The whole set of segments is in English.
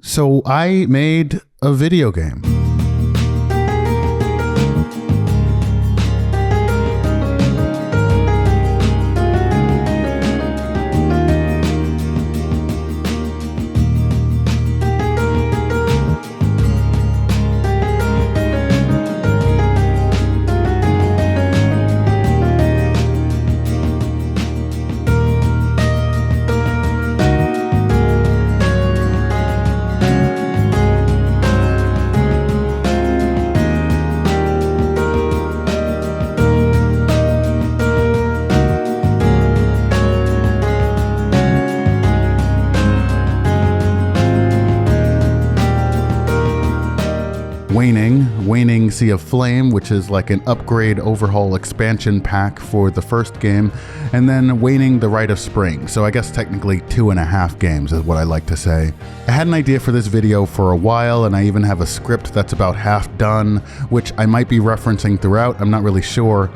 So I made a video game. Waning Sea of Flame, which is like an upgrade, overhaul, expansion pack for the first game, and then Waning the Rite of Spring. So I guess technically 2.5 games is what I like to say. I had an idea for this video for a while, and I even have a script that's about half done, which I might be referencing throughout, I'm not really sure.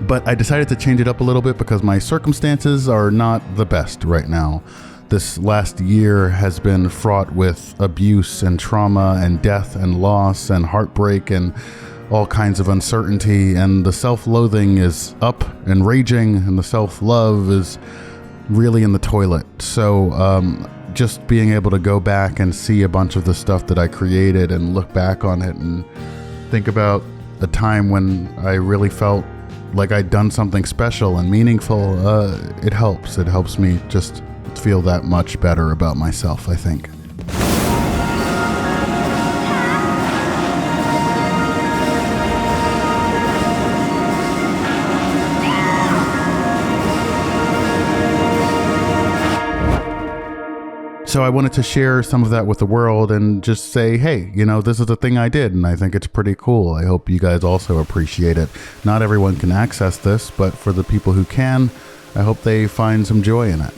But I decided to change it up a little bit because my circumstances are not the best right now. This last year has been fraught with abuse and trauma and death and loss and heartbreak and all kinds of uncertainty, and the self-loathing is up and raging, and the self-love is really in the toilet. So just being able to go back and see a bunch of the stuff that I created and look back on it and think about a time when I really felt like I'd done something special and meaningful, it helps. It helps me just feel that much better about myself, I think. So I wanted to share some of that with the world and just say, hey, you know, this is the thing I did, and I think it's pretty cool. I hope you guys also appreciate it. Not everyone can access this, but for the people who can, I hope they find some joy in it.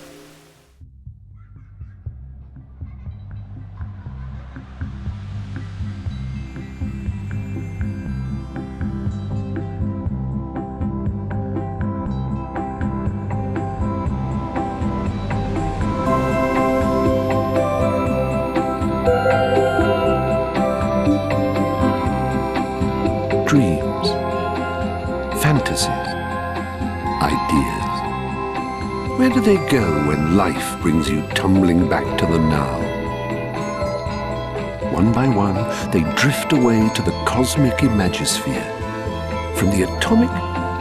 Dreams, fantasies, ideas. Where do they go when life brings you tumbling back to the now? One by one, they drift away to the cosmic imagisphere. From the atomic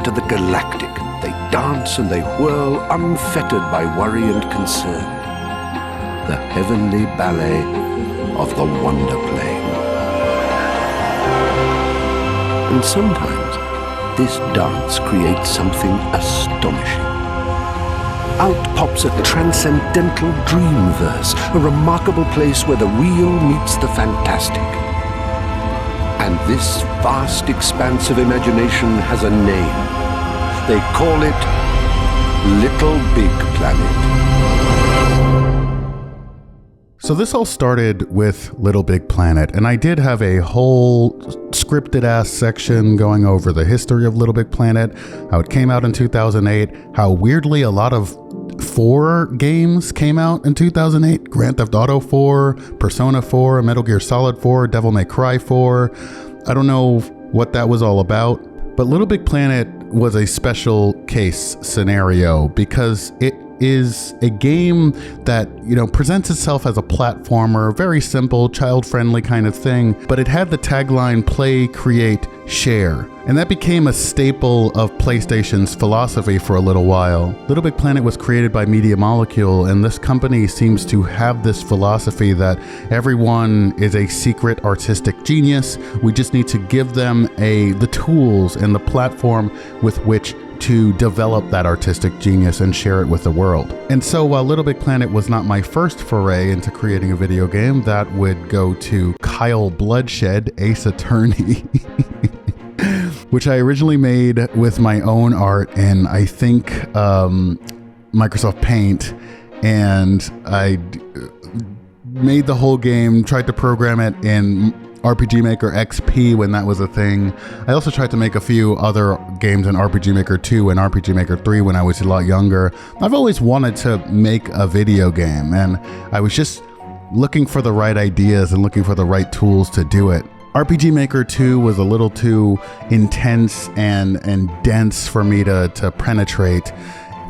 to the galactic, they dance and they whirl unfettered by worry and concern. The heavenly ballet of the wonder plane. And sometimes, this dance creates something astonishing. Out pops a transcendental dreamverse, a remarkable place where the real meets the fantastic. And this vast expanse of imagination has a name. They call it LittleBigPlanet. So this all started with LittleBigPlanet, and I did have a whole scripted ass section going over the history of LittleBigPlanet, how it came out in 2008, how weirdly a lot of 4 games came out in 2008, Grand Theft Auto 4, Persona 4, Metal Gear Solid 4, Devil May Cry 4. I don't know what that was all about, but LittleBigPlanet was a special case scenario because it is a game that, you know, presents itself as a platformer, very simple, child-friendly kind of thing, but it had the tagline play, create, share. And that became a staple of PlayStation's philosophy for a little while. LittleBigPlanet was created by Media Molecule, and this company seems to have this philosophy that everyone is a secret artistic genius. We just need to give them the tools and the platform with which to develop that artistic genius and share it with the world. And so while LittleBigPlanet was not my first foray into creating a video game, that would go to Kyle Bloodshed, Ace Attorney, which I originally made with my own art in, I think, Microsoft Paint, and I made the whole game, tried to program it in RPG Maker XP when that was a thing. I also tried to make a few other games in RPG Maker 2 and RPG Maker 3 when I was a lot younger. I've always wanted to make a video game, and I was just looking for the right ideas and looking for the right tools to do it. RPG Maker 2 was a little too intense and dense for me to penetrate.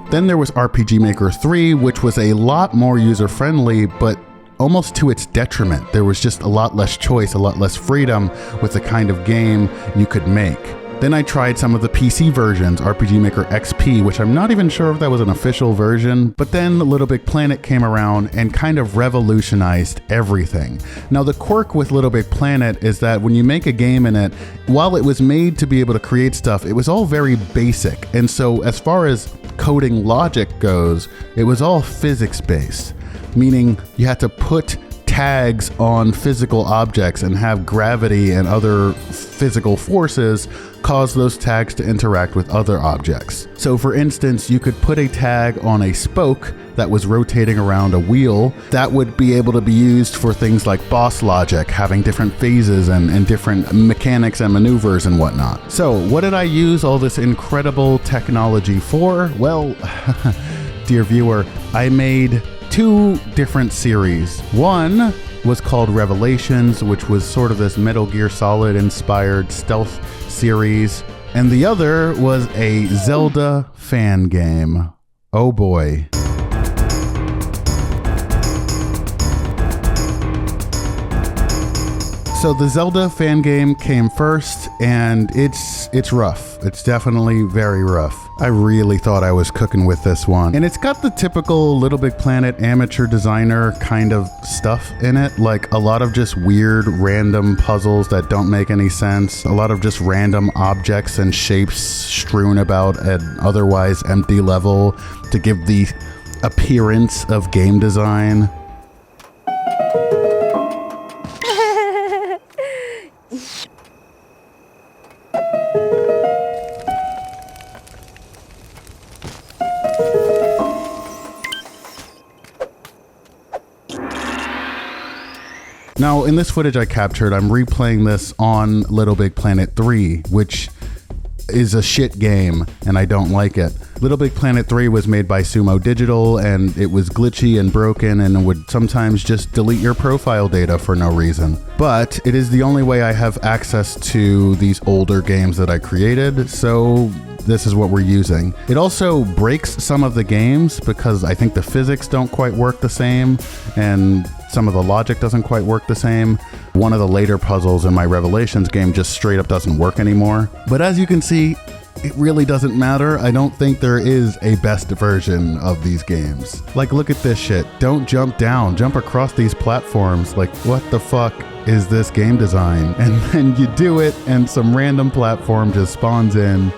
Then there was RPG Maker 3, which was a lot more user-friendly, but almost to its detriment. There was just a lot less choice, a lot less freedom with the kind of game you could make. Then I tried some of the PC versions, RPG Maker XP, which I'm not even sure if that was an official version, but then LittleBigPlanet came around and kind of revolutionized everything. Now the quirk with LittleBigPlanet is that when you make a game in it, while it was made to be able to create stuff, it was all very basic. And so as far as coding logic goes, it was all physics-based, meaning you had to put tags on physical objects and have gravity and other physical forces cause those tags to interact with other objects. So for instance, you could put a tag on a spoke that was rotating around a wheel that would be able to be used for things like boss logic, having different phases and different mechanics and maneuvers and whatnot. So what did I use all this incredible technology for? Well, dear viewer, I made 2 different series. One was called Revelations, which was sort of this Metal Gear Solid inspired stealth series, and the other was a Zelda fan game. Oh boy. So the Zelda fan game came first, and it's rough. It's definitely very rough. I really thought I was cooking with this one. And it's got the typical LittleBigPlanet amateur designer kind of stuff in it, like a lot of just weird random puzzles that don't make any sense, a lot of just random objects and shapes strewn about an otherwise empty level to give the appearance of game design. Now, in this footage I captured, I'm replaying this on LittleBigPlanet 3, which is a shit game, and I don't like it. LittleBigPlanet 3 was made by Sumo Digital, and it was glitchy and broken and would sometimes just delete your profile data for no reason. But it is the only way I have access to these older games that I created, so this is what we're using. It also breaks some of the games because I think the physics don't quite work the same, and some of the logic doesn't quite work the same. One of the later puzzles in my Revelations game just straight up doesn't work anymore. But as you can see, it really doesn't matter. I don't think there is a best version of these games. Like, look at this shit. Don't jump down, jump across these platforms. Like, what the fuck is this game design? And then you do it and some random platform just spawns in,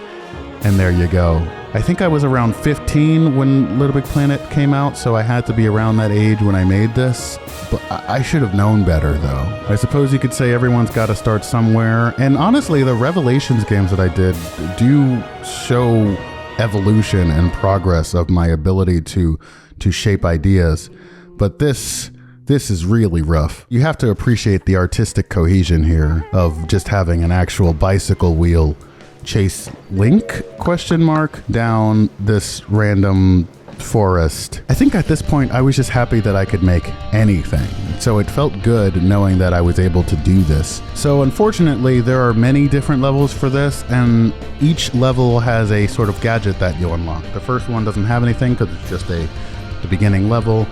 and there you go. I think I was around 15 when LittleBigPlanet came out, so I had to be around that age when I made this. But I should have known better, though. I suppose you could say everyone's got to start somewhere. And honestly, the Revelations games that I did do show evolution and progress of my ability to shape ideas. But this is really rough. You have to appreciate the artistic cohesion here of just having an actual bicycle wheel chase Link down this random forest. I think at this point I was just happy that I could make anything. So it felt good knowing that I was able to do this. So unfortunately there are many different levels for this, and each level has a sort of gadget that you'll unlock. The first one doesn't have anything because it's just the beginning level.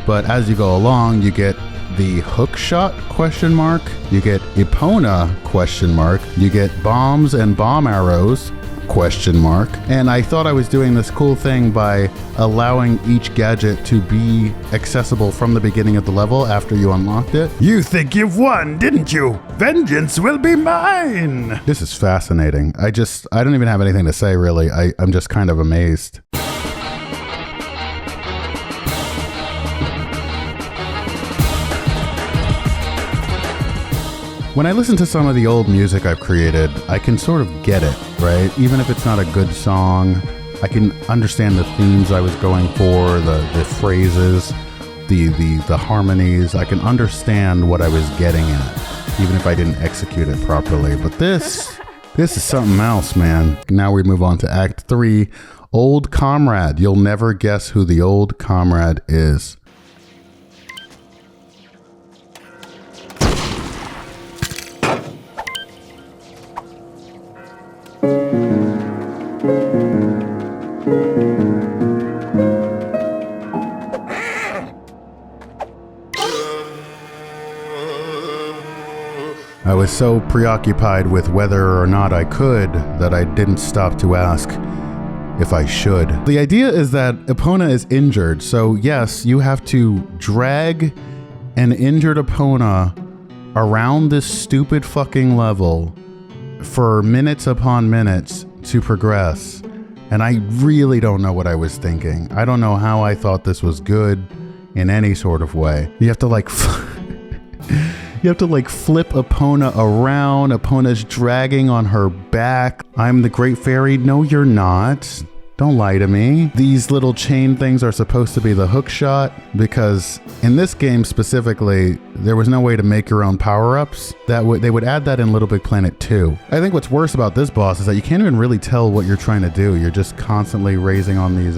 But as you go along, you get the hook shot ? You get Epona ? You get bombs and bomb arrows ? And I thought I was doing this cool thing by allowing each gadget to be accessible from the beginning of the level after you unlocked it. You think you've won, didn't you? Vengeance will be mine! This is fascinating. I don't even have anything to say, really. I'm just kind of amazed. When I listen to some of the old music I've created, I can sort of get it, right? Even if it's not a good song, I can understand the themes I was going for, the phrases, the harmonies. I can understand what I was getting at, even if I didn't execute it properly. But this is something else, man. Now we move on to Act 3, Old Comrade. You'll never guess who the old comrade is. I was so preoccupied with whether or not I could that I didn't stop to ask if I should. The idea is that Epona is injured, so yes, you have to drag an injured Epona around this stupid fucking level for minutes upon minutes to progress. And I really don't know what I was thinking. I don't know how I thought this was good in any sort of way. You have to like you have to like flip Epona around. Epona's dragging on her back. I'm the Great Fairy. No, you're not. Don't lie to me. These little chain things are supposed to be the hook shot because in this game specifically, there was no way to make your own power-ups. They would add that in LittleBigPlanet 2. I think what's worse about this boss is that you can't even really tell what you're trying to do. You're just constantly raising on these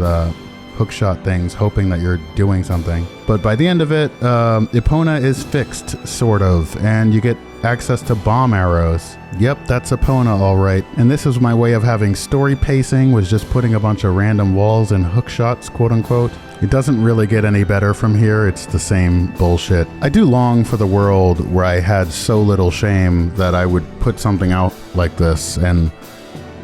hook shot things, hoping that you're doing something. But by the end of it, Epona is fixed, sort of, and you get access to bomb arrows. Yep, that's Epona all right. And this is my way of having story pacing, was just putting a bunch of random walls and hook shots, quote unquote. It doesn't really get any better from here. It's the same bullshit. I do long for the world where I had so little shame that I would put something out like this and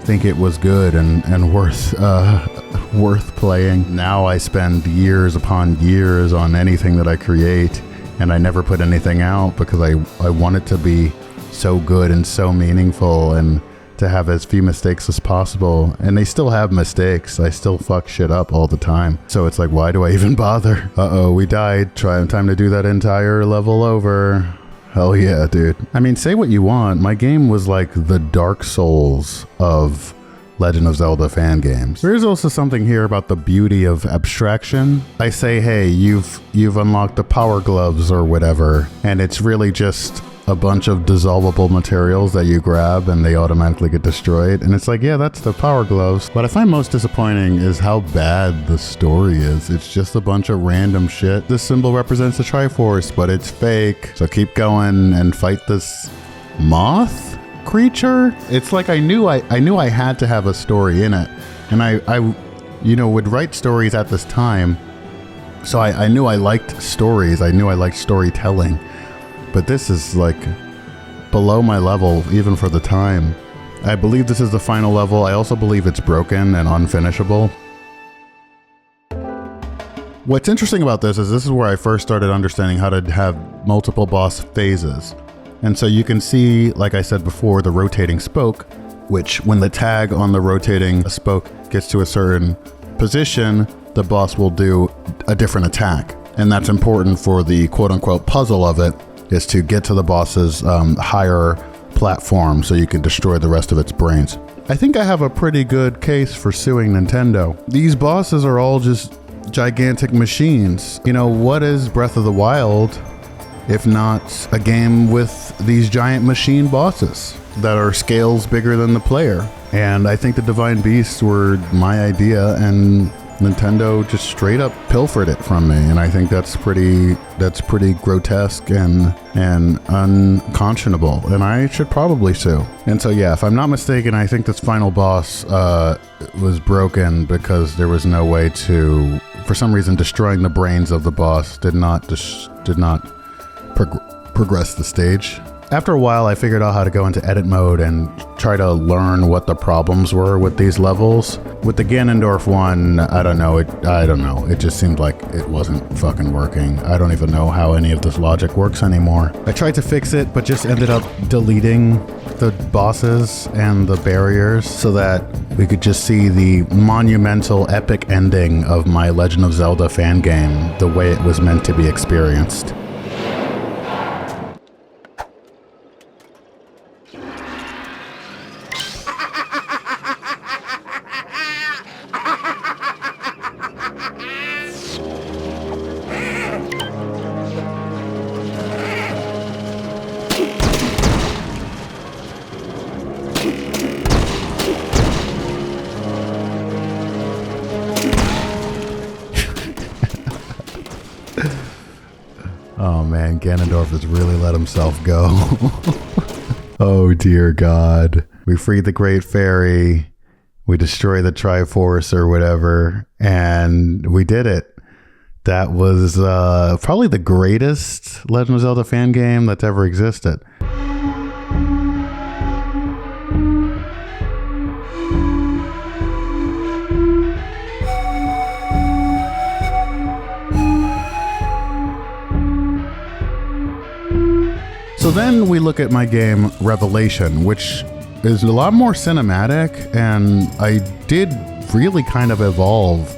think it was good and worth playing. Now I spend years upon years on anything that I create, and I never put anything out because I want it to be so good and so meaningful and to have as few mistakes as possible. And they still have mistakes. I still fuck shit up all the time. So it's like, why do I even bother? Uh-oh, we died. Time to do that entire level over. Hell yeah, dude. I mean, say what you want. My game was like the Dark Souls of Legend of Zelda fan games. There's also something here about the beauty of abstraction. I say, hey, you've unlocked the power gloves or whatever, and it's really just a bunch of dissolvable materials that you grab and they automatically get destroyed. And it's like, yeah, that's the power gloves. What I find most disappointing is how bad the story is. It's just a bunch of random shit. This symbol represents the Triforce, but it's fake. So keep going and fight this moth creature. It's like I knew I had to have a story in it. And I would write stories at this time. So I knew I liked stories. I knew I liked storytelling. But this is like below my level, even for the time. I believe this is the final level. I also believe it's broken and unfinishable. What's interesting about this is where I first started understanding how to have multiple boss phases. And so you can see, like I said before, the rotating spoke, which when the tag on the rotating spoke gets to a certain position, the boss will do a different attack. And that's important for the quote-unquote puzzle of it, is to get to the boss's higher platform so you can destroy the rest of its brains. I think I have a pretty good case for suing Nintendo. These bosses are all just gigantic machines. You know, what is Breath of the Wild if not a game with these giant machine bosses that are scales bigger than the player? And I think the Divine Beasts were my idea, and Nintendo just straight up pilfered it from me, and I think that's pretty grotesque and unconscionable, and I should probably sue. And so yeah, if I'm not mistaken, I think this final boss was broken because there was no way to, for some reason, destroying the brains of the boss did not progress the stage. After a while, I figured out how to go into edit mode and try to learn what the problems were with these levels. With the Ganondorf one, I don't know. It just seemed like it wasn't fucking working. I don't even know how any of this logic works anymore. I tried to fix it, but just ended up deleting the bosses and the barriers so that we could just see the monumental epic ending of my Legend of Zelda fan game the way it was meant to be experienced. Oh man, Ganondorf has really let himself go. Oh dear God. We freed the Great Fairy, we destroyed the Triforce or whatever, and we did it. That was probably the greatest Legend of Zelda fan game that's ever existed. So then we look at my game Revelation, which is a lot more cinematic, and I did really kind of evolve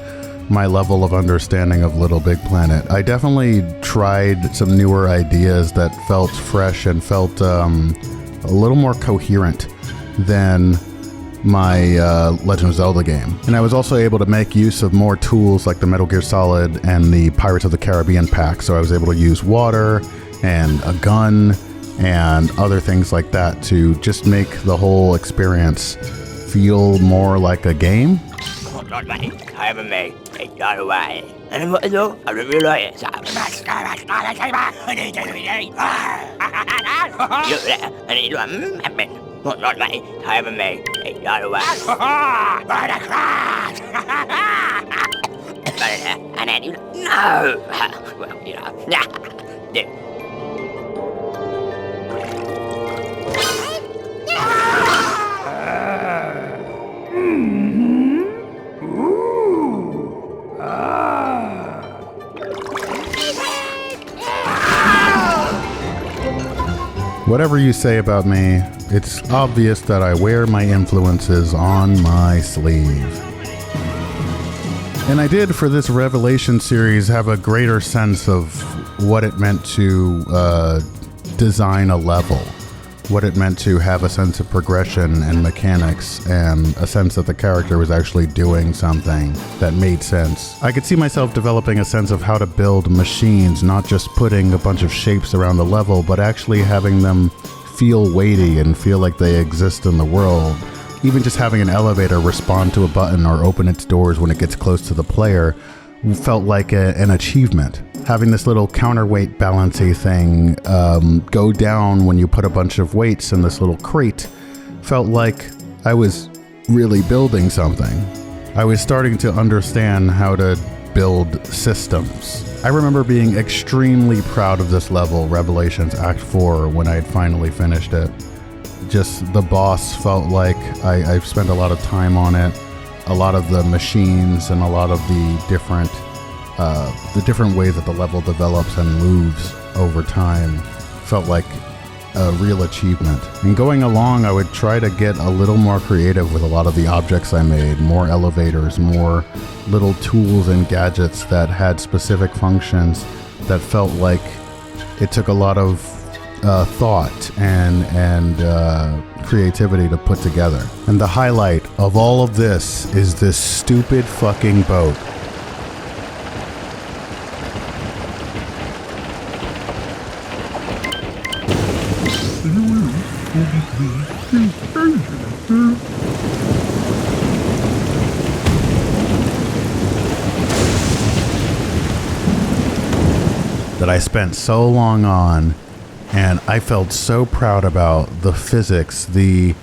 my level of understanding of Little Big Planet. I definitely tried some newer ideas that felt fresh and felt a little more coherent than my Legend of Zelda game. And I was also able to make use of more tools like the Metal Gear Solid and the Pirates of the Caribbean pack. So I was able to use water and a gun and other things like that to just make the whole experience feel more like a game. Whatever you say about me, it's obvious that I wear my influences on my sleeve. And I did, for this Revelation series, have a greater sense of what it meant to design a level, what it meant to have a sense of progression and mechanics, and a sense that the character was actually doing something that made sense. I could see myself developing a sense of how to build machines, not just putting a bunch of shapes around the level, but actually having them feel weighty and feel like they exist in the world. Even just having an elevator respond to a button or open its doors when it gets close to the player felt like an achievement. Having this little counterweight balancy thing go down when you put a bunch of weights in this little crate felt like I was really building something. I was starting to understand how to build systems. I remember being extremely proud of this level, Revelations Act 4, when I had finally finished it. Just the boss felt like I've spent a lot of time on it. A lot of the machines and a lot of the different ways that the level develops and moves over time felt like a real achievement. And going along, I would try to get a little more creative with a lot of the objects I made, more elevators, more little tools and gadgets that had specific functions that felt like it took a lot of thought and creativity to put together. And the highlight of all of this is this stupid fucking boat. That I spent so long on, and I felt so proud about the physics, the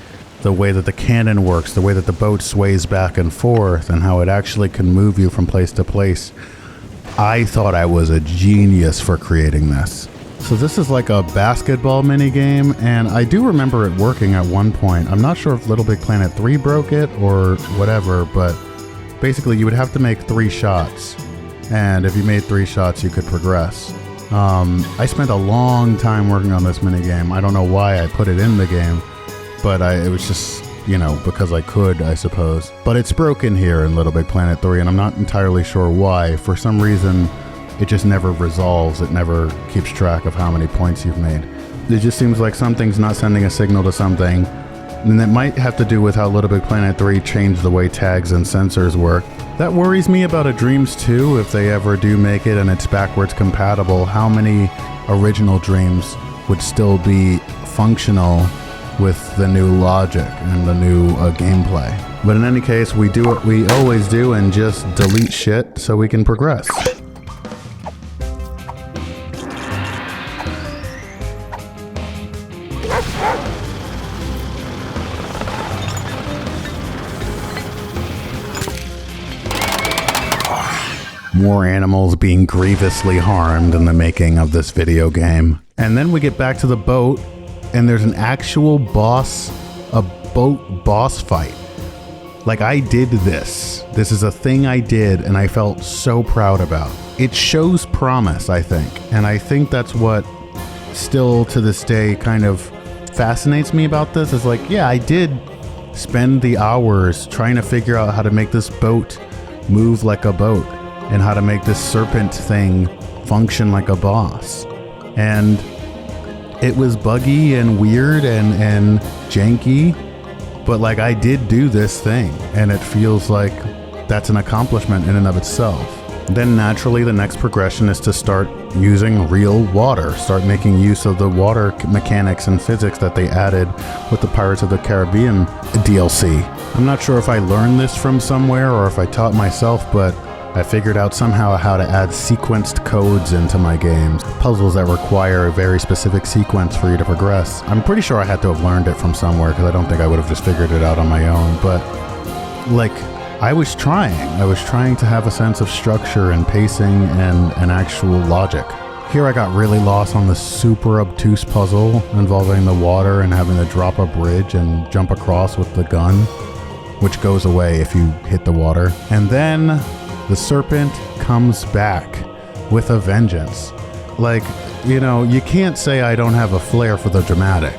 way that the cannon works, the way that the boat sways back and forth, and how it actually can move you from place to place. I thought I was a genius for creating this. So this is like a basketball mini game, and I do remember it working at one point. I'm not sure if Little Big Planet 3 broke it or whatever, but basically you would have to make 3 shots, and if you made 3 shots you could progress. I spent a long time working on this minigame. I don't know why I put it in the game, but it was just, because I could, I suppose. But it's broken here in Little Big Planet 3, and I'm not entirely sure why. For some reason, it just never resolves. It never keeps track of how many points you've made. It just seems like something's not sending a signal to something, and that might have to do with how Little Big Planet 3 changed the way tags and sensors work. That worries me about a Dreams 2 if they ever do make it and it's backwards compatible. How many original Dreams would still be functional with the new logic and the new gameplay? But in any case, we do what we always do and just delete shit so we can progress. More animals being grievously harmed in the making of this video game. And then we get back to the boat, and there's an actual boat boss fight. Like, I did this. This is a thing I did, and I felt so proud about. It shows promise, I think. And I think that's what still to this day kind of fascinates me about this is like, yeah, I did spend the hours trying to figure out how to make this boat move like a boat and how to make this serpent thing function like a boss. And it was buggy and weird and janky, but like I did do this thing and it feels like that's an accomplishment in and of itself. Then naturally the next progression is to start using real water, start making use of the water mechanics and physics that they added with the Pirates of the Caribbean DLC. I'm not sure if I learned this from somewhere or if I taught myself, but I figured out somehow how to add sequenced codes into my games, puzzles that require a very specific sequence for you to progress. I'm pretty sure I had to have learned it from somewhere because I don't think I would have just figured it out on my own, but like I was trying to have a sense of structure and pacing and an actual logic. Here I got really lost on the super obtuse puzzle involving the water and having to drop a bridge and jump across with the gun, which goes away if you hit the water. And then the serpent comes back with a vengeance. Like, you know, you can't say I don't have a flair for the dramatic.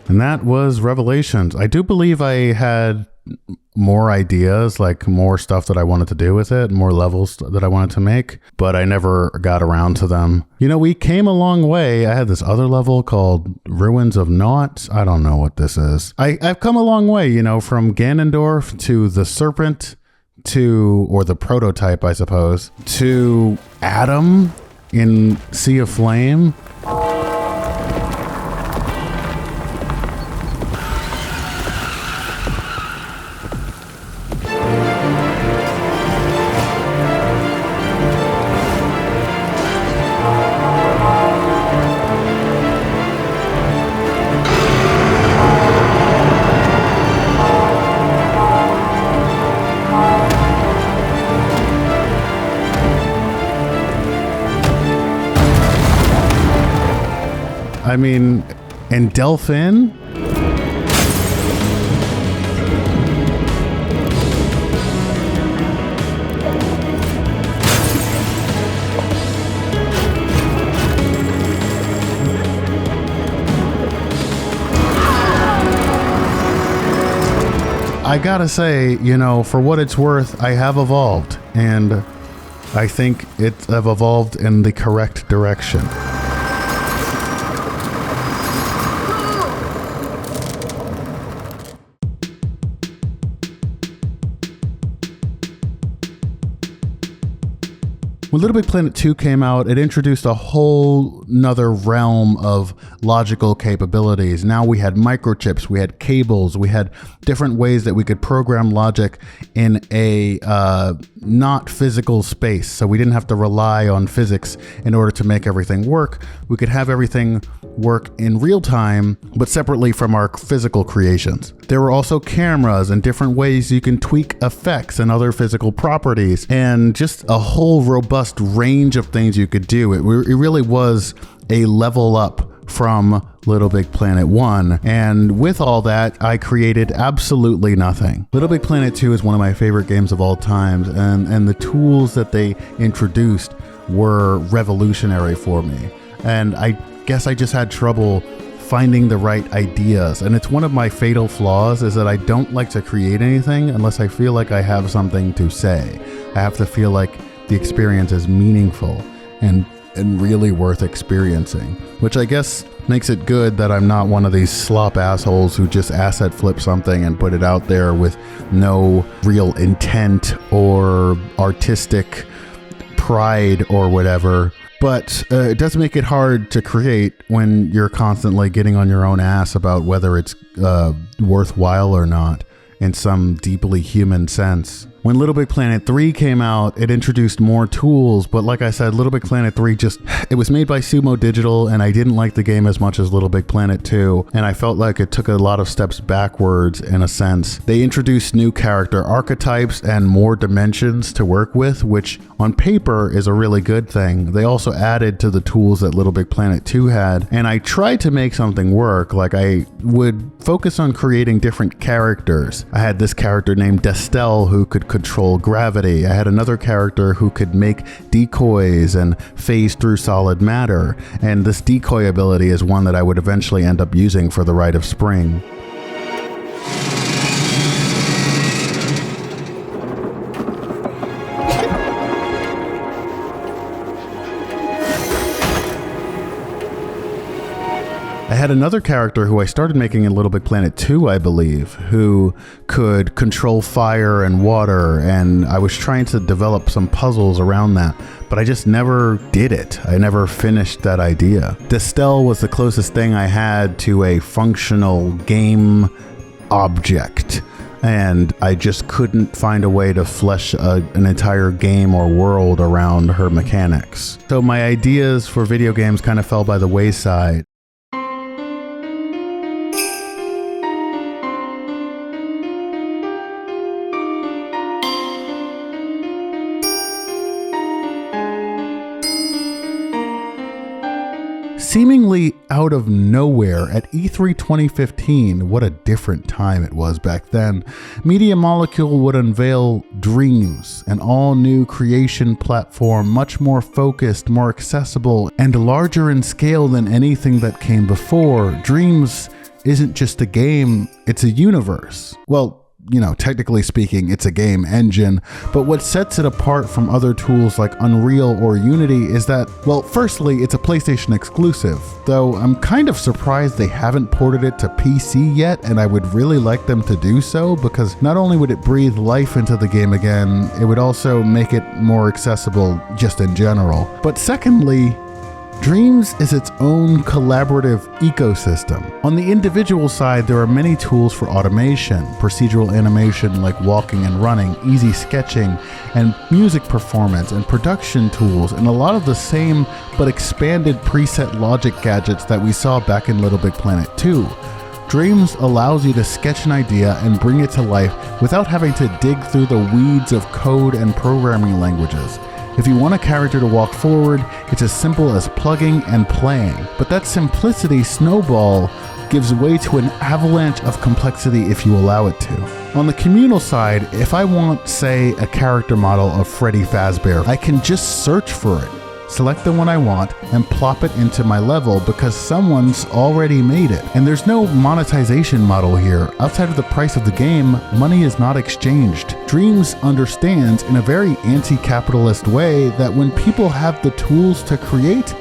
And that was Revelations. I do believe I had more ideas, like more stuff that I wanted to do with it, more levels that I wanted to make, but I never got around to them. You know, we came a long way. I had this other level called Ruins of Naught. I don't know what this is. I've come a long way, you know, from Ganondorf to the Serpent to, or the prototype, I suppose, to Adam in Sea of Flame. I mean, and Delphin? I gotta say, you know, for what it's worth, I have evolved, and I think I've evolved in the correct direction. When LittleBigPlanet 2 came out, it introduced a whole nother realm of logical capabilities. Now we had microchips, we had cables, we had different ways that we could program logic in a not physical space. So we didn't have to rely on physics in order to make everything work. We could have everything work in real time, but separately from our physical creations. There were also cameras and different ways you can tweak effects and other physical properties, and just a whole robust range of things you could do. It really was a level up from LittleBigPlanet 1, and with all that, I created absolutely nothing. LittleBigPlanet 2 is one of my favorite games of all time, and the tools that they introduced were revolutionary for me. And I guess I just had trouble finding the right ideas, and it's one of my fatal flaws is that I don't like to create anything unless I feel like I have something to say. I have to feel like the experience is meaningful and really worth experiencing, which I guess makes it good that I'm not one of these slop assholes who just asset flip something and put it out there with no real intent or artistic pride or whatever. But it does make it hard to create when you're constantly getting on your own ass about whether it's worthwhile or not in some deeply human sense. When LittleBigPlanet 3 came out, it introduced more tools, but like I said, LittleBigPlanet 3 it was made by Sumo Digital, and I didn't like the game as much as LittleBigPlanet 2, and I felt like it took a lot of steps backwards in a sense. They introduced new character archetypes and more dimensions to work with, which on paper is a really good thing. They also added to the tools that LittleBigPlanet 2 had, and I tried to make something work. Like, I would focus on creating different characters. I had this character named Destel who could control gravity. I had another character who could make decoys and phase through solid matter, and this decoy ability is one that I would eventually end up using for the Rite of Spring. I had another character who I started making in LittleBigPlanet 2, I believe, who could control fire and water, and I was trying to develop some puzzles around that, but I just never did it. I never finished that idea. Destel was the closest thing I had to a functional game object, and I just couldn't find a way to flesh an entire game or world around her mechanics. So my ideas for video games kind of fell by the wayside. Seemingly out of nowhere at E3 2015, what a different time it was back then, Media Molecule would unveil Dreams, an all-new creation platform much more focused, more accessible, and larger in scale than anything that came before. Dreams isn't just a game, it's a universe. Well, you know, technically speaking, it's a game engine, but what sets it apart from other tools like Unreal or Unity is that, well, firstly, it's a PlayStation exclusive, though I'm kind of surprised they haven't ported it to PC yet, and I would really like them to do so, because not only would it breathe life into the game again, it would also make it more accessible just in general. But secondly, Dreams is its own collaborative ecosystem. On the individual side, there are many tools for automation, procedural animation like walking and running, easy sketching, and music performance and production tools, and a lot of the same but expanded preset logic gadgets that we saw back in LittleBigPlanet 2. Dreams allows you to sketch an idea and bring it to life without having to dig through the weeds of code and programming languages. If you want a character to walk forward, it's as simple as plugging and playing. But that simplicity snowball gives way to an avalanche of complexity if you allow it to. On the communal side, if I want, say, a character model of Freddy Fazbear, I can just search for it, select the one I want, and plop it into my level because someone's already made it. And there's no monetization model here. Outside of the price of the game, money is not exchanged. Dreams understands in a very anti-capitalist way that when people have the tools to create,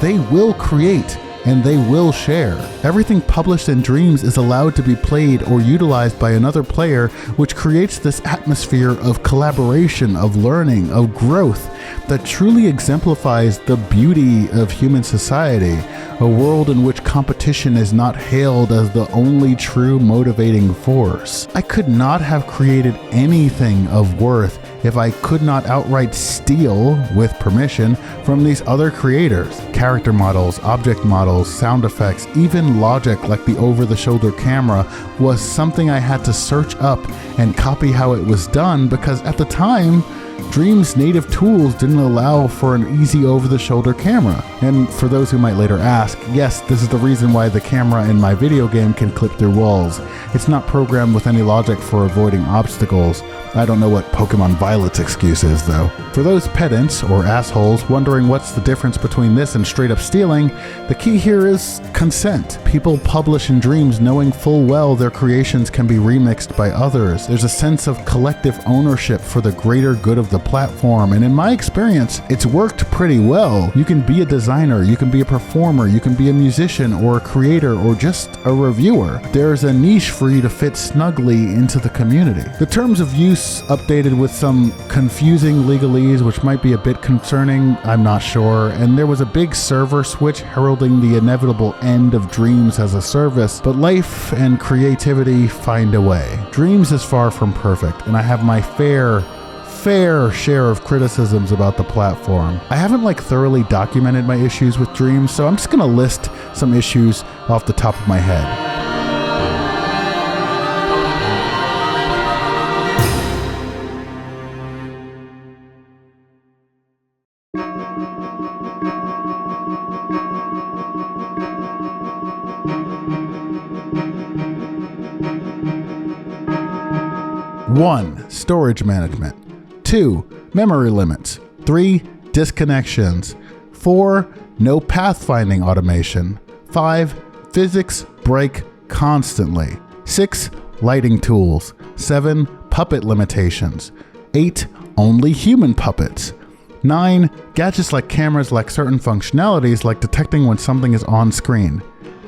they will create and they will share. Everything published in Dreams is allowed to be played or utilized by another player, which creates this atmosphere of collaboration, of learning, of growth that truly exemplifies the beauty of human society, a world in which competition is not hailed as the only true motivating force. I could not have created anything of worth if I could not outright steal, with permission, from these other creators. Character models, object models, sound effects, even logic like the over-the-shoulder camera was something I had to search up and copy how it was done, because at the time, Dream's native tools didn't allow for an easy over-the-shoulder camera. And for those who might later ask, yes, this is the reason why the camera in my video game can clip through walls. It's not programmed with any logic for avoiding obstacles. I don't know what Pokemon Violet's excuse is, though. For those pedants, or assholes, wondering what's the difference between this and straight up stealing, the key here is consent. People publish in Dreams knowing full well their creations can be remixed by others. There's a sense of collective ownership for the greater good of of the platform, and in my experience, it's worked pretty well. You can be a designer, you can be a performer, you can be a musician or a creator or just a reviewer. There's a niche for you to fit snugly into the community. The terms of use updated with some confusing legalese, which might be a bit concerning, I'm not sure, and there was a big server switch heralding the inevitable end of Dreams as a service, but life and creativity find a way. Dreams is far from perfect, and I have my fair share of criticisms about the platform. I haven't thoroughly documented my issues with Dreams, so I'm just gonna list some issues off the top of my head. One, storage management. 2, memory limits. 3, disconnections. 4, no pathfinding automation. 5, physics break constantly. 6, lighting tools. 7, puppet limitations. 8, only human puppets. 9, gadgets like cameras lack certain functionalities like detecting when something is on screen.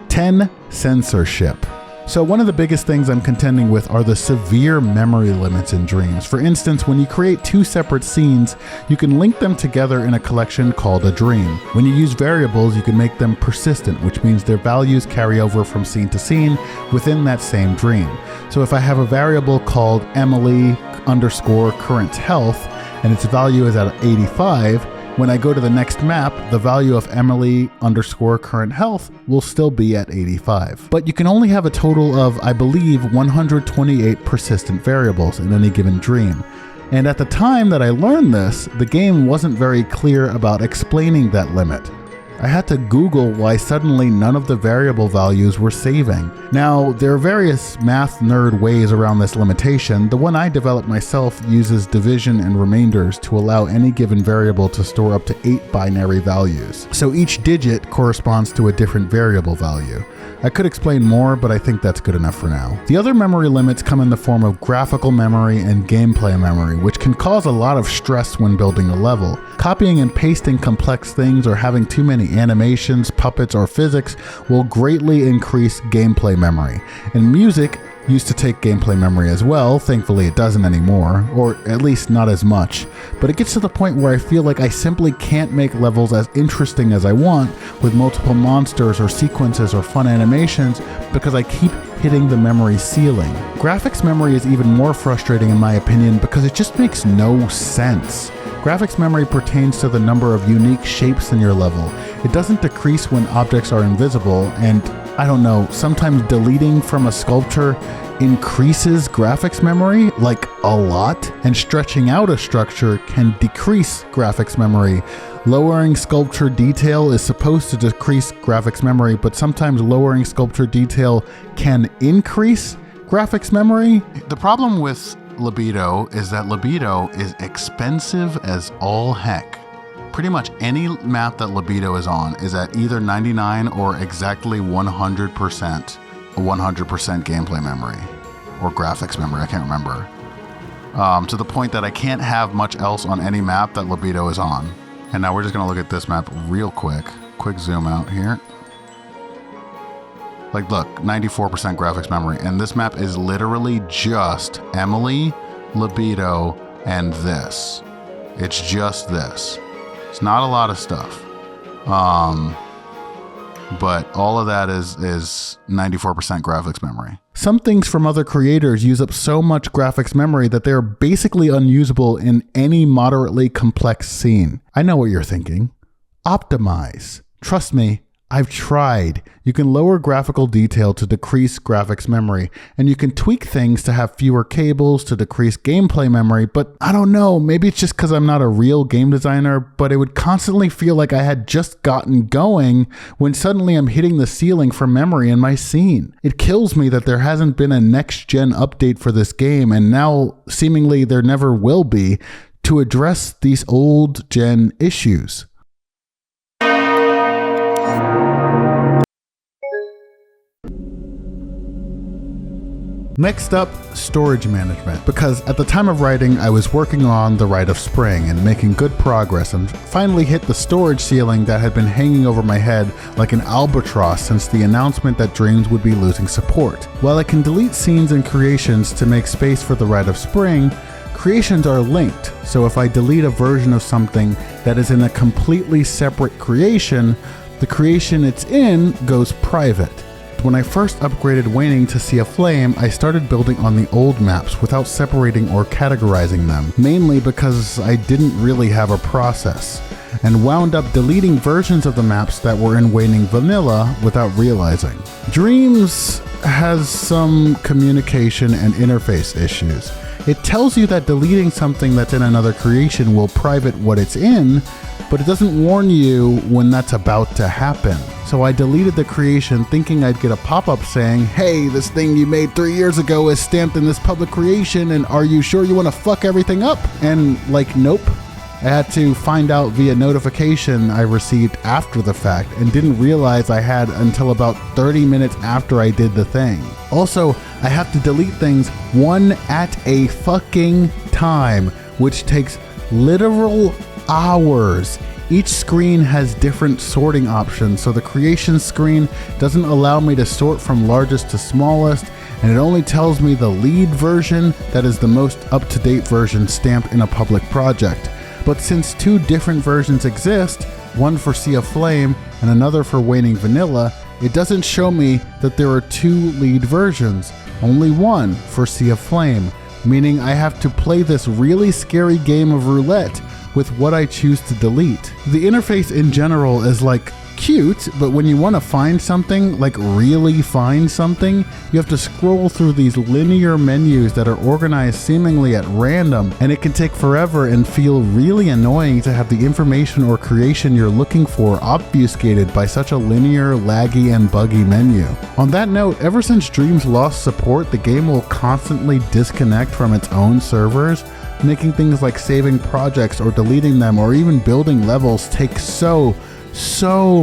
10, censorship. So one of the biggest things I'm contending with are the severe memory limits in Dreams. For instance, when you create 2 separate scenes, you can link them together in a collection called a dream. When you use variables, you can make them persistent, which means their values carry over from scene to scene within that same dream. So if I have a variable called Emily_current health, and its value is at 85, when I go to the next map, the value of Emily_current health will still be at 85. But you can only have a total of, I believe, 128 persistent variables in any given dream. And at the time that I learned this, the game wasn't very clear about explaining that limit. I had to Google why suddenly none of the variable values were saving. Now, there are various math nerd ways around this limitation. The one I developed myself uses division and remainders to allow any given variable to store up to 8 binary values. So each digit corresponds to a different variable value. I could explain more, but I think that's good enough for now. The other memory limits come in the form of graphical memory and gameplay memory, which can cause a lot of stress when building a level. Copying and pasting complex things or having too many animations, puppets, or physics will greatly increase gameplay memory. And music used to take gameplay memory as well. Thankfully it doesn't anymore, or at least not as much. But it gets to the point where I feel like I simply can't make levels as interesting as I want with multiple monsters or sequences or fun animations because I keep hitting the memory ceiling. Graphics memory is even more frustrating in my opinion because it just makes no sense. Graphics memory pertains to the number of unique shapes in your level. It doesn't decrease when objects are invisible, and I don't know, sometimes deleting from a sculpture increases graphics memory, like a lot, and stretching out a structure can decrease graphics memory. Lowering sculpture detail is supposed to decrease graphics memory, but sometimes lowering sculpture detail can increase graphics memory. The problem with Libido is that Libido is expensive as all heck. Pretty much any map that Libido is on is at either 99 or exactly 100% gameplay memory or graphics memory, I can't remember. To the point that I can't have much else on any map that Libido is on. And now we're just gonna look at this map real quick. Quick zoom out here. Like look, 94% graphics memory. And this map is literally just Emily, Libido, and this. It's just this. It's not a lot of stuff. But all of that is 94% graphics memory. Some things from other creators use up so much graphics memory that they're basically unusable in any moderately complex scene. I know what you're thinking. Optimize. Trust me, I've tried. You can lower graphical detail to decrease graphics memory, and you can tweak things to have fewer cables to decrease gameplay memory, but I don't know, maybe it's just because I'm not a real game designer, but it would constantly feel like I had just gotten going when suddenly I'm hitting the ceiling for memory in my scene. It kills me that there hasn't been a next-gen update for this game, and now seemingly there never will be, to address these old-gen issues. Next up, storage management, because at the time of writing, I was working on the Rite of Spring and making good progress and finally hit the storage ceiling that had been hanging over my head like an albatross since the announcement that Dreams would be losing support. While I can delete scenes and creations to make space for the Rite of Spring, creations are linked, so if I delete a version of something that is in a completely separate creation, the creation it's in goes private. When I first upgraded Waning to Sea of Flame, I started building on the old maps without separating or categorizing them, mainly because I didn't really have a process, and wound up deleting versions of the maps that were in Waning Vanilla without realizing. Dreams has some communication and interface issues. It tells you that deleting something that's in another creation will private what it's in, but it doesn't warn you when that's about to happen. So I deleted the creation thinking I'd get a pop-up saying, hey, this thing you made 3 years ago is stamped in this public creation, and are you sure you want to fuck everything up? And like, nope. I had to find out via notification I received after the fact and didn't realize I had until about 30 minutes after I did the thing. Also, I have to delete things one at a fucking time, which takes literal hours. Each screen has different sorting options, so the creation screen doesn't allow me to sort from largest to smallest, and it only tells me the lead version that is the most up-to-date version stamped in a public project. But since two different versions exist, one for Sea of Flame and another for Waning Vanilla, it doesn't show me that there are two lead versions, only one for Sea of Flame, meaning I have to play this really scary game of roulette with what I choose to delete. The interface in general is like cute, but when you want to find something, like really find something, you have to scroll through these linear menus that are organized seemingly at random, and it can take forever and feel really annoying to have the information or creation you're looking for obfuscated by such a linear, laggy, and buggy menu. On that note, ever since Dreams lost support, the game will constantly disconnect from its own servers, making things like saving projects or deleting them or even building levels take so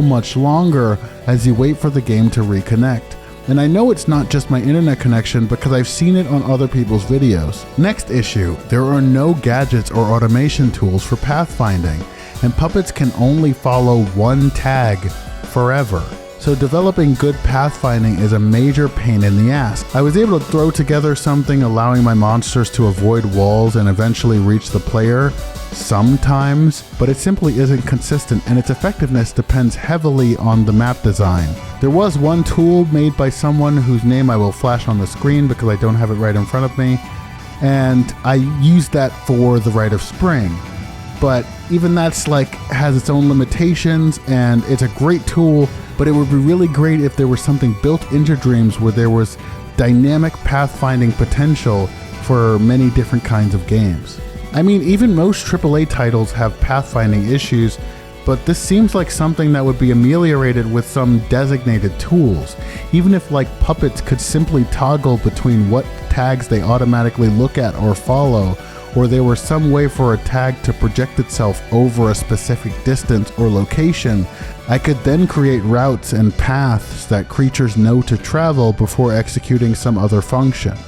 much longer as you wait for the game to reconnect. And I know it's not just my internet connection because I've seen it on other people's videos. Next issue, there are no gadgets or automation tools for pathfinding, and puppets can only follow one tag forever. So developing good pathfinding is a major pain in the ass. I was able to throw together something allowing my monsters to avoid walls and eventually reach the player sometimes, but it simply isn't consistent, and its effectiveness depends heavily on the map design. There was one tool made by someone whose name I will flash on the screen because I don't have it right in front of me, and I used that for the Rite of Spring. But even that's like has its own limitations, and it's a great tool, but it would be really great if there was something built into Dreams where there was dynamic pathfinding potential for many different kinds of games. I mean, even most AAA titles have pathfinding issues, but this seems like something that would be ameliorated with some designated tools. Even if like puppets could simply toggle between what tags they automatically look at or follow, or there were some way for a tag to project itself over a specific distance or location, I could then create routes and paths that creatures know to travel before executing some other function.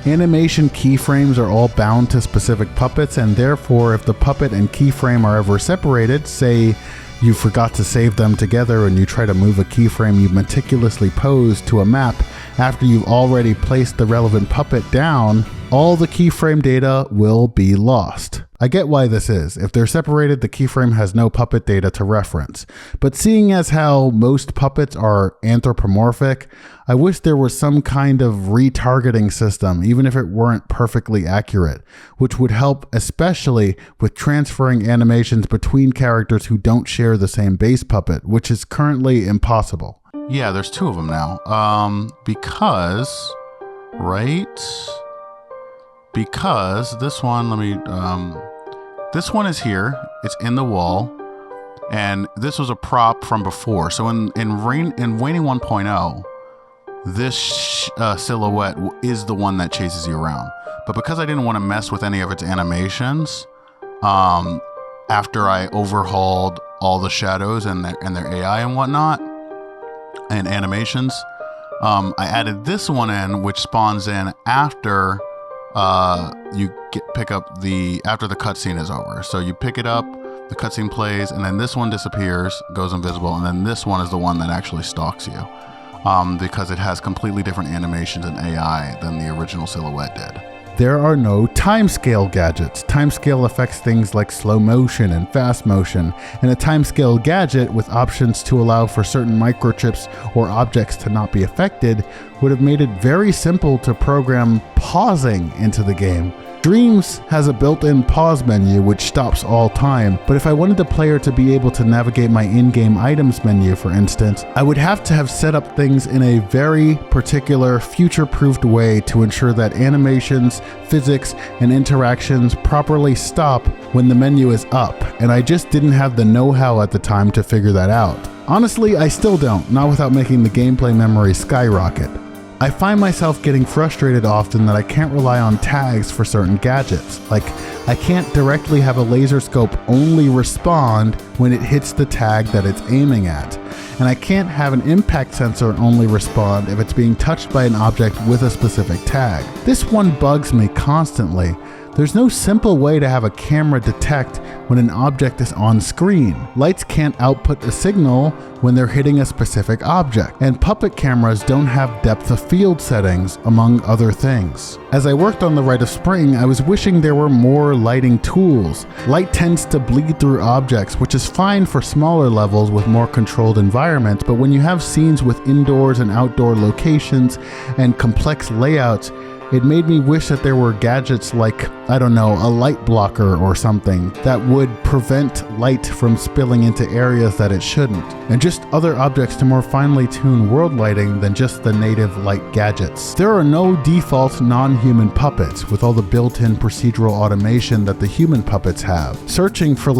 Animation keyframes are all bound to specific puppets, and therefore if the puppet and keyframe are ever separated, say you forgot to save them together and you try to move a keyframe you meticulously posed to a map after you've already placed the relevant puppet down, all the keyframe data will be lost. I get why this is. If they're separated, the keyframe has no puppet data to reference. But seeing as how most puppets are anthropomorphic, I wish there was some kind of retargeting system, even if it weren't perfectly accurate, which would help especially with transferring animations between characters who don't share the same base puppet, which is currently impossible. Yeah, there's two of them now. Because this one, this one is here, it's in the wall, and this was a prop from before. So in Waning 1.0, this silhouette is the one that chases you around. But because I didn't want to mess with any of its animations, after I overhauled all the shadows and their AI and whatnot, and animations, I added this one in, which spawns in after pick up after the cutscene is over. So you pick it up, the cutscene plays, and then this one disappears, goes invisible, and then this one is the one that actually stalks you, because it has completely different animations and AI than the original Silhouette did. There are no timescale gadgets. Timescale affects things like slow motion and fast motion, and a timescale gadget with options to allow for certain microchips or objects to not be affected would have made it very simple to program pausing into the game. Dreams has a built-in pause menu which stops all time, but if I wanted the player to be able to navigate my in-game items menu, for instance, I would have to have set up things in a very particular future-proofed way to ensure that animations, physics, and interactions properly stop when the menu is up, and I just didn't have the know-how at the time to figure that out. Honestly, I still don't, not without making the gameplay memory skyrocket. I find myself getting frustrated often that I can't rely on tags for certain gadgets. Like, I can't directly have a laser scope only respond when it hits the tag that it's aiming at. And I can't have an impact sensor only respond if it's being touched by an object with a specific tag. This one bugs me constantly. There's no simple way to have a camera detect when an object is on screen. Lights can't output a signal when they're hitting a specific object, and puppet cameras don't have depth of field settings, among other things. As I worked on the Rite of Spring, I was wishing there were more lighting tools. Light tends to bleed through objects, which is fine for smaller levels with more controlled environments, but when you have scenes with indoors and outdoor locations and complex layouts, it made me wish that there were gadgets like, I don't know, a light blocker or something that would prevent light from spilling into areas that it shouldn't, and just other objects to more finely tune world lighting than just the native light gadgets. There are no default non-human puppets with all the built-in procedural automation that the human puppets have. Searching for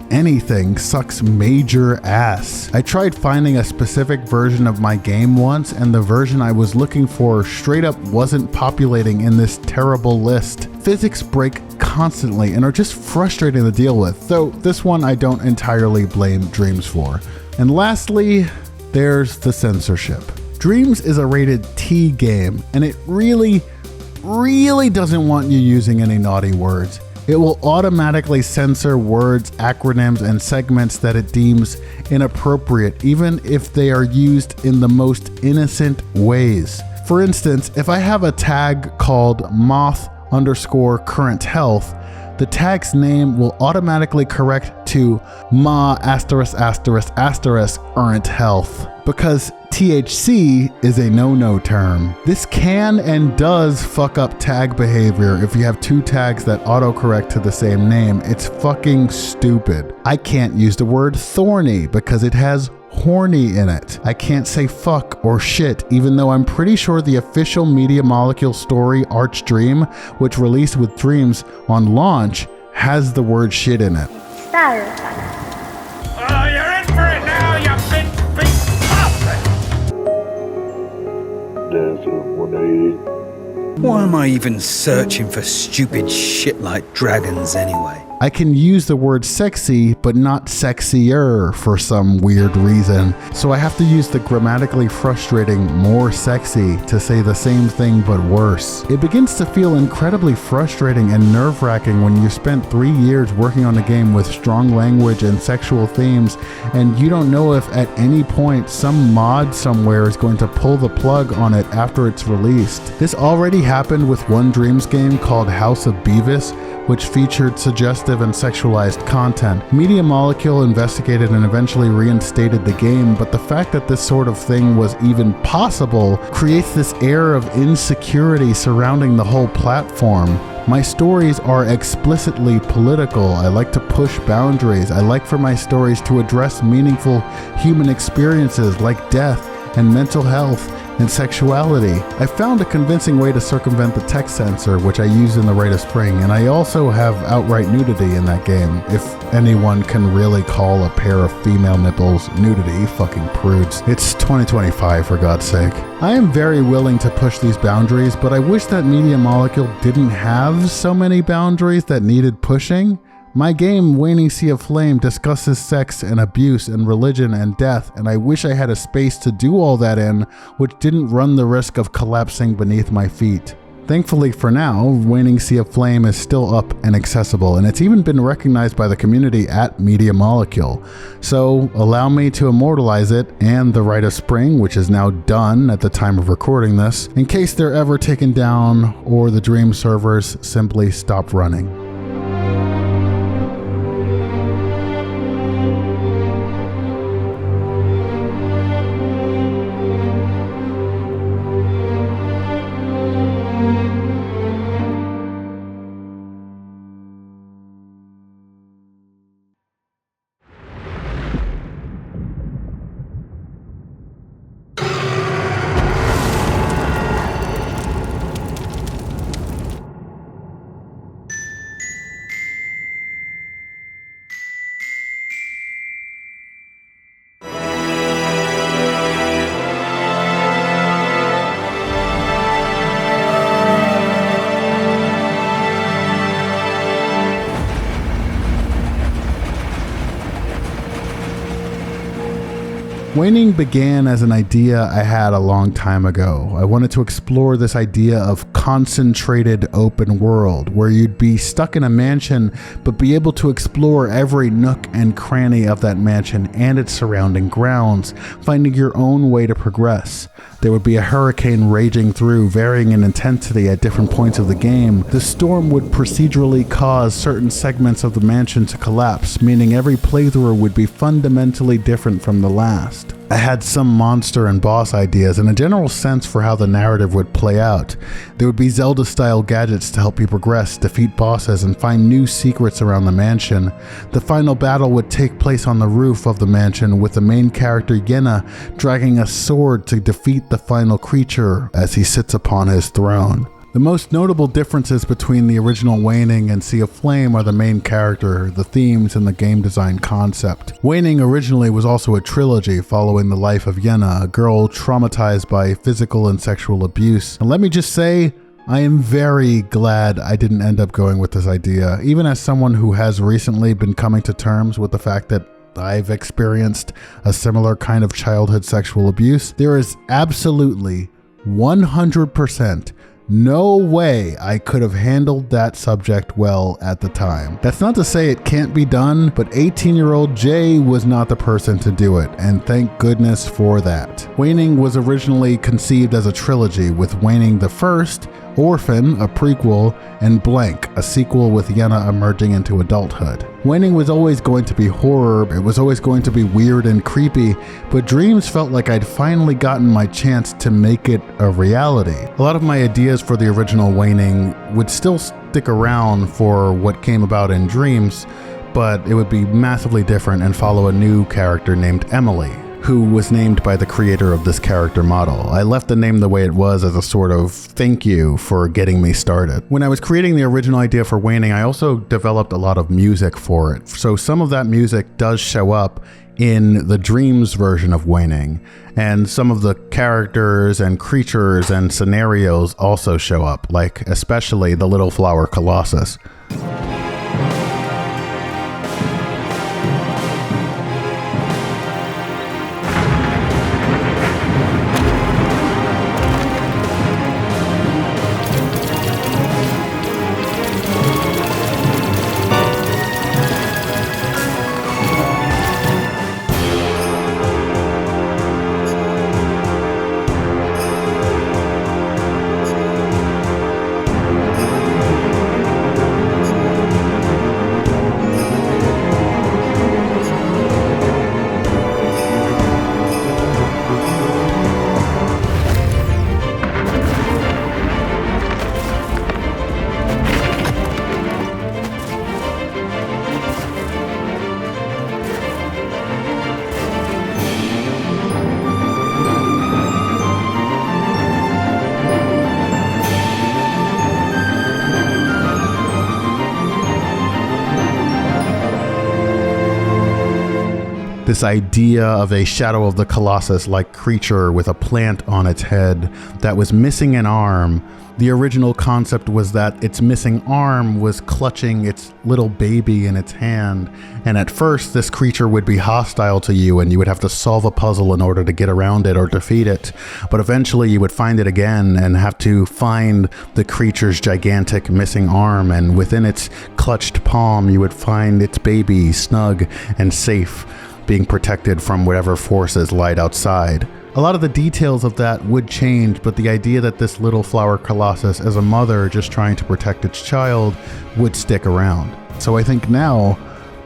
anything sucks major ass. I tried finding a specific version of my game once, and the version I was looking for straight up wasn't populating in this terrible list. Physics break constantly and are just frustrating to deal with, though this one I don't entirely blame Dreams for. And lastly, there's the censorship. Dreams is a rated T game, and it really doesn't want you using any naughty words. It will automatically censor words, acronyms, and segments that it deems inappropriate, even if they are used in the most innocent ways. For instance, if I have a tag called moth_current health, the tag's name will automatically correct to ****current health, because THC is a no-no term. This can and does fuck up tag behavior if you have two tags that autocorrect to the same name. It's fucking stupid. I can't use the word thorny because it has horny in it. I can't say fuck or shit, even though I'm pretty sure the official Media Molecule story Arch Dream, which released with Dreams on launch, has the word shit in it. Siren. Oh, you're in for it now, you big bastard! Desert 180. Why am I even searching for stupid shit like dragons anyway? I can use the word sexy, but not sexier for some weird reason. So I have to use the grammatically frustrating more sexy to say the same thing but worse. It begins to feel incredibly frustrating and nerve-wracking when you spent 3 years working on a game with strong language and sexual themes, and you don't know if at any point some mod somewhere is going to pull the plug on it after it's released. This already happened with one Dreams game called House of Beavis, which featured suggestive and sexualized content. Media Molecule investigated and eventually reinstated the game, but the fact that this sort of thing was even possible creates this air of insecurity surrounding the whole platform. My stories are explicitly political. I like to push boundaries. I like for my stories to address meaningful human experiences like death and mental health and sexuality. I found a convincing way to circumvent the text censor, which I use in the Rite of Spring, and I also have outright nudity in that game, if anyone can really call a pair of female nipples nudity. Fucking prudes. It's 2025, for God's sake. I am very willing to push these boundaries, but I wish that Media Molecule didn't have so many boundaries that needed pushing. My game, Waning Sea of Flame, discusses sex and abuse and religion and death, and I wish I had a space to do all that in, which didn't run the risk of collapsing beneath my feet. Thankfully for now, Waning Sea of Flame is still up and accessible, and it's even been recognized by the community at Media Molecule. So allow me to immortalize it and the Rite of Spring, which is now done at the time of recording this, in case they're ever taken down or the Dream servers simply stop running. Waning began as an idea I had a long time ago. I wanted to explore this idea of concentrated open world, where you'd be stuck in a mansion but be able to explore every nook and cranny of that mansion and its surrounding grounds, finding your own way to progress. There would be a hurricane raging through, varying in intensity at different points of the game. The storm would procedurally cause certain segments of the mansion to collapse, meaning every playthrough would be fundamentally different from the last. I had some monster and boss ideas and a general sense for how the narrative would play out. There would be Zelda-style gadgets to help you progress, defeat bosses, and find new secrets around the mansion. The final battle would take place on the roof of the mansion, with the main character Yenna dragging a sword to defeat the final creature as he sits upon his throne. The most notable differences between the original Waning and Sea of Flame are the main character, the themes, and the game design concept. Waning originally was also a trilogy following the life of Yenna, a girl traumatized by physical and sexual abuse. And let me just say, I am very glad I didn't end up going with this idea, even as someone who has recently been coming to terms with the fact that I've experienced a similar kind of childhood sexual abuse. There is absolutely 100% no way I could have handled that subject well at the time. That's not to say it can't be done, but 18-year-old Jay was not the person to do it, and thank goodness for that. Waning was originally conceived as a trilogy, with Waning the First, Orphan, a prequel, and Blank, a sequel with Yenna emerging into adulthood. Waning was always going to be horror, it was always going to be weird and creepy, but Dreams felt like I'd finally gotten my chance to make it a reality. A lot of my ideas for the original Waning would still stick around for what came about in Dreams, but it would be massively different and follow a new character named Emily, who was named by the creator of this character model. I left the name the way it was as a sort of thank you for getting me started. When I was creating the original idea for Waning, I also developed a lot of music for it. So some of that music does show up in the Dreams version of Waning, and some of the characters and creatures and scenarios also show up, like especially the Little Flower Colossus. This idea of a Shadow of the Colossus-like creature with a plant on its head that was missing an arm. The original concept was that its missing arm was clutching its little baby in its hand, and at first this creature would be hostile to you and you would have to solve a puzzle in order to get around it or defeat it, but eventually you would find it again and have to find the creature's gigantic missing arm, and within its clutched palm you would find its baby snug and safe, being protected from whatever forces lied outside. A lot of the details of that would change, but the idea that this little flower colossus as a mother just trying to protect its child would stick around. So I think now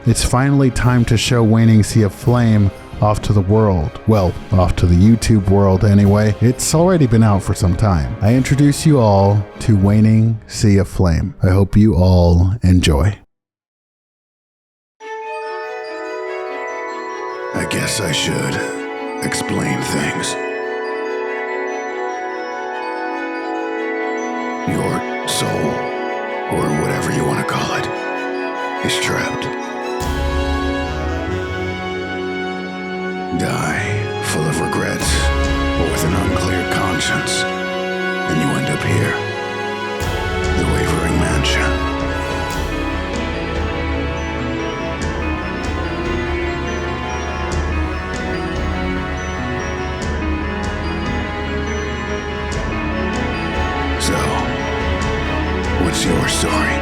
it's finally time to show Waning Sea of Flame off to the world. Well, off to the YouTube world anyway. It's already been out for some time. I introduce you all to Waning Sea of Flame. I hope you all enjoy. I guess I should explain things. Your soul, or whatever you want to call it, is trapped. Die full of regrets, or with an unclear conscience, and you end up here, the Wavering Mansion. So, what's your story?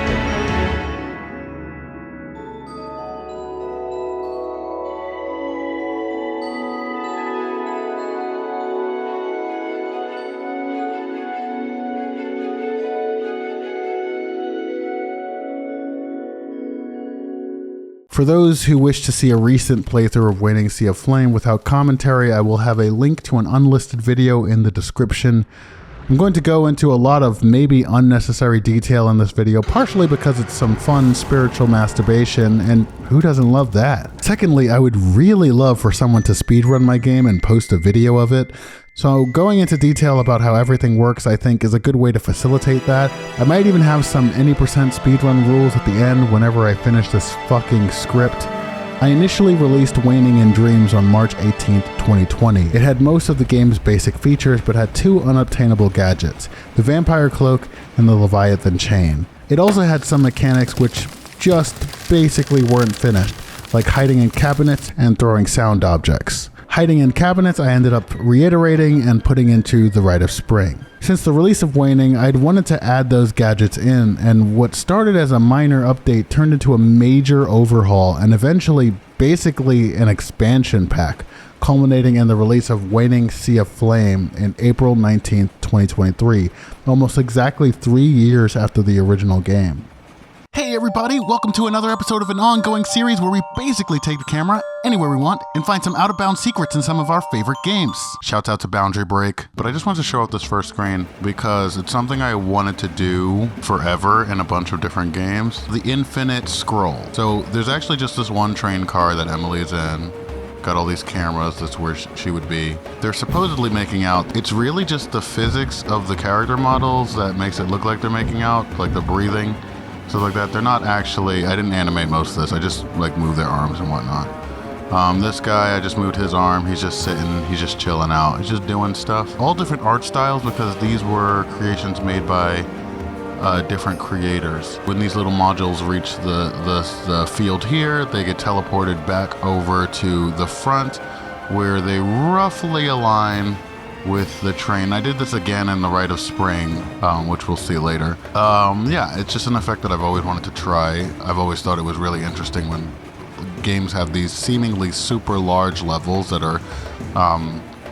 For those who wish to see a recent playthrough of Waning Sea of Flame without commentary, I will have a link to an unlisted video in the description. I'm going to go into a lot of maybe unnecessary detail in this video, partially because it's some fun spiritual masturbation, and who doesn't love that? Secondly, I would really love for someone to speedrun my game and post a video of it. So going into detail about how everything works, I think, is a good way to facilitate that. I might even have some any % speedrun rules at the end whenever I finish this fucking script. I initially released Waning in Dreams on March 18th, 2020. It had most of the game's basic features, but had two unobtainable gadgets, the Vampire Cloak and the Leviathan Chain. It also had some mechanics which just basically weren't finished, like hiding in cabinets and throwing sound objects. Hiding in cabinets I ended up reiterating and putting into the Rite of Spring. Since the release of Waning, I'd wanted to add those gadgets in, and what started as a minor update turned into a major overhaul and eventually basically an expansion pack, culminating in the release of Waning Sea of Flame in April 19th, 2023, almost exactly 3 years after the original game. Hey everybody, welcome to another episode of an ongoing series where we basically take the camera anywhere we want and find some out-of-bounds secrets in some of our favorite games. Shouts out to Boundary Break, but I just wanted to show up this first screen because it's something I wanted to do forever in a bunch of different games. The Infinite Scroll. So there's actually just this one train car that Emily's in. Got all these cameras, that's where she would be. They're supposedly making out. It's really just the physics of the character models that makes it look like they're making out, like the breathing. So like that, they're not actually, I didn't animate most of this, I just like moved their arms and whatnot. This guy, I just moved his arm, he's just sitting, he's just chilling out, he's just doing stuff. All different art styles because these were creations made by different creators. When these little modules reach the field here, they get teleported back over to the front where they roughly align with the train. I did this again in the Rite of Spring, which we'll see later. Yeah, it's just an effect that I've always wanted to try. I've always thought it was really interesting when games have these seemingly super large levels that are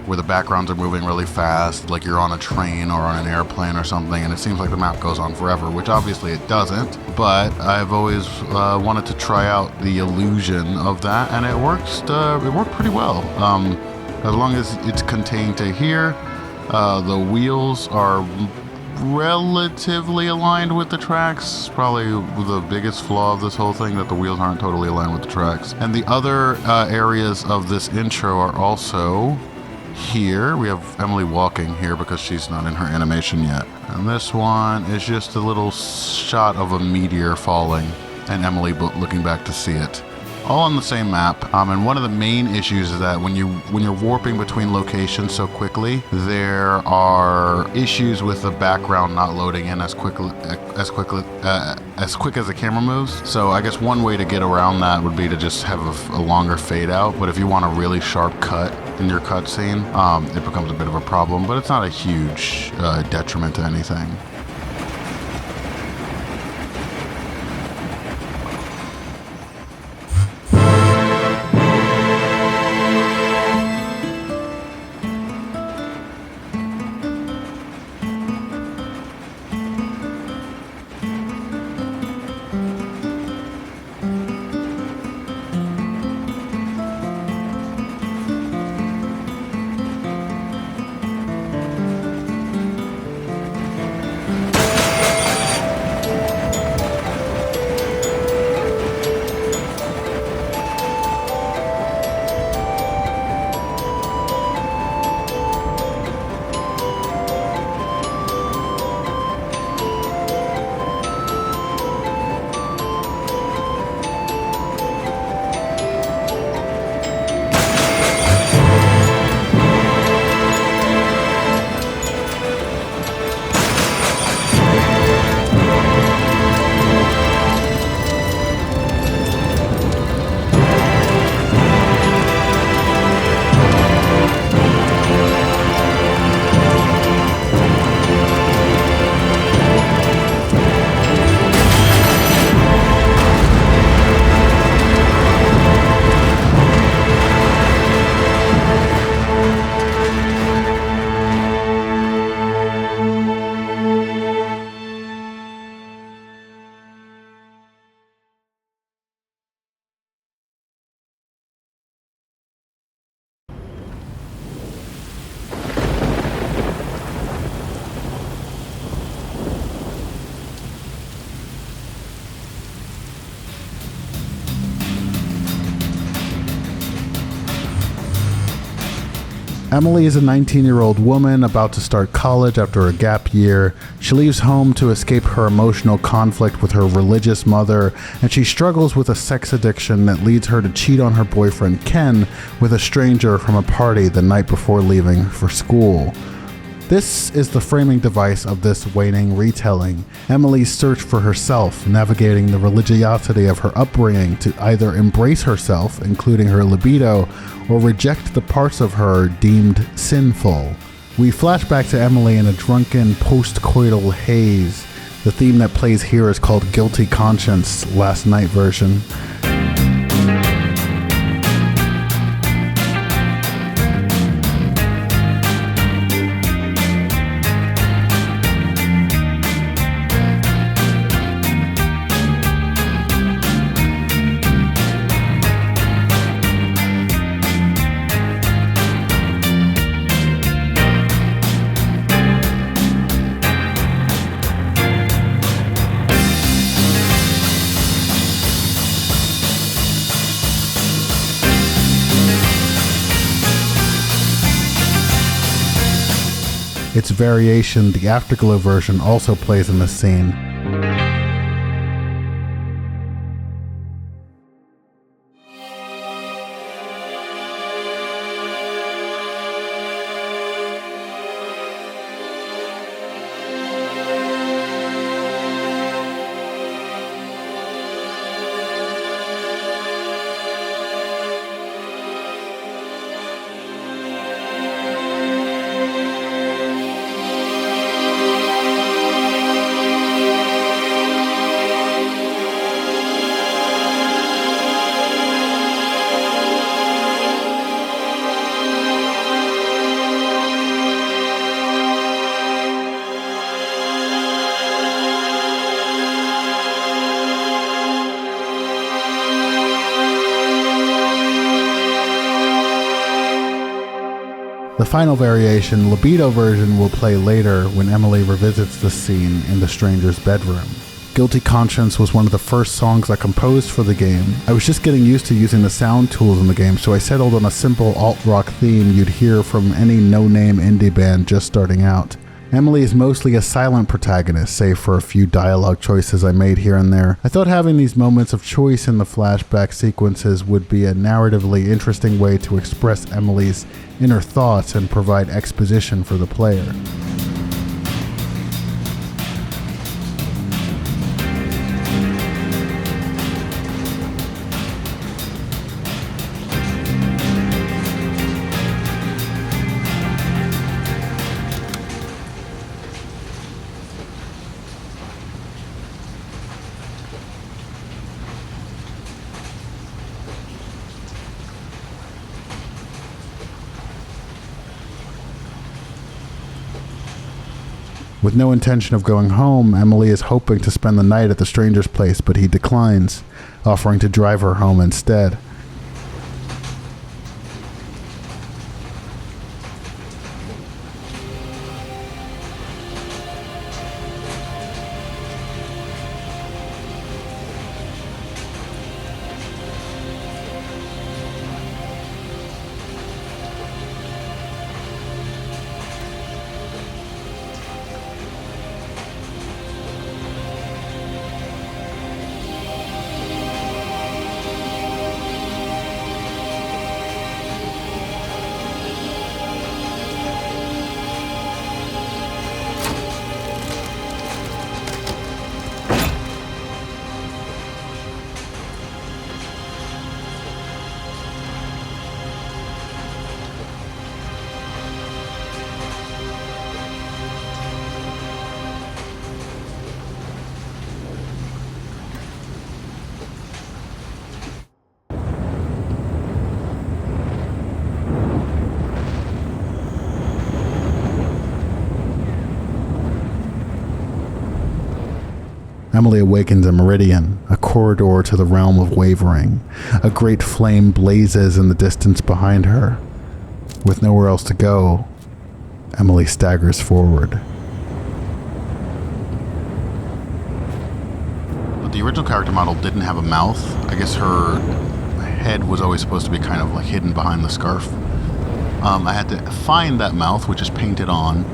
where the backgrounds are moving really fast, like you're on a train or on an airplane or something, and it seems like the map goes on forever, which obviously it doesn't, but I've always wanted to try out the illusion of that, and it worked pretty well. As long as it's contained to here, the wheels are relatively aligned with the tracks. Probably the biggest flaw of this whole thing, that the wheels aren't totally aligned with the tracks. And the other areas of this intro are also here. We have Emily walking here because she's not in her animation yet. And this one is just a little shot of a meteor falling and Emily looking back to see it. all on the same map. And one of the main issues is that when you're warping between locations so quickly, there are issues with the background not loading in as quick as the camera moves. So I guess one way to get around that would be to just have a longer fade out. But if you want a really sharp cut in your cutscene, it becomes a bit of a problem. But it's not a huge detriment to anything. Emily is a 19-year-old woman about to start college after a gap year. She leaves home to escape her emotional conflict with her religious mother, and she struggles with a sex addiction that leads her to cheat on her boyfriend Ken with a stranger from a party the night before leaving for school. This is the framing device of this Waning retelling, Emily's search for herself, navigating the religiosity of her upbringing to either embrace herself, including her libido, or reject the parts of her deemed sinful. We flash back to Emily in a drunken post-coital haze. The theme that plays here is called Guilty Conscience, Last Night version. Its variation, the Afterglow version, also plays in this scene. The final variation, Libido version, will play later when Emily revisits the scene in the stranger's bedroom. Guilty Conscience was one of the first songs I composed for the game. I was just getting used to using the sound tools in the game, so I settled on a simple alt-rock theme you'd hear from any no-name indie band just starting out. Emily is mostly a silent protagonist, save for a few dialogue choices I made here and there. I thought having these moments of choice in the flashback sequences would be a narratively interesting way to express Emily's inner thoughts and provide exposition for the player. With no intention of going home, Emily is hoping to spend the night at the stranger's place, but he declines, offering to drive her home instead. Emily awakens a meridian, a corridor to the realm of Wavering. A great flame blazes in the distance behind her. With nowhere else to go, Emily staggers forward. But the original character model didn't have a mouth. I guess her head was always supposed to be kind of like hidden behind the scarf. I had to find that mouth, which is painted on,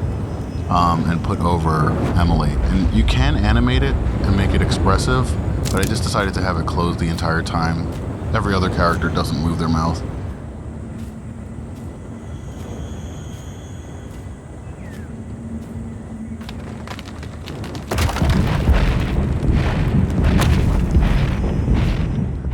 and put over Emily. And you can animate it and make it expressive, but I just decided to have it closed the entire time. Every other character doesn't move their mouth.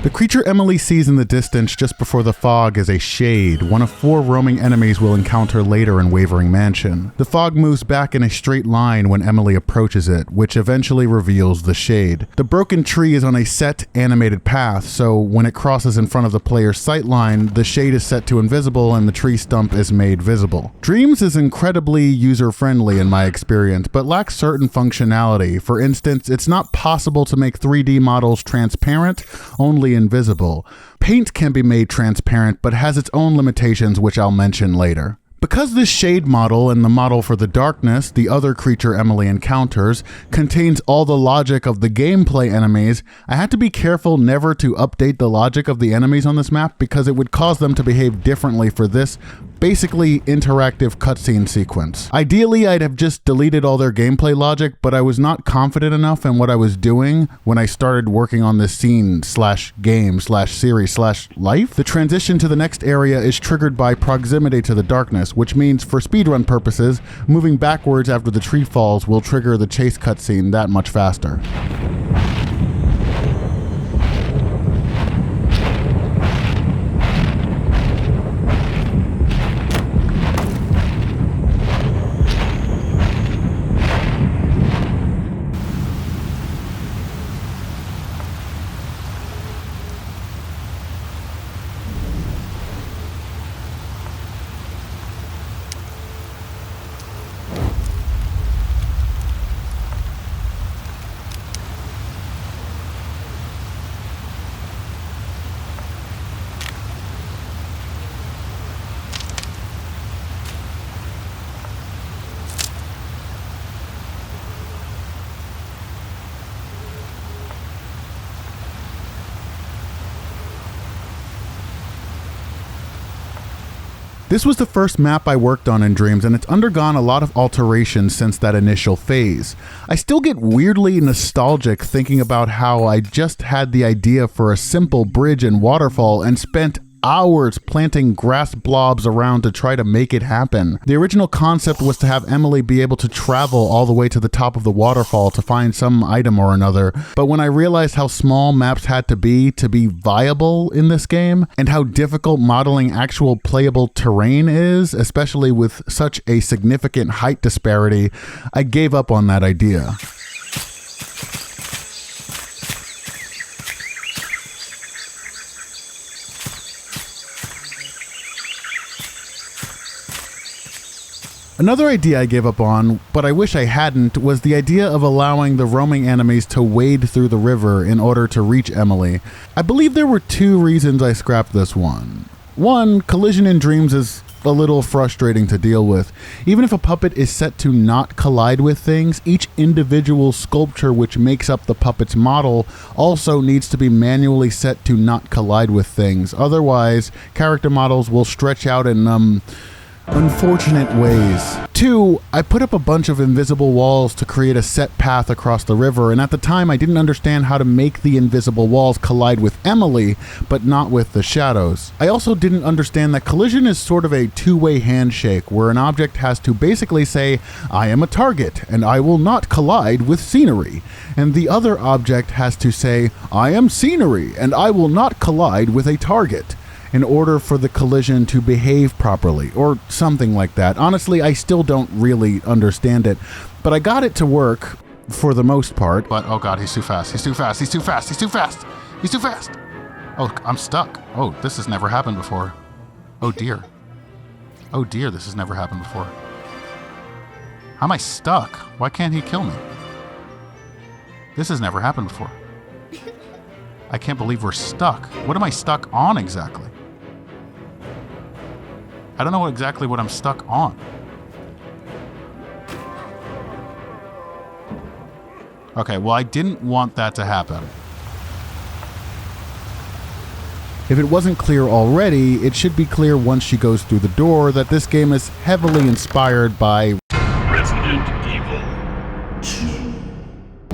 The creature Emily sees in the distance just before the fog is a shade, one of 4 roaming enemies we'll encounter later in Wavering Mansion. The fog moves back in a straight line when Emily approaches it, which eventually reveals the shade. The broken tree is on a set animated path, so when it crosses in front of the player's sight line, the shade is set to invisible and the tree stump is made visible. Dreams is incredibly user-friendly in my experience, but lacks certain functionality. For instance, it's not possible to make 3D models transparent, only invisible. Paint can be made transparent, but has its own limitations, which I'll mention later. Because this shade model and the model for the darkness, the other creature Emily encounters, contains all the logic of the gameplay enemies, I had to be careful never to update the logic of the enemies on this map because it would cause them to behave differently for this basically interactive cutscene sequence. Ideally, I'd have just deleted all their gameplay logic, but I was not confident enough in what I was doing when I started working on this scene/game/series/life. The transition to the next area is triggered by proximity to the darkness, which means for speedrun purposes, moving backwards after the tree falls will trigger the chase cutscene that much faster. This was the first map I worked on in Dreams, and it's undergone a lot of alterations since that initial phase. I still get weirdly nostalgic thinking about how I just had the idea for a simple bridge and waterfall and spent hours planting grass blobs around to try to make it happen. The original concept was to have Emily be able to travel all the way to the top of the waterfall to find some item or another, but when I realized how small maps had to be viable in this game, and how difficult modeling actual playable terrain is, especially with such a significant height disparity, I gave up on that idea. Another idea I gave up on, but I wish I hadn't, was the idea of allowing the roaming enemies to wade through the river in order to reach Emily. I believe there were two reasons I scrapped this one. One, collision in Dreams is a little frustrating to deal with. Even if a puppet is set to not collide with things, each individual sculpture which makes up the puppet's model also needs to be manually set to not collide with things. Otherwise, character models will stretch out in, unfortunate ways. Two, I put up a bunch of invisible walls to create a set path across the river, and at the time I didn't understand how to make the invisible walls collide with Emily, but not with the shadows. I also didn't understand that collision is sort of a two-way handshake, where an object has to basically say, I am a target, and I will not collide with scenery. And the other object has to say, I am scenery, and I will not collide with a target, in order for the collision to behave properly, or something like that. Honestly, I still don't really understand it, but I got it to work for the most part. But, oh god, he's too fast, he's too fast, he's too fast, he's too fast, he's too fast! Oh, I'm stuck. Oh, this has never happened before. Oh dear. Oh dear, this has never happened before. How am I stuck? Why can't he kill me? This has never happened before. I can't believe we're stuck. What am I stuck on exactly? I don't know exactly what I'm stuck on. Okay, well, I didn't want that to happen. If it wasn't clear already, it should be clear once she goes through the door that this game is heavily inspired by Resident Evil 2.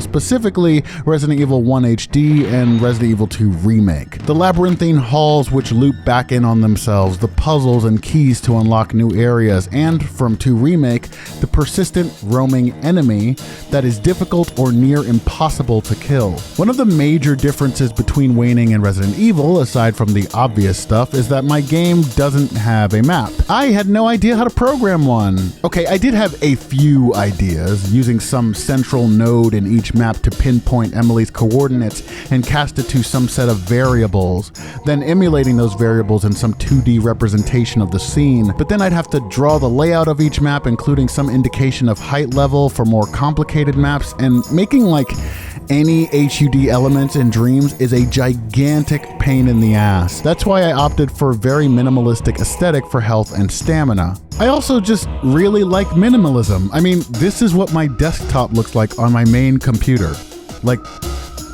Specifically Resident Evil 1 HD and Resident Evil 2 Remake. The labyrinthine halls which loop back in on themselves, the puzzles and keys to unlock new areas, and from 2 Remake, the persistent roaming enemy that is difficult or near impossible to kill. One of the major differences between Waning and Resident Evil, aside from the obvious stuff, is that my game doesn't have a map. I had no idea how to program one. Okay, I did have a few ideas, using some central node in each map to pinpoint Emily's coordinates and cast it to some set of variables, then emulating those variables in some 2D representation of the scene. But then I'd have to draw the layout of each map, including some indication of height level for more complicated maps, and making like any HUD elements in Dreams is a gigantic pain in the ass. That's why I opted for very minimalistic aesthetic for health and stamina. I also just really like minimalism. I mean, this is what my desktop looks like on my main computer. Like,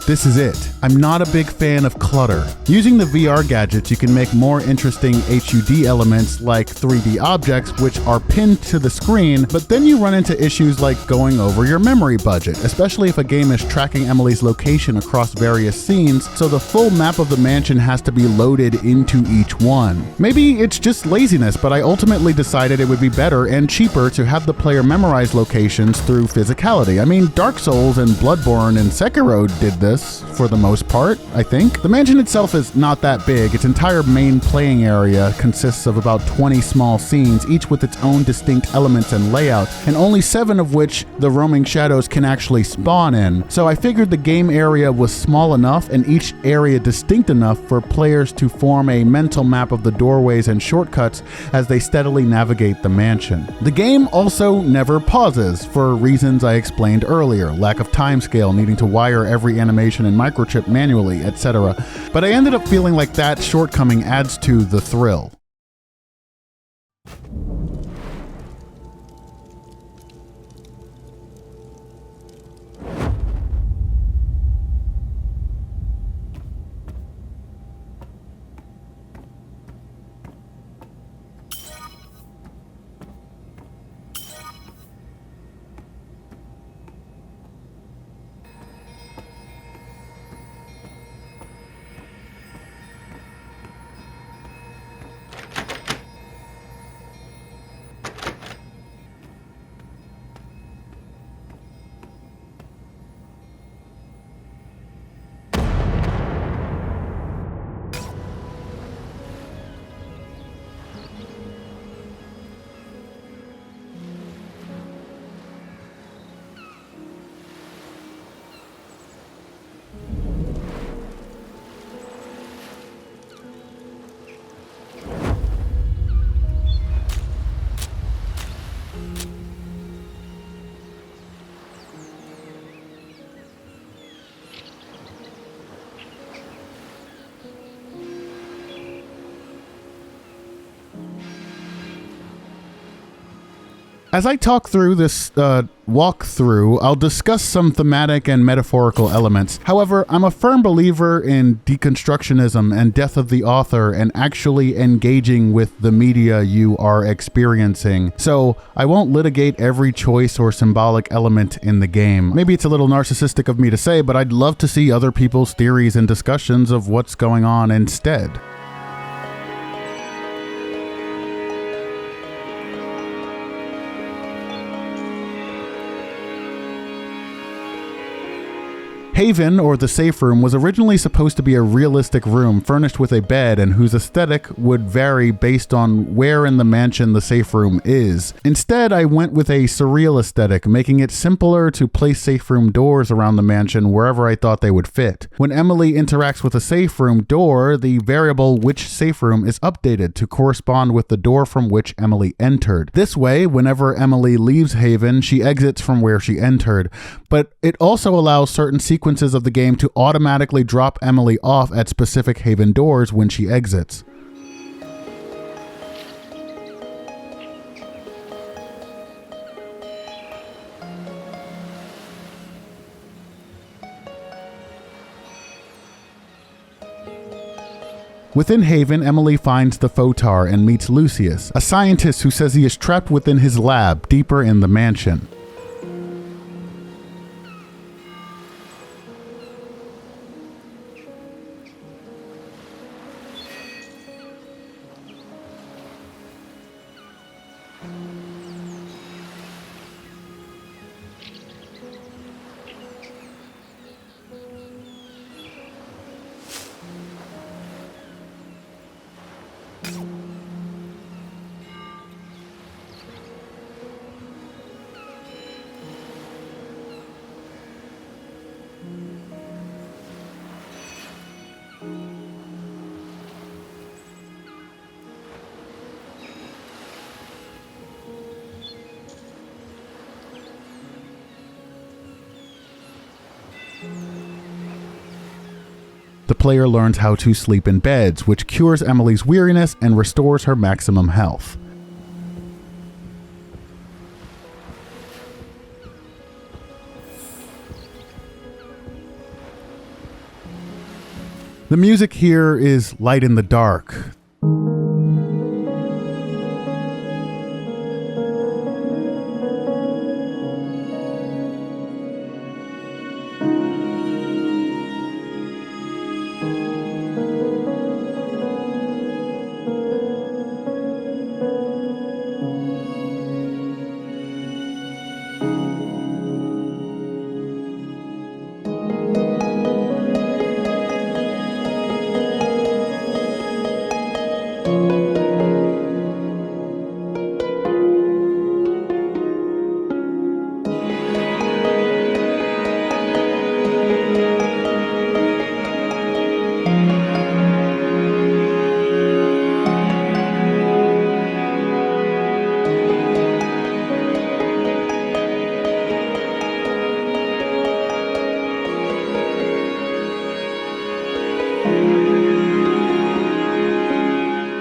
this is it. I'm not a big fan of clutter. Using the VR gadgets, you can make more interesting HUD elements like 3D objects, which are pinned to the screen, but then you run into issues like going over your memory budget, especially if a game is tracking Emily's location across various scenes, so the full map of the mansion has to be loaded into each one. Maybe it's just laziness, but I ultimately decided it would be better and cheaper to have the player memorize locations through physicality. I mean, Dark Souls and Bloodborne and Sekiro did this for the most part, I think. The mansion itself is not that big. Its entire main playing area consists of about 20 small scenes, each with its own distinct elements and layout, and only 7 of which the roaming shadows can actually spawn in. So I figured the game area was small enough and each area distinct enough for players to form a mental map of the doorways and shortcuts as they steadily navigate the mansion. The game also never pauses, for reasons I explained earlier, lack of timescale, needing to wire every animation and microchip manually, etc. But I ended up feeling like that shortcoming adds to the thrill. As I talk through this walkthrough, I'll discuss some thematic and metaphorical elements. However, I'm a firm believer in deconstructionism and death of the author and actually engaging with the media you are experiencing. So I won't litigate every choice or symbolic element in the game. Maybe it's a little narcissistic of me to say, but I'd love to see other people's theories and discussions of what's going on instead. Haven, or the safe room, was originally supposed to be a realistic room furnished with a bed and whose aesthetic would vary based on where in the mansion the safe room is. Instead, I went with a surreal aesthetic, making it simpler to place safe room doors around the mansion wherever I thought they would fit. When Emily interacts with a safe room door, the variable which safe room is updated to correspond with the door from which Emily entered. This way, whenever Emily leaves Haven, she exits from where she entered. But it also allows certain sequences of the game to automatically drop Emily off at specific Haven doors when she exits. Within Haven, Emily finds the Photar and meets Lucius, a scientist who says he is trapped within his lab deeper in the mansion. The player learns how to sleep in beds, which cures Emily's weariness and restores her maximum health. The music here is light in the dark.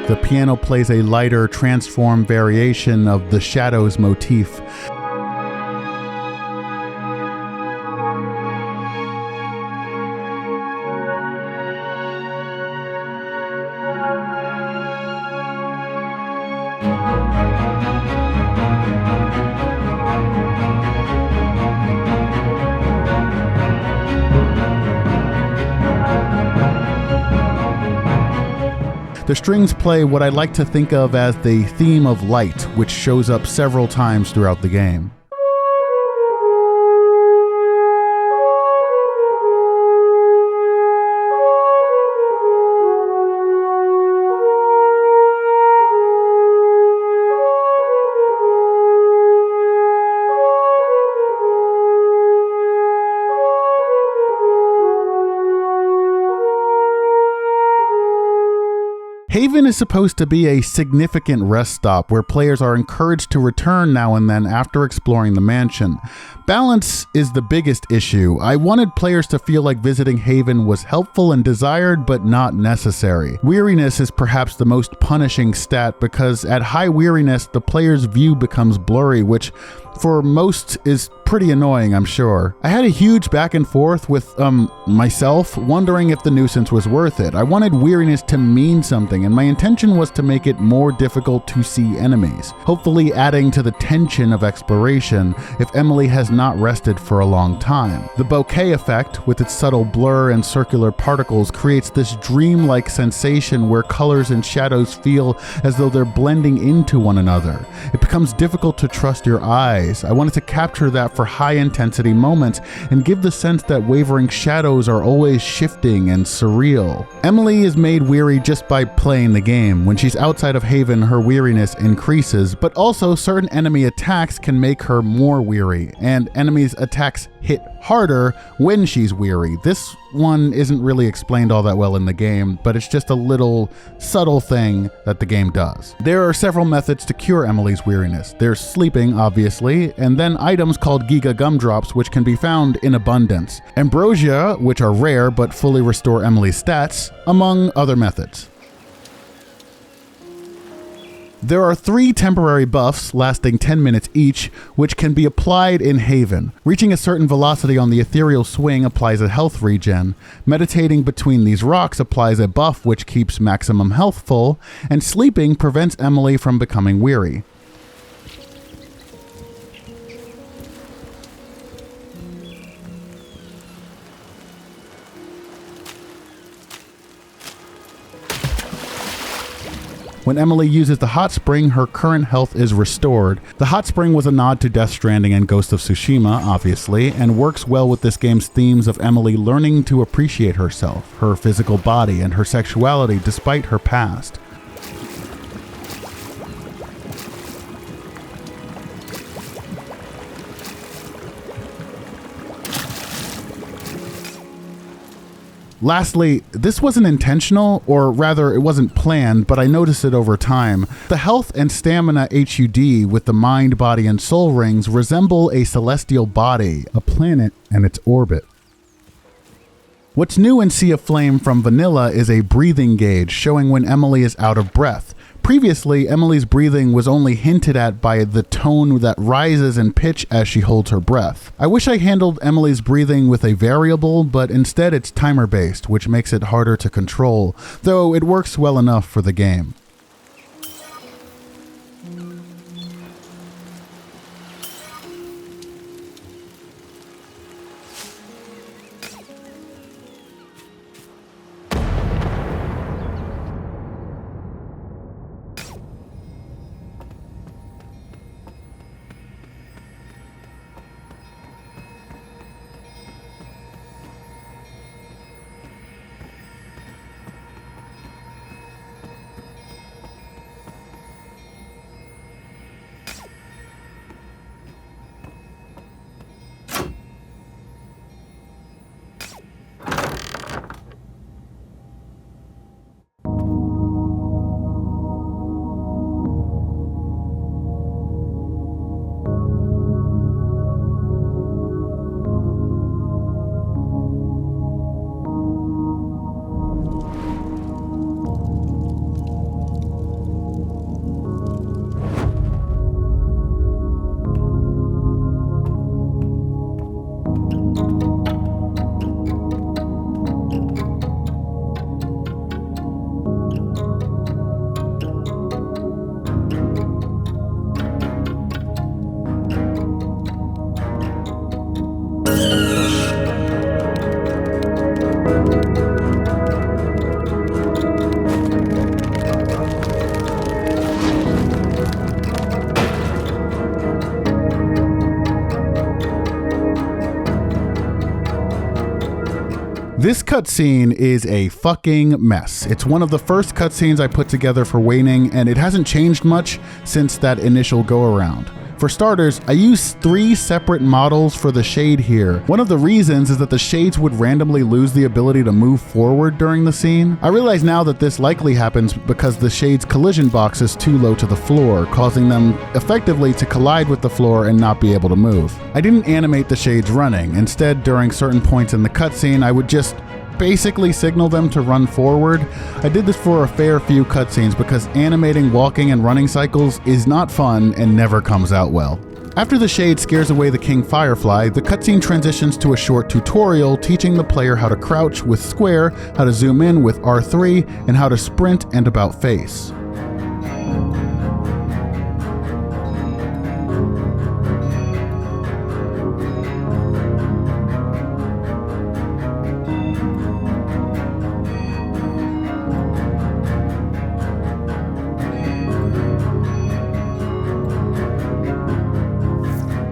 The piano plays a lighter, transformed variation of the Shadows motif. The strings play what I like to think of as the theme of light, which shows up several times throughout the game. Haven is supposed to be a significant rest stop where players are encouraged to return now and then after exploring the mansion. Balance is the biggest issue. I wanted players to feel like visiting Haven was helpful and desired, but not necessary. Weariness is perhaps the most punishing stat because at high weariness, the player's view becomes blurry, which for most is pretty annoying, I'm sure. I had a huge back and forth with myself, wondering if the nuisance was worth it. I wanted weariness to mean something, and my intention was to make it more difficult to see enemies, hopefully adding to the tension of exploration if Emily has not rested for a long time. The bokeh effect, with its subtle blur and circular particles, creates this dreamlike sensation where colors and shadows feel as though they're blending into one another. It becomes difficult to trust your eyes. I wanted to capture that for high-intensity moments and give the sense that wavering shadows are always shifting and surreal. Emily is made weary just by playing the game. When she's outside of Haven, her weariness increases, but also certain enemy attacks can make her more weary, and enemies' attacks hit harder when she's weary. This one isn't really explained all that well in the game, but it's just a little subtle thing that the game does. There are several methods to cure Emily's weariness. There's sleeping, obviously, and then items called Giga Gumdrops, which can be found in abundance. Ambrosia, which are rare but fully restore Emily's stats, among other methods. There are 3 temporary buffs lasting 10 minutes each, which can be applied in Haven. Reaching a certain velocity on the ethereal swing applies a health regen. Meditating between these rocks applies a buff which keeps maximum health full, and sleeping prevents Emily from becoming weary. When Emily uses the hot spring, her current health is restored. The hot spring was a nod to Death Stranding and Ghost of Tsushima, obviously, and works well with this game's themes of Emily learning to appreciate herself, her physical body, and her sexuality despite her past. Lastly, this wasn't intentional, or rather it wasn't planned, but I noticed it over time. The health and stamina HUD with the mind, body, and soul rings resemble a celestial body, a planet, and its orbit. What's new in Sea of Flame from vanilla is a breathing gauge showing when Emily is out of breath. Previously, Emily's breathing was only hinted at by the tone that rises in pitch as she holds her breath. I wish I handled Emily's breathing with a variable, but instead it's timer-based, which makes it harder to control, though it works well enough for the game. This cutscene is a fucking mess. It's one of the first cutscenes I put together for Waning, and it hasn't changed much since that initial go-around. For starters, I used 3 separate models for the shade here. One of the reasons is that the shades would randomly lose the ability to move forward during the scene. I realize now that this likely happens because the shade's collision box is too low to the floor, causing them effectively to collide with the floor and not be able to move. I didn't animate the shades running. Instead, during certain points in the cutscene, I would just basically signal them to run forward. I did this for a fair few cutscenes because animating walking and running cycles is not fun and never comes out well. After the shade scares away the King Firefly, the cutscene transitions to a short tutorial teaching the player how to crouch with square, how to zoom in with R3, and how to sprint and about face.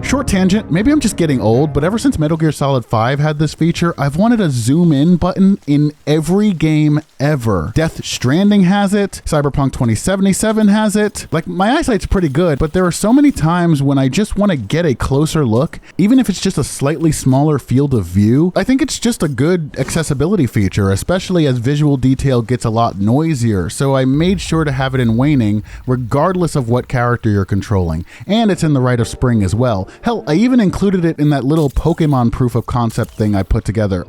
Short tangent, maybe I'm just getting old, but ever since Metal Gear Solid 5 had this feature, I've wanted a zoom in button in every game ever. Death Stranding has it, Cyberpunk 2077 has it. Like, my eyesight's pretty good, but there are so many times when I just want to get a closer look, even if it's just a slightly smaller field of view. I think it's just a good accessibility feature, especially as visual detail gets a lot noisier, so I made sure to have it in Waning, regardless of what character you're controlling. And it's in the Rite of Spring as well. Hell, I even included it in that little Pokemon proof of concept thing I put together.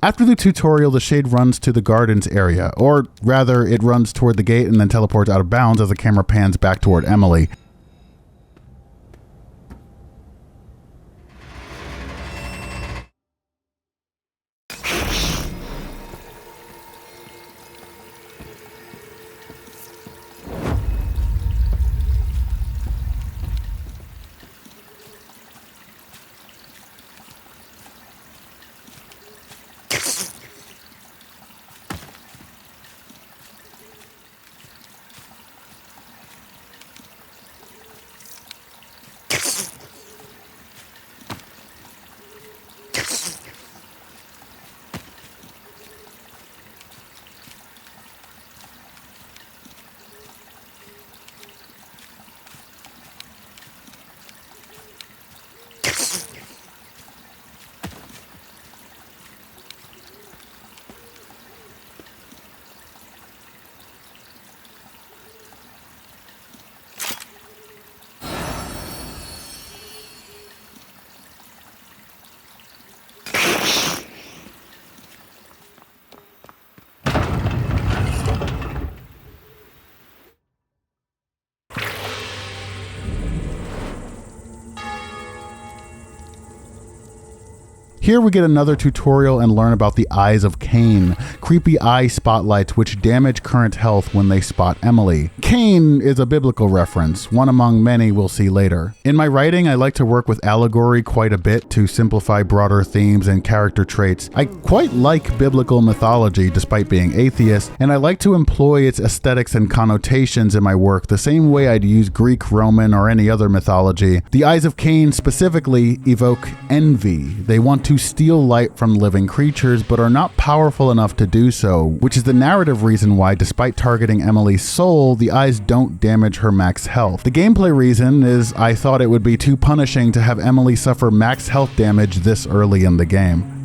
After the tutorial, the shade runs to the gardens area, or rather, it runs toward the gate and then teleports out of bounds as the camera pans back toward Emily. Here we get another tutorial and learn about the Eyes of Cain, creepy eye spotlights which damage current health when they spot Emily. Cain is a biblical reference, one among many we'll see later. In my writing, I like to work with allegory quite a bit to simplify broader themes and character traits. I quite like biblical mythology despite being atheist, and I like to employ its aesthetics and connotations in my work the same way I'd use Greek, Roman, or any other mythology. The Eyes of Cain specifically evoke envy. They want to steal light from living creatures, but are not powerful enough to do so, which is the narrative reason why, despite targeting Emily's soul, the eyes don't damage her max health. The gameplay reason is I thought it would be too punishing to have Emily suffer max health damage this early in the game.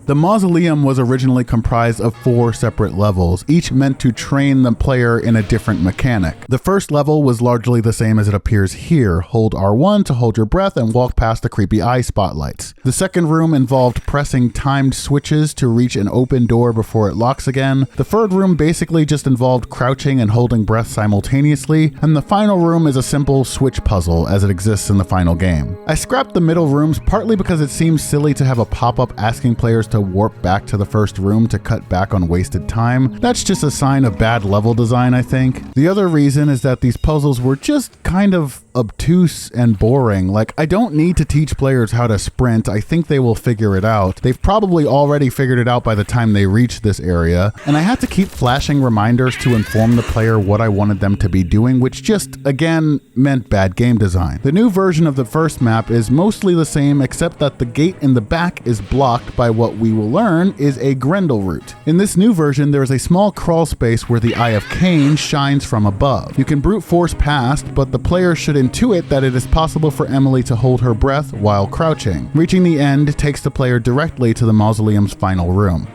The mausoleum was originally comprised of 4 separate levels, each meant to train the player in a different mechanic. The first level was largely the same as it appears here. Hold R1 to hold your breath and walk past the creepy eye spotlights. The second room involved pressing timed switches to reach an open door before it locks again. The third room basically just involved crouching and holding breath simultaneously, and the final room is a simple switch puzzle as it exists in the final game. I scrapped the middle rooms partly because it seems silly to have a pop-up asking players to warp back to the first room to cut back on wasted time. That's just a sign of bad level design, I think. The other reason is that these puzzles were just kind of obtuse and boring. Like, I don't need to teach players how to sprint. I think they will figure it out. They've probably already figured it out by the time they reach this area. And I had to keep flashing reminders to inform the player what I wanted them to be doing, which just, again, meant bad game design. The new version of the first map is mostly the same, except that the gate in the back is blocked by what we we will learn is a Grendel route. In this new version, there is a small crawl space where the Eye of Cain shines from above. You can brute force past, but the player should intuit that it is possible for Emily to hold her breath while crouching. Reaching the end takes the player directly to the mausoleum's final room.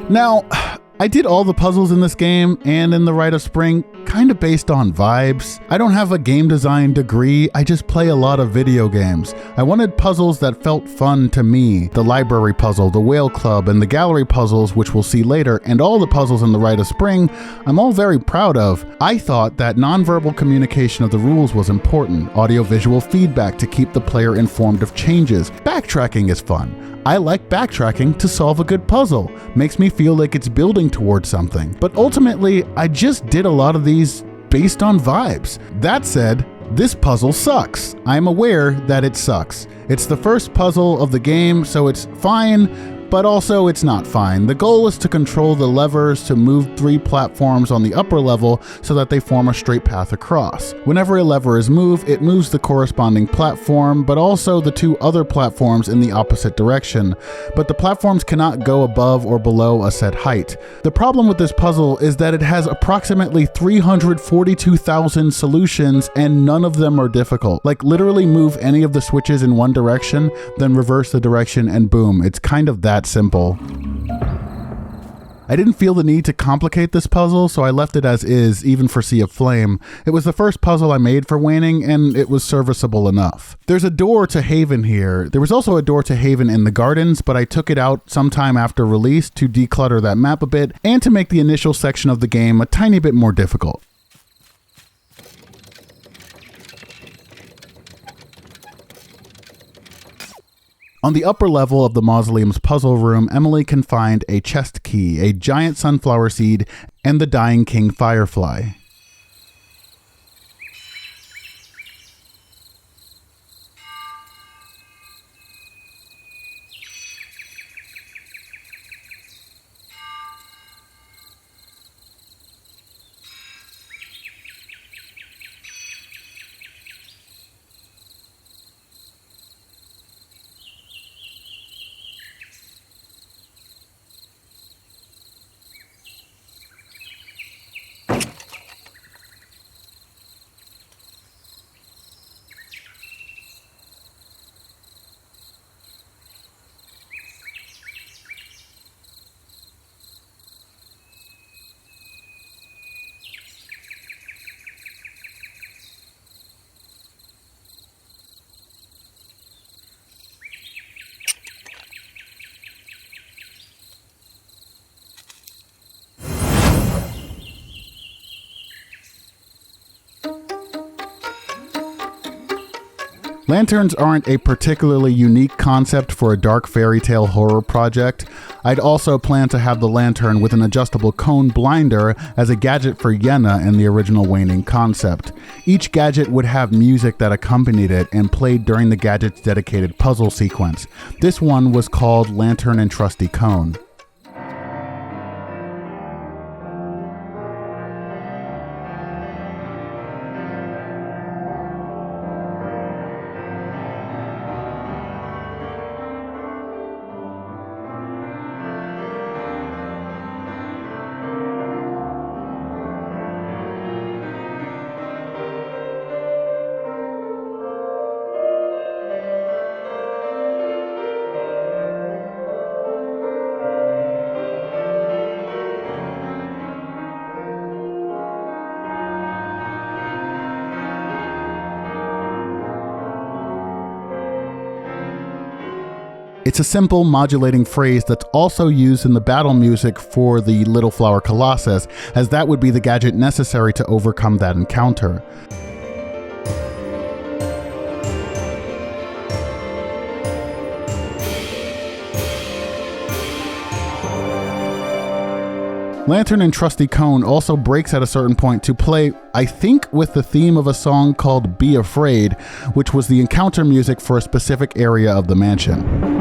Now, I did all the puzzles in this game and in the Rite of Spring kind of based on vibes. I don't have a game design degree, I just play a lot of video games. I wanted puzzles that felt fun to me. The library puzzle, the whale club, and the gallery puzzles, which we'll see later, and all the puzzles in the Rite of Spring, I'm all very proud of. I thought that nonverbal communication of the rules was important, audio-visual feedback to keep the player informed of changes. Backtracking is fun. I like backtracking to solve a good puzzle. Makes me feel like it's building towards something. But ultimately, I just did a lot of these based on vibes. That said, this puzzle sucks. I'm aware that it sucks. It's the first puzzle of the game, so it's fine, but also it's not fine. The goal is to control the levers to move 3 platforms on the upper level so that they form a straight path across. Whenever a lever is moved, it moves the corresponding platform, but also the 2 other platforms in the opposite direction. But the platforms cannot go above or below a set height. The problem with this puzzle is that it has approximately 342,000 solutions and none of them are difficult. Like literally move any of the switches in one direction, then reverse the direction and boom, it's kind of that simple. I didn't feel the need to complicate this puzzle, so I left it as is, even for Sea of Flame. It was the first puzzle I made for Waning, and it was serviceable enough. There's a door to Haven here. There was also a door to Haven in the gardens, but I took it out sometime after release to declutter that map a bit, and to make the initial section of the game a tiny bit more difficult. On the upper level of the mausoleum's puzzle room, Emily can find a chest key, a giant sunflower seed, and the dying king firefly. Lanterns aren't a particularly unique concept for a dark fairy tale horror project. I'd also planned to have the lantern with an adjustable cone blinder as a gadget for Yenna in the original Waning concept. Each gadget would have music that accompanied it and played during the gadget's dedicated puzzle sequence. This one was called Lantern and Trusty Cone. It's a simple modulating phrase that's also used in the battle music for the Little Flower Colossus, as that would be the gadget necessary to overcome that encounter. Lantern and Trusty Cone also breaks at a certain point to play, I think, with the theme of a song called Be Afraid, which was the encounter music for a specific area of the mansion.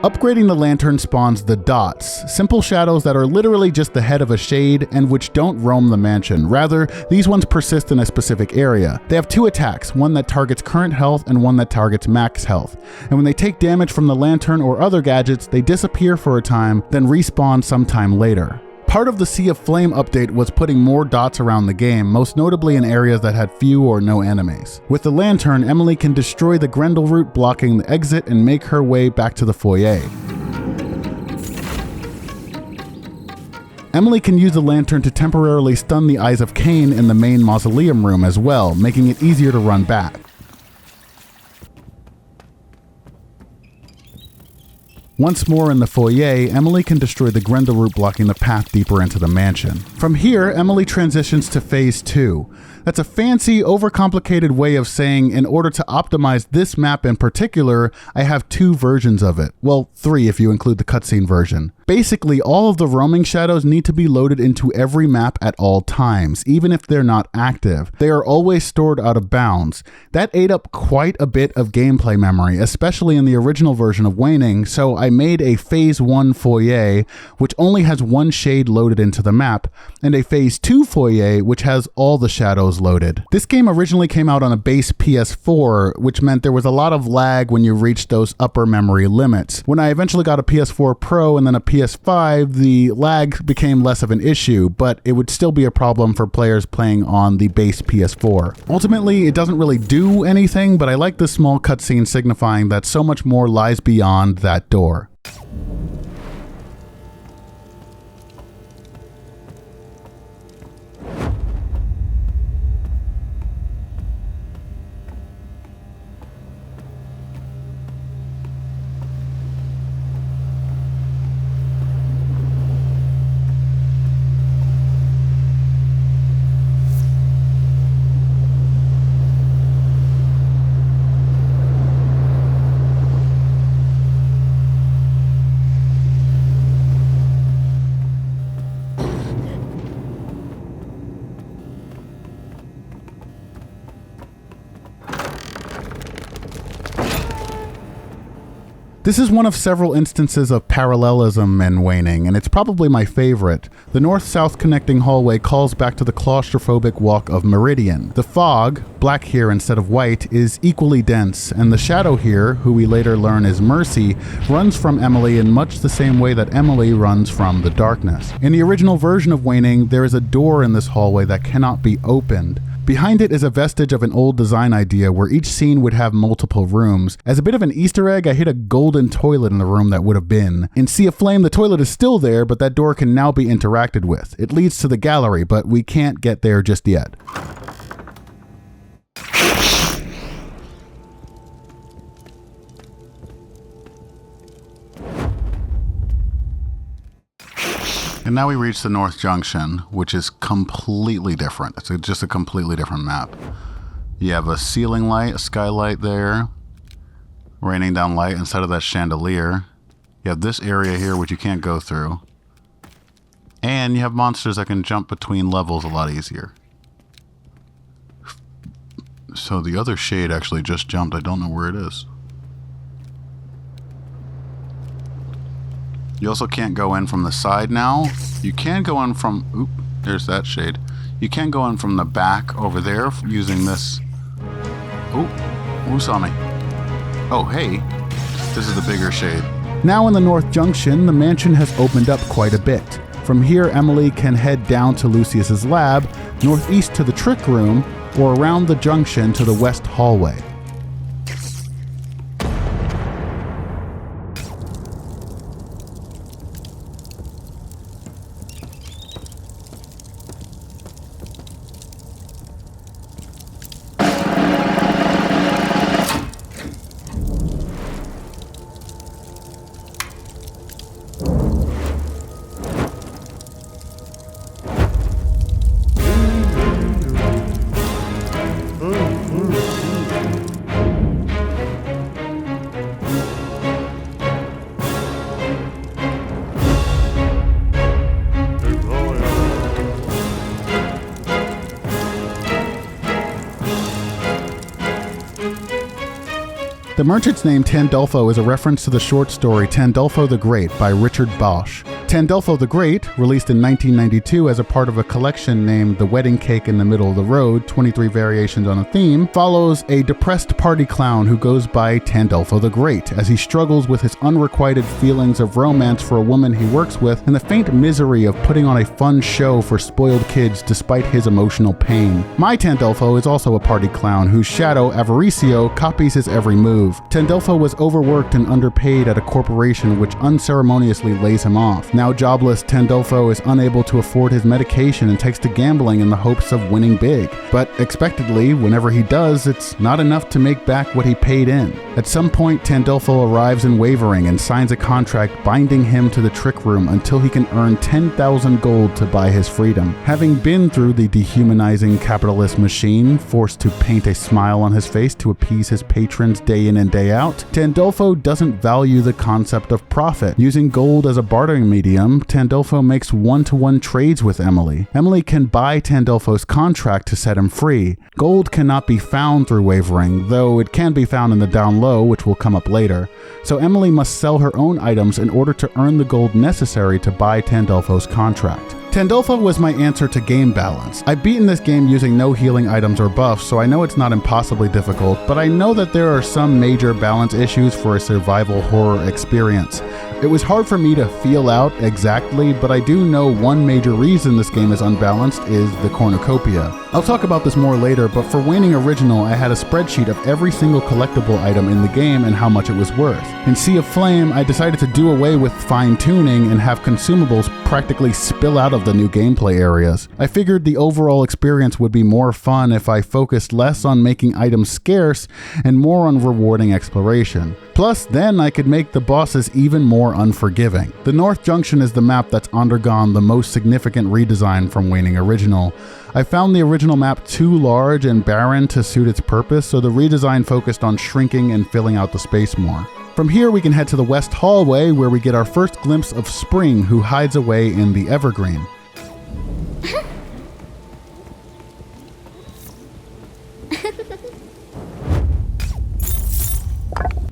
Upgrading the lantern spawns the dots, simple shadows that are literally just the head of a shade and which don't roam the mansion. Rather, these ones persist in a specific area. They have two attacks, one that targets current health and one that targets max health. And when they take damage from the lantern or other gadgets, they disappear for a time, then respawn sometime later. Part of the Sea of Flame update was putting more dots around the game, most notably in areas that had few or no enemies. With the lantern, Emily can destroy the Grendel route blocking the exit and make her way back to the foyer. Emily can use the lantern to temporarily stun the Eyes of Cain in the main mausoleum room as well, making it easier to run back. Once more in the foyer, Emily can destroy the Grendel route blocking the path deeper into the mansion. From here, Emily transitions to Phase 2. That's a fancy, overcomplicated way of saying in order to optimize this map in particular, I have two versions of it. Well, three if you include the cutscene version. Basically, all of the roaming shadows need to be loaded into every map at all times, even if they're not active. They are always stored out of bounds. That ate up quite a bit of gameplay memory, especially in the original version of Waning, so I made a Phase 1 foyer, which only has one shade loaded into the map, and a Phase 2 foyer, which has all the shadows loaded. This game originally came out on a base PS4, which meant there was a lot of lag when you reached those upper memory limits. When I eventually got a PS4 Pro and then a PS5, the lag became less of an issue, but it would still be a problem for players playing on the base PS4. Ultimately, it doesn't really do anything, but I like this small cutscene signifying that so much more lies beyond that door. This is one of several instances of parallelism in Waning, and it's probably my favorite. The north-south connecting hallway calls back to the claustrophobic walk of Meridian. The fog, black here instead of white, is equally dense, and the shadow here, who we later learn is Mercy, runs from Emily in much the same way that Emily runs from the darkness. In the original version of Waning, there is a door in this hallway that cannot be opened. Behind it is a vestige of an old design idea where each scene would have multiple rooms. As a bit of an Easter egg, I hid a golden toilet in the room that would have been. In Sea of Flame, the toilet is still there, but that door can now be interacted with. It leads to the gallery, but we can't get there just yet. And now we reach the North Junction, which is completely different. It's just a completely different map. You have a ceiling light, a skylight there, raining down light instead of that chandelier. You have this area here, which you can't go through. And you have monsters that can jump between levels a lot easier. So the other shade actually just jumped. I don't know where it is. You also can't go in from the side now. You can go in from... Oop, there's that shade. You can go in from the back over there using this... Oop, who saw me? Oh, hey. This is the bigger shade. Now in the North Junction, the mansion has opened up quite a bit. From here, Emily can head down to Lucius's lab, northeast to the trick room, or around the junction to the west hallway. The merchant's name Tandolfo is a reference to the short story Tandolfo the Great by Richard Bosch. Tandolfo the Great, released in 1992 as a part of a collection named The Wedding Cake in the Middle of the Road, 23 Variations on a Theme, follows a depressed party clown who goes by Tandolfo the Great as he struggles with his unrequited feelings of romance for a woman he works with and the faint misery of putting on a fun show for spoiled kids despite his emotional pain. My Tandolfo is also a party clown whose shadow, Avaricio, copies his every move. Tandolfo was overworked and underpaid at a corporation which unceremoniously lays him off. Now jobless, Tandolfo is unable to afford his medication and takes to gambling in the hopes of winning big. But expectedly, whenever he does, it's not enough to make back what he paid in. At some point, Tandolfo arrives in Wavering and signs a contract binding him to the trick room until he can earn 10,000 gold to buy his freedom. Having been through the dehumanizing capitalist machine, forced to paint a smile on his face to appease his patrons day in and day out, Tandolfo doesn't value the concept of profit. Using gold as a bartering medium, Tandolfo makes one-to-one trades with Emily. Emily can buy Tandolfo's contract to set him free. Gold cannot be found through Wavering, though it can be found in the down low, which will come up later. So Emily must sell her own items in order to earn the gold necessary to buy Tandolfo's contract. Tandolfo was my answer to game balance. I've beaten this game using no healing items or buffs, so I know it's not impossibly difficult, but I know that there are some major balance issues for a survival horror experience. It was hard for me to feel out exactly, but I do know one major reason this game is unbalanced is the cornucopia. I'll talk about this more later, but for Waning Original, I had a spreadsheet of every single collectible item in the game and how much it was worth. In Sea of Flame, I decided to do away with fine-tuning and have consumables practically spill out of the new gameplay areas. I figured the overall experience would be more fun if I focused less on making items scarce and more on rewarding exploration. Plus, then I could make the bosses even more unforgiving. The North Junction is the map that's undergone the most significant redesign from Waning Original. I found the original map too large and barren to suit its purpose, so the redesign focused on shrinking and filling out the space more. From here we can head to the West Hallway where we get our first glimpse of Spring, who hides away in the Evergreen.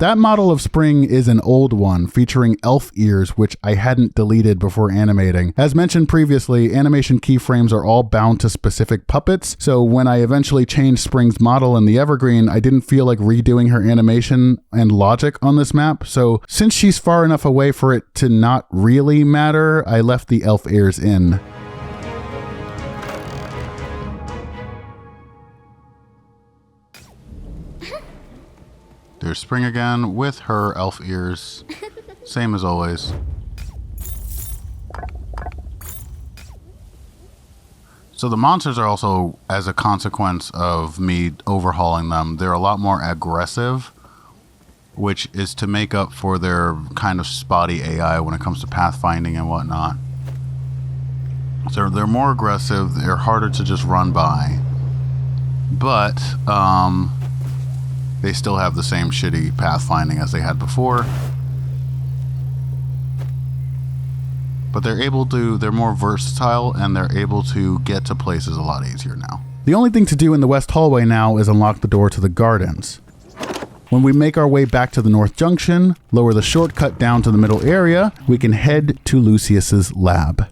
That model of Spring is an old one, featuring elf ears, which I hadn't deleted before animating. As mentioned previously, animation keyframes are all bound to specific puppets, so when I eventually changed Spring's model in the Evergreen, I didn't feel like redoing her animation and logic on this map, so since she's far enough away for it to not really matter, I left the elf ears in. There's Spring again with her elf ears. Same as always. So the monsters are also, as a consequence of me overhauling them, they're a lot more aggressive, which is to make up for their kind of spotty AI when it comes to pathfinding and whatnot. So they're more aggressive, they're harder to just run by. But, they still have the same shitty pathfinding as they had before. But they're more versatile and they're able to get to places a lot easier now. The only thing to do in the West Hallway now is unlock the door to the gardens. When we make our way back to the North Junction, lower the shortcut down to the middle area, we can head to Lucius's lab.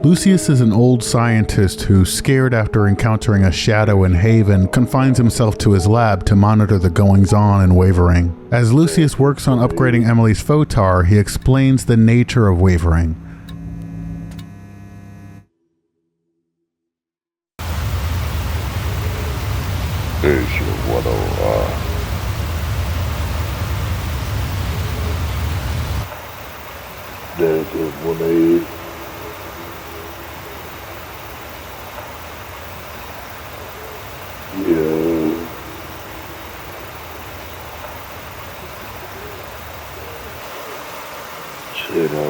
Lucius is an old scientist who, scared after encountering a shadow in Haven, confines himself to his lab to monitor the goings-on in Wavering. As Lucius works on upgrading Emily's photar, he explains the nature of Wavering. There's your 1OR. There's your 1A. Yeah. Zero.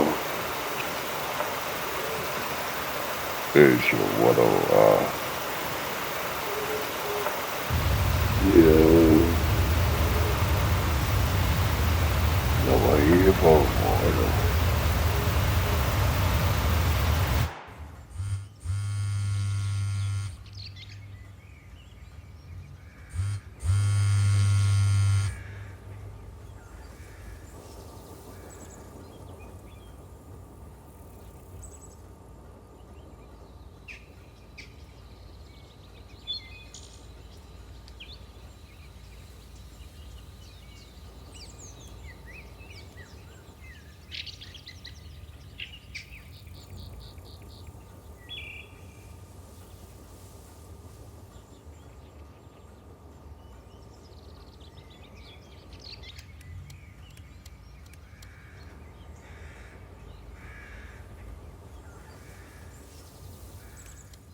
There's your 1OR. Yeah. Now I hear more.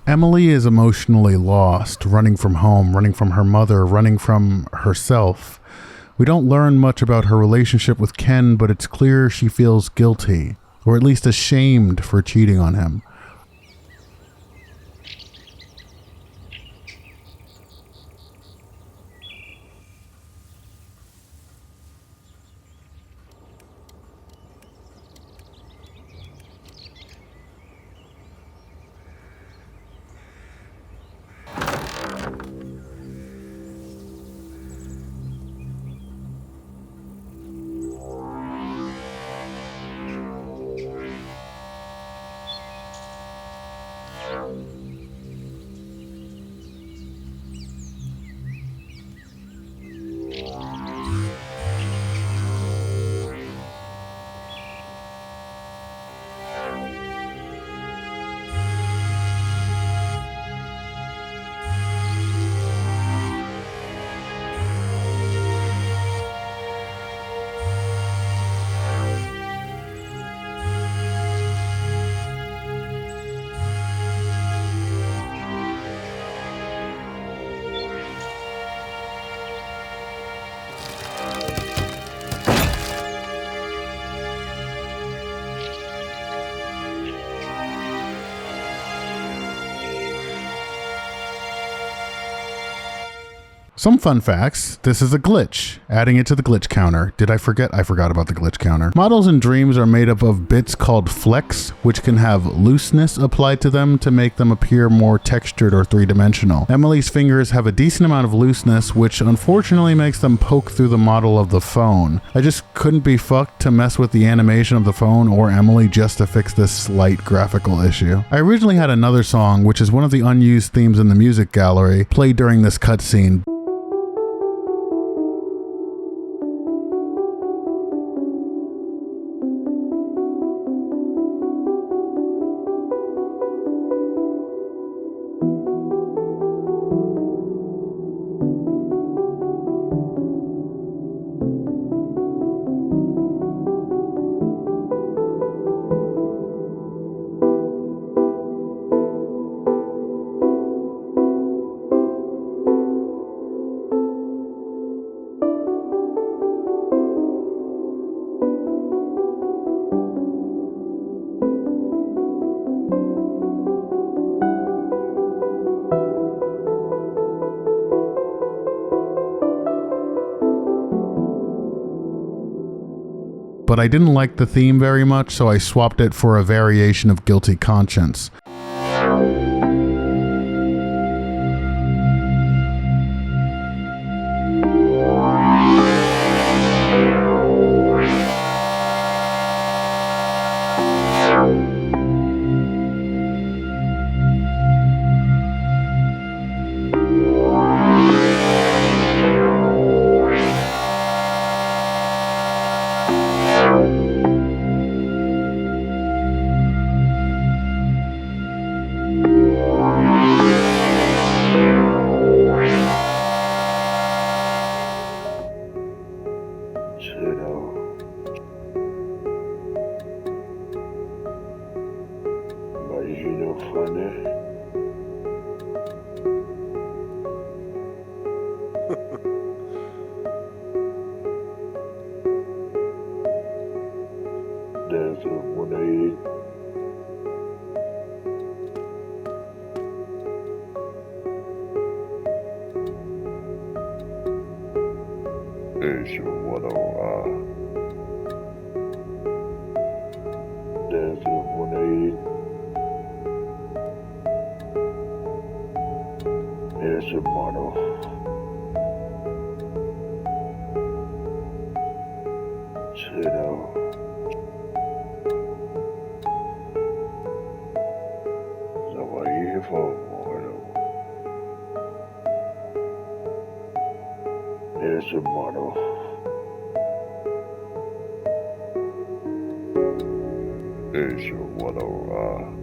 Emily is emotionally lost, running from home, running from her mother, running from herself. We don't learn much about her relationship with Ken, but it's clear she feels guilty, or at least ashamed for cheating on him. Some fun facts. This is a glitch. Adding it to the glitch counter. Did I forget? I forgot about the glitch counter. Models in dreams are made up of bits called flecks, which can have looseness applied to them to make them appear more textured or three-dimensional. Emily's fingers have a decent amount of looseness, which unfortunately makes them poke through the model of the phone. I just couldn't be fucked to mess with the animation of the phone or Emily just to fix this slight graphical issue. I originally had another song, which is one of the unused themes in the music gallery, played during this cutscene. But I didn't like the theme very much, so I swapped it for a variation of Guilty Conscience. Zero. Imagina funny. There's a 1-8. There's a 1-0. There's a 1-8. There's a model. Zero. There's a model. There's a 1-0.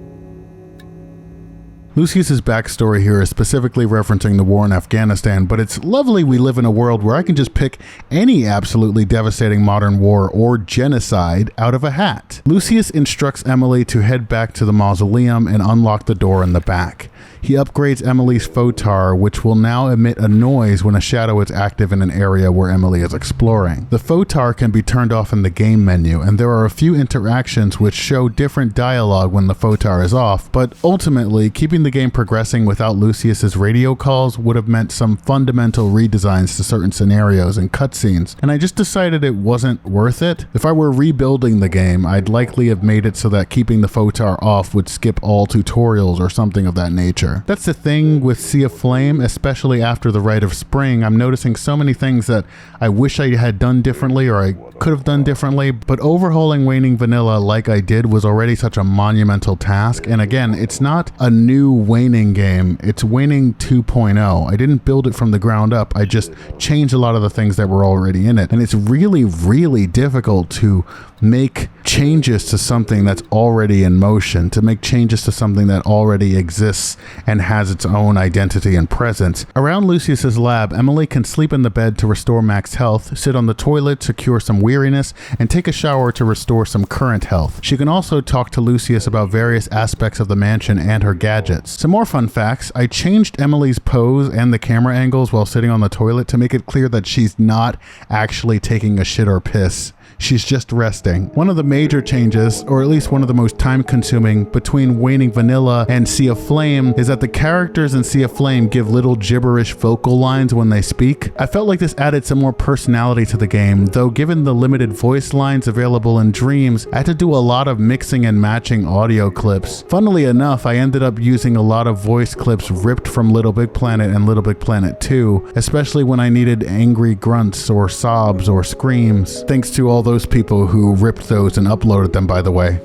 Lucius's backstory here is specifically referencing the war in Afghanistan, but it's lovely we live in a world where I can just pick any absolutely devastating modern war or genocide out of a hat. Lucius instructs Emily to head back to the mausoleum and unlock the door in the back. He upgrades Emily's photar, which will now emit a noise when a shadow is active in an area where Emily is exploring. The photar can be turned off in the game menu, and there are a few interactions which show different dialogue when the photar is off, but ultimately, keeping the game progressing without Lucius's radio calls would have meant some fundamental redesigns to certain scenarios and cutscenes, and I just decided it wasn't worth it. If I were rebuilding the game, I'd likely have made it so that keeping the photar off would skip all tutorials or something of that nature. That's the thing with Sea of Flame, especially after the Rite of Spring. I'm noticing so many things that I wish I had done differently or I could have done differently, but overhauling Waning Vanilla like I did was already such a monumental task. And again, it's not a new Waning game, it's Waning 2.0. I didn't build it from the ground up, I just changed a lot of the things that were already in it. And it's really, really difficult to make changes to something that's already in motion, to make changes to something that already exists and has its own identity and presence. Around Lucius's lab, Emily can sleep in the bed to restore max health, sit on the toilet to cure some weariness, and take a shower to restore some current health. She can also talk to Lucius about various aspects of the mansion and her gadgets. Some more fun facts: I changed Emily's pose and the camera angles while sitting on the toilet to make it clear that she's not actually taking a shit or piss. She's just resting. One of the major changes, or at least one of the most time-consuming, between Waning Vanilla and Sea of Flame is that the characters in Sea of Flame give little gibberish vocal lines when they speak. I felt like this added some more personality to the game, though given the limited voice lines available in Dreams, I had to do a lot of mixing and matching audio clips. Funnily enough, I ended up using a lot of voice clips ripped from LittleBigPlanet and LittleBigPlanet 2, especially when I needed angry grunts or sobs or screams. Thanks to all those people who ripped those and uploaded them, by the way.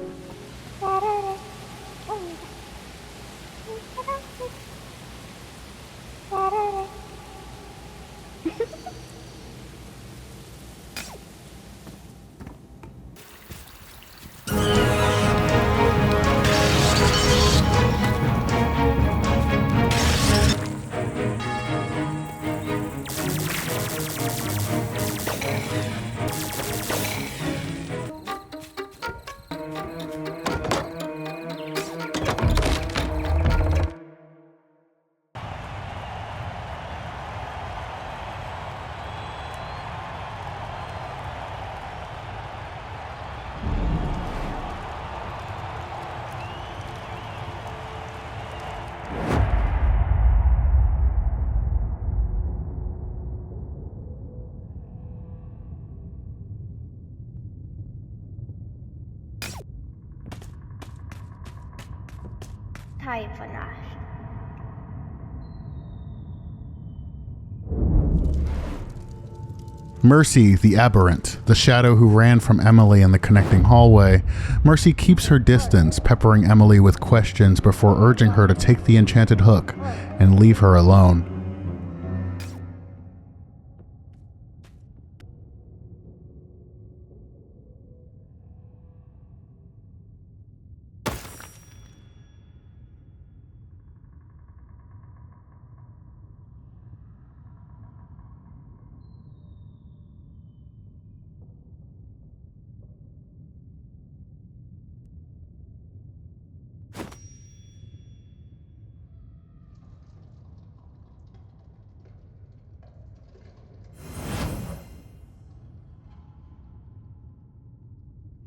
Mercy, the aberrant, the shadow who ran from Emily in the connecting hallway. Mercy keeps her distance, peppering Emily with questions before urging her to take the enchanted hook and leave her alone.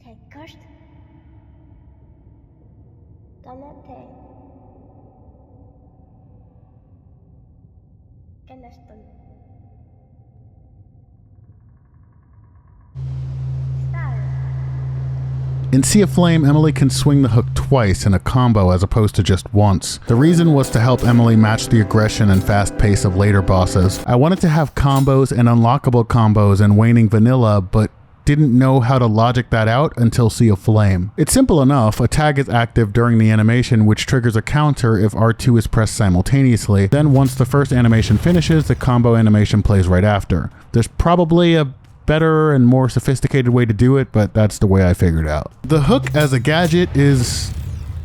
Kekkarst. Donate. Kenestun. Star. In Sea of Flame, Emily can swing the hook twice in a combo as opposed to just once. The reason was to help Emily match the aggression and fast pace of later bosses. I wanted to have combos and unlockable combos in Waning Vanilla, but didn't know how to logic that out until Sea of Flame. It's simple enough. A tag is active during the animation, which triggers a counter if R2 is pressed simultaneously. Then once the first animation finishes, the combo animation plays right after. There's probably a better and more sophisticated way to do it, but that's the way I figured out. The hook as a gadget is,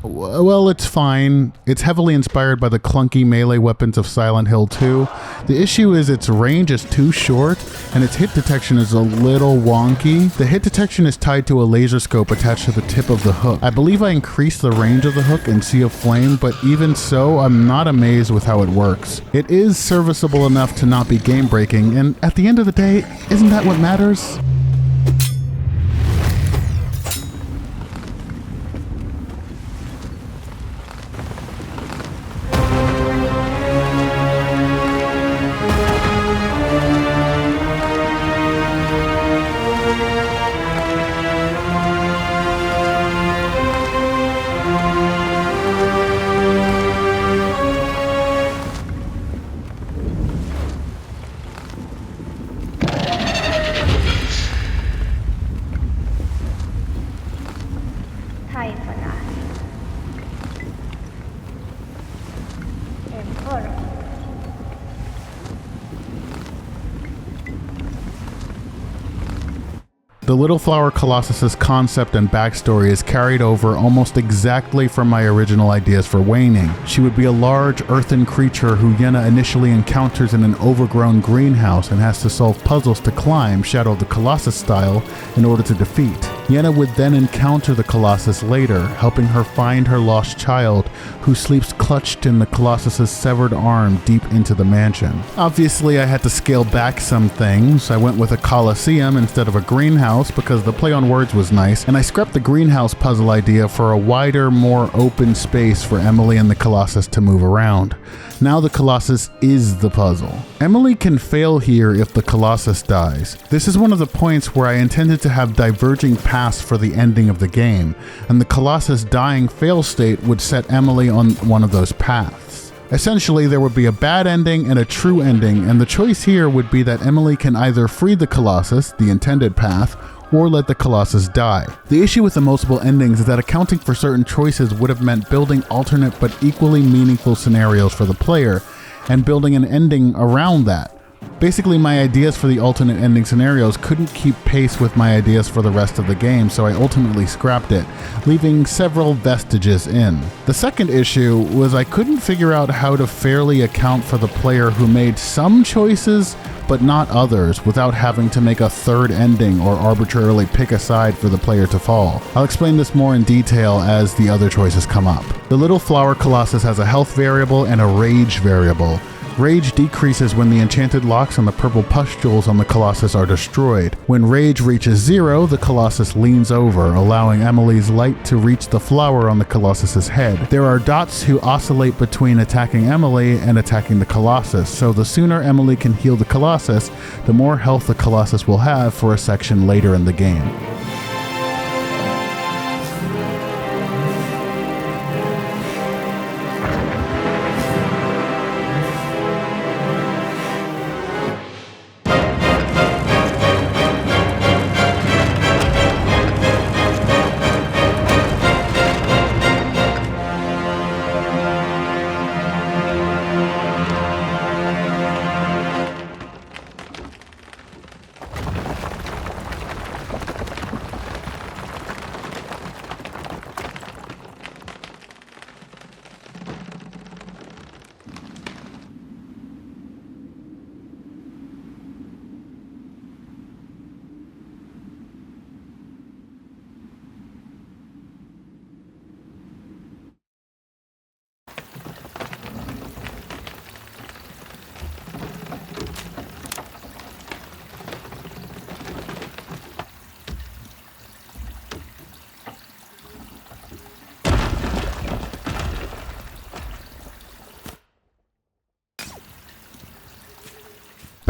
well, it's fine. It's heavily inspired by the clunky melee weapons of Silent Hill 2. The issue is its range is too short and its hit detection is a little wonky. The hit detection is tied to a laser scope attached to the tip of the hook. I believe I increased the range of the hook in Sea of Flame, but even so, I'm not amazed with how it works. It is serviceable enough to not be game breaking, and at the end of the day, isn't that what matters? The Little Flower Colossus's concept and backstory is carried over almost exactly from my original ideas for Waning. She would be a large earthen creature who Yenna initially encounters in an overgrown greenhouse and has to solve puzzles to climb, Shadow of the Colossus style, in order to defeat. Yenna would then encounter the Colossus later, helping her find her lost child, who sleeps clutched in the Colossus's severed arm deep into the mansion. Obviously, I had to scale back some things. I went with a Colosseum instead of a greenhouse because the play on words was nice, and I scrapped the greenhouse puzzle idea for a wider, more open space for Emily and the Colossus to move around. Now the Colossus is the puzzle. Emily can fail here if the Colossus dies. This is one of the points where I intended to have diverging paths for the ending of the game, and the Colossus dying fail state would set Emily on one of those paths. Essentially, there would be a bad ending and a true ending, and the choice here would be that Emily can either free the Colossus, the intended path, or let the Colossus die. The issue with the multiple endings is that accounting for certain choices would have meant building alternate but equally meaningful scenarios for the player, and building an ending around that. Basically, my ideas for the alternate ending scenarios couldn't keep pace with my ideas for the rest of the game, so I ultimately scrapped it, leaving several vestiges in. The second issue was I couldn't figure out how to fairly account for the player who made some choices but not others, without having to make a third ending or arbitrarily pick a side for the player to fall. I'll explain this more in detail as the other choices come up. The Little Flower Colossus has a health variable and a rage variable. Rage decreases when the enchanted locks and the purple pustules on the Colossus are destroyed. When rage reaches 0, the Colossus leans over, allowing Emily's light to reach the flower on the Colossus's head. There are dots who oscillate between attacking Emily and attacking the Colossus, so the sooner Emily can heal the Colossus, the more health the Colossus will have for a section later in the game.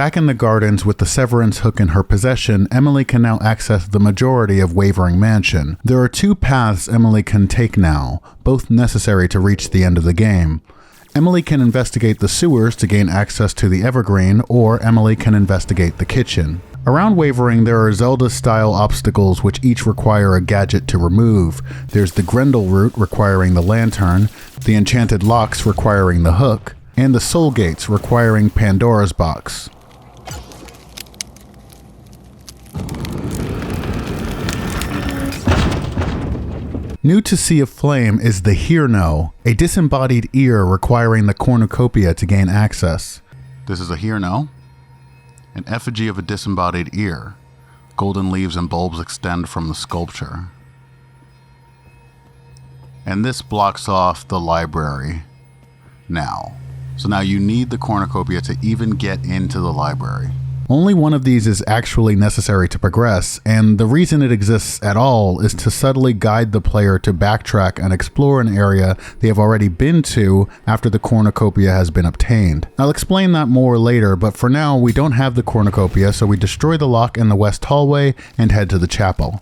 Back in the gardens with the severance hook in her possession, Emily can now access the majority of Wavering Mansion. There are 2 paths Emily can take now, both necessary to reach the end of the game. Emily can investigate the sewers to gain access to the Evergreen, or Emily can investigate the kitchen. Around Wavering, there are Zelda-style obstacles which each require a gadget to remove. There's the Grendel route requiring the lantern, the enchanted locks requiring the hook, and the soul gates requiring Pandora's box. New to Sea of Flame is the Hear No, a disembodied ear requiring the cornucopia to gain access. This is a Hear No. An effigy of a disembodied ear. Golden leaves and bulbs extend from the sculpture. And this blocks off the library now. So now you need the cornucopia to even get into the library. Only one of these is actually necessary to progress, and the reason it exists at all is to subtly guide the player to backtrack and explore an area they have already been to after the cornucopia has been obtained. I'll explain that more later, but for now we don't have the cornucopia, so we destroy the lock in the west hallway and head to the chapel.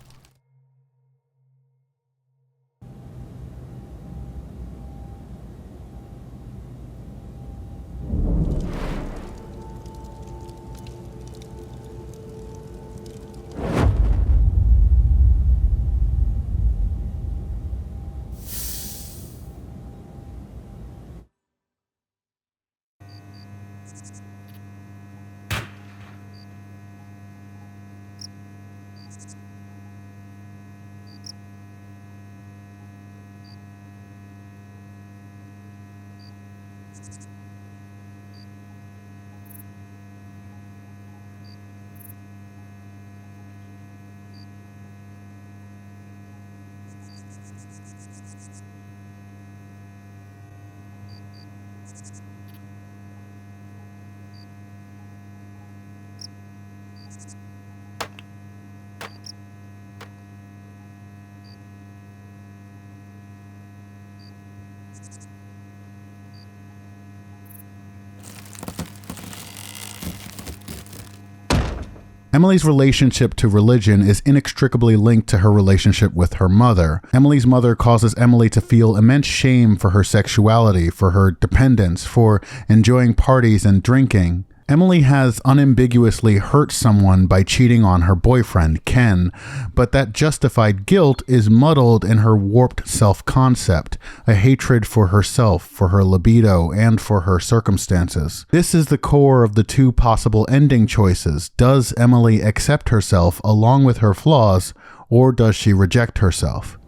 Emily's relationship to religion is inextricably linked to her relationship with her mother. Emily's mother causes Emily to feel immense shame for her sexuality, for her dependence, for enjoying parties and drinking. Emily has unambiguously hurt someone by cheating on her boyfriend, Ken, but that justified guilt is muddled in her warped self-concept, a hatred for herself, for her libido, and for her circumstances. This is the core of the 2 possible ending choices. Does Emily accept herself along with her flaws, or does she reject herself?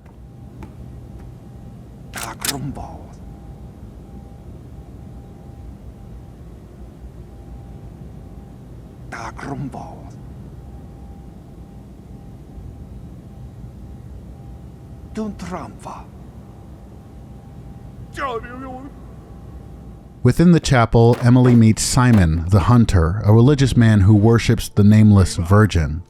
Within the chapel, Emily meets Simon, the hunter, a religious man who worships the nameless virgin.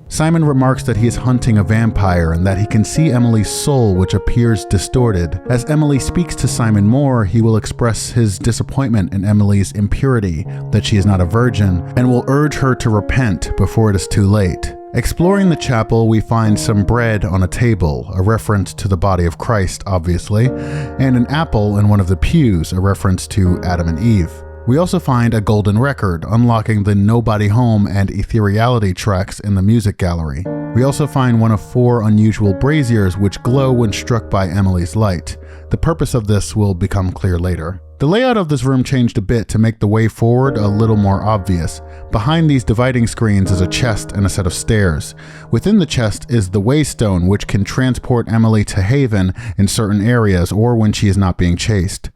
Simon remarks that he is hunting a vampire and that he can see Emily's soul, which appears distorted. As Emily speaks to Simon more, he will express his disappointment in Emily's impurity, that she is not a virgin, and will urge her to repent before it is too late. Exploring the chapel, we find some bread on a table, a reference to the body of Christ, obviously, and an apple in one of the pews, a reference to Adam and Eve. We also find a golden record, unlocking the Nobody Home and Ethereality tracks in the music gallery. We also find one of 4 unusual braziers which glow when struck by Emily's light. The purpose of this will become clear later. The layout of this room changed a bit to make the way forward a little more obvious. Behind these dividing screens is a chest and a set of stairs. Within the chest is the Waystone, which can transport Emily to Haven in certain areas or when she is not being chased.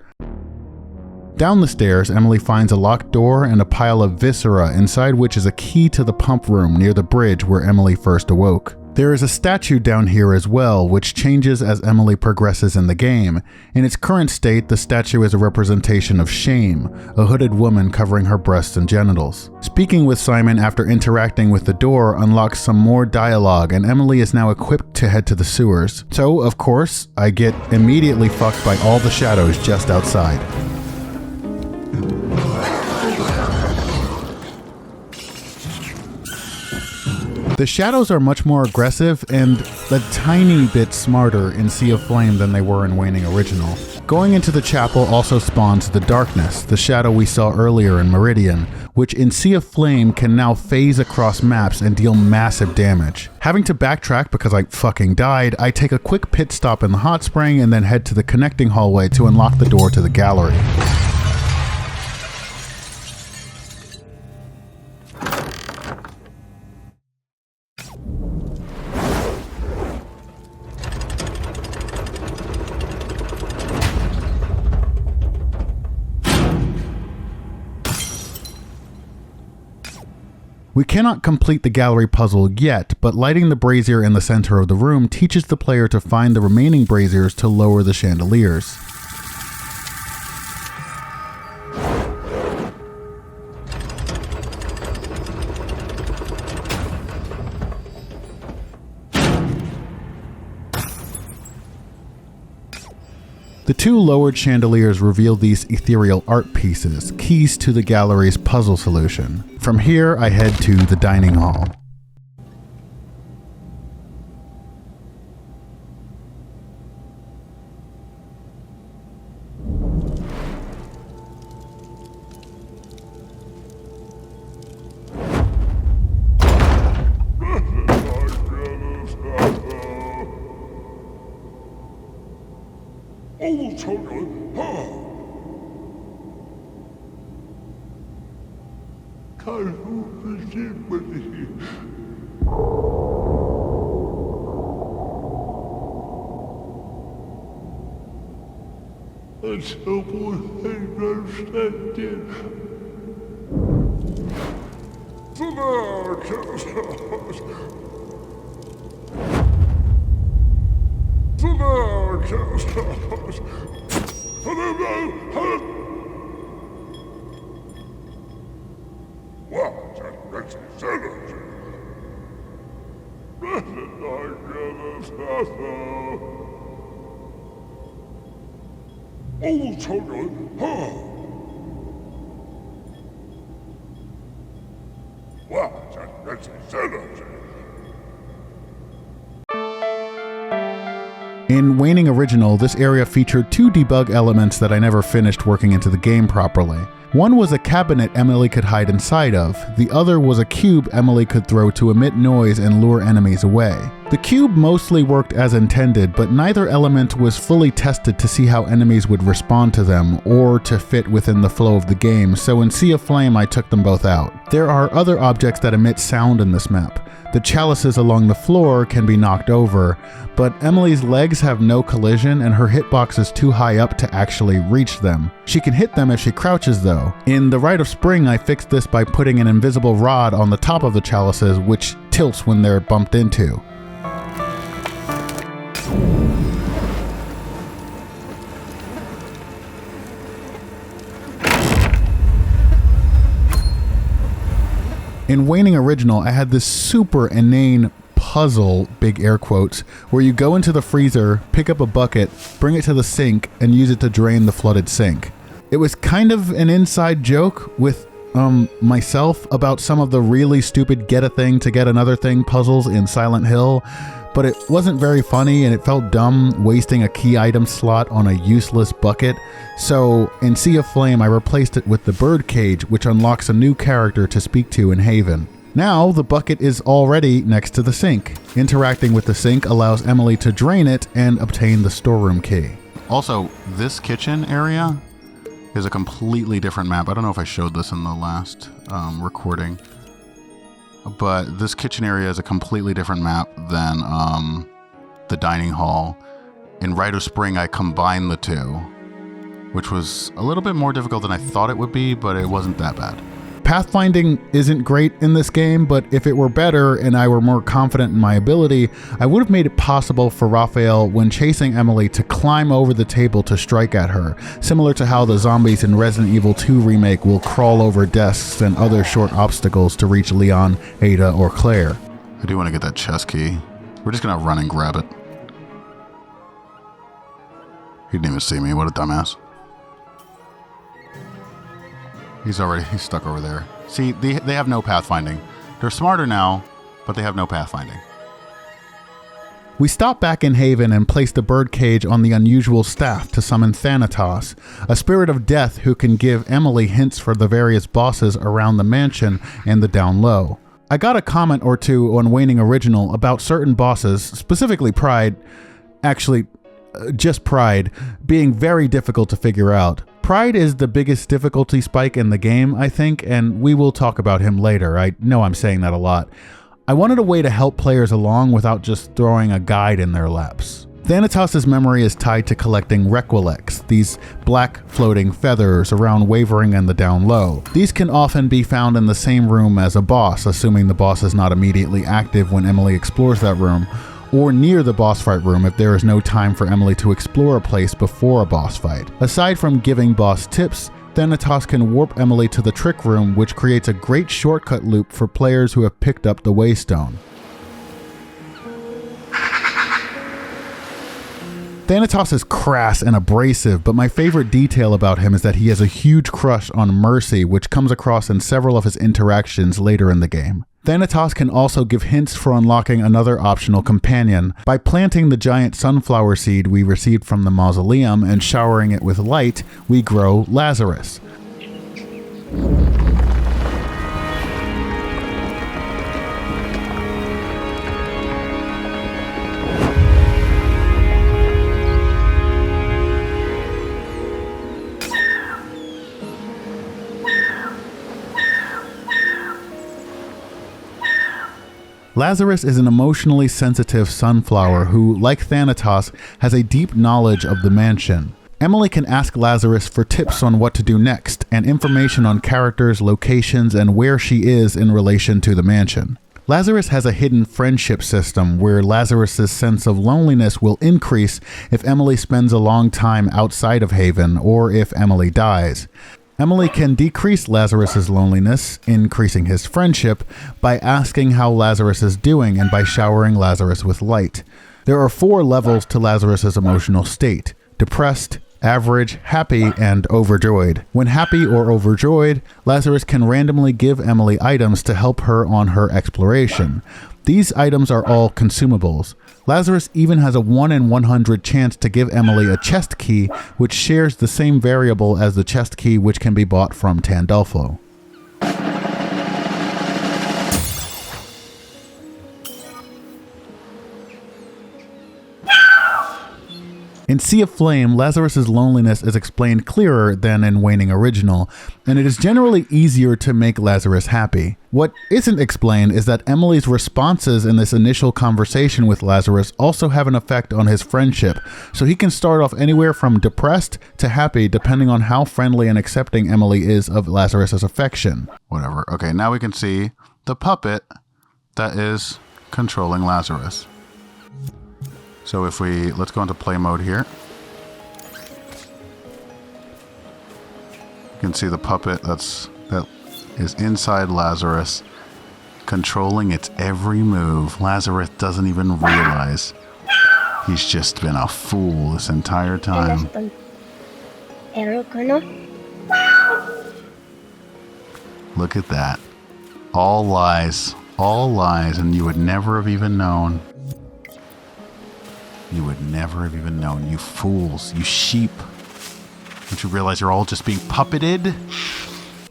Down the stairs, Emily finds a locked door and a pile of viscera, inside which is a key to the pump room near the bridge where Emily first awoke. There is a statue down here as well, which changes as Emily progresses in the game. In its current state, the statue is a representation of shame, a hooded woman covering her breasts and genitals. Speaking with Simon after interacting with the door unlocks some more dialogue, and Emily is now equipped to head to the sewers. So, of course, I get immediately fucked by all the shadows just outside. The shadows are much more aggressive and a tiny bit smarter in Sea of Flame than they were in Waning Original. Going into the chapel also spawns the Darkness, the shadow we saw earlier in Meridian, which in Sea of Flame can now phase across maps and deal massive damage. Having to backtrack because I fucking died, I take a quick pit stop in the hot spring and then head to the connecting hallway to unlock the door to the gallery. We cannot complete the gallery puzzle yet, but lighting the brazier in the center of the room teaches the player to find the remaining braziers to lower the chandeliers. The 2 lowered chandeliers reveal these ethereal art pieces, keys to the gallery's puzzle solution. From here, I head to the dining hall. In Waning Original, this area featured 2 debug elements that I never finished working into the game properly. One was a cabinet Emily could hide inside of, the other was a cube Emily could throw to emit noise and lure enemies away. The cube mostly worked as intended, but neither element was fully tested to see how enemies would respond to them, or to fit within the flow of the game, so in Sea of Flame I took them both out. There are other objects that emit sound in this map. The chalices along the floor can be knocked over, but Emily's legs have no collision and her hitbox is too high up to actually reach them. She can hit them if she crouches though. In the Rite of Spring, I fixed this by putting an invisible rod on the top of the chalices, which tilts when they're bumped into. In Waning Original, I had this super inane puzzle, big air quotes, where you go into the freezer, pick up a bucket, bring it to the sink, and use it to drain the flooded sink. It was kind of an inside joke with myself about some of the really stupid get a thing to get another thing puzzles in Silent Hill, but it wasn't very funny and it felt dumb wasting a key item slot on a useless bucket. So in Sea of Flame, I replaced it with the bird cage, which unlocks a new character to speak to in Haven. Now the bucket is already next to the sink. Interacting with the sink allows Emily to drain it and obtain the storeroom key. Also, this kitchen area is a completely different map. I don't know if I showed this in the last recording, but this kitchen area is a completely different map than the dining hall. In Rite of Spring, I combined the two, which was a little bit more difficult than I thought it would be, but it wasn't that bad. Pathfinding isn't great in this game, but if it were better and I were more confident in my ability, I would have made it possible for Raphael, when chasing Emily, to climb over the table to strike at her, similar to how the zombies in Resident Evil 2 Remake will crawl over desks and other short obstacles to reach Leon, Ada, or Claire. I do want to get that chest key. We're just gonna run and grab it. He didn't even see me, what a dumbass. He's stuck over there. See, they have no pathfinding. They're smarter now, but they have no pathfinding. We stopped back in Haven and placed a birdcage on the unusual staff to summon Thanatos, a spirit of death who can give Emily hints for the various bosses around the mansion and the down low. I got a comment or two on Waning Original about certain bosses, specifically Pride, actually just Pride, being very difficult to figure out. Pride is the biggest difficulty spike in the game, I think, and we will talk about him later. I know I'm saying that a lot. I wanted a way to help players along without just throwing a guide in their laps. Thanatos' memory is tied to collecting recollects, these black floating feathers around Wavering and the down low. These can often be found in the same room as a boss, assuming the boss is not immediately active when Emily explores that room, or near the boss fight room if there is no time for Emily to explore a place before a boss fight. Aside from giving boss tips, Thanatos can warp Emily to the trick room, which creates a great shortcut loop for players who have picked up the Waystone. Thanatos is crass and abrasive, but my favorite detail about him is that he has a huge crush on Mercy, which comes across in several of his interactions later in the game. Thanatos can also give hints for unlocking another optional companion. By planting the giant sunflower seed we received from the mausoleum and showering it with light, we grow Lazarus. Lazarus is an emotionally sensitive sunflower who, like Thanatos, has a deep knowledge of the mansion. Emily can ask Lazarus for tips on what to do next, and information on characters, locations, and where she is in relation to the mansion. Lazarus has a hidden friendship system where Lazarus's sense of loneliness will increase if Emily spends a long time outside of Haven, or if Emily dies. Emily can decrease Lazarus's loneliness, increasing his friendship, by asking how Lazarus is doing and by showering Lazarus with light. There are 4 levels to Lazarus's emotional state: depressed, average, happy, and overjoyed. When happy or overjoyed, Lazarus can randomly give Emily items to help her on her exploration. These items are all consumables. Lazarus even has a 1 in 100 chance to give Emily a chest key, which shares the same variable as the chest key which can be bought from Tandolfo. In Sea of Flame, Lazarus's loneliness is explained clearer than in Waning Original, and it is generally easier to make Lazarus happy. What isn't explained is that Emily's responses in this initial conversation with Lazarus also have an effect on his friendship, so he can start off anywhere from depressed to happy depending on how friendly and accepting Emily is of Lazarus's affection. Whatever. Okay, now we can see the puppet that is controlling Lazarus. So if let's go into play mode here. You can see the puppet that is inside Lazarus, controlling its every move. Lazarus doesn't even realize he's just been a fool this entire time. Look at that. All lies, and you would never have even known. You would never have even known, you fools, you sheep. Don't you realize you're all just being puppeted?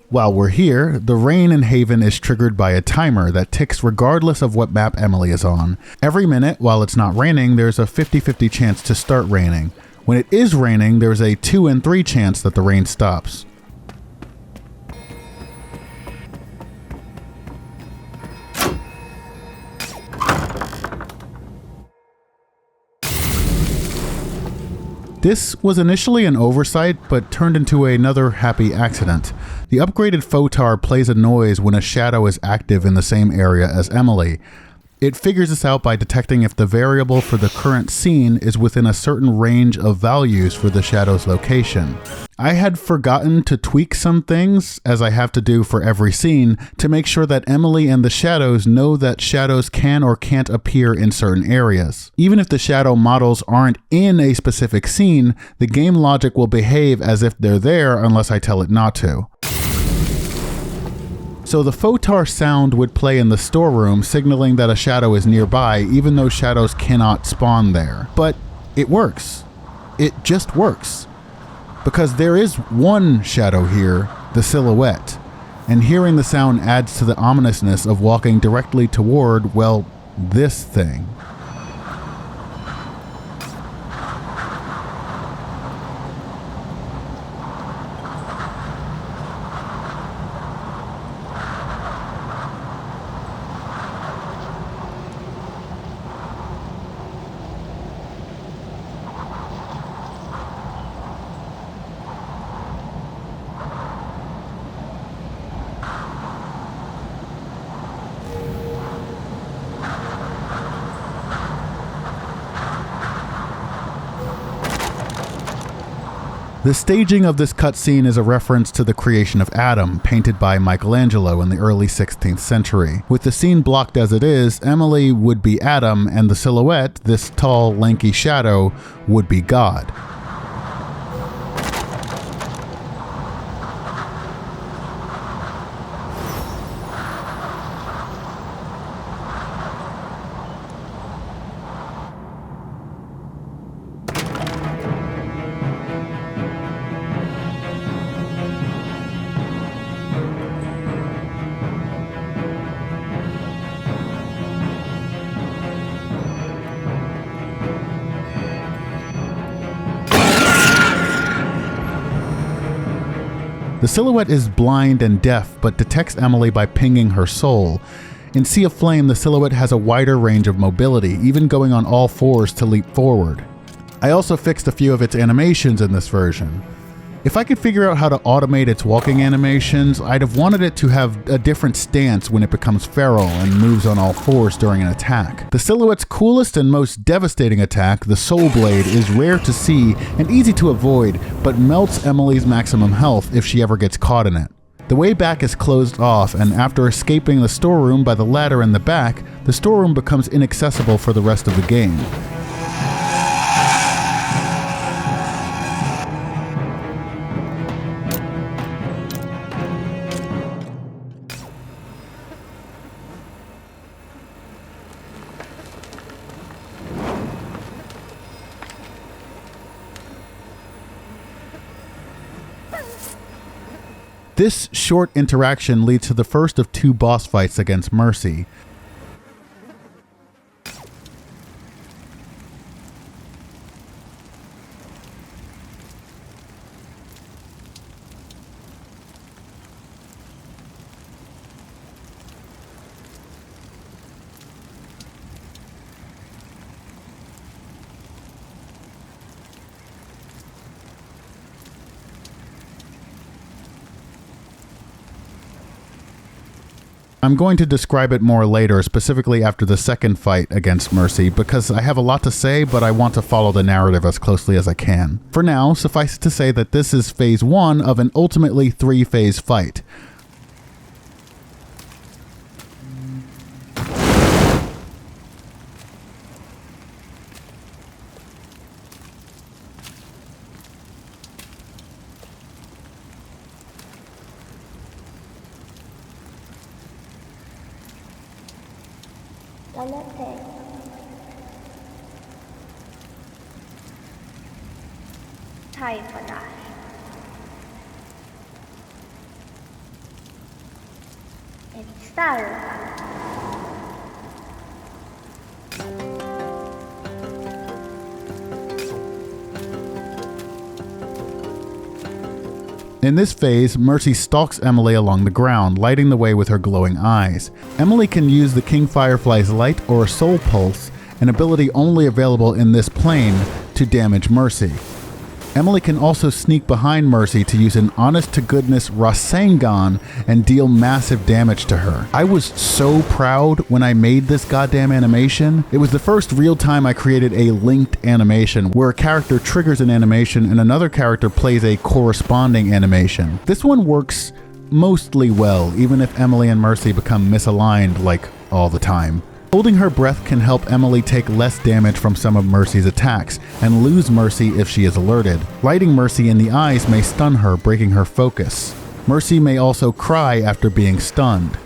While we're here, the rain in Haven is triggered by a timer that ticks regardless of what map Emily is on. Every minute, while it's not raining, there's a 50-50 chance to start raining. When it is raining, there's a 2 in 3 chance that the rain stops. This was initially an oversight, but turned into another happy accident. The upgraded photar plays a noise when a shadow is active in the same area as Emily. It figures this out by detecting if the variable for the current scene is within a certain range of values for the shadow's location. I had forgotten to tweak some things, as I have to do for every scene, to make sure that Emily and the shadows know that shadows can or can't appear in certain areas. Even if the shadow models aren't in a specific scene, the game logic will behave as if they're there unless I tell it not to. So the photar sound would play in the storeroom, signaling that a shadow is nearby, even though shadows cannot spawn there. But it works. It just works. Because there is one shadow here, the silhouette, and hearing the sound adds to the ominousness of walking directly toward, well, this thing. The staging of this cutscene is a reference to the creation of Adam, painted by Michelangelo in the early 16th century. With the scene blocked as it is, Emily would be Adam, and the silhouette, this tall, lanky shadow, would be God. The silhouette is blind and deaf, but detects Emily by pinging her soul. In Sea of Flame, the silhouette has a wider range of mobility, even going on all fours to leap forward. I also fixed a few of its animations in this version. If I could figure out how to automate its walking animations, I'd have wanted it to have a different stance when it becomes feral and moves on all fours during an attack. The silhouette's coolest and most devastating attack, the Soul Blade, is rare to see and easy to avoid, but melts Emily's maximum health if she ever gets caught in it. The way back is closed off, and after escaping the storeroom by the ladder in the back, the storeroom becomes inaccessible for the rest of the game. This short interaction leads to the first of 2 boss fights against Mercy. I'm going to describe it more later, specifically after the second fight against Mercy, because I have a lot to say, but I want to follow the narrative as closely as I can. For now, suffice it to say that this is phase 1 of an ultimately 3-phase fight. It's Siren. In this phase, Mercy stalks Emily along the ground, lighting the way with her glowing eyes. Emily can use the King Firefly's light or Soul Pulse, an ability only available in this plane, to damage Mercy. Emily can also sneak behind Mercy to use an honest-to-goodness Rasengan and deal massive damage to her. I was so proud when I made this goddamn animation. It was the first real time I created a linked animation, where a character triggers an animation and another character plays a corresponding animation. This one works mostly well, even if Emily and Mercy become misaligned like all the time. Holding her breath can help Emily take less damage from some of Mercy's attacks, and lose Mercy if she is alerted. Lighting Mercy in the eyes may stun her, breaking her focus. Mercy may also cry after being stunned.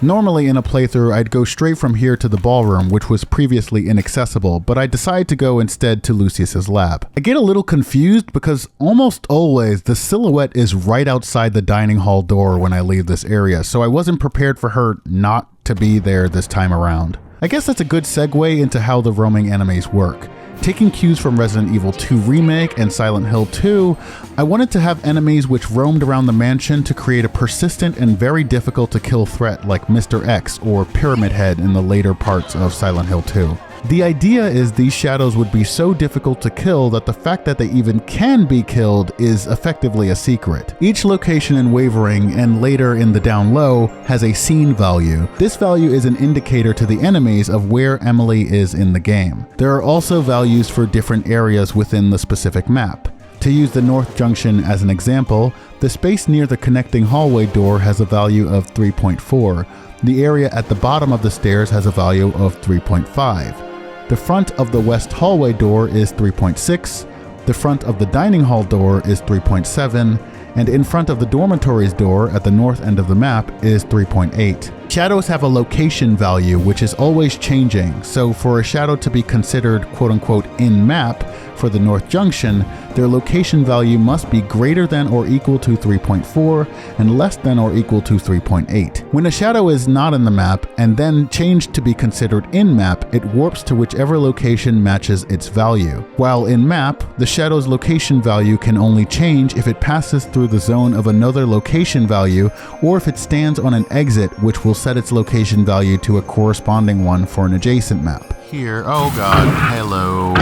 Normally in a playthrough, I'd go straight from here to the ballroom, which was previously inaccessible, but I decide to go instead to Lucius's lab. I get a little confused because almost always the silhouette is right outside the dining hall door when I leave this area, so I wasn't prepared for her not to be there this time around. I guess that's a good segue into how the roaming enemies work. Taking cues from Resident Evil 2 Remake and Silent Hill 2, I wanted to have enemies which roamed around the mansion to create a persistent and very difficult to kill threat like Mr. X or Pyramid Head in the later parts of Silent Hill 2. The idea is these shadows would be so difficult to kill that the fact that they even can be killed is effectively a secret. Each location in Wavering and later in the Down Low has a scene value. This value is an indicator to the enemies of where Emily is in the game. There are also values for different areas within the specific map. To use the North Junction as an example, the space near the connecting hallway door has a value of 3.4. The area at the bottom of the stairs has a value of 3.5. The front of the west hallway door is 3.6, the front of the dining hall door is 3.7, and in front of the dormitories door at the north end of the map is 3.8. Shadows have a location value which is always changing, so for a shadow to be considered quote-unquote in-map for the North Junction, their location value must be greater than or equal to 3.4 and less than or equal to 3.8. When a shadow is not in the map and then changed to be considered in-map, it warps to whichever location matches its value. While in-map, the shadow's location value can only change if it passes through the zone of another location value or if it stands on an exit, which will set its location value to a corresponding one for an adjacent map. Here, oh god, hello.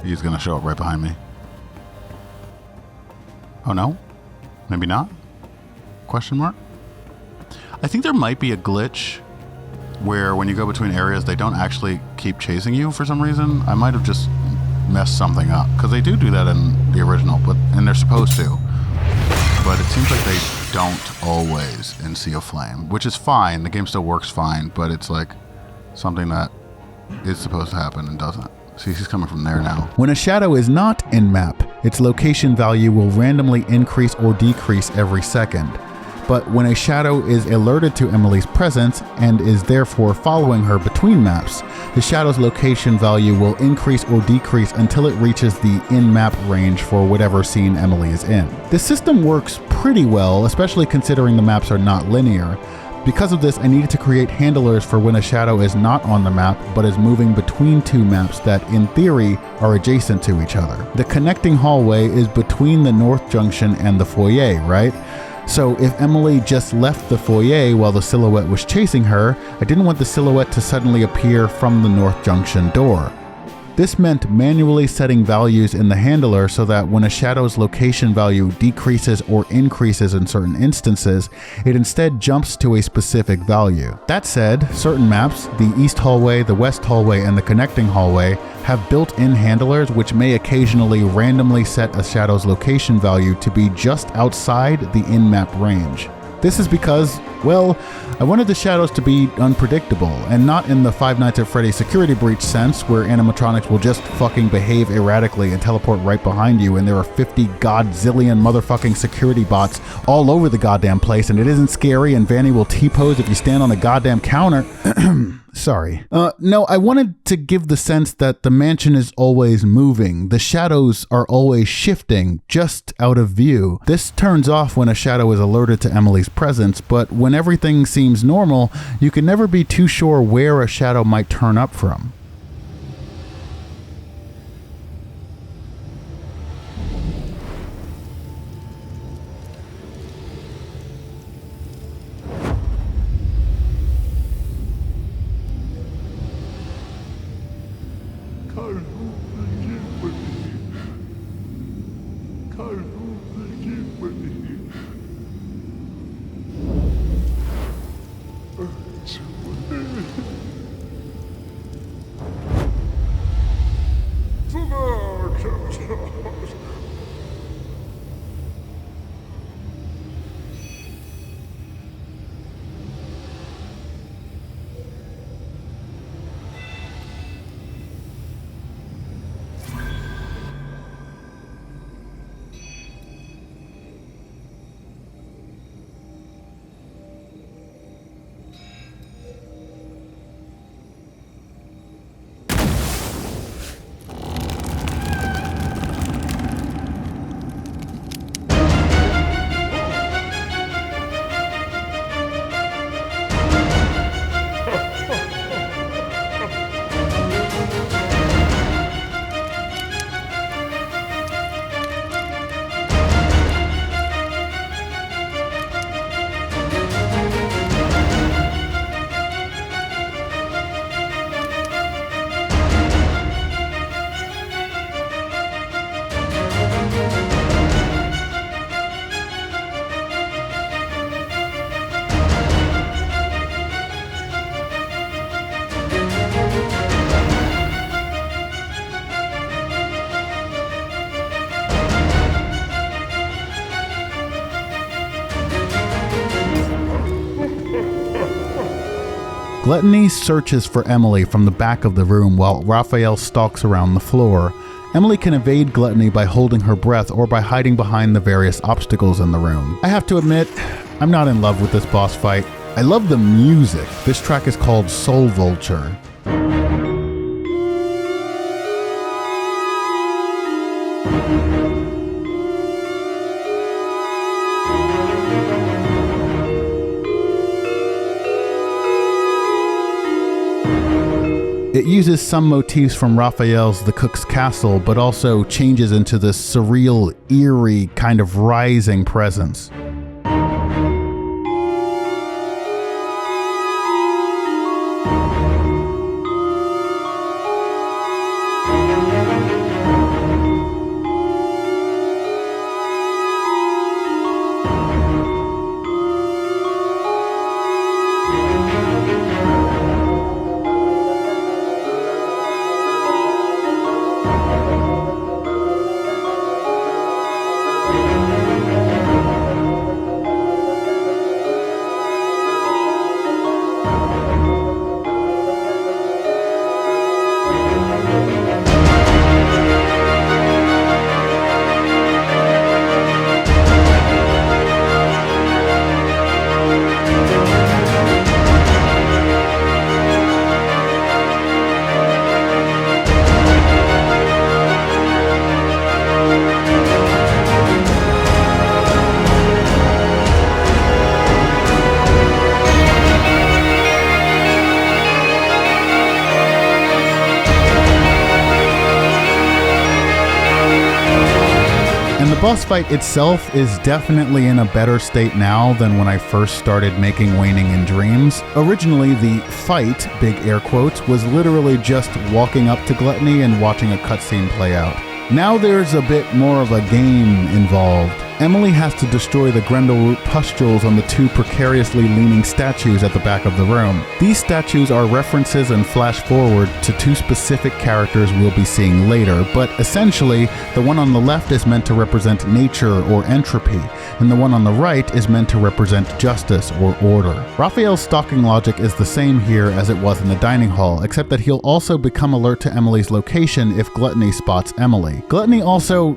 He's gonna show up right behind me. Oh no? Maybe not? Question mark? I think there might be a glitch where when you go between areas, they don't actually keep chasing you for some reason. I might have just messed something up, because they do that in the original, and they're supposed to. But it seems like they don't always in Sea of Flame, which is fine. The game still works fine, but it's like something that is supposed to happen and doesn't. See, he's coming from there now. When a shadow is not in map, its location value will randomly increase or decrease every second. But when a shadow is alerted to Emily's presence and is therefore following her between maps, the shadow's location value will increase or decrease until it reaches the in-map range for whatever scene Emily is in. This system works pretty well, especially considering the maps are not linear. Because of this, I needed to create handlers for when a shadow is not on the map, but is moving between two maps that, in theory, are adjacent to each other. The connecting hallway is between the North Junction and the foyer, right? So if Emily just left the foyer while the silhouette was chasing her, I didn't want the silhouette to suddenly appear from the North Junction door. This meant manually setting values in the handler so that when a shadow's location value decreases or increases in certain instances, it instead jumps to a specific value. That said, certain maps, the east hallway, the west hallway, and the connecting hallway, have built-in handlers which may occasionally randomly set a shadow's location value to be just outside the in-map range. This is because, well, I wanted the shadows to be unpredictable, and not in the Five Nights at Freddy's security breach sense, where animatronics will just fucking behave erratically and teleport right behind you, and there are 50 godzillion motherfucking security bots all over the goddamn place, and it isn't scary, and Vanny will T-pose if you stand on a goddamn counter. Sorry. No, I wanted to give the sense that the mansion is always moving. The shadows are always shifting, just out of view. This turns off when a shadow is alerted to Emily's presence, but when everything seems normal, you can never be too sure where a shadow might turn up from. Gluttony searches for Emily from the back of the room while Raphael stalks around the floor. Emily can evade Gluttony by holding her breath or by hiding behind the various obstacles in the room. I have to admit, I'm not in love with this boss fight. I love the music. This track is called Soul Vulture. It uses some motifs from Raphael's The Cook's Castle, but also changes into this surreal, eerie, kind of rising presence. boss fight itself is definitely in a better state now than when I first started making Waning in Dreams. Originally, the fight, big air quotes, was literally just walking up to Gluttony and watching a cutscene play out. Now there's a bit more of a game involved. Emily has to destroy the Grendel root pustules on the two precariously leaning statues at the back of the room. These statues are references and flash forward to two specific characters we'll be seeing later, but essentially, the one on the left is meant to represent nature or entropy, and the one on the right is meant to represent justice or order. Raphael's stalking logic is the same here as it was in the dining hall, except that he'll also become alert to Emily's location if Gluttony spots Emily. Gluttony also,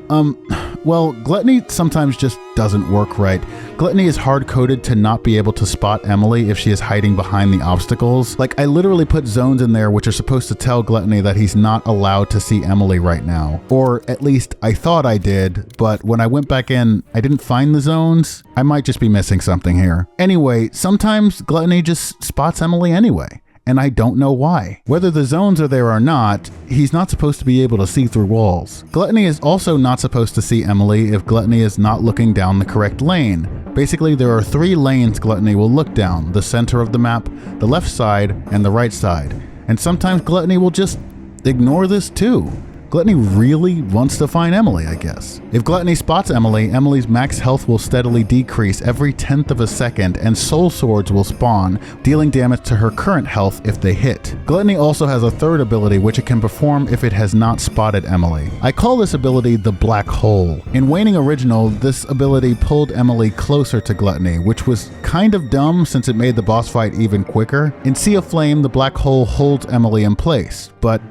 Gluttony sometimes just doesn't work right. Gluttony is hard-coded to not be able to spot Emily if she is hiding behind the obstacles. Like, I literally put zones in there which are supposed to tell Gluttony that he's not allowed to see Emily right now. Or at least I thought I did, but when I went back in, I didn't find the zones. I might just be missing something here. Anyway, sometimes Gluttony just spots Emily anyway. And I don't know why. Whether the zones are there or not, he's not supposed to be able to see through walls. Gluttony is also not supposed to see Emily if Gluttony is not looking down the correct lane. Basically, there are 3 lanes Gluttony will look down: the center of the map, the left side, and the right side. And sometimes Gluttony will just ignore this too. Gluttony really wants to find Emily, I guess. If Gluttony spots Emily, Emily's max health will steadily decrease every 1/10 of a second, and soul swords will spawn, dealing damage to her current health if they hit. Gluttony also has a third ability which it can perform if it has not spotted Emily. I call this ability the Black Hole. In Waning Original, this ability pulled Emily closer to Gluttony, which was kind of dumb since it made the boss fight even quicker. In Sea of Flame, the Black Hole holds Emily in place, but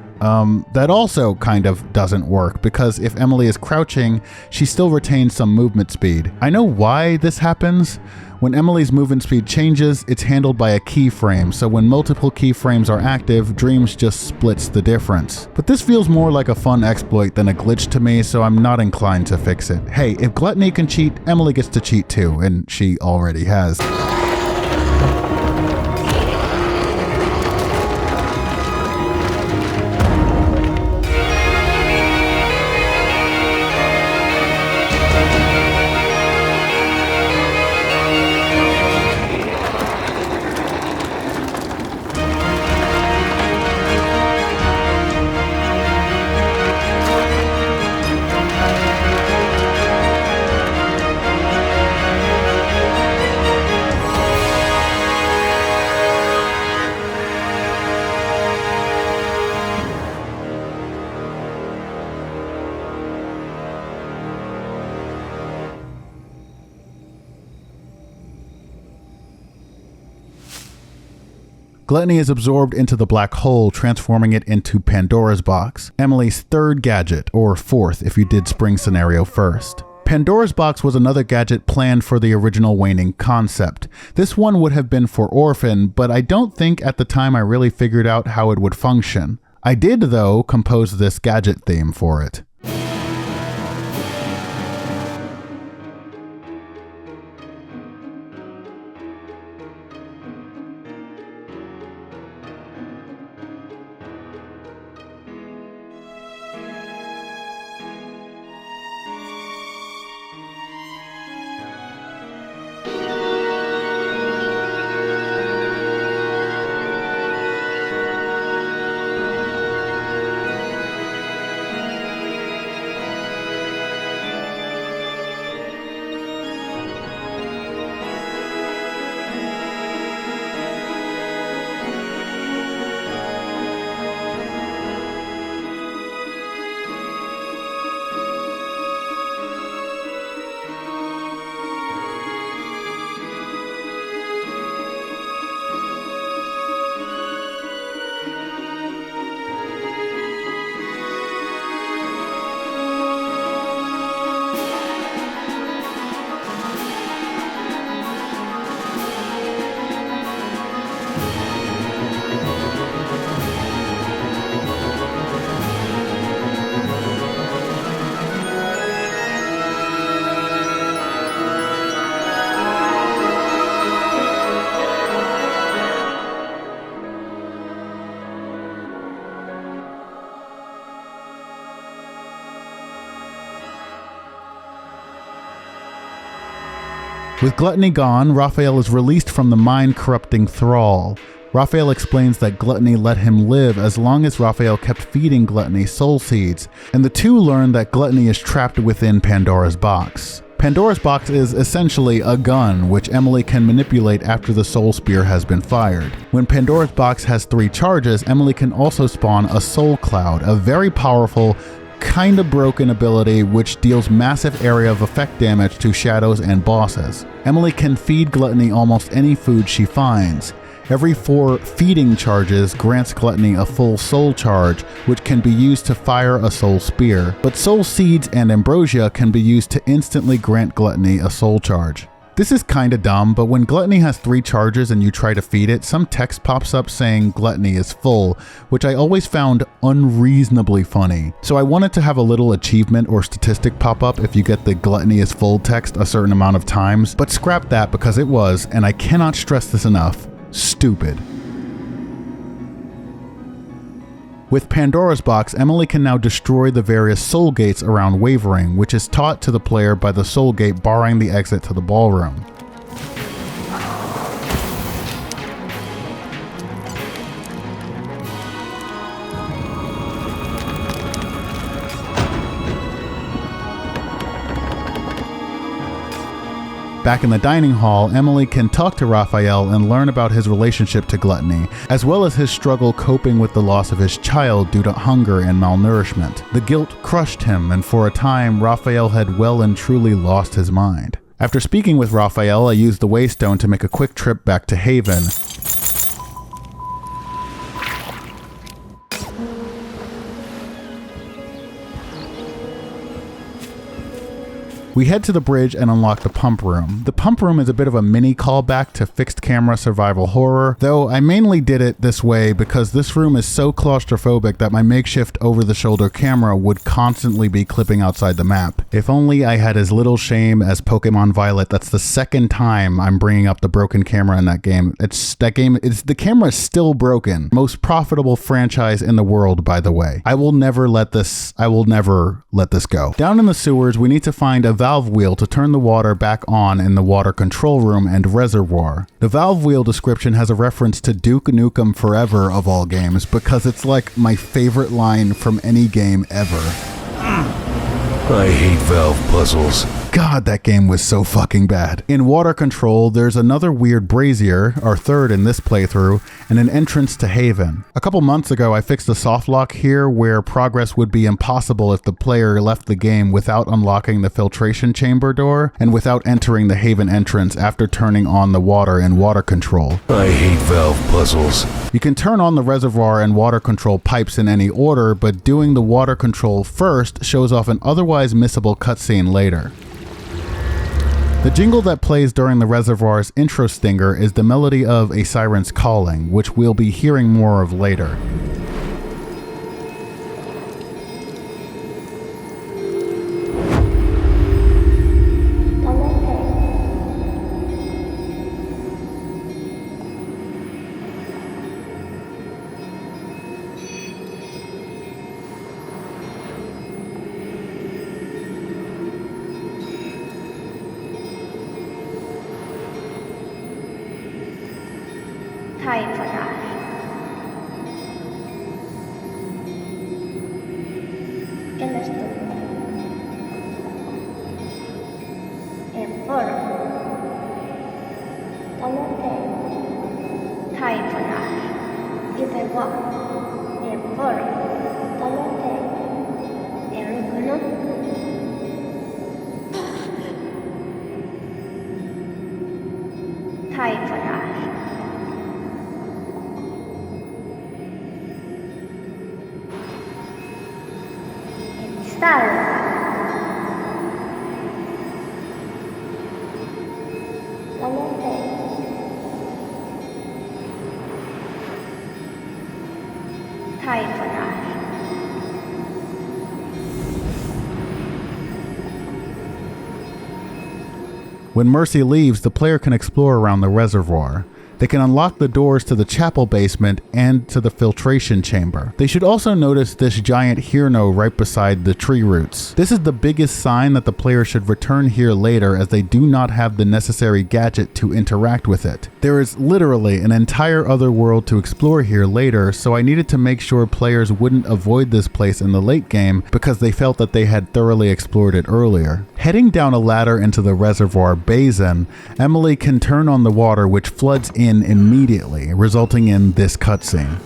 that also kind of doesn't work, because if Emily is crouching, she still retains some movement speed. I know why this happens. When Emily's movement speed changes, it's handled by a keyframe, so when multiple keyframes are active, Dreams just splits the difference. But this feels more like a fun exploit than a glitch to me, so I'm not inclined to fix it. Hey, if Gluttony can cheat, Emily gets to cheat too, and she already has. Gluttony is absorbed into the black hole, transforming it into Pandora's box, Emily's third gadget, or fourth if you did spring scenario first. Pandora's box was another gadget planned for the original Waning concept. This one would have been for Orphan, but I don't think at the time I really figured out how it would function. I did, though, compose this gadget theme for it. With Gluttony gone, Raphael is released from the mind-corrupting thrall. Raphael explains that Gluttony let him live as long as Raphael kept feeding Gluttony soul seeds, and the two learn that Gluttony is trapped within Pandora's box. Pandora's box is essentially a gun, which Emily can manipulate after the soul spear has been fired. When Pandora's box has 3 charges, Emily can also spawn a soul cloud, a very powerful, kinda broken ability which deals massive area of effect damage to shadows and bosses. Emily can feed Gluttony almost any food she finds. Every 4 feeding charges grants Gluttony a full soul charge, which can be used to fire a soul spear, but soul seeds and ambrosia can be used to instantly grant Gluttony a soul charge. This is kinda dumb, but when Gluttony has 3 charges and you try to feed it, some text pops up saying Gluttony is full, which I always found unreasonably funny. So I wanted to have a little achievement or statistic pop up if you get the Gluttony is full text a certain amount of times, but scrap that because it was, and I cannot stress this enough, stupid. With Pandora's box, Emily can now destroy the various soul gates around Wavering, which is taught to the player by the soul gate barring the exit to the ballroom. Back in the dining hall, Emily can talk to Raphael and learn about his relationship to Gluttony, as well as his struggle coping with the loss of his child due to hunger and malnourishment. The guilt crushed him, and for a time, Raphael had well and truly lost his mind. After speaking with Raphael, I used the Waystone to make a quick trip back to Haven. We head to the bridge and unlock the pump room. The pump room is a bit of a mini callback to fixed camera survival horror, though I mainly did it this way because this room is so claustrophobic that my makeshift over-the-shoulder camera would constantly be clipping outside the map. If only I had as little shame as Pokemon Violet. That's the second time I'm bringing up the broken camera in that game. The camera is still broken. Most profitable franchise in the world, by the way. I will never let this go. Down in the sewers, we need to find a valve wheel to turn the water back on in the water control room and reservoir. The valve wheel description has a reference to Duke Nukem Forever of all games because it's like my favorite line from any game ever. I hate valve puzzles. God, that game was so fucking bad. In water control, there's another weird brazier, our third in this playthrough, and an entrance to Haven. A couple months ago, I fixed a soft lock here where progress would be impossible if the player left the game without unlocking the filtration chamber door and without entering the Haven entrance after turning on the water in water control. I hate valve puzzles. You can turn on the reservoir and water control pipes in any order, but doing the water control first shows off an otherwise missable cutscene later. The jingle that plays during the reservoir's intro stinger is the melody of A Siren's Calling, which we'll be hearing more of later. When Mercy leaves, the player can explore around the reservoir. They can unlock the doors to the chapel basement and to the filtration chamber. They should also notice this giant Hirno right beside the tree roots. This is the biggest sign that the player should return here later, as they do not have the necessary gadget to interact with it. There is literally an entire other world to explore here later, so I needed to make sure players wouldn't avoid this place in the late game because they felt that they had thoroughly explored it earlier. Heading down a ladder into the reservoir basin, Emily can turn on the water, which floods in immediately, resulting in this cutscene.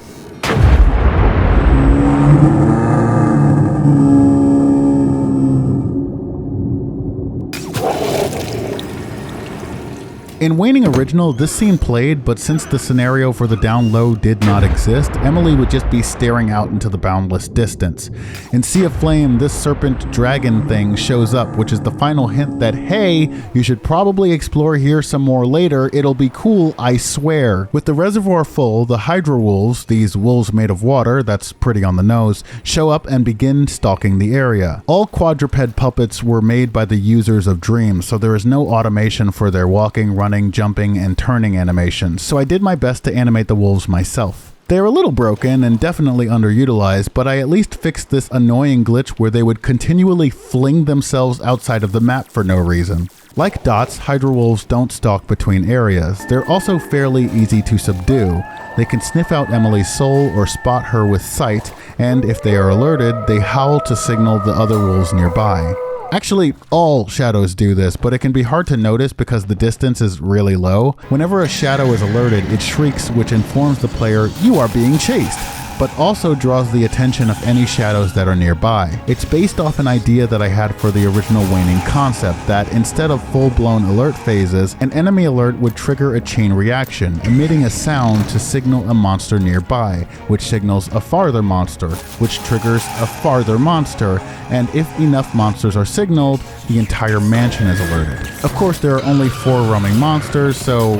In Waning Original, this scene played, but since the scenario for the down low did not exist, Emily would just be staring out into the boundless distance. In Sea of Flame, this serpent dragon thing shows up, which is the final hint that, hey, you should probably explore here some more later, it'll be cool, I swear. With the reservoir full, the Hydra wolves, these wolves made of water, that's pretty on the nose, show up and begin stalking the area. All quadruped puppets were made by the users of Dreams, so there is no automation for their walking, running, jumping, and turning animations, so I did my best to animate the wolves myself. They're a little broken and definitely underutilized, but I at least fixed this annoying glitch where they would continually fling themselves outside of the map for no reason. Like Dots, Hydra wolves don't stalk between areas. They're also fairly easy to subdue. They can sniff out Emily's soul or spot her with sight, and if they are alerted, they howl to signal the other wolves nearby. Actually, all shadows do this, but it can be hard to notice because the distance is really low. Whenever a shadow is alerted, it shrieks, which informs the player, you are being chased, but also draws the attention of any shadows that are nearby. It's based off an idea that I had for the original Waning concept, that instead of full-blown alert phases, an enemy alert would trigger a chain reaction, emitting a sound to signal a monster nearby, which signals a farther monster, which triggers a farther monster, and if enough monsters are signaled, the entire mansion is alerted. Of course, there are only 4 roaming monsters, so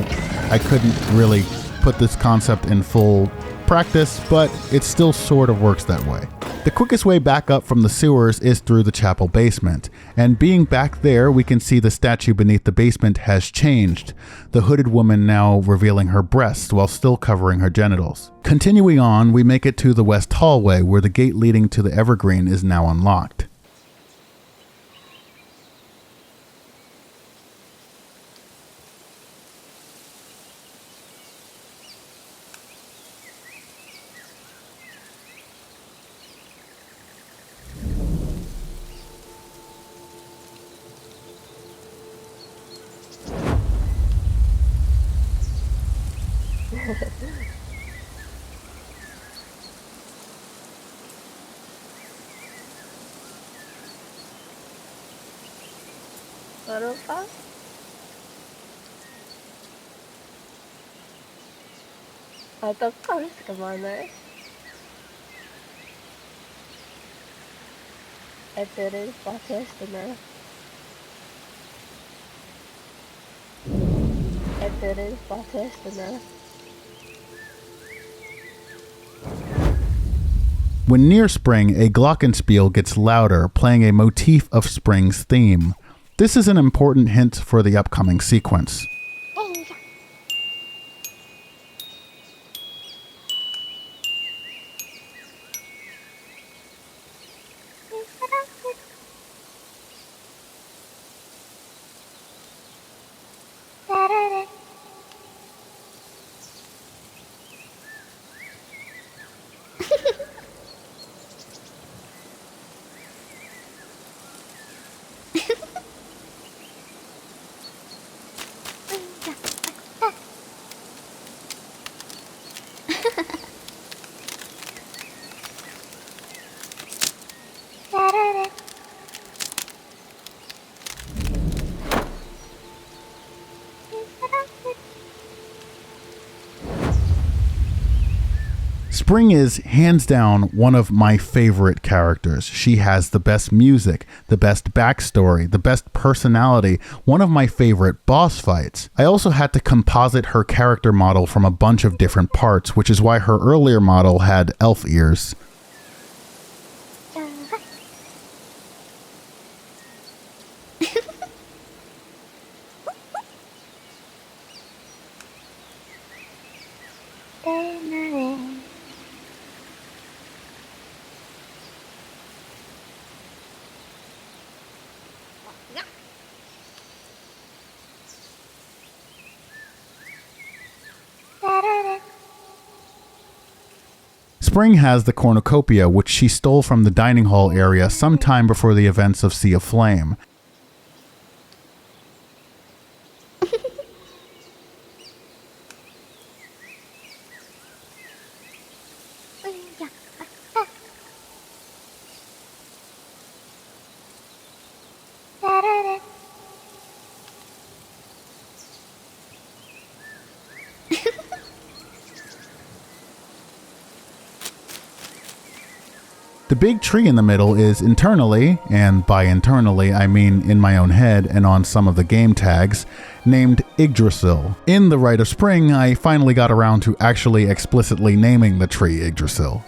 I couldn't really put this concept in full practice, but it still sort of works that way. The quickest way back up from the sewers is through the chapel basement, and being back there, we can see the statue beneath the basement has changed, the hooded woman now revealing her breasts while still covering her genitals. Continuing on, we make it to the west hallway where the gate leading to the Evergreen is now unlocked. Ano pa? Out of course, Commander. Ito rin process na. Ito rin process na. When near spring, a glockenspiel gets louder, playing a motif of spring's theme. This is an important hint for the upcoming sequence. Spring is, hands down, one of my favorite characters. She has the best music, the best backstory, the best personality, one of my favorite boss fights. I also had to composite her character model from a bunch of different parts, which is why her earlier model had elf ears. Spring has the cornucopia, which she stole from the dining hall area sometime before the events of Sea of Flame. The big tree in the middle is internally, and by internally I mean in my own head and on some of the game tags, named Yggdrasil. In the Rite of Spring, I finally got around to actually explicitly naming the tree Yggdrasil.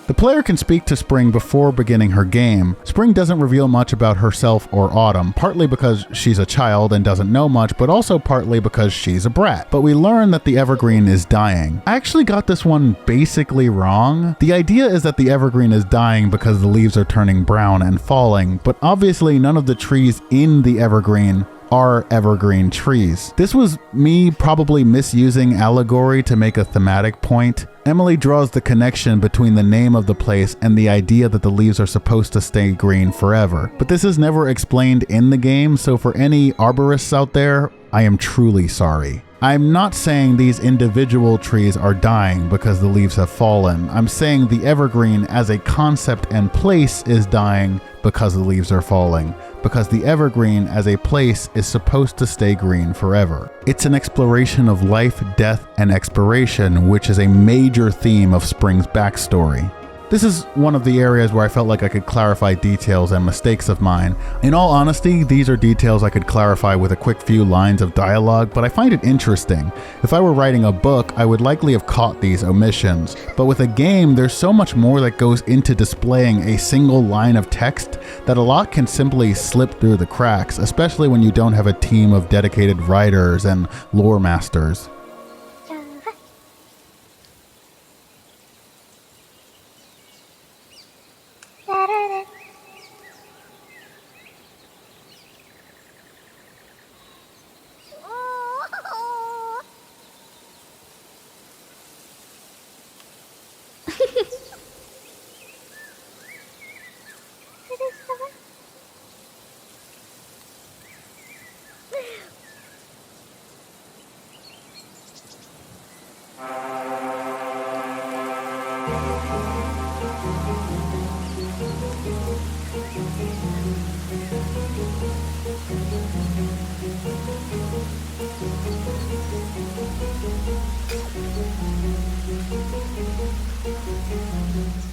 The player can speak to Spring before beginning her game. Spring doesn't reveal much about herself or Autumn, partly because she's a child and doesn't know much, but also partly because she's a brat. But we learn that the evergreen is dying. I actually got this one basically wrong. The idea is that the evergreen is dying because the leaves are turning brown and falling, but obviously none of the trees in the evergreen are evergreen trees. This was me probably misusing allegory to make a thematic point. Emily draws the connection between the name of the place and the idea that the leaves are supposed to stay green forever. But this is never explained in the game, so for any arborists out there, I am truly sorry. I'm not saying these individual trees are dying because the leaves have fallen. I'm saying the evergreen as a concept and place is dying because the leaves are falling, because the evergreen as a place is supposed to stay green forever. It's an exploration of life, death, and expiration, which is a major theme of Spring's backstory. This is one of the areas where I felt like I could clarify details and mistakes of mine. In all honesty, these are details I could clarify with a quick few lines of dialogue, but I find it interesting. If I were writing a book, I would likely have caught these omissions. But with a game, there's so much more that goes into displaying a single line of text that a lot can simply slip through the cracks, especially when you don't have a team of dedicated writers and lore masters.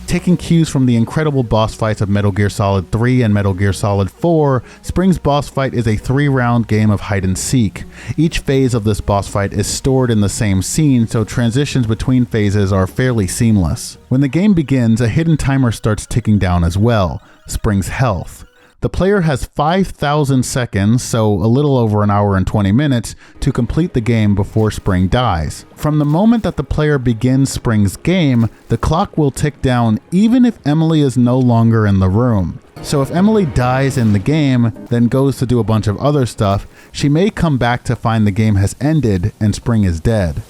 Taking cues from the incredible boss fights of Metal Gear Solid 3 and Metal Gear Solid 4, Spring's boss fight is a 3-round game of hide and seek. Each phase of this boss fight is stored in the same scene, so transitions between phases are fairly seamless. When the game begins, a hidden timer starts ticking down as well, Spring's health. The player has 5,000 seconds, so a little over an hour and 20 minutes, to complete the game before Spring dies. From the moment that the player begins Spring's game, the clock will tick down even if Emily is no longer in the room. So if Emily dies in the game, then goes to do a bunch of other stuff, she may come back to find the game has ended and Spring is dead.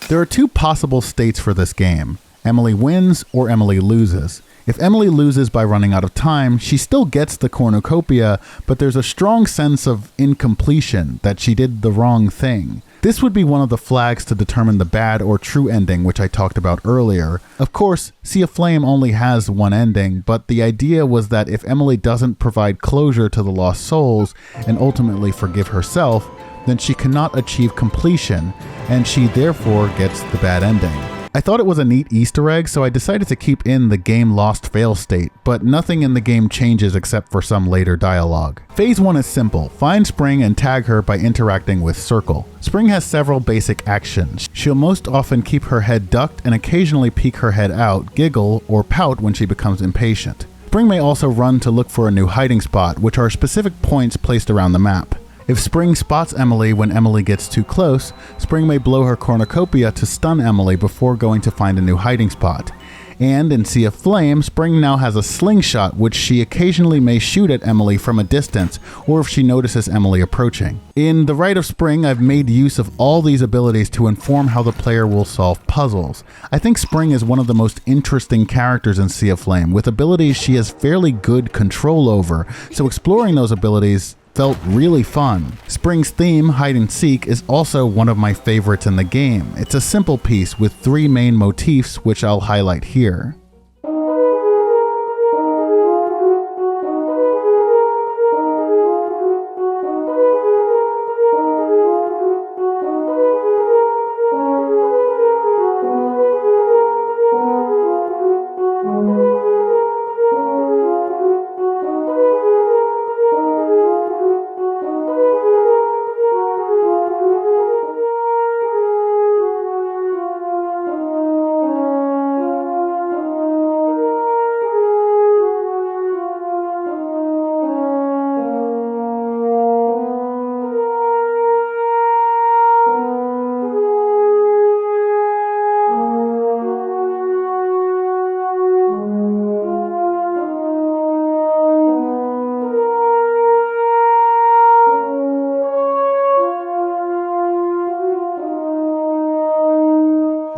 There are two possible states for this game. Emily wins or Emily loses. If Emily loses by running out of time, she still gets the cornucopia, but there's a strong sense of incompletion, that she did the wrong thing. This would be one of the flags to determine the bad or true ending, which I talked about earlier. Of course, Sea of Flame only has one ending, but the idea was that if Emily doesn't provide closure to the lost souls and ultimately forgive herself, then she cannot achieve completion, and she therefore gets the bad ending. I thought it was a neat Easter egg, so I decided to keep in the game lost fail state, but nothing in the game changes except for some later dialogue. Phase 1 is simple. Find Spring and tag her by interacting with Circle. Spring has several basic actions. She'll most often keep her head ducked and occasionally peek her head out, giggle, or pout when she becomes impatient. Spring may also run to look for a new hiding spot, which are specific points placed around the map. If Spring spots Emily when Emily gets too close, Spring may blow her cornucopia to stun Emily before going to find a new hiding spot. And in Sea of Flame, Spring now has a slingshot which she occasionally may shoot at Emily from a distance, or if she notices Emily approaching. In the Rite of Spring, I've made use of all these abilities to inform how the player will solve puzzles. I think Spring is one of the most interesting characters in Sea of Flame, with abilities she has fairly good control over, so exploring those abilities felt really fun. Spring's theme, Hide and Seek, is also one of my favorites in the game. It's a simple piece with 3 main motifs, which I'll highlight here.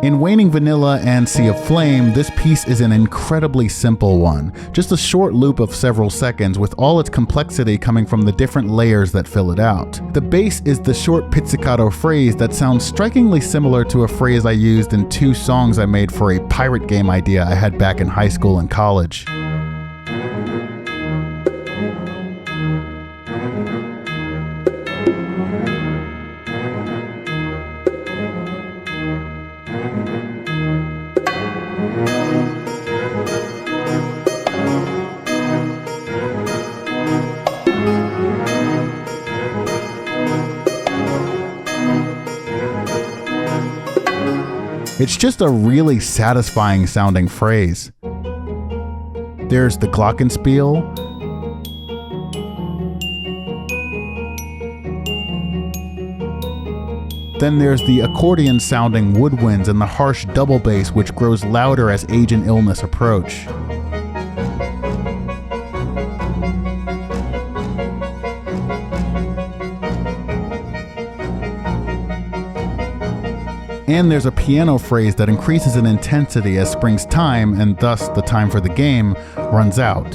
In Waning Vanilla and Sea of Flame, this piece is an incredibly simple one, just a short loop of several seconds with all its complexity coming from the different layers that fill it out. The base is the short pizzicato phrase that sounds strikingly similar to a phrase I used in 2 songs I made for a pirate game idea I had back in high school and college. It's just a really satisfying sounding phrase. There's the glockenspiel. Then there's the accordion sounding woodwinds and the harsh double bass which grows louder as age and illness approach. And there's a piano phrase that increases in intensity as Spring's time, and thus the time for the game, runs out.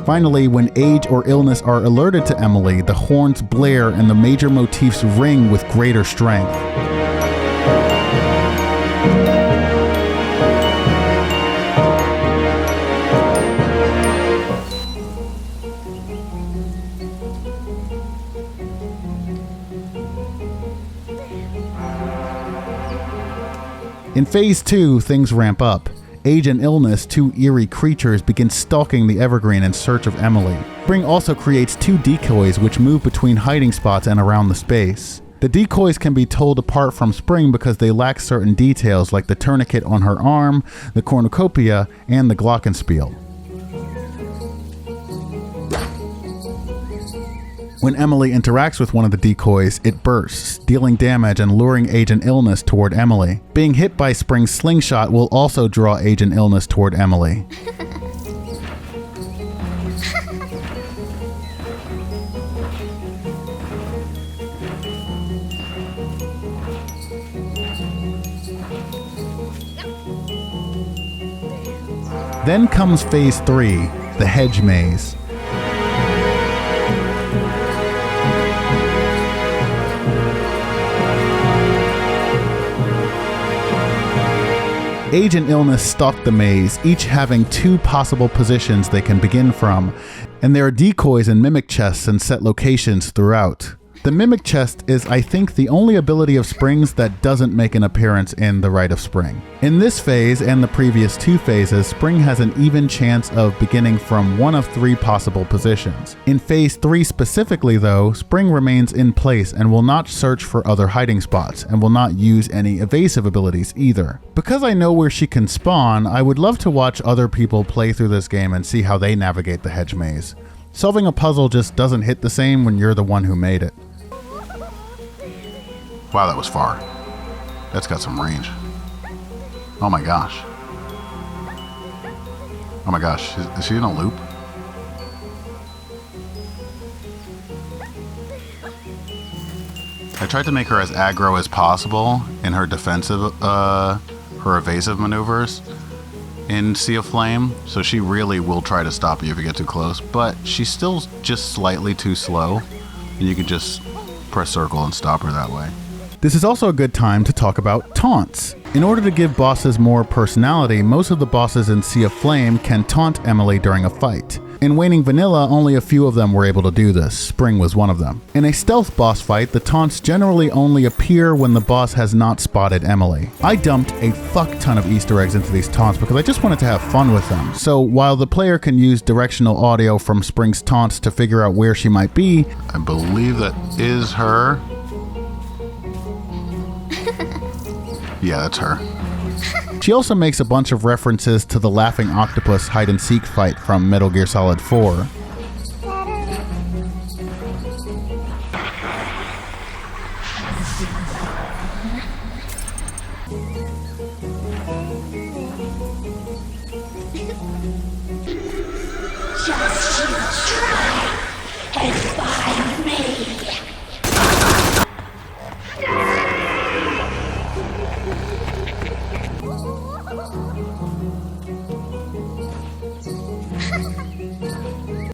Finally, when age or illness are alerted to Emily, the horns blare and the major motifs ring with greater strength. In Phase 2, things ramp up. Age and illness, 2 eerie creatures, begin stalking the evergreen in search of Emily. Spring also creates 2 decoys which move between hiding spots and around the space. The decoys can be told apart from Spring because they lack certain details like the tourniquet on her arm, the cornucopia, and the glockenspiel. When Emily interacts with one of the decoys, it bursts, dealing damage and luring age and illness toward Emily. Being hit by Spring's slingshot will also draw age and illness toward Emily. Then comes Phase 3, the hedge maze. Age and illness stalk the maze, each having 2 possible positions they can begin from, and there are decoys and mimic chests and set locations throughout. The Mimic Chest is, I think, the only ability of Spring's that doesn't make an appearance in the Rite of Spring. In this phase and the previous 2 phases, Spring has an even chance of beginning from one of 3 possible positions. In phase 3 specifically though, Spring remains in place and will not search for other hiding spots, and will not use any evasive abilities either. Because I know where she can spawn, I would love to watch other people play through this game and see how they navigate the hedge maze. Solving a puzzle just doesn't hit the same when you're the one who made it. Wow, that was far. That's got some range. Oh my gosh. Oh my gosh, is she in a loop? I tried to make her as aggro as possible in her defensive, her evasive maneuvers in Sea of Flame, so she really will try to stop you if you get too close, but she's still just slightly too slow, and you can just press circle and stop her that way. This is also a good time to talk about taunts. In order to give bosses more personality, most of the bosses in Sea of Flame can taunt Emily during a fight. In Waning Vanilla, only a few of them were able to do this. Spring was one of them. In a stealth boss fight, the taunts generally only appear when the boss has not spotted Emily. I dumped a fuck ton of Easter eggs into these taunts because I just wanted to have fun with them. So while the player can use directional audio from Spring's taunts to figure out where she might be, I believe that is her. Yeah, that's her. She also makes a bunch of references to the Laughing Octopus hide-and-seek fight from Metal Gear Solid 4.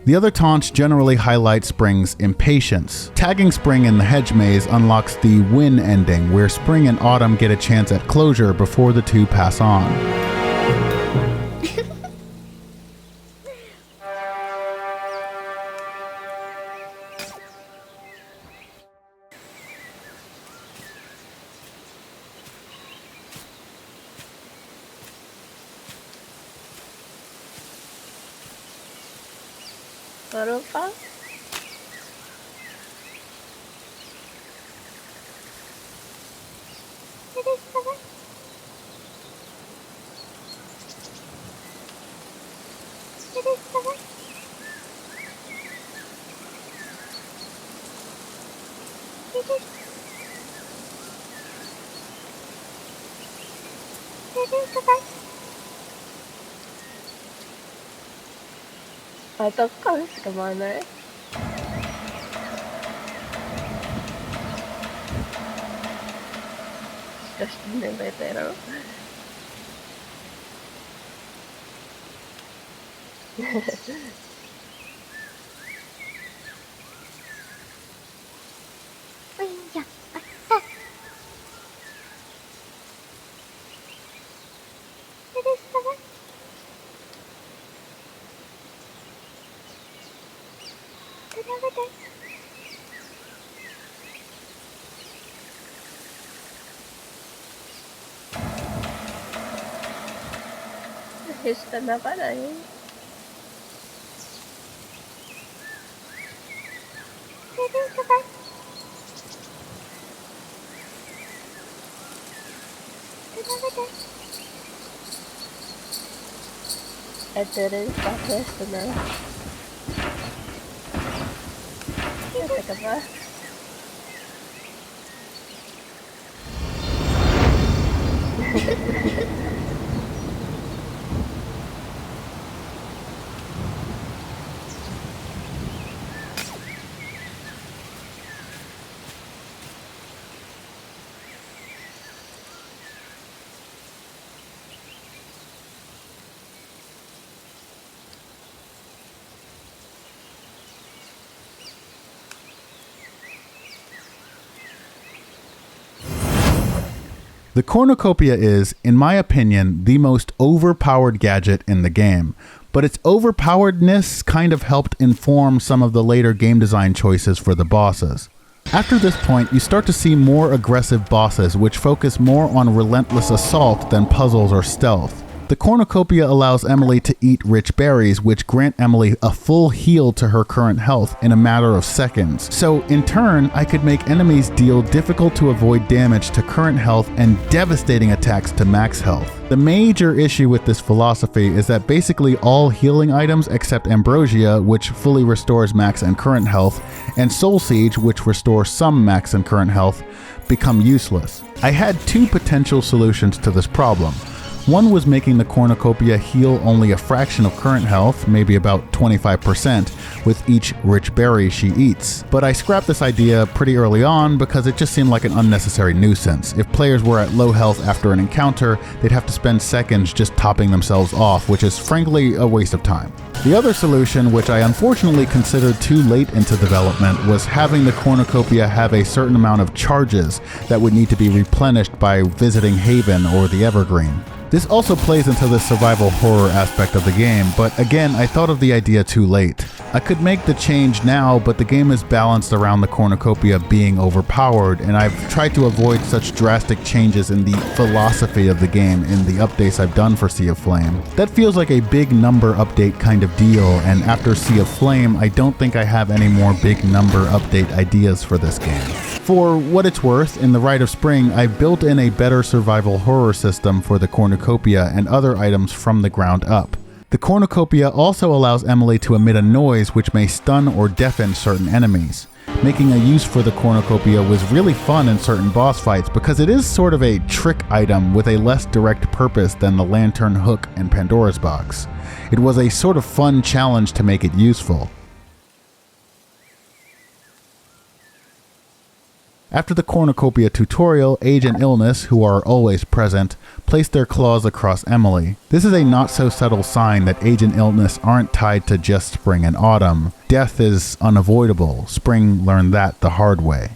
The other taunts generally highlight Spring's impatience. Tagging Spring in the hedge maze unlocks the win ending, where Spring and Autumn get a chance at closure before the 2 pass on. Barupa? Atau kemana? Just never. Está na parede. Até está festa, né? Vai acabar. The cornucopia is, in my opinion, the most overpowered gadget in the game. but its overpoweredness kind of helped inform some of the later game design choices for the bosses. After this point, you start to see more aggressive bosses which focus more on relentless assault than puzzles or stealth. The cornucopia allows Emily to eat rich berries, which grant Emily a full heal to her current health in a matter of seconds. So in turn, I could make enemies deal difficult to avoid damage to current health and devastating attacks to max health. The major issue with this philosophy is that basically all healing items except Ambrosia, which fully restores max and current health, and Soul Siege, which restores some max and current health, become useless. I had two potential solutions to this problem. One was making the cornucopia heal only a fraction of current health, maybe about 25%, with each rich berry she eats. But I scrapped this idea pretty early on because it just seemed like an unnecessary nuisance. If players were at low health after an encounter, they'd have to spend seconds just topping themselves off, which is frankly a waste of time. The other solution, which I unfortunately considered too late into development, was having the cornucopia have a certain amount of charges that would need to be replenished by visiting Haven or the Evergreen. This also plays into the survival horror aspect of the game, but again, I thought of the idea too late. I could make the change now, but the game is balanced around the cornucopia being overpowered, and I've tried to avoid such drastic changes in the philosophy of the game in the updates I've done for Sea of Flame. That feels like a big number update kind of deal, and after Sea of Flame, I don't think I have any more big number update ideas for this game. For what it's worth, in the Rite of Spring, I built in a better survival horror system for the cornucopia and other items from the ground up. The cornucopia also allows Emily to emit a noise which may stun or deafen certain enemies. Making a use for the cornucopia was really fun in certain boss fights because it is sort of a trick item with a less direct purpose than the lantern, hook, and Pandora's box. It was a sort of fun challenge to make it useful. After the cornucopia tutorial, Age and Illness, who are always present, place their claws across Emily. This is a not so subtle sign that Age and Illness aren't tied to just Spring and Autumn. Death is unavoidable. Spring learned that the hard way.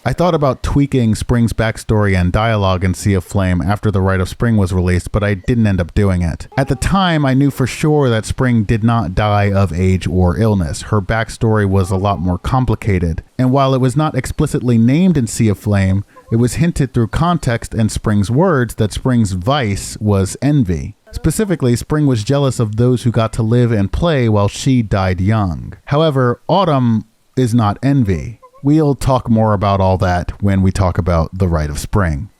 I thought about tweaking Spring's backstory and dialogue in Sea of Flame after the Rite of Spring was released, but I didn't end up doing it. At the time, I knew for sure that Spring did not die of age or illness. Her backstory was a lot more complicated, and while it was not explicitly named in Sea of Flame, it was hinted through context and Spring's words that Spring's vice was envy. Specifically, Spring was jealous of those who got to live and play while she died young. However, Autumn is not envy. We'll talk more about all that when we talk about the Rite of Spring.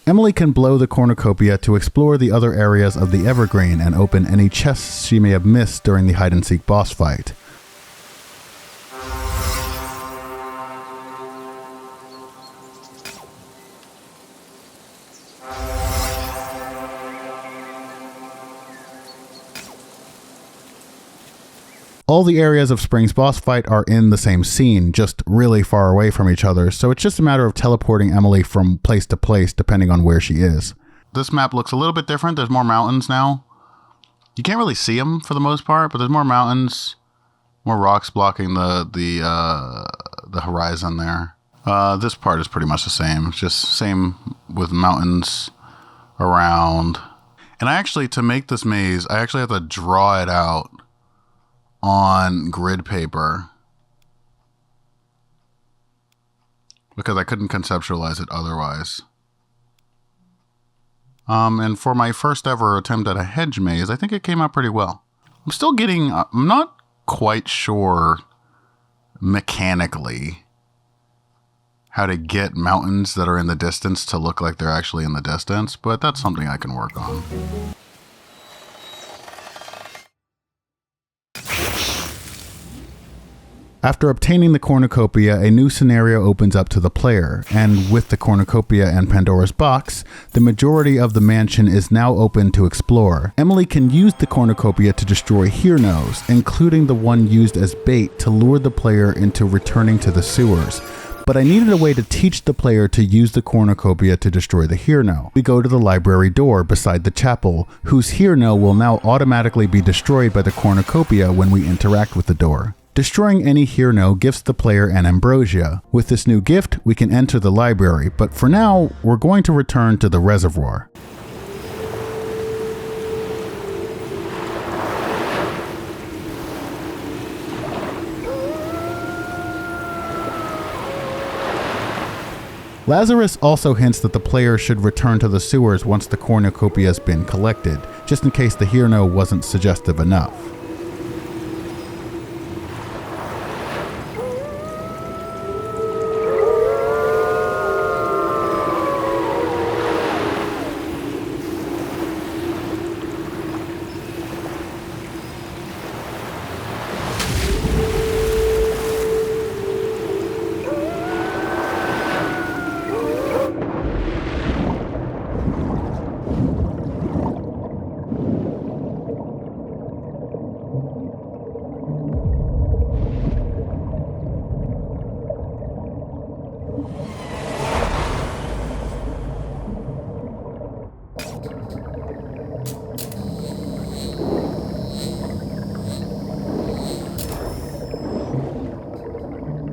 Emily can blow the cornucopia to explore the other areas of the Evergreen and open any chests she may have missed during the hide-and-seek boss fight. All the areas of Spring's boss fight are in the same scene, just really far away from each other, so it's just a matter of teleporting Emily from place to place depending on where she is. This map looks a little bit different. There's more mountains now. You can't really see them for the most part, but there's more mountains, more rocks blocking the horizon there. This part is pretty much the same. It's just same with mountains around. And I actually, to make this maze, I actually have to draw it out on grid paper because I couldn't conceptualize it otherwise. And for my first ever attempt at a hedge maze, I think it came out pretty well. I'm not quite sure mechanically how to get mountains that are in the distance to look like they're actually in the distance, but that's something I can work on. After obtaining the cornucopia, a new scenario opens up to the player, and with the cornucopia and Pandora's box, the majority of the mansion is now open to explore. Emily can use the cornucopia to destroy Hearnos, including the one used as bait to lure the player into returning to the sewers. But I needed a way to teach the player to use the cornucopia to destroy the Hearno. We go to the library door beside the chapel, whose Hearno will now automatically be destroyed by the cornucopia when we interact with the door. Destroying any Hyrno gives the player an ambrosia. With this new gift, we can enter the library, but for now, we're going to return to the reservoir. Lazarus also hints that the player should return to the sewers once the cornucopia has been collected, just in case the Hyrno wasn't suggestive enough.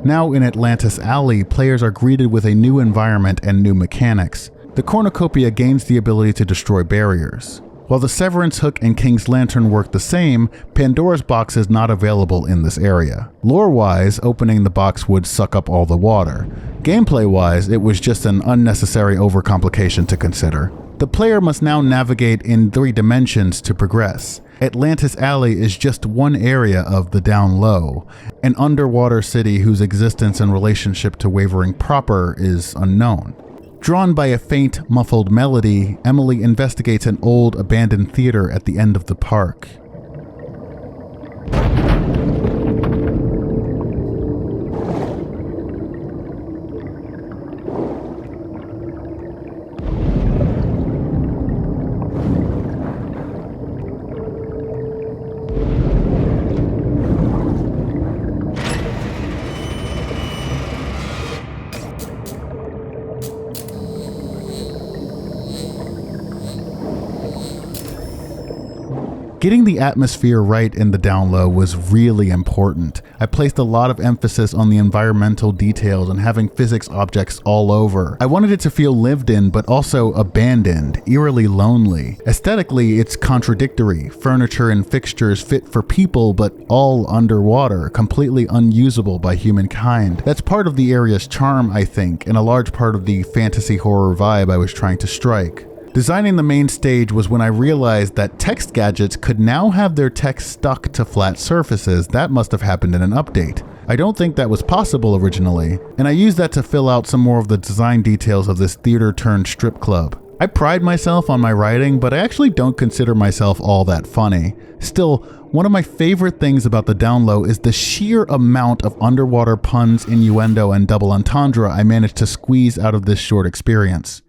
Now in Atlantis Alley, players are greeted with a new environment and new mechanics. The cornucopia gains the ability to destroy barriers. While the Severance Hook and King's Lantern work the same, Pandora's Box is not available in this area. Lore-wise, opening the box would suck up all the water. Gameplay-wise, it was just an unnecessary overcomplication to consider. The player must now navigate in 3 dimensions to progress. Atlantis Alley is just one area of the Down Low, an underwater city whose existence and relationship to Wavering proper is unknown. Drawn by a faint, muffled melody, Emily investigates an old, abandoned theater at the end of the park. Getting the atmosphere right in the Down Low was really important. I placed a lot of emphasis on the environmental details and having physics objects all over. I wanted it to feel lived in, but also abandoned, eerily lonely. Aesthetically, it's contradictory. Furniture and fixtures fit for people, but all underwater, completely unusable by humankind. That's part of the area's charm, I think, and a large part of the fantasy horror vibe I was trying to strike. Designing the main stage was when I realized that text gadgets could now have their text stuck to flat surfaces. That must have happened in an update. I don't think that was possible originally, and I used that to fill out some more of the design details of this theater-turned-strip club. I pride myself on my writing, but I actually don't consider myself all that funny. Still, one of my favorite things about the Down Low is the sheer amount of underwater puns, innuendo, and double entendre I managed to squeeze out of this short experience.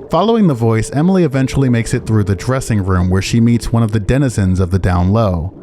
Following the voice, Emily eventually makes it through the dressing room where she meets one of the denizens of the Down Low.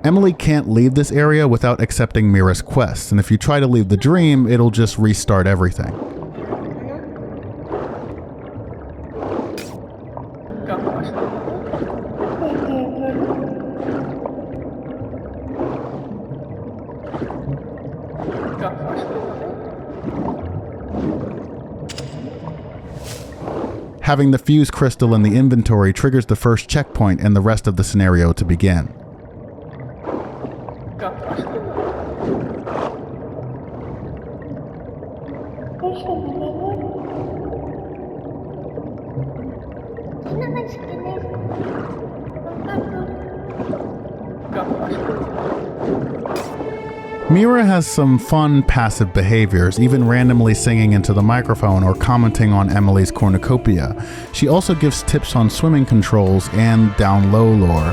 Emily can't leave this area without accepting Mira's quest, and if you try to leave the dream, it'll just restart everything. Having the fuse crystal in the inventory triggers the first checkpoint and the rest of the scenario to begin. Mira has some fun passive behaviors, even randomly singing into the microphone or commenting on Emily's cornucopia. She also gives tips on swimming controls and down low lore.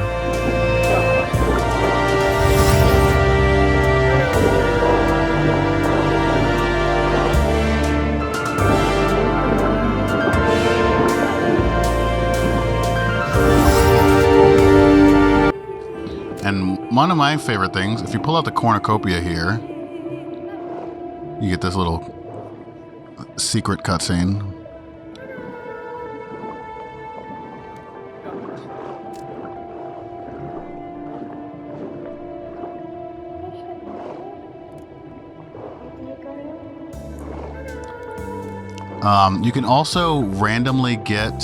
And one of my favorite things, if you pull out the cornucopia here, you get this little secret cutscene. You can also randomly get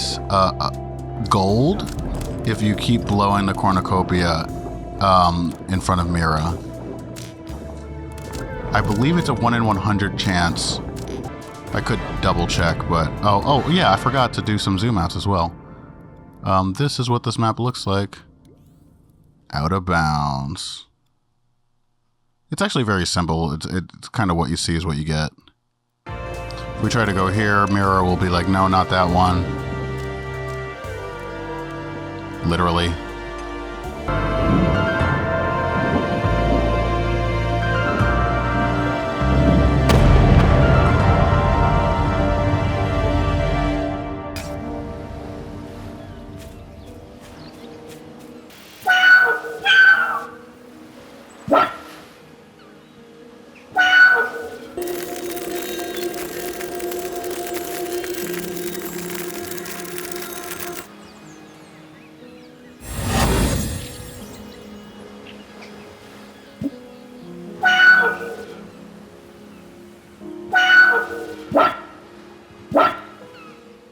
gold if you keep blowing the cornucopia in front of Mira. I believe it's a 1 in 100 chance. I could double check, but oh yeah, I forgot to do some zoom outs as well. This is what this map looks like. Out of bounds. It's actually very simple. It's kind of what you see is what you get. If we try to go here, Mira will be like, no, not that one. Literally.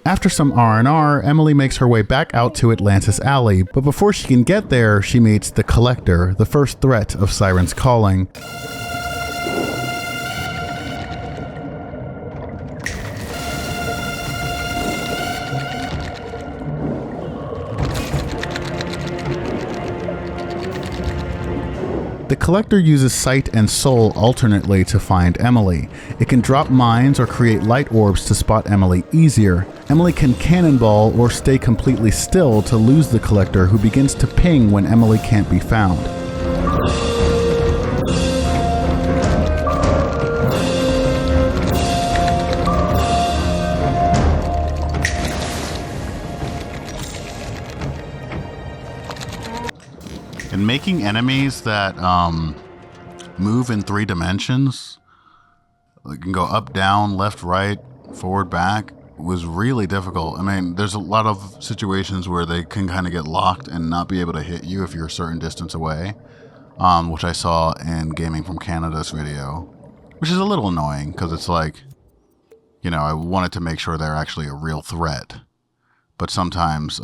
After some R&R, Emily makes her way back out to Atlantis Alley, but before she can get there, she meets the Collector, the first threat of Siren's calling. The Collector uses sight and soul alternately to find Emily. It can drop mines or create light orbs to spot Emily easier. Emily can cannonball or stay completely still to lose the Collector, who begins to ping when Emily can't be found. And making enemies that move in 3 dimensions, like can go up, down, left, right, forward, back, was really difficult. I mean, there's a lot of situations where they can kind of get locked and not be able to hit you if you're a certain distance away, which I saw in Gaming from Canada's video, which is a little annoying because it's like, you know, I wanted to make sure they're actually a real threat, but sometimes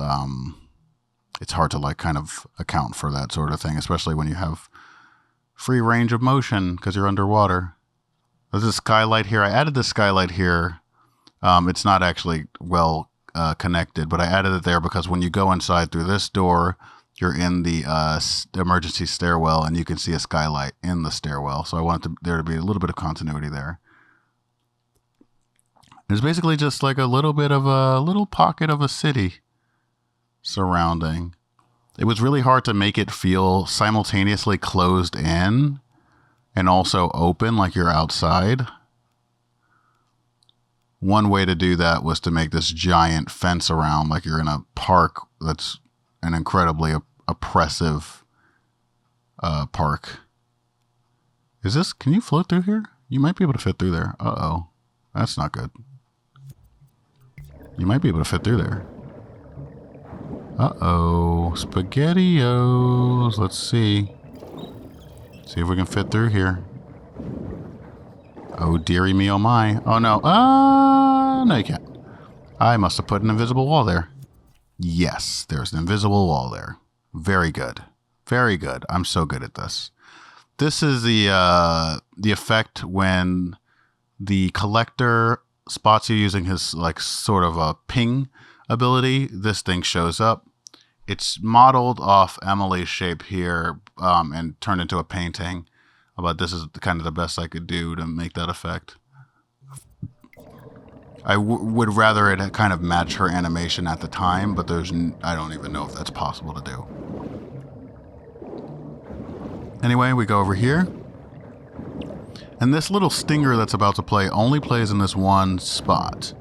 it's hard to like kind of account for that sort of thing, especially when you have free range of motion because you're underwater. There's a skylight here. I added the skylight here. It's not actually well connected, but I added it there because when you go inside through this door, you're in the emergency stairwell and you can see a skylight in the stairwell. So I wanted there to be a little bit of continuity there. There's basically just like a little bit of a little pocket of a city surrounding. It was really hard to make it feel simultaneously closed in and also open like you're outside. One way to do that was to make this giant fence around like you're in a park that's an incredibly oppressive park. Is this, can you float through here? You might be able to fit through there. Uh-oh. That's not good. You might be able to fit through there. Uh-oh. SpaghettiOs. Let's see. See if we can fit through here. Oh, dearie me, oh my. Oh, no. No, you can't. I must have put an invisible wall there. Yes, there's an invisible wall there. Very good. Very good. I'm so good at this. This is the effect when the collector spots you using his, like, sort of a ping ability. This thing shows up. It's modeled off Emily's shape here and turned into a painting. But this is kind of the best I could do to make that effect. I would rather it kind of match her animation at the time, but I don't even know if that's possible to do. Anyway, we go over here. And this little stinger that's about to play only plays in this one spot.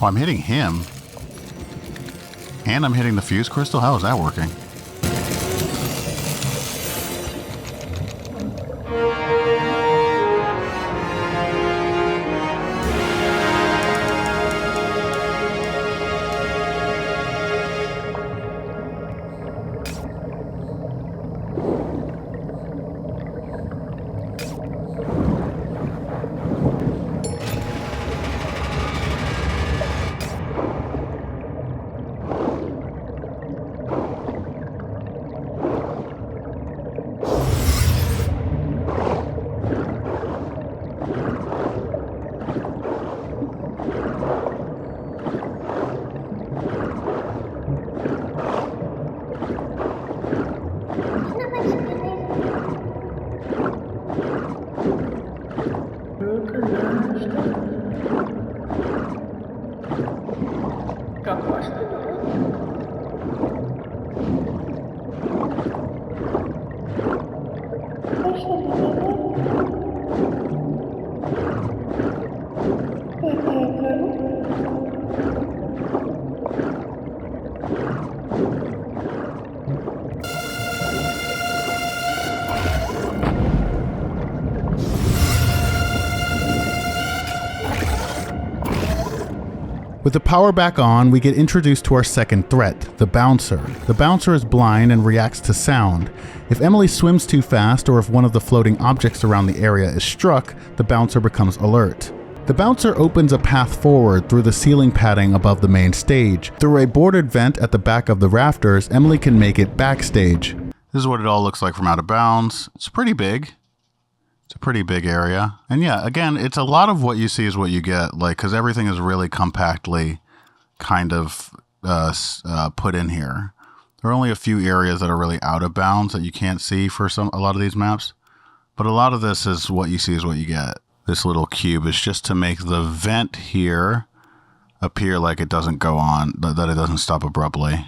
Oh, I'm hitting him. And I'm hitting the fuse crystal? How is that working? With the power back on, we get introduced to our second threat, the bouncer. The bouncer is blind and reacts to sound. If Emily swims too fast or if one of the floating objects around the area is struck, the bouncer becomes alert. The bouncer opens a path forward through the ceiling padding above the main stage. Through a boarded vent at the back of the rafters, Emily can make it backstage. This is what it all looks like from out of bounds. It's pretty big. It's a pretty big area. And yeah, again, it's a lot of what you see is what you get, like, because everything is really compactly kind of put in here. There are only a few areas that are really out of bounds that you can't see for a lot of these maps. But a lot of this is what you see is what you get. This little cube is just to make the vent here appear like it doesn't go on, that it doesn't stop abruptly.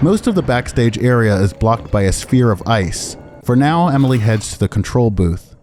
Most of the backstage area is blocked by a sphere of ice. For now, Emily heads to the control booth.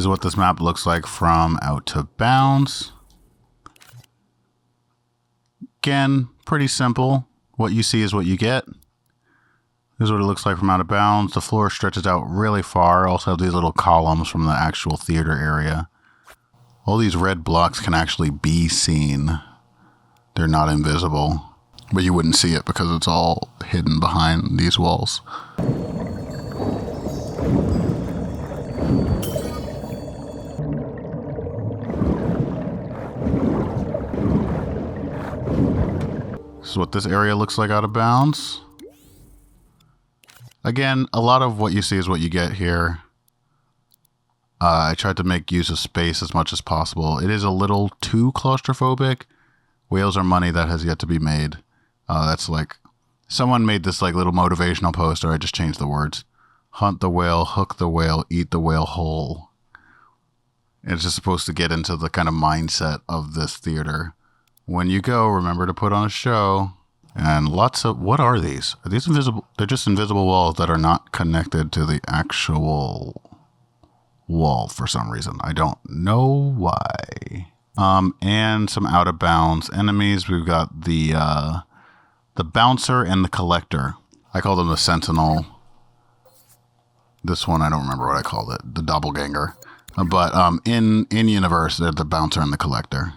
what this map looks like from Out of Bounds. Again, pretty simple. What you see is what you get. This is what it looks like from Out of Bounds. The floor stretches out really far. Also have these little columns from the actual theater area. All these red blocks can actually be seen. They're not invisible. But you wouldn't see it because it's all hidden behind these walls. This is what this area looks like Out of Bounds. Again, a lot of what you see is what you get here. I tried to make use of space as much as possible. It is a little too claustrophobic. Whales are money that has yet to be made. That's like, someone made this like little motivational poster. I just changed the words. Hunt the whale, hook the whale, eat the whale whole. It's just supposed to get into the kind of mindset of this theater. When you go, remember to put on a show. And lots of... What are these? Are these invisible? They're just invisible walls that are not connected to the actual wall for some reason. I don't know why. And some Out of Bounds enemies. We've got the bouncer and the collector. I call them the sentinel. This one, I don't remember what I called it. The doppelganger. But in universe, they're the bouncer and the collector.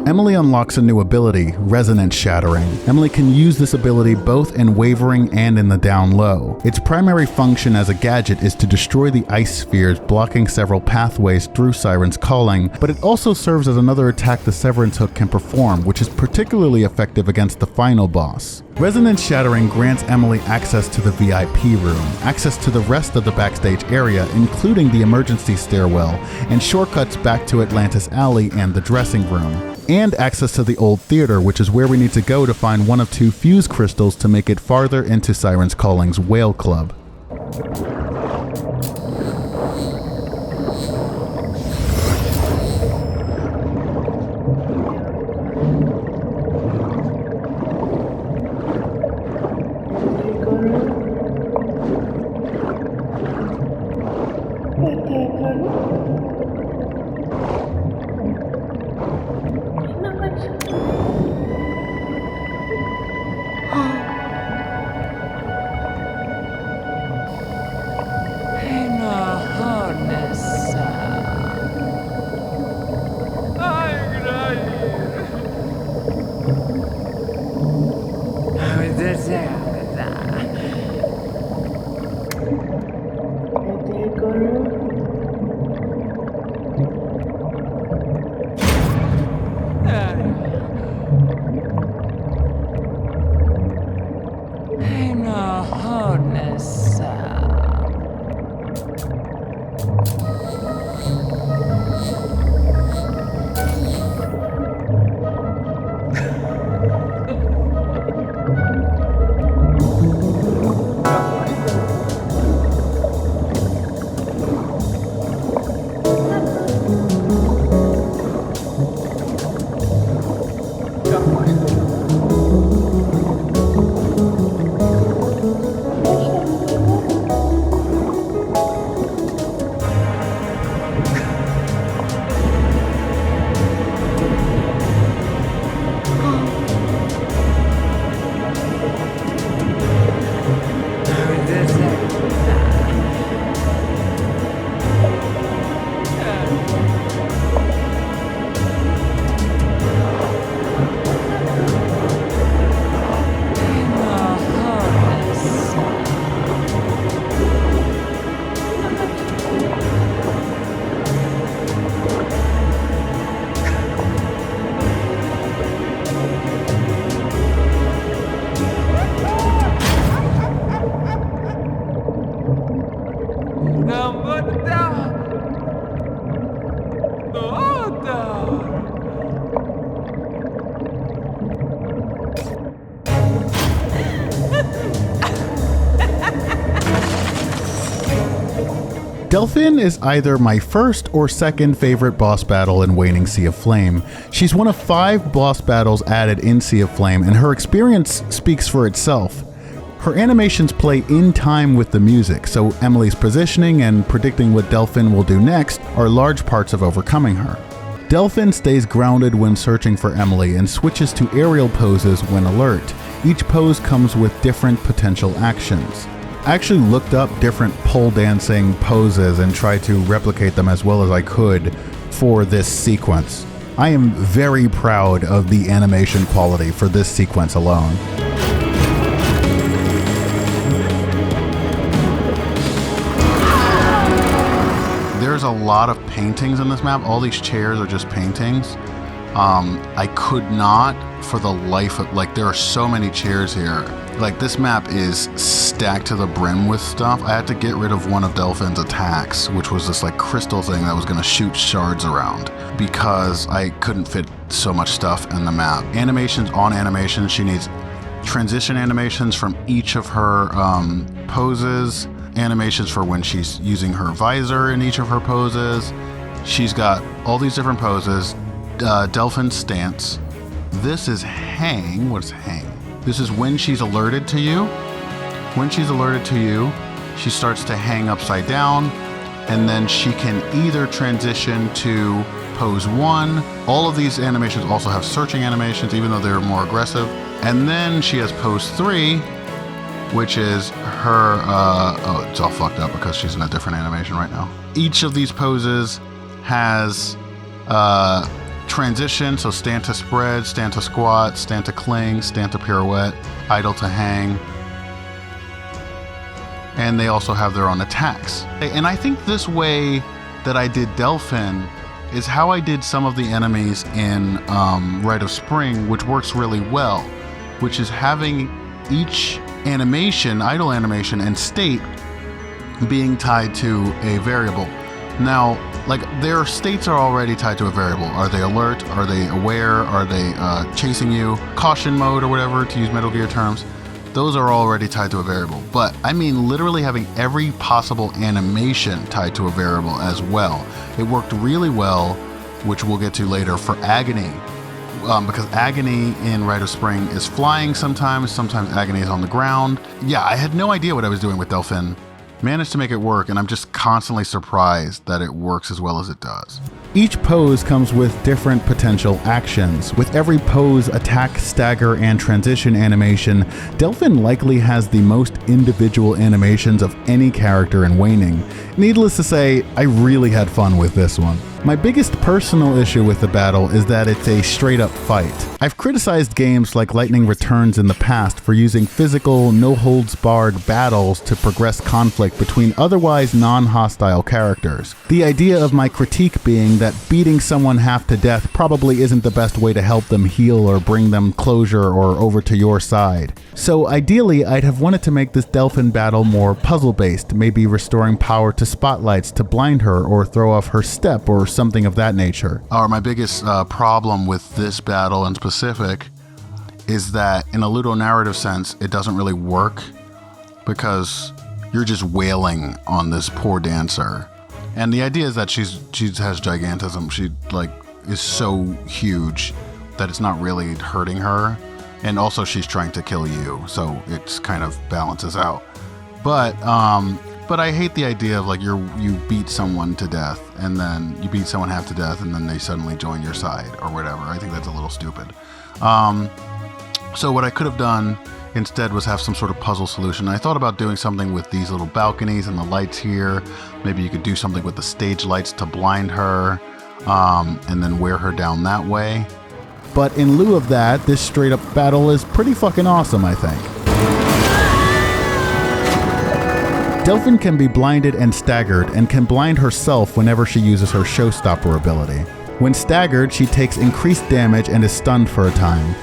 Emily unlocks a new ability, Resonance Shattering. Emily can use this ability both in Wavering and in the down low. Its primary function as a gadget is to destroy the ice spheres, blocking several pathways through Siren's calling, but it also serves as another attack the Severance Hook can perform, which is particularly effective against the final boss. Resonance Shattering grants Emily access to the VIP room, access to the rest of the backstage area, including the emergency stairwell, and shortcuts back to Atlantis Alley and the dressing room, and access to the old theater, which is where we need to go to find one of 2 fuse crystals to make it farther into Siren's Calling's Whale Club. Delphine is either my first or second favorite boss battle in Waning Sea of Flame. She's one of 5 boss battles added in Sea of Flame, and her experience speaks for itself. Her animations play in time with the music, so Emily's positioning and predicting what Delphine will do next are large parts of overcoming her. Delphine stays grounded when searching for Emily and switches to aerial poses when alert. Each pose comes with different potential actions. I actually looked up different pole dancing poses and tried to replicate them as well as I could for this sequence. I am very proud of the animation quality for this sequence alone. There's a lot of paintings in this map. All these chairs are just paintings. I could not for the life of, like, there are so many chairs here. Like, this map is stacked to the brim with stuff. I had to get rid of one of Delphine's attacks, which was this like crystal thing that was gonna shoot shards around, because I couldn't fit so much stuff in the map. Animations on animations, she needs transition animations from each of her poses, animations for when she's using her visor in each of her poses. She's got all these different poses. Delphine's stance. This is hang. What's hang? This is when she's alerted to you. When she's alerted to you, she starts to hang upside down, and then she can either transition to pose 1. All of these animations also have searching animations, even though they're more aggressive. And then she has pose 3, which is her, oh, it's all fucked up because she's in a different animation right now. Each of these poses has transition, so stand to spread, stand to squat, stand to cling, stand to pirouette, idle to hang. And they also have their own attacks. And I think this way that I did Delphine is how I did some of the enemies in Rite of Spring, which works really well, which is having each animation, idle animation, and state being tied to a variable. Now, like, their states are already tied to a variable. Are they alert? Are they aware? Are they chasing you? Caution mode or whatever, to use Metal Gear terms. Those are already tied to a variable. But I mean literally having every possible animation tied to a variable as well. It worked really well, which we'll get to later, for Agony. Because Agony in Rite of Spring is flying sometimes Agony is on the ground. Yeah, I had no idea what I was doing with Delphine. Managed to make it work, and I'm just constantly surprised that it works as well as it does. Each pose comes with different potential actions. With every pose, attack, stagger, and transition animation, Delphine likely has the most individual animations of any character in Waning. Needless to say, I really had fun with this one. My biggest personal issue with the battle is that it's a straight up fight. I've criticized games like Lightning Returns in the past for using physical, no-holds-barred battles to progress conflict between otherwise non-hostile characters. The idea of my critique being that beating someone half to death probably isn't the best way to help them heal or bring them closure or over to your side. So ideally, I'd have wanted to make this Delphine battle more puzzle-based, maybe restoring power to spotlights to blind her or throw off her step or something of that nature. My biggest problem with this battle in specific is that in a ludonarrative sense, it doesn't really work because you're just wailing on this poor dancer. And the idea is that she has gigantism. She is so huge that it's not really hurting her. And also she's trying to kill you, so it's kind of balances out. But I hate the idea of you beat someone to death and then you beat someone half to death and then they suddenly join your side or whatever. I think that's a little stupid. So what I could have done instead was have some sort of puzzle solution. I thought about doing something with these little balconies and the lights here. Maybe you could do something with the stage lights to blind her and then wear her down that way. But in lieu of that, this straight up battle is pretty fucking awesome, I think. Delphine can be blinded and staggered, and can blind herself whenever she uses her showstopper ability. When staggered, she takes increased damage and is stunned for a time.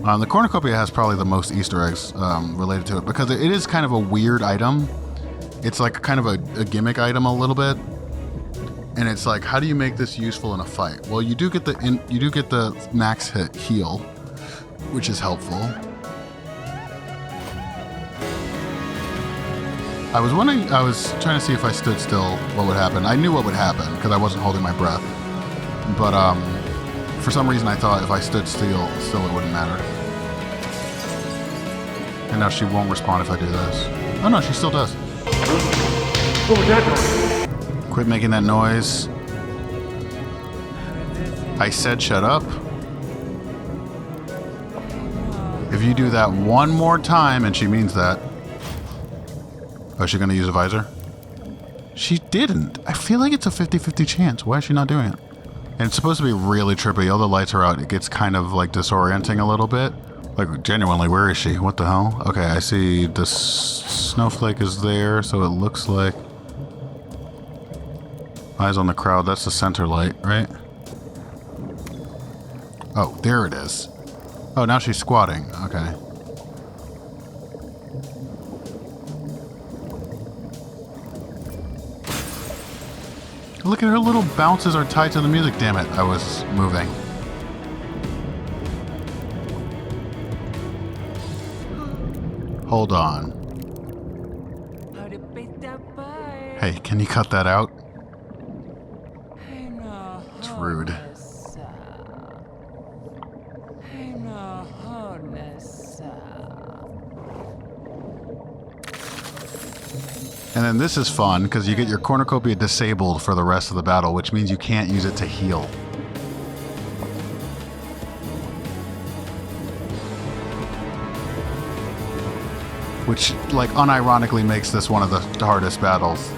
The cornucopia has probably the most Easter eggs related to it, because it is kind of a weird item. It's like kind of a gimmick item a little bit. And it's like, how do you make this useful in a fight? Well, you do get the max hit heal, which is helpful. I was wondering, I was trying to see if I stood still, what would happen. I knew what would happen because I wasn't holding my breath. But for some reason I thought if I stood still it wouldn't matter. And now she won't respond if I do this. Oh no, she still does. What was that noise? Quit making that noise. I said shut up. If you do that one more time, and she means that. Oh, is she gonna use a visor? She didn't. I feel like it's a 50-50 chance. Why is she not doing it? And it's supposed to be really trippy. All the lights are out. It gets kind of like disorienting a little bit. Like genuinely, where is she? What the hell? Okay, I see the snowflake is there, so it looks like eyes on the crowd. That's the center light, right? Oh, there it is. Oh, now she's squatting. Okay. Look at her little bounces are tied to the music. Damn it, I was moving. Hold on. Hey, can you cut that out? It's rude. And then this is fun because you get your cornucopia disabled for the rest of the battle, which means you can't use it to heal. Which, like, unironically makes this one of the hardest battles.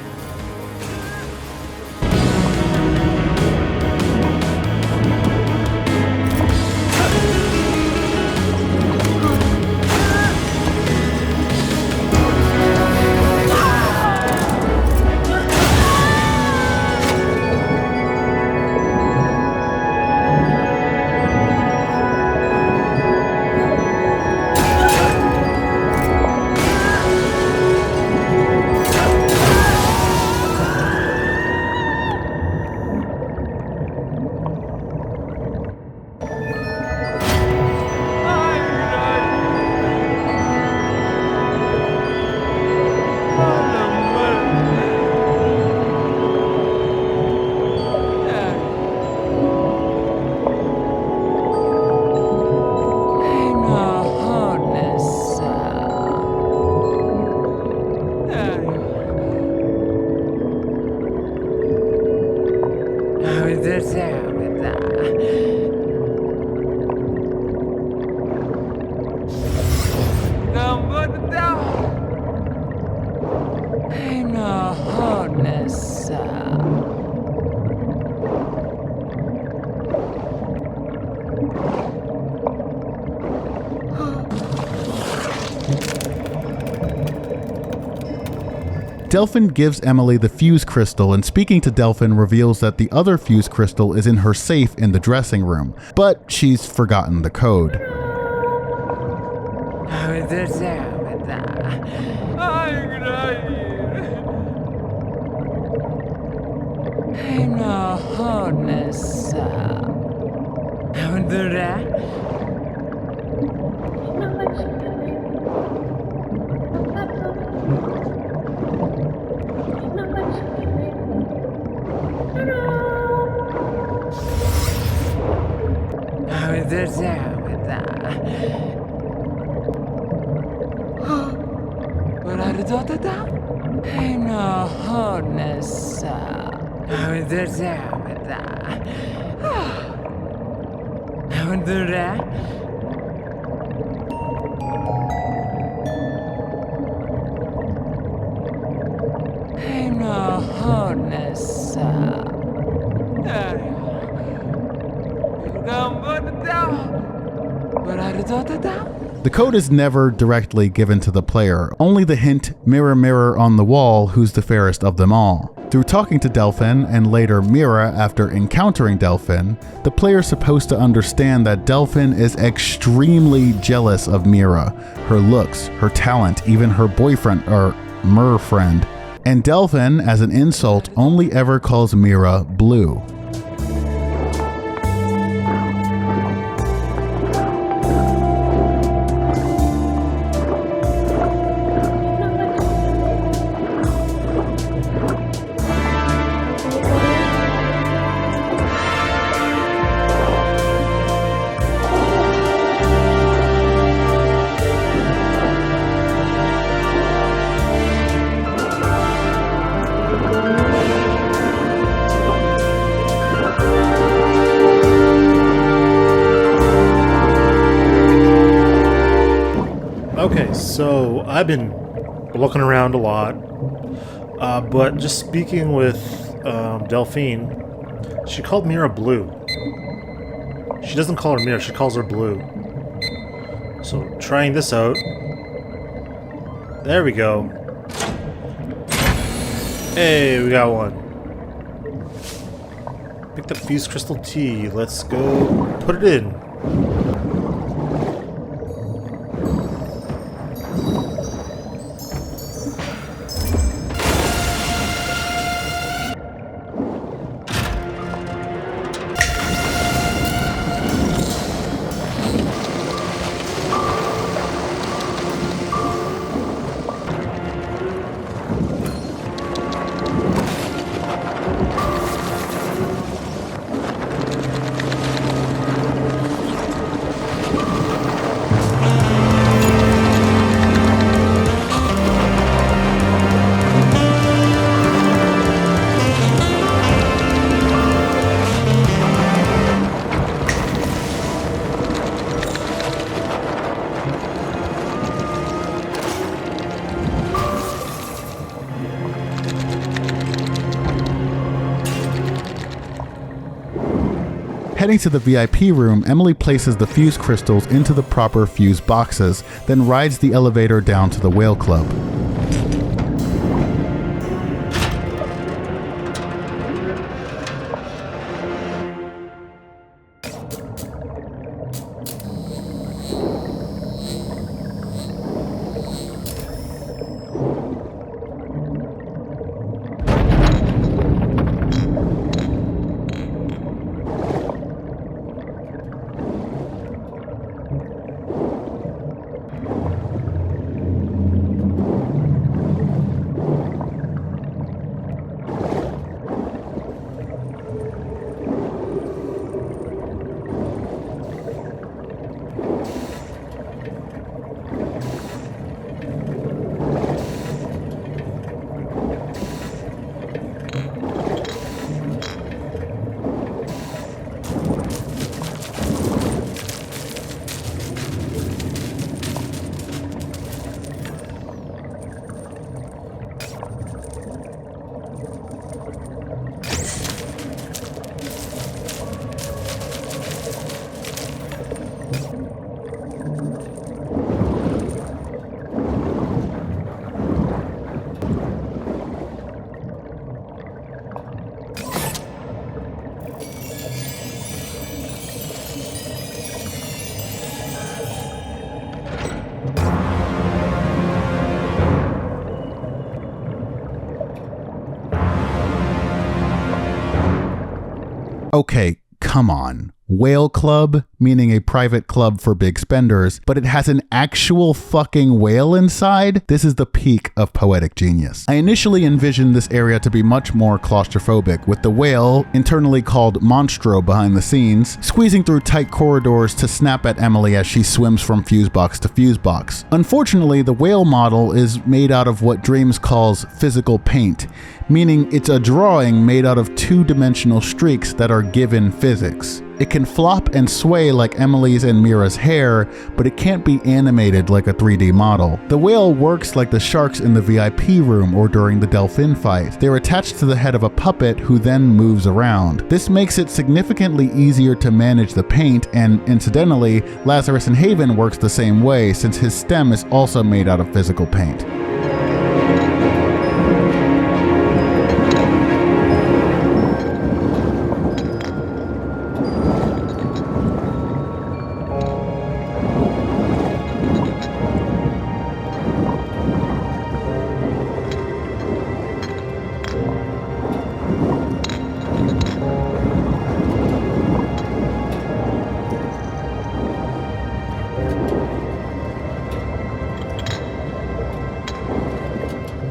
Delphin gives Emily the fuse crystal, and speaking to Delphin reveals that the other fuse crystal is in her safe in the dressing room, but she's forgotten the code. The code is never directly given to the player, only the hint, mirror, mirror on the wall, who's the fairest of them all. Through talking to Delphin, and later Mira after encountering Delphin, the player's supposed to understand that Delphin is extremely jealous of Mira, her looks, her talent, even her boyfriend or mer-friend. And Delphin, as an insult, only ever calls Mira Blue. Okay, so I've been looking around a lot, but just speaking with Delphine, she called Mira Blue. She doesn't call her Mira, she calls her Blue. So trying this out. There we go. Hey, we got one. Picked up Fused Crystal Tea. Let's go put it in. Heading to the VIP room, Emily places the fuse crystals into the proper fuse boxes, then rides the elevator down to the Whale Club. Okay, come on. Whale Club, meaning a private club for big spenders, but it has an actual fucking whale inside? This is the peak of poetic genius. I initially envisioned this area to be much more claustrophobic, with the whale, internally called Monstro behind the scenes, squeezing through tight corridors to snap at Emily as she swims from fuse box to fuse box. Unfortunately, the whale model is made out of what Dreams calls physical paint, meaning it's a drawing made out of two-dimensional streaks that are given physics. It can flop and sway like Emily's and Mira's hair, but it can't be animated like a 3D model. The whale works like the sharks in the VIP room or during the Delphine fight. They're attached to the head of a puppet who then moves around. This makes it significantly easier to manage the paint, and incidentally, Lazarus in Haven works the same way since his stem is also made out of physical paint.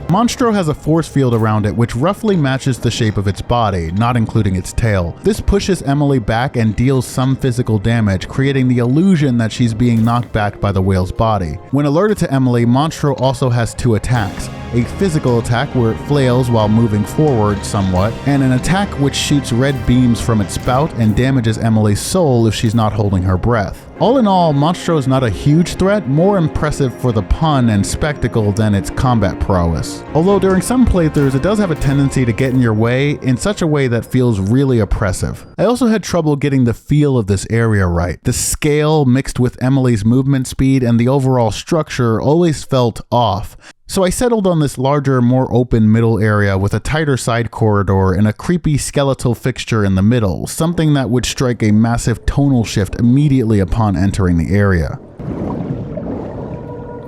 Monstro has a force field around it which roughly matches the shape of its body, not including its tail. This pushes Emily back and deals some physical damage, creating the illusion that she's being knocked back by the whale's body. When alerted to Emily, Monstro also has two attacks, a physical attack where it flails while moving forward somewhat, and an attack which shoots red beams from its spout and damages Emily's soul if she's not holding her breath. All in all, Monstro is not a huge threat, more impressive for the pun and spectacle than its combat prowess. Although during some playthroughs it does have a tendency to get in your way in such a way that feels really oppressive. I also had trouble getting the feel of this area right. The scale mixed with Emily's movement speed and the overall structure always felt off. So I settled on this larger, more open middle area with a tighter side corridor and a creepy skeletal fixture in the middle, something that would strike a massive tonal shift immediately upon entering the area.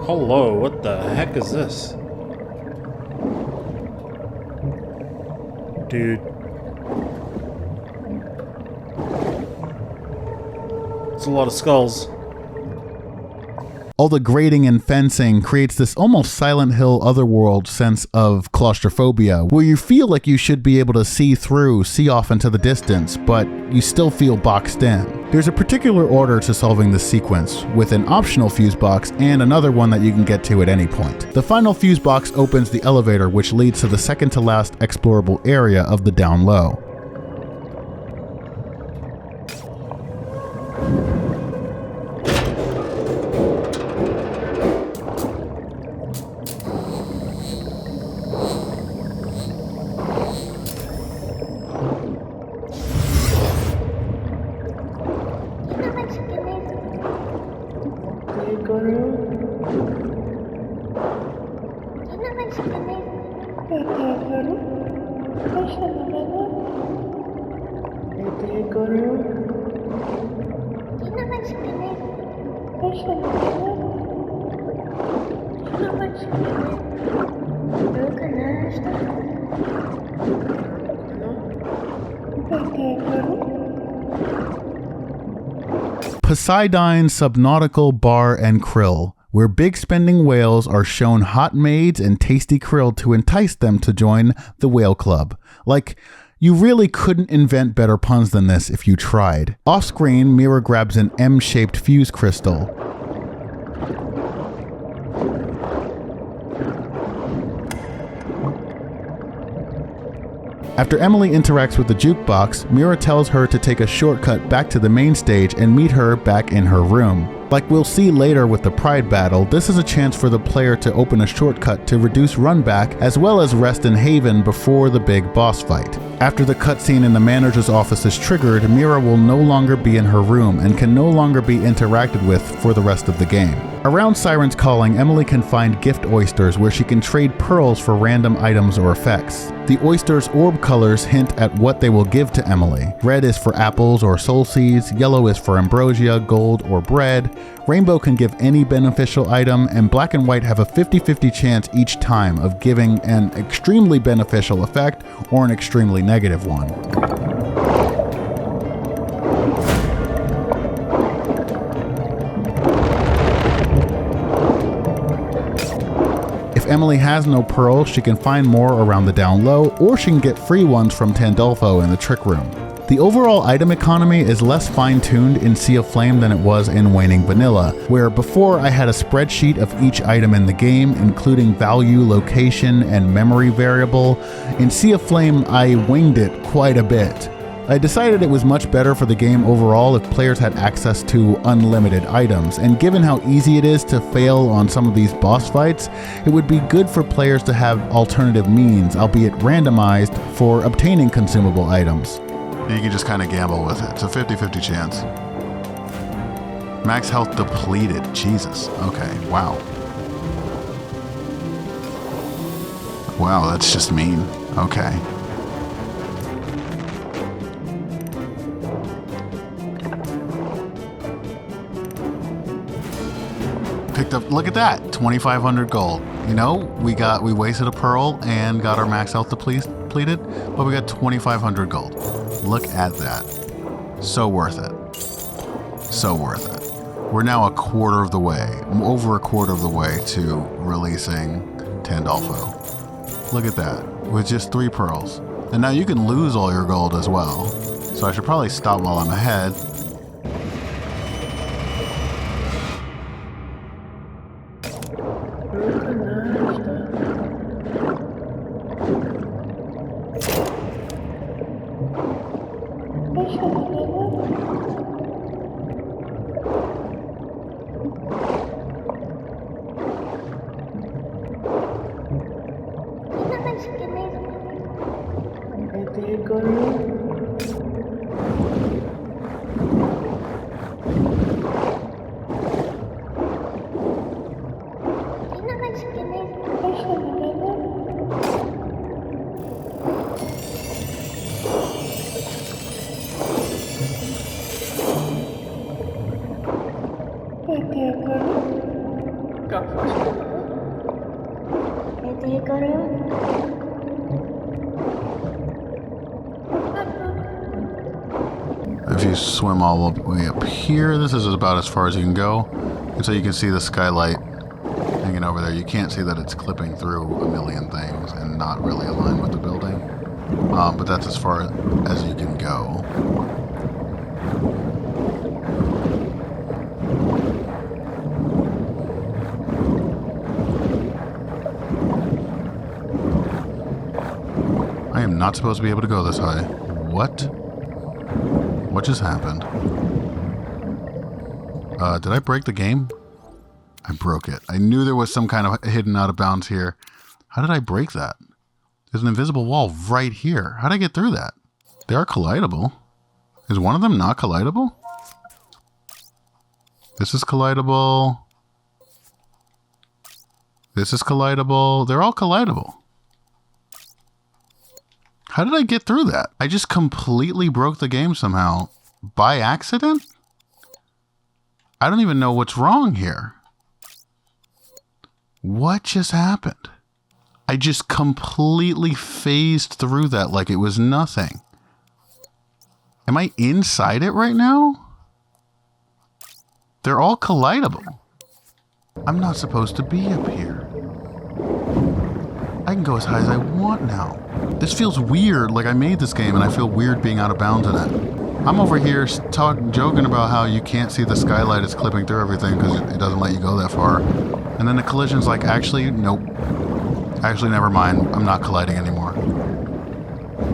Hello, what the heck is this? Dude. It's a lot of skulls. All the grating and fencing creates this almost Silent Hill Otherworld sense of claustrophobia, where you feel like you should be able to see off into the distance, but you still feel boxed in. There's a particular order to solving this sequence, with an optional fuse box and another one that you can get to at any point. The final fuse box opens the elevator, which leads to the second to last explorable area of the down low. Poseidon Subnautical Bar and Krill, where big spending whales are shown hot maids and tasty krill to entice them to join the whale club. Like, you really couldn't invent better puns than this if you tried. Off screen, Mira grabs an M-shaped fuse crystal. After Emily interacts with the jukebox, Mira tells her to take a shortcut back to the main stage and meet her back in her room. Like we'll see later with the Pride battle, this is a chance for the player to open a shortcut to reduce runback as well as rest in haven before the big boss fight. After the cutscene in the manager's office is triggered, Mira will no longer be in her room and can no longer be interacted with for the rest of the game. Around Siren's calling, Emily can find gift oysters where she can trade pearls for random items or effects. The oysters' orb colors hint at what they will give to Emily. Red is for apples or soul seeds, yellow is for ambrosia, gold, or bread, rainbow can give any beneficial item, and black and white have a 50-50 chance each time of giving an extremely beneficial effect or an extremely negative one. If Emily has no pearls, she can find more around the down low, or she can get free ones from Tandolfo in the trick room. The overall item economy is less fine-tuned in Sea of Flame than it was in Waning Vanilla, where before I had a spreadsheet of each item in the game, including value, location, and memory variable. In Sea of Flame, I winged it quite a bit. I decided it was much better for the game overall if players had access to unlimited items, and given how easy it is to fail on some of these boss fights, it would be good for players to have alternative means, albeit randomized, for obtaining consumable items. You can just kind of gamble with it. It's a 50-50 chance. Max health depleted. Jesus. Okay. Wow. Wow, that's just mean. Okay. Picked up, look at that, 2,500 gold. You know, we wasted a pearl and got our max health depleted, but we got 2,500 gold. Look at that. So worth it. So worth it. We're now a quarter of the way, over a quarter of the way to releasing Tandolfo. Look at that, with just 3 pearls. And now you can lose all your gold as well. So I should probably stop while I'm ahead. If you swim all the way up here, this is about as far as you can go. And so you can see the skylight hanging over there. You can't see that it's clipping through a million things and not really aligned with the building. But that's as far as you can go. I am not supposed to be able to go this high. What? What just happened? Did I break the game? I broke it. I knew there was some kind of hidden out of bounds here. How did I break that? There's an invisible wall right here. How did I get through that? They are collidable. Is one of them not collidable? This is collidable. This is collidable. They're all collidable. How did I get through that? I just completely broke the game somehow. By accident? I don't even know what's wrong here. What just happened? I just completely phased through that like it was nothing. Am I inside it right now? They're all collidable. I'm not supposed to be up here. I can go as high as I want now. This feels weird, like I made this game and I feel weird being out of bounds in it. I'm over here joking about how you can't see the skylight is clipping through everything because it doesn't let you go that far. And then the collision's like, actually, nope. Actually, never mind. I'm not colliding anymore.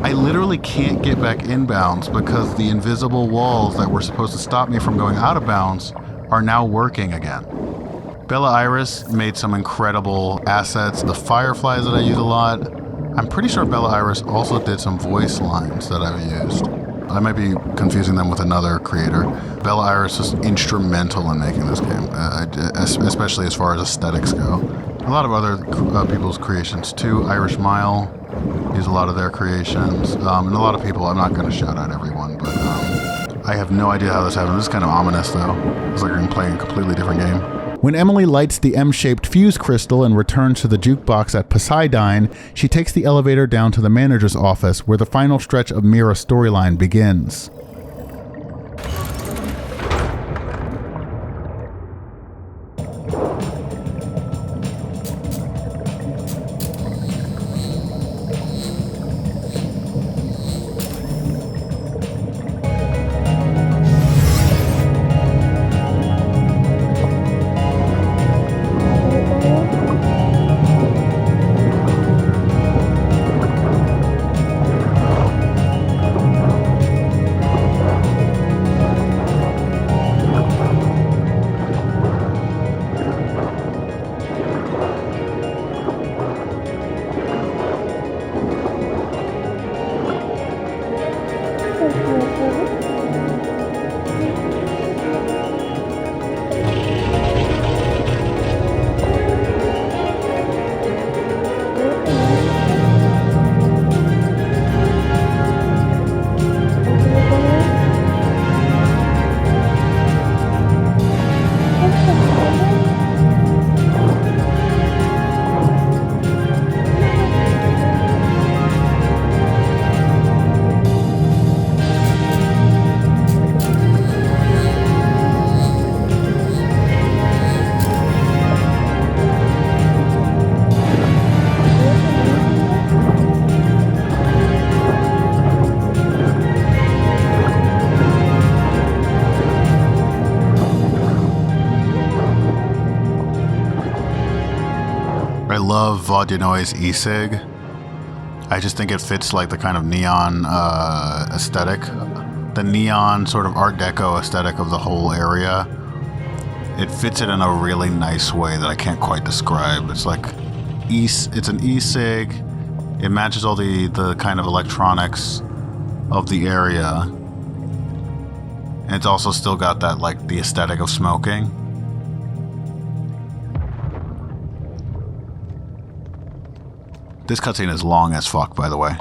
I literally can't get back inbounds because the invisible walls that were supposed to stop me from going out of bounds are now working again. Bella Iris made some incredible assets. The fireflies that I use a lot. I'm pretty sure Bella Iris also did some voice lines that I've used. I might be confusing them with another creator. Bella Iris was instrumental in making this game, especially as far as aesthetics go. A lot of other people's creations too. Irish Mile use a lot of their creations. And a lot of people, I'm not going to shout out everyone, but I have no idea how this happened. This is kind of ominous though. It's like I'm playing a completely different game. When Emily lights the M-shaped fuse crystal and returns to the jukebox at Poseidon, she takes the elevator down to the manager's office where the final stretch of Mira's storyline begins. I love Vaudinoy's e-cig. I just think it fits like the kind of neon aesthetic, the neon sort of Art Deco aesthetic of the whole area. It fits it in a really nice way that I can't quite describe. It's like it's an e-cig. It matches all the kind of electronics of the area. And it's also still got that, like, the aesthetic of smoking. This cutscene is long as fuck, by the way.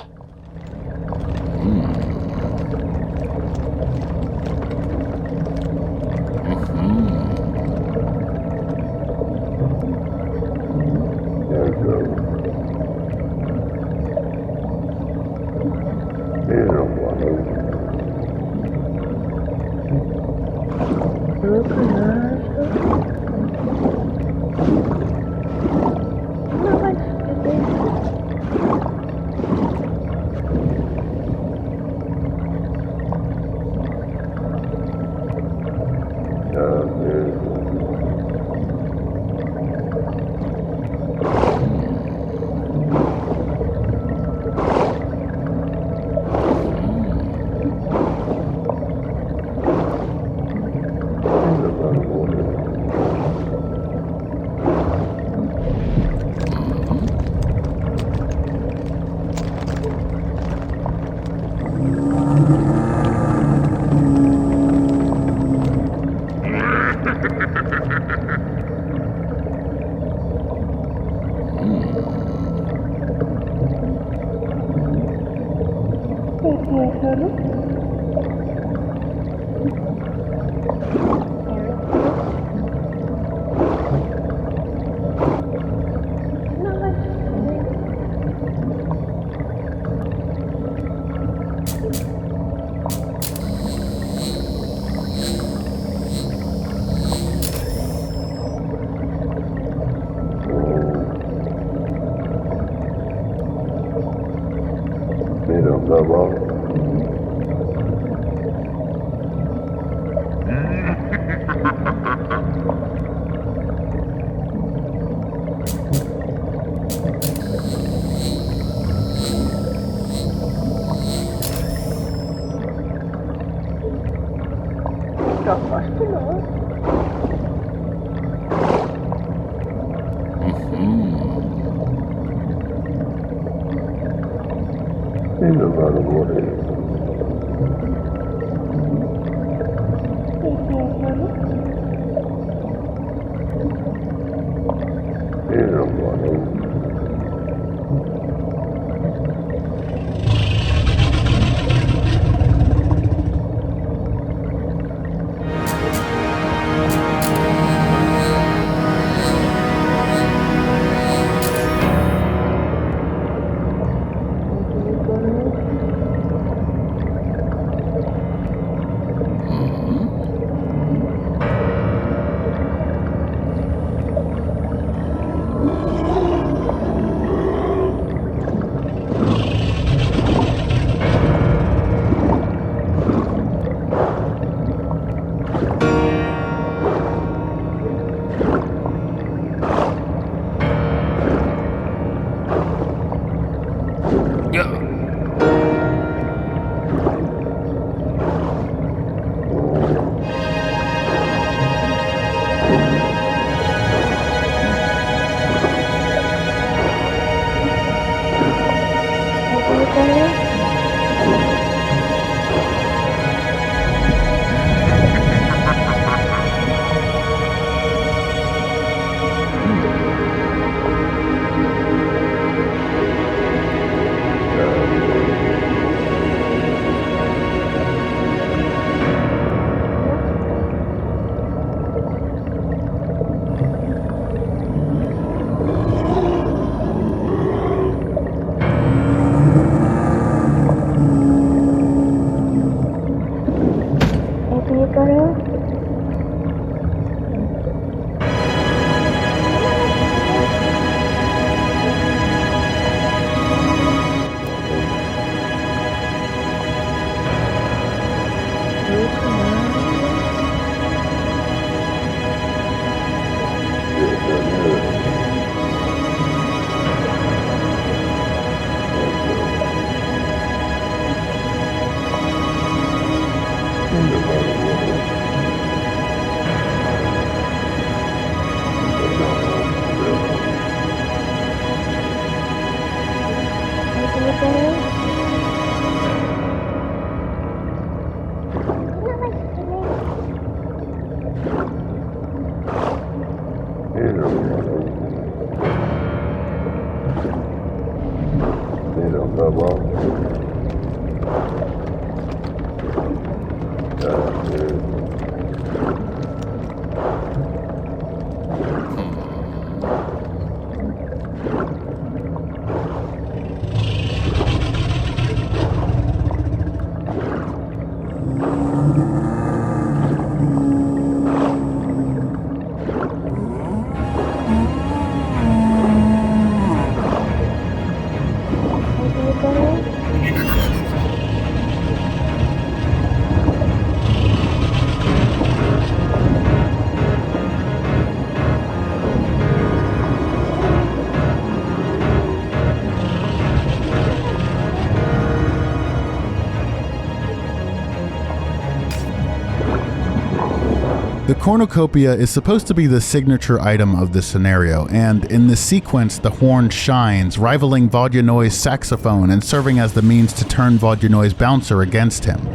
The cornucopia is supposed to be the signature item of this scenario, and in this sequence the horn shines, rivaling Vodjanoy's saxophone and serving as the means to turn Vodjanoy's bouncer against him.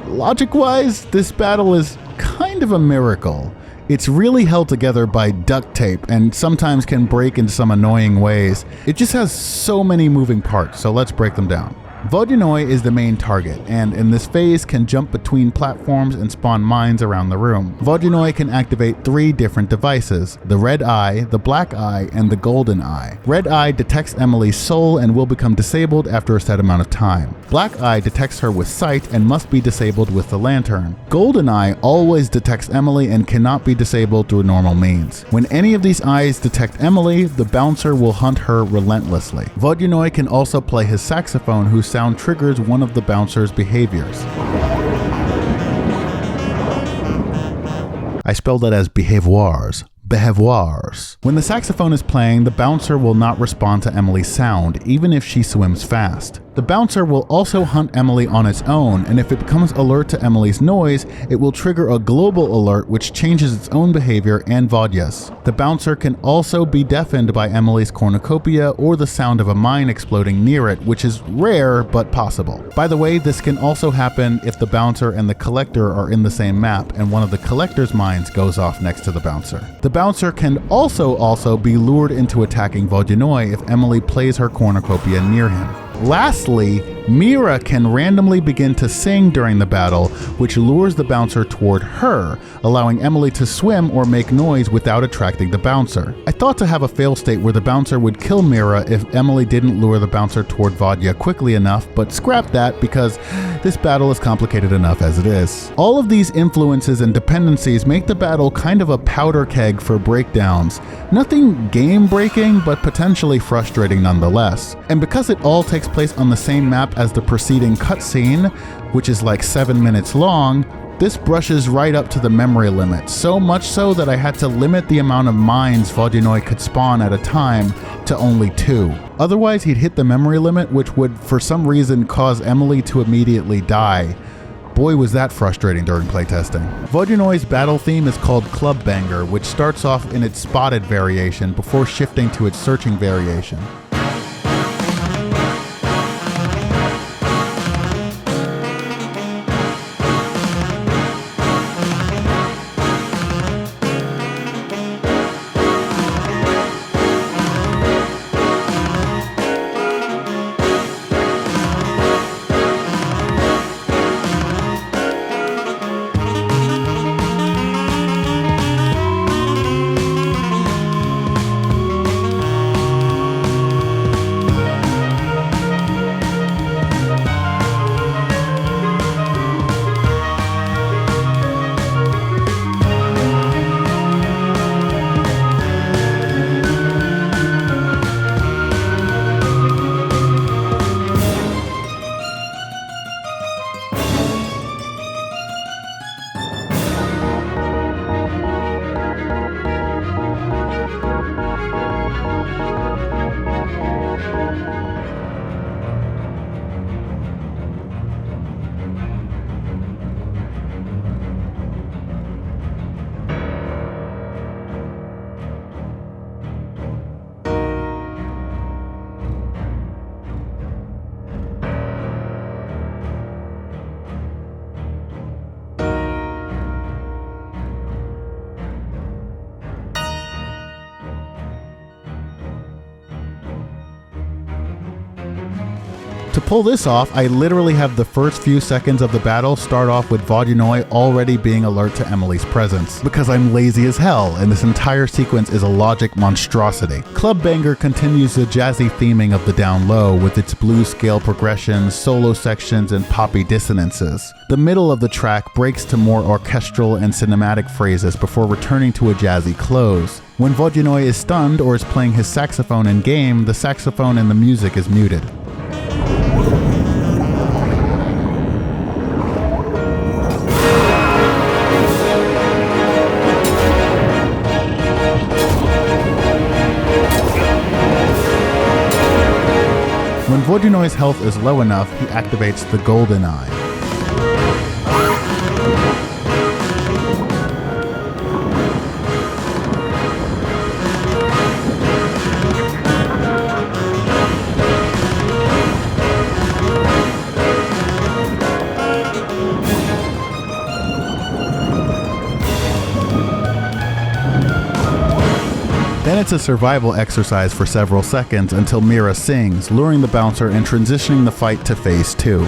Logic-wise, this battle is kind of a miracle. It's really held together by duct tape and sometimes can break in some annoying ways. It just has so many moving parts, so let's break them down. Vodjanoy is the main target, and in this phase can jump between platforms and spawn mines around the room. Vodjanoy can activate 3 different devices: the red eye, the black eye, and the golden eye. Red eye detects Emily's soul and will become disabled after a set amount of time. Black eye detects her with sight and must be disabled with the lantern. Golden eye always detects Emily and cannot be disabled through normal means. When any of these eyes detect Emily, the bouncer will hunt her relentlessly. Vodjanoy can also play his saxophone, whose sound triggers one of the bouncer's behaviors. I spelled that as behaviors. Behaviors. When the saxophone is playing, the bouncer will not respond to Emily's sound, even if she swims fast. The bouncer will also hunt Emily on its own, and if it becomes alert to Emily's noise, it will trigger a global alert which changes its own behavior and Vodya's. The bouncer can also be deafened by Emily's cornucopia or the sound of a mine exploding near it, which is rare but possible. By the way, this can also happen if the bouncer and the collector are in the same map and one of the collector's mines goes off next to the bouncer. The bouncer can also be lured into attacking Vodjanoy if Emily plays her cornucopia near him. Lastly, Mira can randomly begin to sing during the battle, which lures the bouncer toward her, allowing Emily to swim or make noise without attracting the bouncer. I thought to have a failstate where the bouncer would kill Mira if Emily didn't lure the bouncer toward Vodya quickly enough, but scrap that because this battle is complicated enough as it is. All of these influences and dependencies make the battle kind of a powder keg for breakdowns. Nothing game-breaking, but potentially frustrating nonetheless. And because it all takes place on the same map as the preceding cutscene, which is like 7 minutes long, This brushes right up to the memory limit, so much so that I had to limit the amount of mines Vodunoi could spawn at a time to only 2. Otherwise, he'd hit the memory limit, which would for some reason cause Emily to immediately die. Boy, was that frustrating during playtesting. Vodunoi's battle theme is called Club Banger, which starts off in its spotted variation before shifting to its searching variation. To pull this off, I literally have the first few seconds of the battle start off with Vodunoi already being alert to Emily's presence, because I'm lazy as hell, and this entire sequence is a logic monstrosity. Club Banger continues the jazzy theming of the down low with its blues scale progressions, solo sections, and poppy dissonances. The middle of the track breaks to more orchestral and cinematic phrases before returning to a jazzy close. When Vodunoi is stunned or is playing his saxophone in game, the saxophone in the music is muted. When Vodunoi's health is low enough, he activates the Golden Eye. Then it's a survival exercise for several seconds until Mira sings, luring the bouncer and transitioning the fight to phase 2.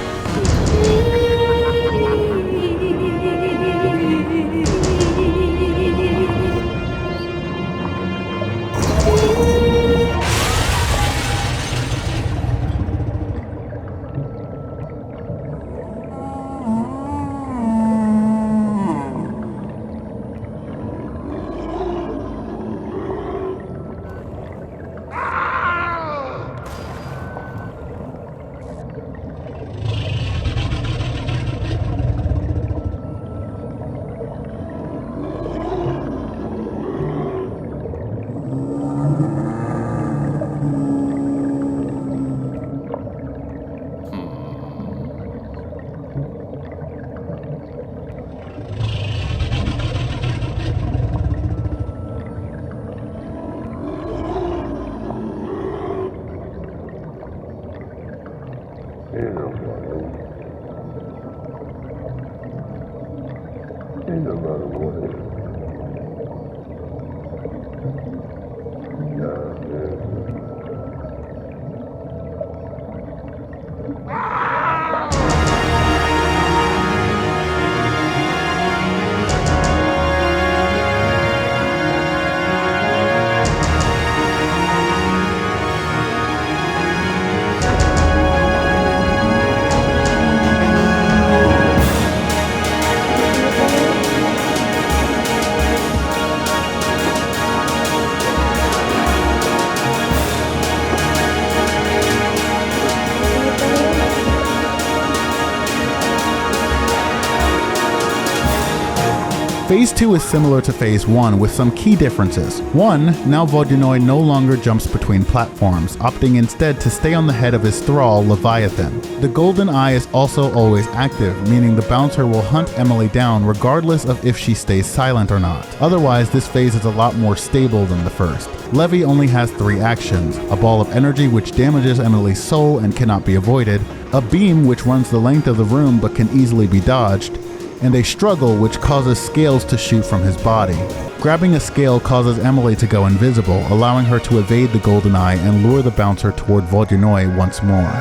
Phase 2 is similar to Phase 1 with some key differences. 1. Now Vodunoi no longer jumps between platforms, opting instead to stay on the head of his thrall, Leviathan. The golden eye is also always active, meaning the bouncer will hunt Emily down regardless of if she stays silent or not. Otherwise, this phase is a lot more stable than the first. Levy only has 3 actions: a ball of energy which damages Emily's soul and cannot be avoided, a beam which runs the length of the room but can easily be dodged, and a struggle which causes scales to shoot from his body. Grabbing a scale causes Emily to go invisible, allowing her to evade the golden eye and lure the bouncer toward Vodunoi once more.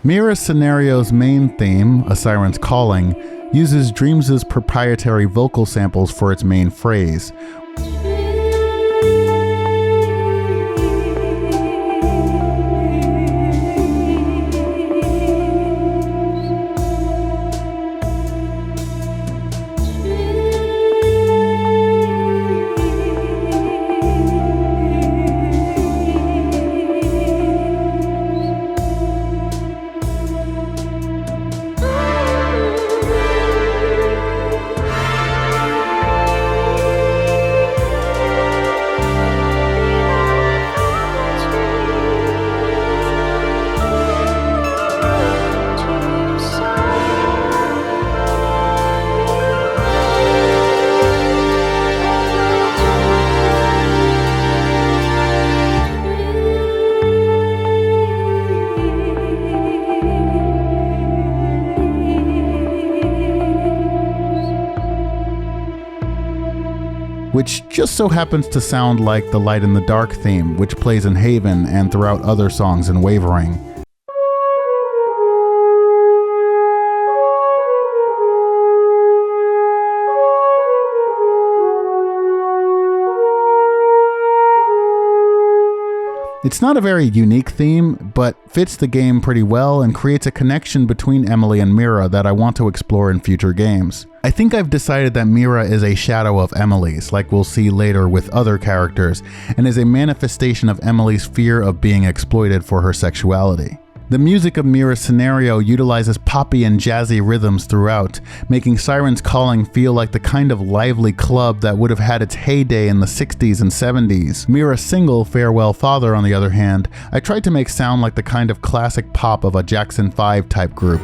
Mira Scenario's main theme, A Siren's Calling, uses Dreams' proprietary vocal samples for its main phrase. Which just so happens to sound like the Light in the Dark theme, which plays in Haven and throughout other songs in Wavering. It's not a very unique theme, but fits the game pretty well and creates a connection between Emily and Mira that I want to explore in future games. I think I've decided that Mira is a shadow of Emily's, like we'll see later with other characters, and is a manifestation of Emily's fear of being exploited for her sexuality. The music of Mira's Scenario utilizes poppy and jazzy rhythms throughout, making Siren's Calling feel like the kind of lively club that would have had its heyday in the 60s and 70s. Mira's single, Farewell Father, on the other hand, I tried to make sound like the kind of classic pop of a Jackson 5 type group.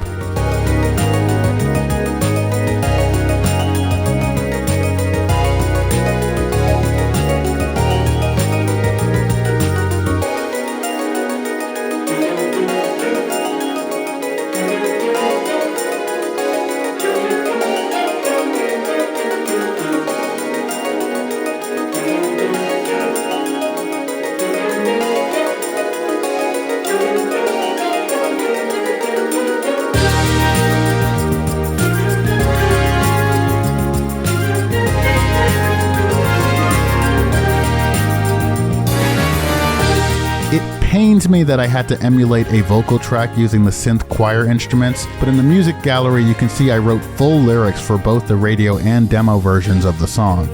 Pains me that I had to emulate a vocal track using the synth choir instruments, but in the music gallery you can see I wrote full lyrics for both the radio and demo versions of the song.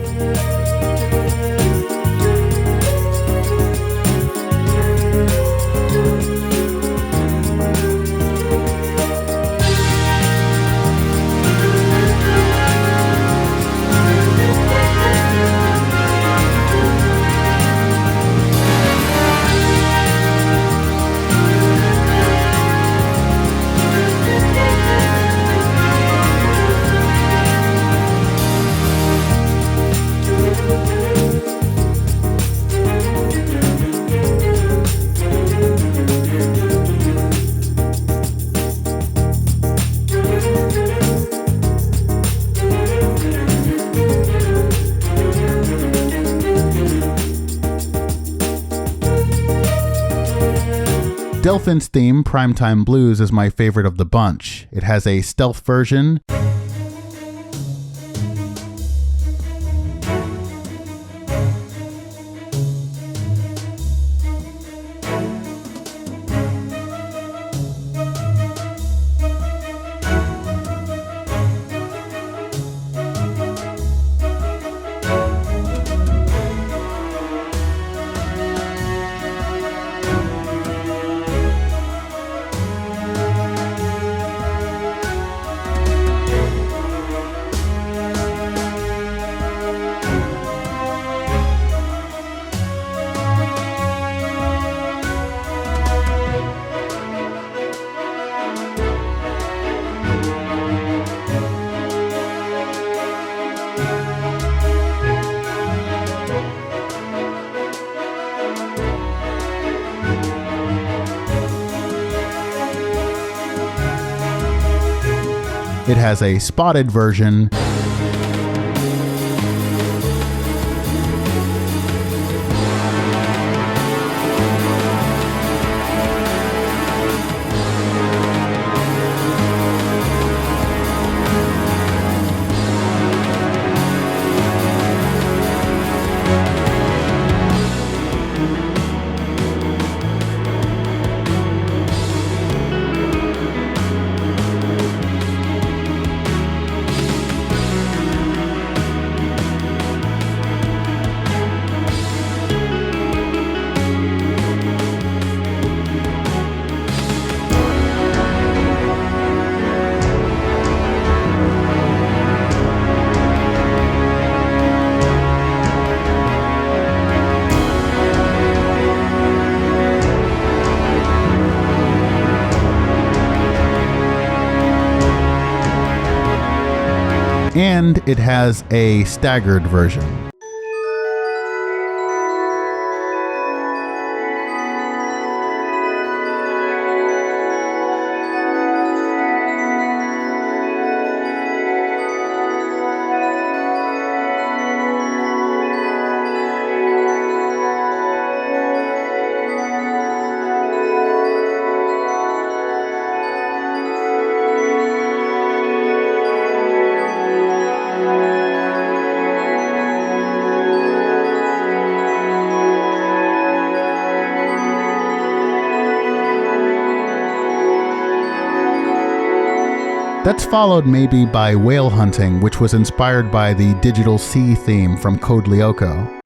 Delphin's theme, Primetime Blues, is my favorite of the bunch. It has a stealth version, It has a spotted version. And it has a staggered version. That's followed maybe by Whale Hunting, which was inspired by the Digital Sea theme from Code Lyoko.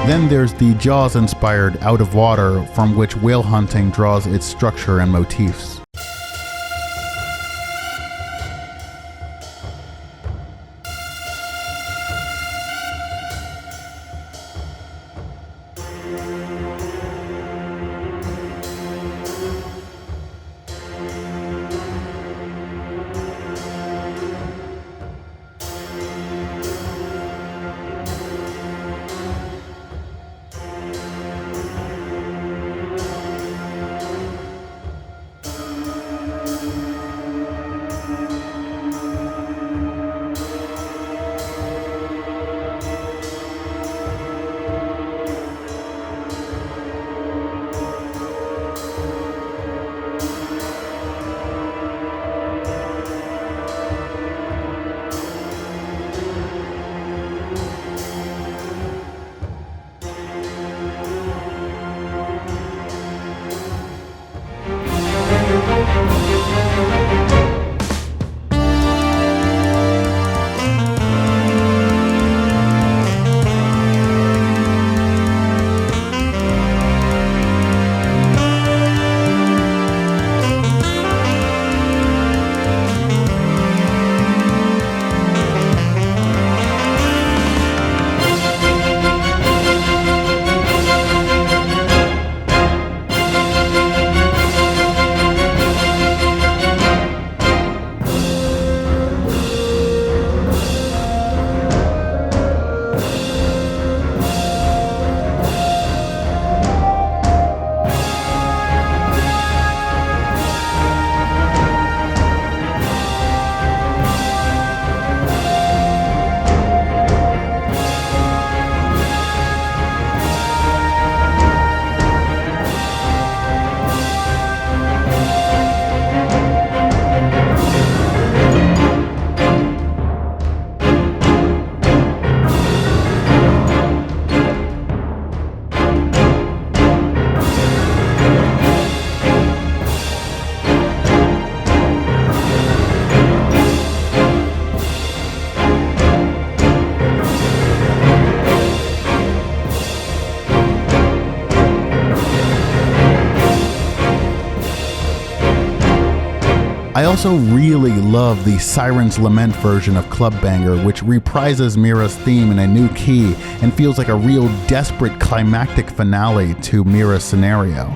Then there's the Jaws-inspired Out of Water, from which Whale Hunting draws its structure and motifs. also really love the Siren's Lament version of Club Banger, which reprises Mira's theme in a new key and feels like a real desperate climactic finale to Mira's scenario.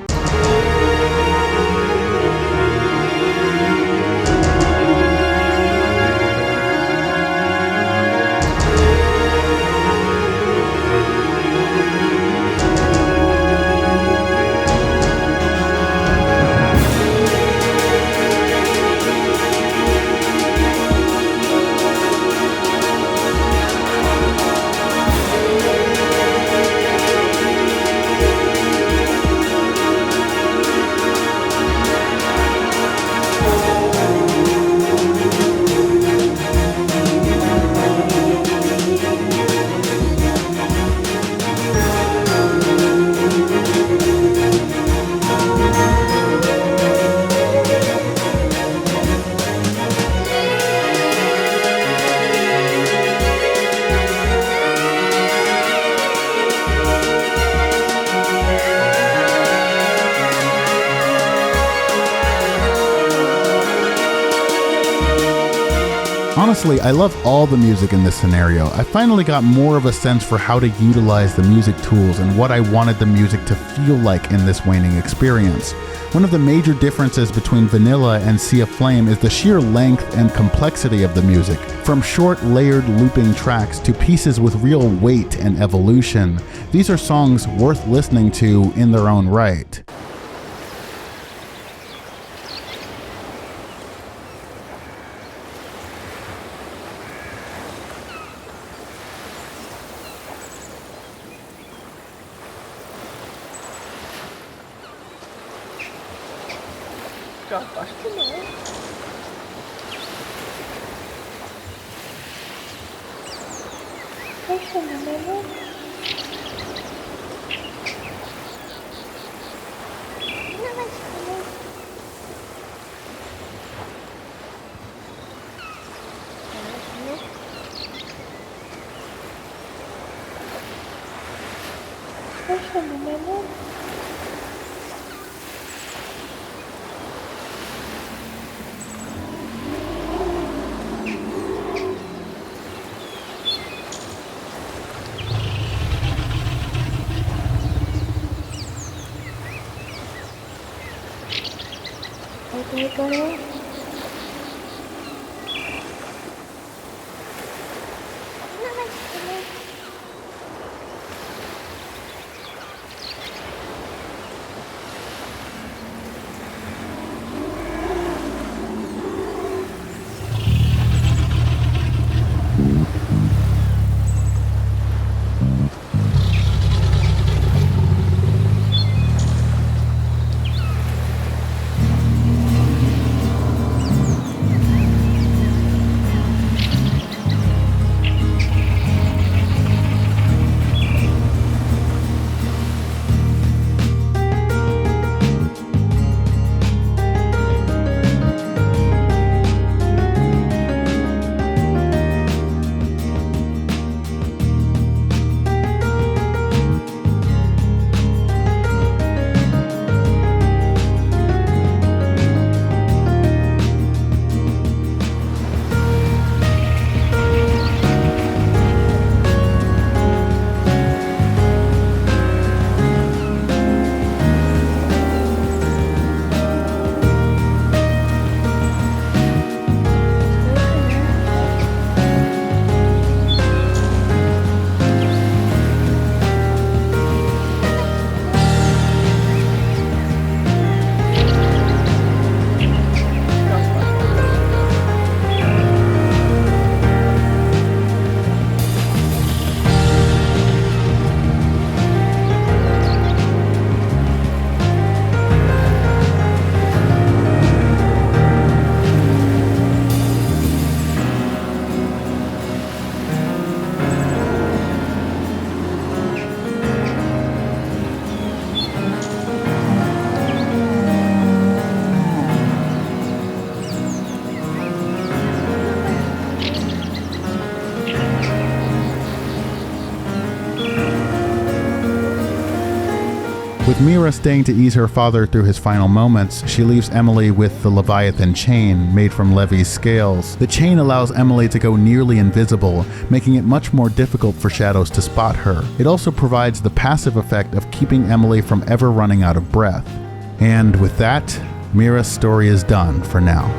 Honestly, I love all the music in this scenario. I finally got more of a sense for how to utilize the music tools and what I wanted the music to feel like in this Waning experience. One of the major differences between Vanilla and Sea of Flame is the sheer length and complexity of the music, from short, layered, looping tracks to pieces with real weight and evolution. These are songs worth listening to in their own right. Mira staying to ease her father through his final moments, she leaves Emily with the Leviathan chain made from Levi's scales. The chain allows Emily to go nearly invisible, making it much more difficult for shadows to spot her. It also provides the passive effect of keeping Emily from ever running out of breath. And with that, Mira's story is done for now.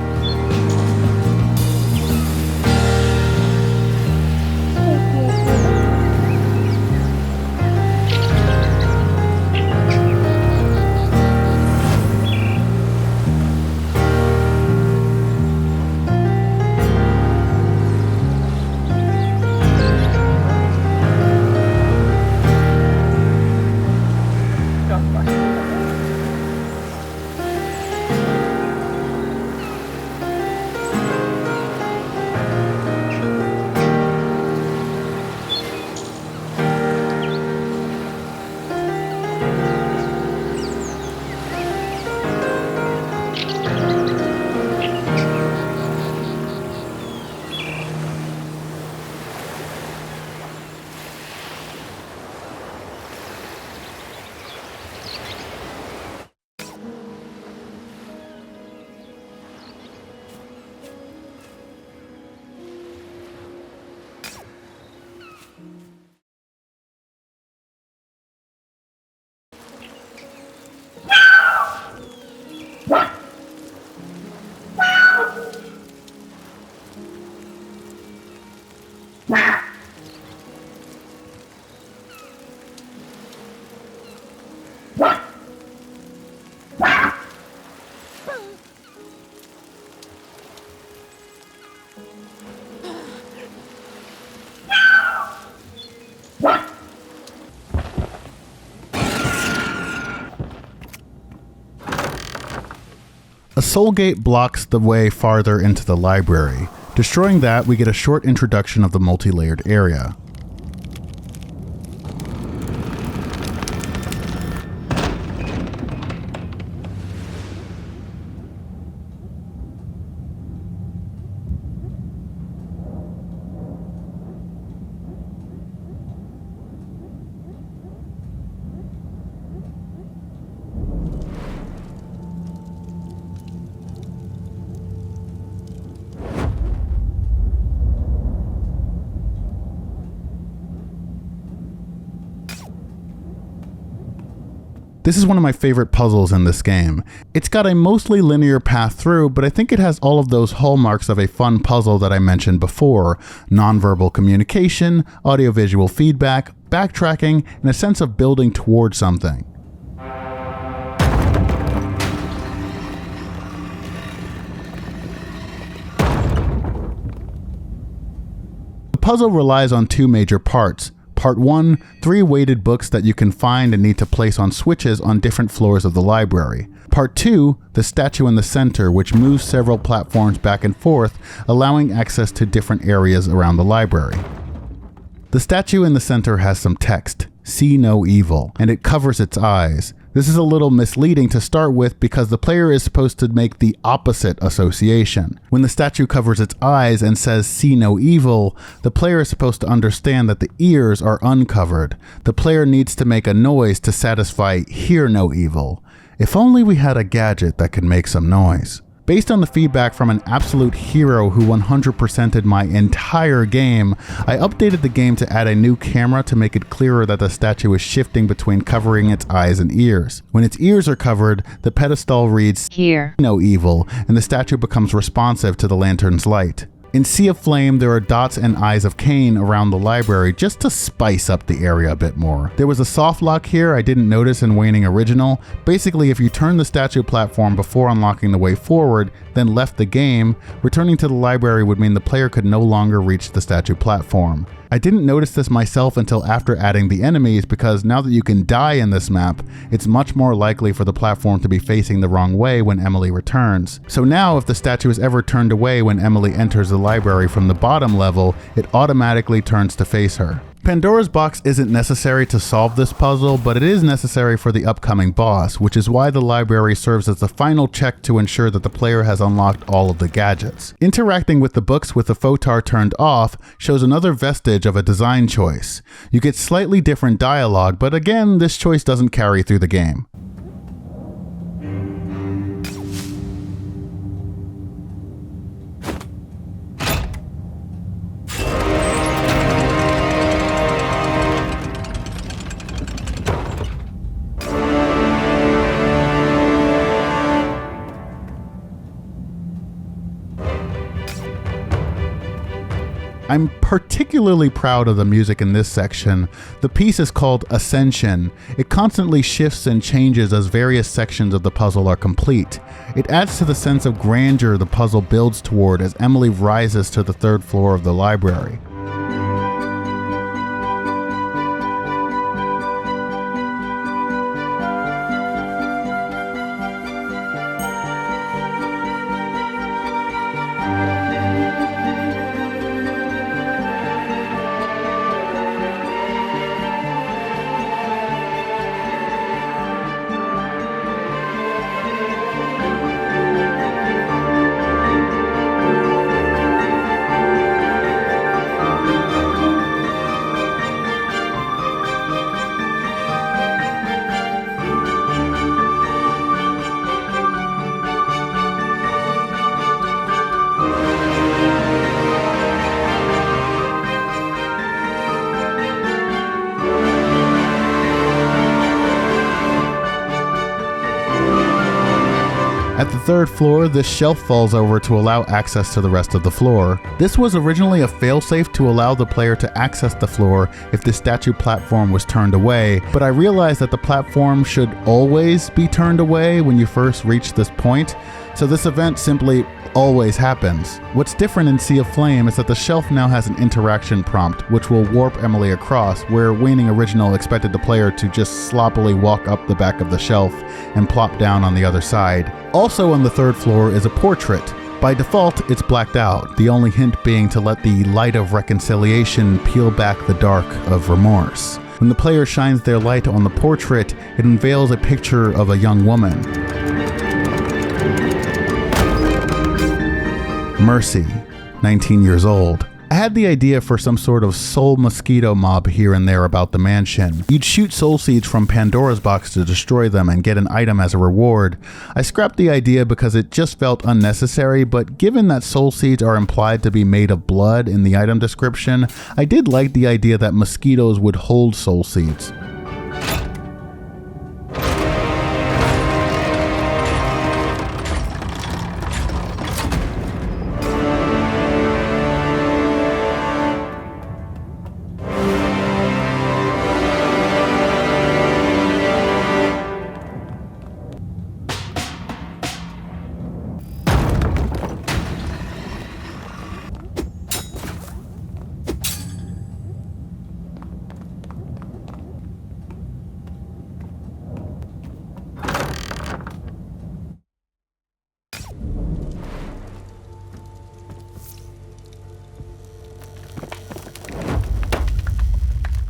A soul gate blocks the way farther into the library. Destroying that, we get a short introduction of the multi-layered area. This is one of my favorite puzzles in this game. It's got a mostly linear path through, but I think it has all of those hallmarks of a fun puzzle that I mentioned before: nonverbal communication, audiovisual feedback, backtracking, and a sense of building towards something. The puzzle relies on two major parts. Part 1, 3 weighted books that you can find and need to place on switches on different floors of the library. Part 2, the statue in the center, which moves several platforms back and forth, allowing access to different areas around the library. The statue in the center has some text, "See no evil," and it covers its eyes. This is a little misleading to start with because the player is supposed to make the opposite association. When the statue covers its eyes and says "see no evil," the player is supposed to understand that the ears are uncovered. The player needs to make a noise to satisfy "hear no evil." If only we had a gadget that could make some noise. Based on the feedback from an absolute hero who 100%ed my entire game, I updated the game to add a new camera to make it clearer that the statue is shifting between covering its eyes and ears. When its ears are covered, the pedestal reads "Hear no evil," and the statue becomes responsive to the lantern's light. In Sea of Flame, there are dots and eyes of Cain around the library just to spice up the area a bit more. There was a soft lock here I didn't notice in Waning Original. Basically, if you turn the statue platform before unlocking the way forward, then left the game, returning to the library would mean the player could no longer reach the statue platform. I didn't notice this myself until after adding the enemies, because now that you can die in this map, it's much more likely for the platform to be facing the wrong way when Emily returns. So now if the statue is ever turned away when Emily enters the library from the bottom level, it automatically turns to face her. Pandora's box isn't necessary to solve this puzzle, but it is necessary for the upcoming boss, which is why the library serves as the final check to ensure that the player has unlocked all of the gadgets. Interacting with the books with the photar turned off shows another vestige of a design choice. You get slightly different dialogue, but again, this choice doesn't carry through the game. I'm particularly proud of the music in this section. The piece is called Ascension. It constantly shifts and changes as various sections of the puzzle are complete. It adds to the sense of grandeur the puzzle builds toward as Emily rises to the 3rd floor of the library. At the 3rd floor, this shelf falls over to allow access to the rest of the floor. This was originally a failsafe to allow the player to access the floor if the statue platform was turned away, but I realized that the platform should always be turned away when you first reach this point, so this event simply always happens. What's different in Sea of Flame is that the shelf now has an interaction prompt, which will warp Emily across, where Waning Original expected the player to just sloppily walk up the back of the shelf and plop down on the other side. Also on the 3rd floor is a portrait. By default, it's blacked out, the only hint being to let the light of reconciliation peel back the dark of remorse. When the player shines their light on the portrait, it unveils a picture of a young woman. Mercy, 19 years old. I had the idea for some sort of soul mosquito mob here and there about the mansion. You'd shoot soul seeds from Pandora's box to destroy them and get an item as a reward. I scrapped the idea because it just felt unnecessary, but given that soul seeds are implied to be made of blood in the item description, I did like the idea that mosquitoes would hold soul seeds.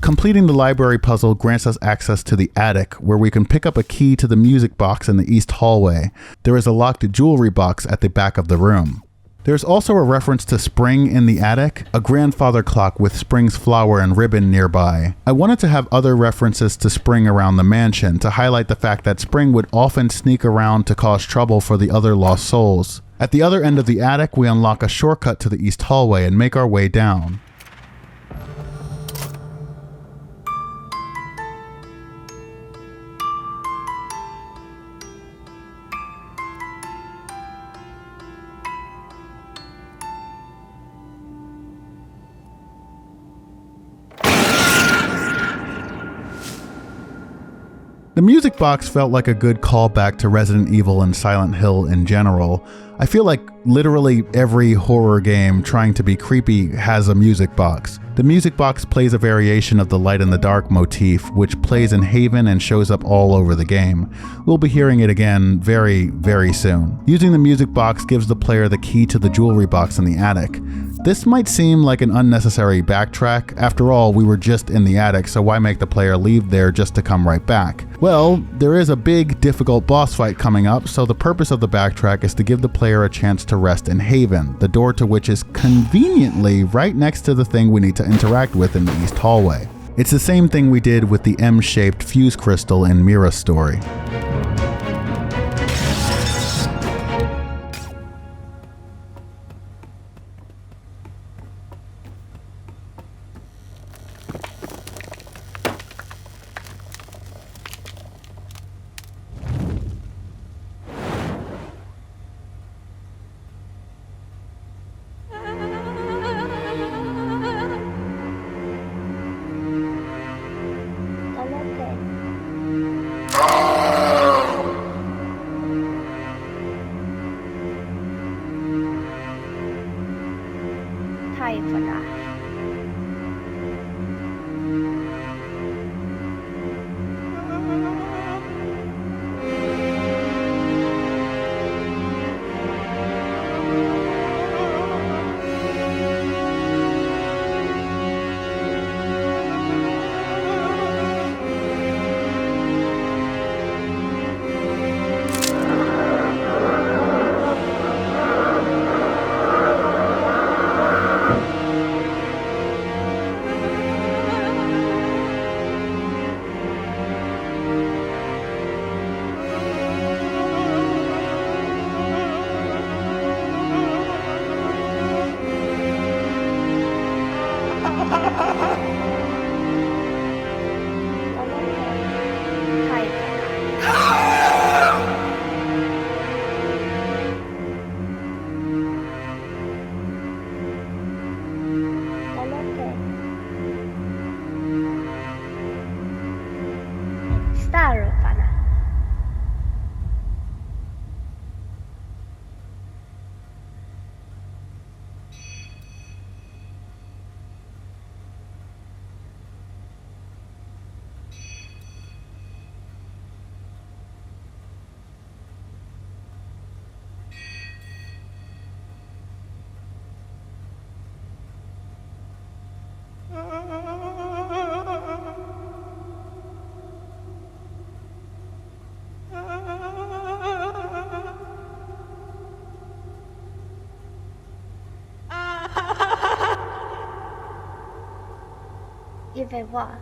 Completing the library puzzle grants us access to the attic, where we can pick up a key to the music box in the east hallway. There is a locked jewelry box at the back of the room. There's also a reference to Spring in the attic, a grandfather clock with Spring's flower and ribbon nearby. I wanted to have other references to Spring around the mansion to highlight the fact that Spring would often sneak around to cause trouble for the other lost souls. At the other end of the attic, we unlock a shortcut to the east hallway and make our way down. The music box felt like a good callback to Resident Evil and Silent Hill in general. I feel like literally every horror game trying to be creepy has a music box. The music box plays a variation of the light and the dark motif, which plays in Haven and shows up all over the game. We'll be hearing it again very, very soon. Using the music box gives the player the key to the jewelry box in the attic. This might seem like an unnecessary backtrack. After all, we were just in the attic, so why make the player leave there just to come right back? Well, there is a big, difficult boss fight coming up, so the purpose of the backtrack is to give the player a chance to rest in Haven, the door to which is conveniently right next to the thing we need to interact with in the east hallway. It's the same thing we did with the M-shaped fuse crystal in Mira's story. Il va voir.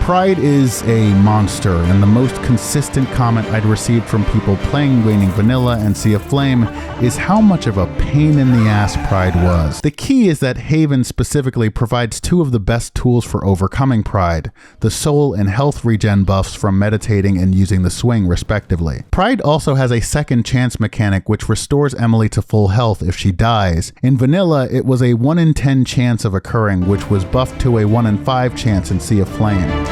Pride is a monster, and the most consistent comment I'd received from people playing Waning Vanilla and Sea of Flame is how much of a pain in the ass Pride was. The key is that Haven specifically provides two of the best tools for overcoming Pride, the soul and health regen buffs from meditating and using the swing respectively. Pride also has a second chance mechanic which restores Emily to full health if she dies. In Vanilla, it was a 1 in 10 chance of occurring, which was buffed to a 1 in 5 chance in Sea of Flame.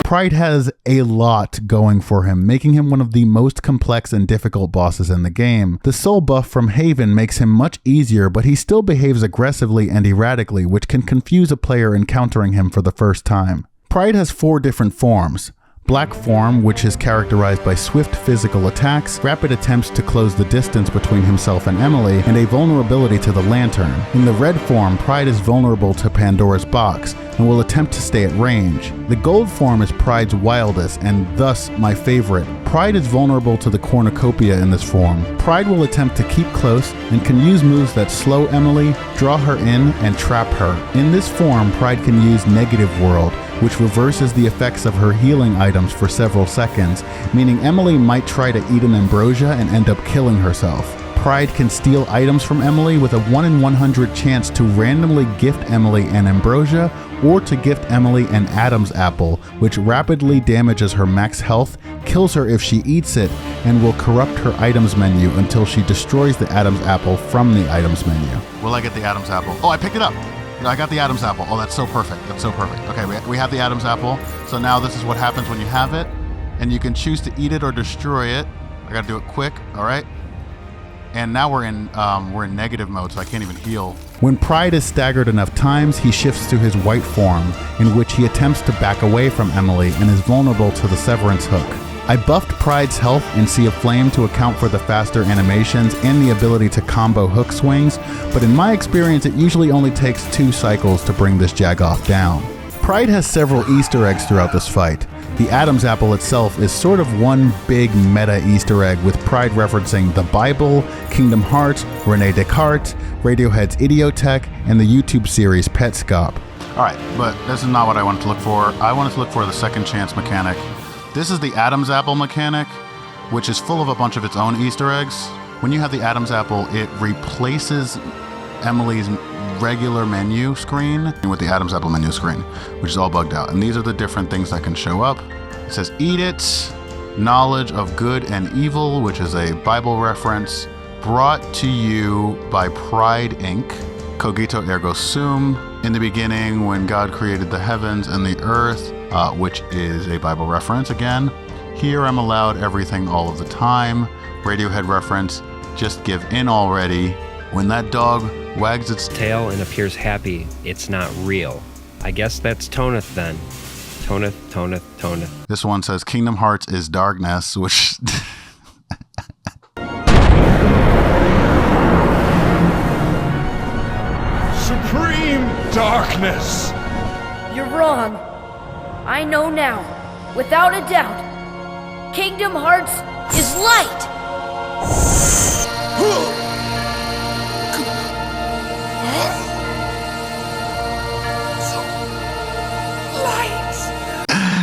Pride has a lot going for him, making him one of the most complex and difficult bosses in the game. The soul buff from Haven makes him much easier, but he still behaves aggressively and erratically, which can confuse a player encountering him for the first time. Pride has 4 different forms: Black form, which is characterized by swift physical attacks, rapid attempts to close the distance between himself and Emily, and a vulnerability to the lantern. In the red form, Pride is vulnerable to Pandora's box and will attempt to stay at range. The gold form is Pride's wildest and thus my favorite. Pride is vulnerable to the cornucopia in this form. Pride will attempt to keep close and can use moves that slow Emily, draw her in, and trap her. In this form, Pride can use Negative World, which reverses the effects of her healing items for several seconds, meaning Emily might try to eat an ambrosia and end up killing herself. Pride can steal items from Emily with a 1 in 100 chance to randomly gift Emily an ambrosia or to gift Emily an Adam's apple, which rapidly damages her max health, kills her if she eats it, and will corrupt her items menu until she destroys the Adam's apple from the items menu. Will I get the Adam's apple? Oh, I picked it up. I got the Adam's apple. Oh, that's so perfect. That's so perfect. Okay, we have the Adam's apple. So now this is what happens when you have it, and you can choose to eat it or destroy it. I gotta do it quick. All right. And now we're in negative mode, so I can't even heal. When Pride is staggered enough times, he shifts to his white form, in which he attempts to back away from Emily and is vulnerable to the Severance hook. I buffed Pride's health in Sea of Flame to account for the faster animations and the ability to combo hook swings, but in my experience it usually only takes 2 cycles to bring this Jagoff down. Pride has several Easter eggs throughout this fight. The Adam's apple itself is sort of one big meta Easter egg, with Pride referencing the Bible, Kingdom Hearts, Rene Descartes, Radiohead's Idiotech, and the YouTube series Petscop. Alright, but this is not what I wanted to look for. I wanted to look for the second chance mechanic. This is the Adam's apple mechanic, which is full of a bunch of its own Easter eggs. When you have the Adam's apple, it replaces Emily's regular menu screen with the Adam's apple menu screen, which is all bugged out. And these are the different things that can show up. It says eat it, knowledge of good and evil, which is a Bible reference, brought to you by Pride Inc., cogito ergo sum, in the beginning when God created the heavens and the earth, which is a Bible reference again. Here I'm allowed everything all of the time. Radiohead reference, just give in already. When that dog wags its tail and appears happy, it's not real. I guess that's Toneth then. Toneth. This one says Kingdom Hearts is darkness, which... Supreme darkness! You're wrong. I know now, without a doubt. Kingdom Hearts is light!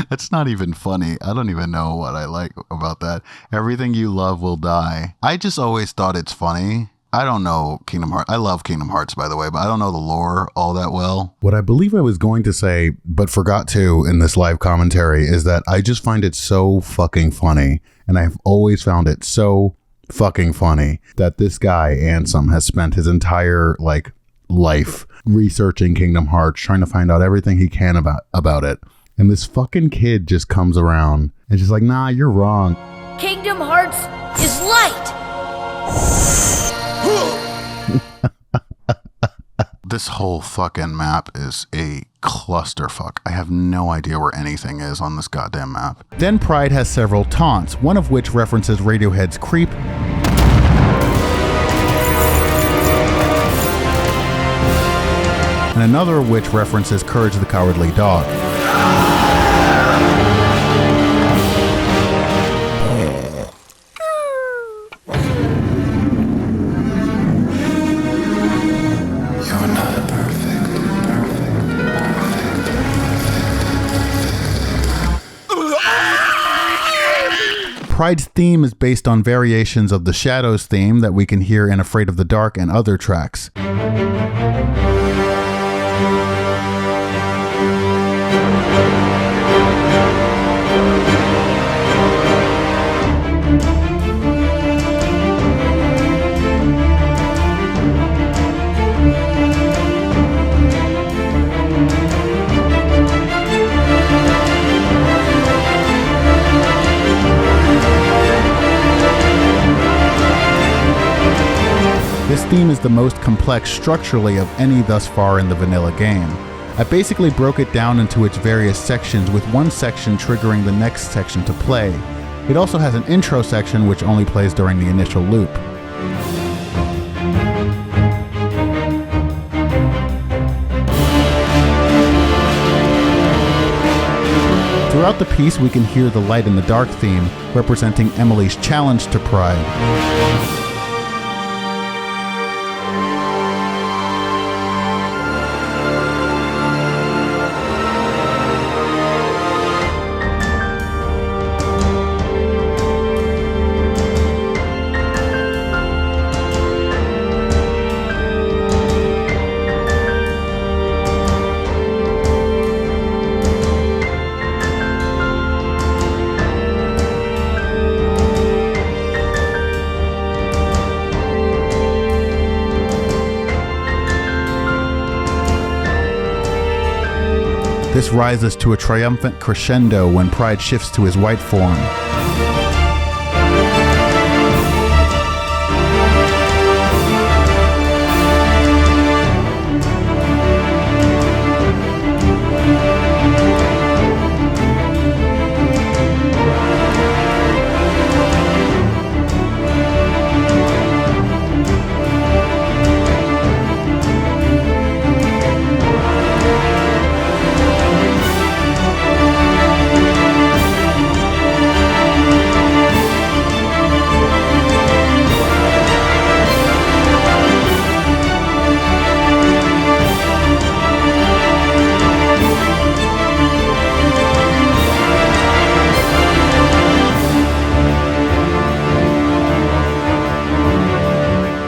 That's not even funny. I don't even know what I like about that. Everything you love will die. I just always thought it's funny. I don't know Kingdom Hearts. I love Kingdom Hearts, by the way, but I don't know the lore all that well. What I believe I was going to say, but forgot to in this live commentary, is that I just find it so fucking funny. And I've always found it so fucking funny that this guy, Ansem, has spent his entire life researching Kingdom Hearts, trying to find out everything he can about it. And this fucking kid just comes around and just like, nah, you're wrong. Kingdom Hearts is light! This whole fucking map is a clusterfuck. I have no idea where anything is on this goddamn map. Then Pride has several taunts, one of which references Radiohead's Creep, and another of which references Courage the Cowardly Dog. Pride's theme is based on variations of the Shadows theme that we can hear in Afraid of the Dark and other tracks. This theme is the most complex structurally of any thus far in the vanilla game. I basically broke it down into its various sections, with one section triggering the next section to play. It also has an intro section which only plays during the initial loop. Throughout the piece, we can hear the light and the dark theme, representing Emily's challenge to Pride. This rises to a triumphant crescendo when Pride shifts to his white form.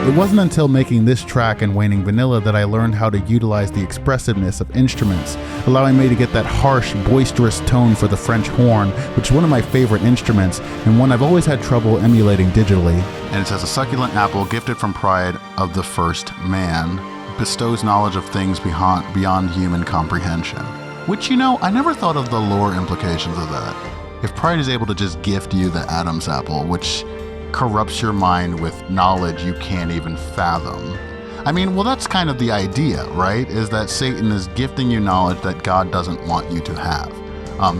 It wasn't until making this track and Waning Vanilla that I learned how to utilize the expressiveness of instruments, allowing me to get that harsh, boisterous tone for the French horn, which is one of my favorite instruments and one I've always had trouble emulating digitally. And it says, a succulent apple gifted from Pride of the first man bestows knowledge of things beyond human comprehension. Which, you know, I never thought of the lore implications of that. If Pride is able to just gift you the Adam's apple, which corrupts your mind with knowledge you can't even fathom. I mean, well, that's kind of the idea, right? Is that Satan is gifting you knowledge that God doesn't want you to have.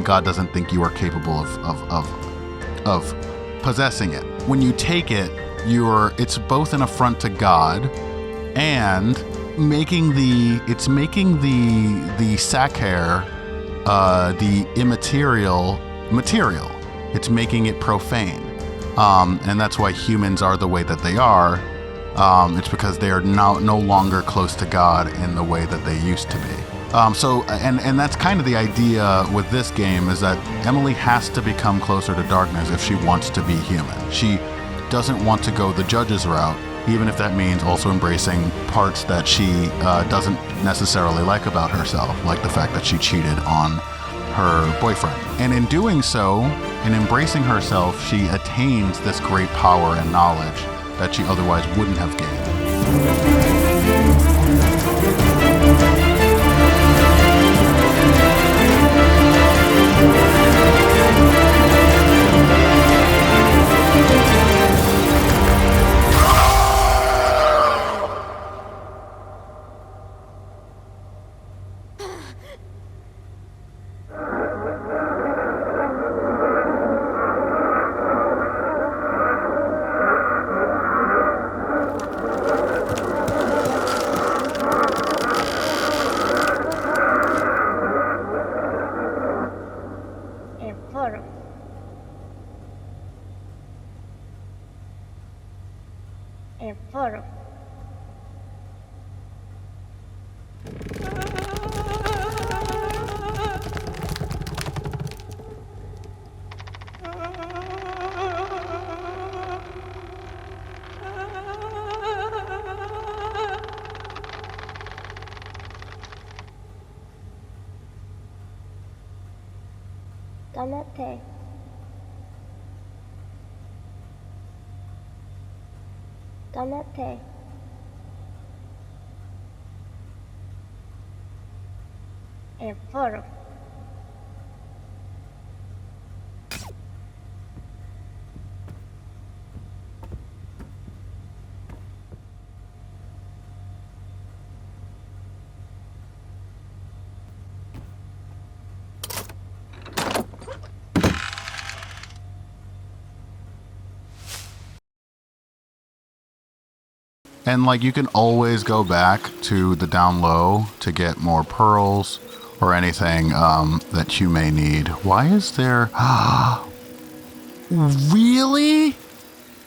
God doesn't think you are capable of possessing it. When you take it, it's both an affront to God and making the Sacre, the immaterial, material. It's making it profane. And that's why humans are the way that they are. It's because they are now no longer close to God in the way that they used to be. And that's kind of the idea with this game, is that Emily has to become closer to darkness if she wants to be human. She doesn't want to go the judge's route, even if that means also embracing parts that she doesn't necessarily like about herself, like the fact that she cheated on her boyfriend. And in doing so, in embracing herself, she attains this great power and knowledge that she otherwise wouldn't have gained. Damate. Damate. E foro. And like you can always go back to the down low to get more pearls or anything that you may need. Why is there... Really?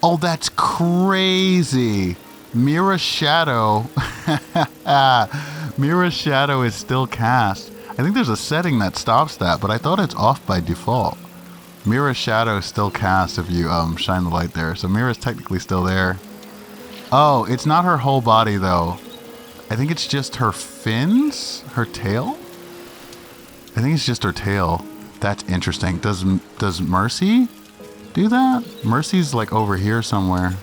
Oh, that's crazy. Mira's Shadow. Mira's Shadow is still cast. I think there's a setting that stops that, but I thought it's off by default. Mira's Shadow is still cast if you shine the light there. So Mira's technically still there. Oh, it's not her whole body though. I think it's just her fins? Her tail? I think it's just her tail. That's interesting. Does Mercy do that? Mercy's like over here somewhere.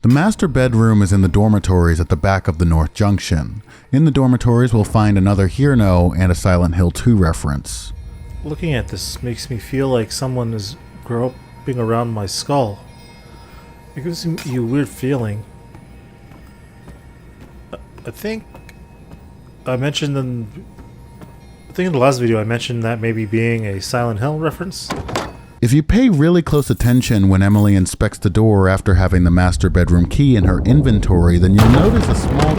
The master bedroom is in the dormitories at the back of the North Junction. In the dormitories, we'll find another Hear No and a Silent Hill 2 reference. Looking at this makes me feel like someone is groping around my skull. It gives me a weird feeling. I think I mentioned in the last video I mentioned that maybe being a Silent Hill reference. If you pay really close attention when Emily inspects the door after having the master bedroom key in her inventory, then you'll notice a small...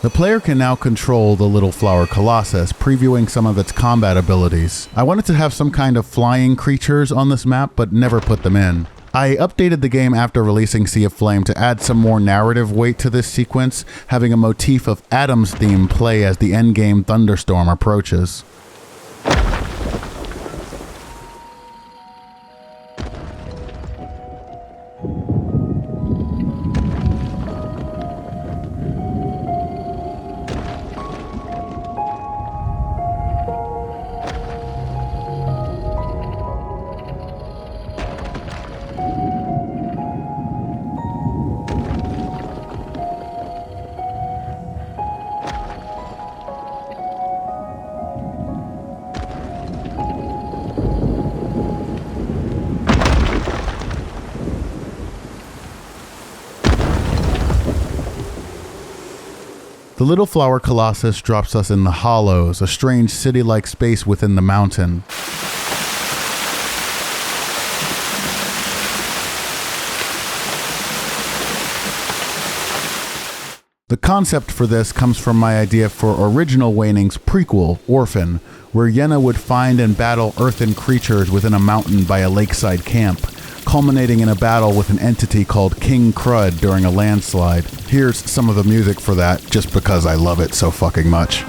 The player can now control the Little Flower Colossus, previewing some of its combat abilities. I wanted to have some kind of flying creatures on this map, but never put them in. I updated the game after releasing Sea of Flame to add some more narrative weight to this sequence, having a motif of Adam's theme play as the endgame thunderstorm approaches. The Little Flower Colossus drops us in the Hollows, a strange city-like space within the mountain. The concept for this comes from my idea for original Waning's prequel, Orphan, where Yenna would find and battle earthen creatures within a mountain by a lakeside camp, culminating in a battle with an entity called King Crud during a landslide. Here's some of the music for that, just because I love it so fucking much.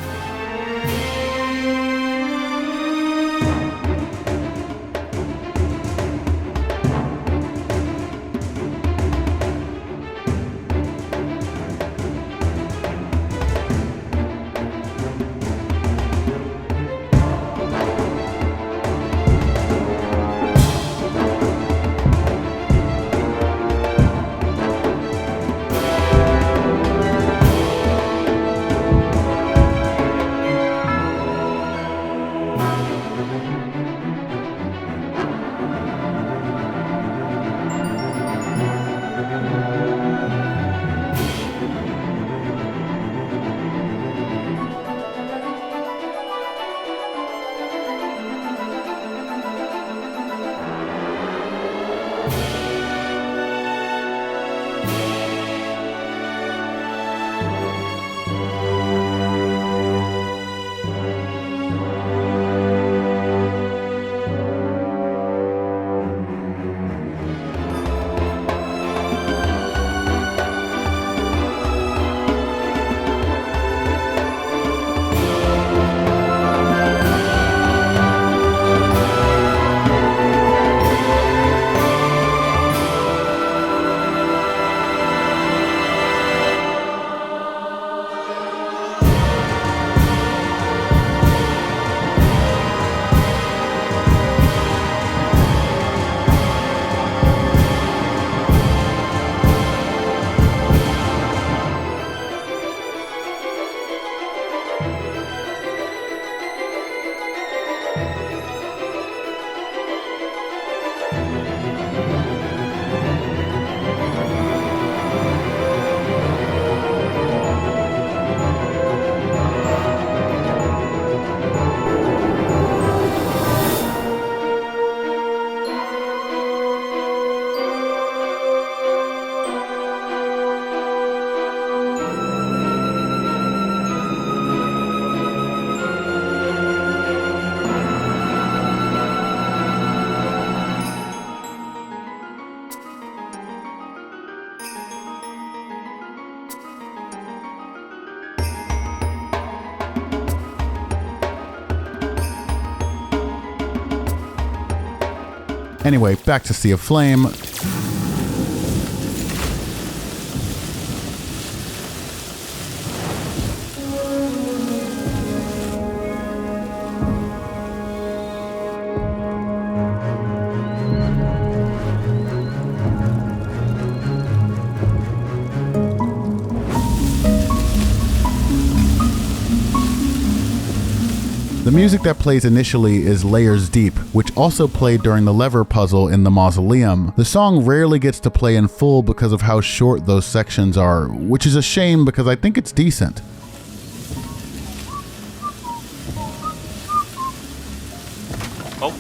Anyway, back to Sea of Flame. The music that plays initially is Layers Deep, which also played during the lever puzzle in the mausoleum. The song rarely gets to play in full because of how short those sections are, which is a shame because I think it's decent. Oh,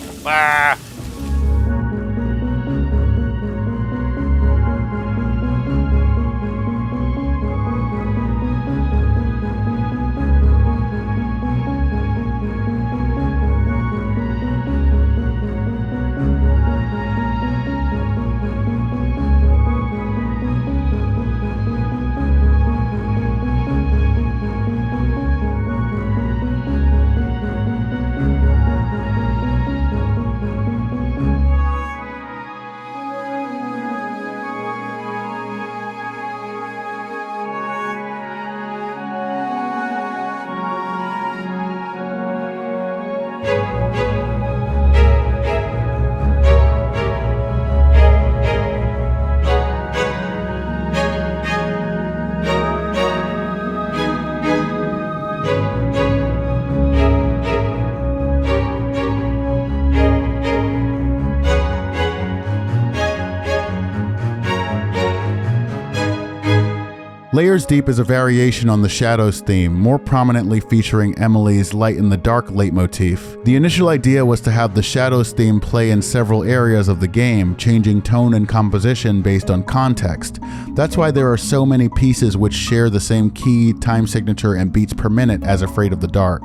Layers Deep is a variation on the Shadows theme, more prominently featuring Emily's Light in the Dark leitmotif. The initial idea was to have the Shadows theme play in several areas of the game, changing tone and composition based on context. That's why there are so many pieces which share the same key, time signature, and beats per minute as Afraid of the Dark.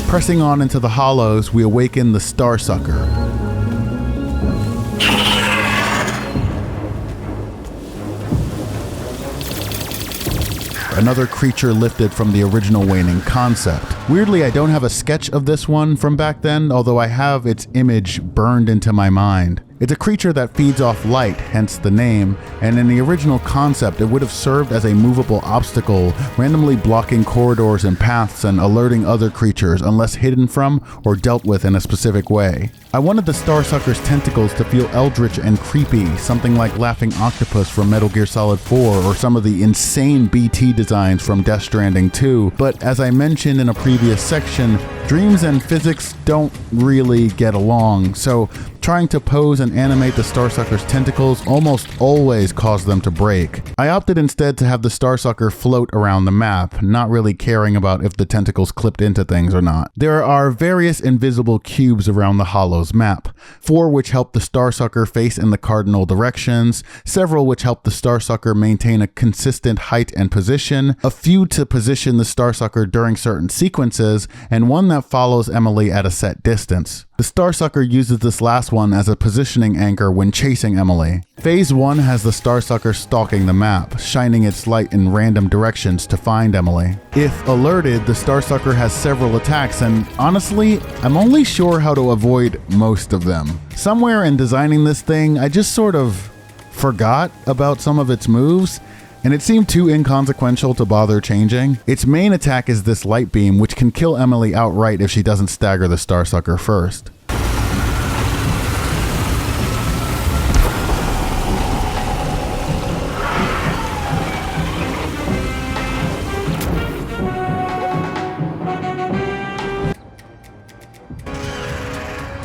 Pressing on into the hollows, we awaken the Starsucker. Another creature lifted from the original Waning concept. Weirdly, I don't have a sketch of this one from back then, although I have its image burned into my mind. It's a creature that feeds off light, hence the name, and in the original concept it would have served as a movable obstacle, randomly blocking corridors and paths and alerting other creatures unless hidden from or dealt with in a specific way. I wanted the Starsucker's tentacles to feel eldritch and creepy, something like Laughing Octopus from Metal Gear Solid 4 or some of the insane BT designs from Death Stranding 2, but as I mentioned in a previous section, Dreams and physics don't really get along, so trying to pose and animate the Starsucker's tentacles almost always caused them to break. I opted instead to have the Starsucker float around the map, not really caring about if the tentacles clipped into things or not. There are various invisible cubes around the Hollow's map, 4 which help the Starsucker face in the cardinal directions, several which help the Starsucker maintain a consistent height and position, a few to position the Starsucker during certain sequences, and one that follows Emily at a set distance. The Starsucker uses this last one as a positioning anchor when chasing Emily. Phase 1 has the Starsucker stalking the map, shining its light in random directions to find Emily. If alerted, the Starsucker has several attacks, and honestly, I'm only sure how to avoid most of them. Somewhere in designing this thing, I just sort of forgot about some of its moves, and it seemed too inconsequential to bother changing. Its main attack is this light beam, which can kill Emily outright if she doesn't stagger the Starsucker first.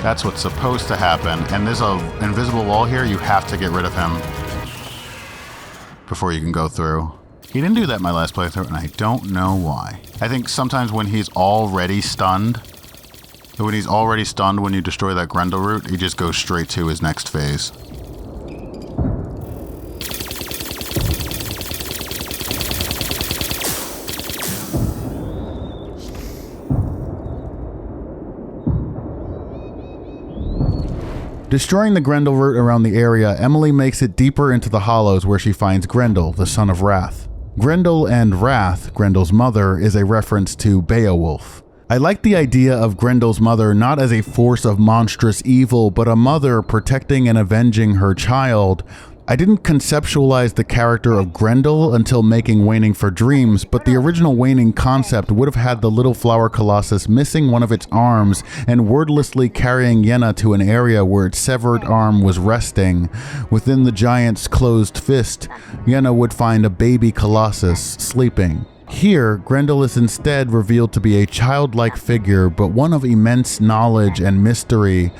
That's what's supposed to happen, and there's an invisible wall here. You have to get rid of him before you can go through. He didn't do that in my last playthrough, and I don't know why. I think sometimes when he's already stunned, when you destroy that Grendel root, he just goes straight to his next phase. Destroying the Grendel root around the area, Emily makes it deeper into the Hollows where she finds Grendel, the son of Wrath. Grendel and Wrath, Grendel's mother, is a reference to Beowulf. I like the idea of Grendel's mother not as a force of monstrous evil, but a mother protecting and avenging her child. I didn't conceptualize the character of Grendel until making Waning for Dreams, but the original Waning concept would have had the little flower colossus missing one of its arms and wordlessly carrying Yenna to an area where its severed arm was resting. Within the giant's closed fist, Yenna would find a baby colossus sleeping. Here, Grendel is instead revealed to be a childlike figure, but one of immense knowledge and mystery.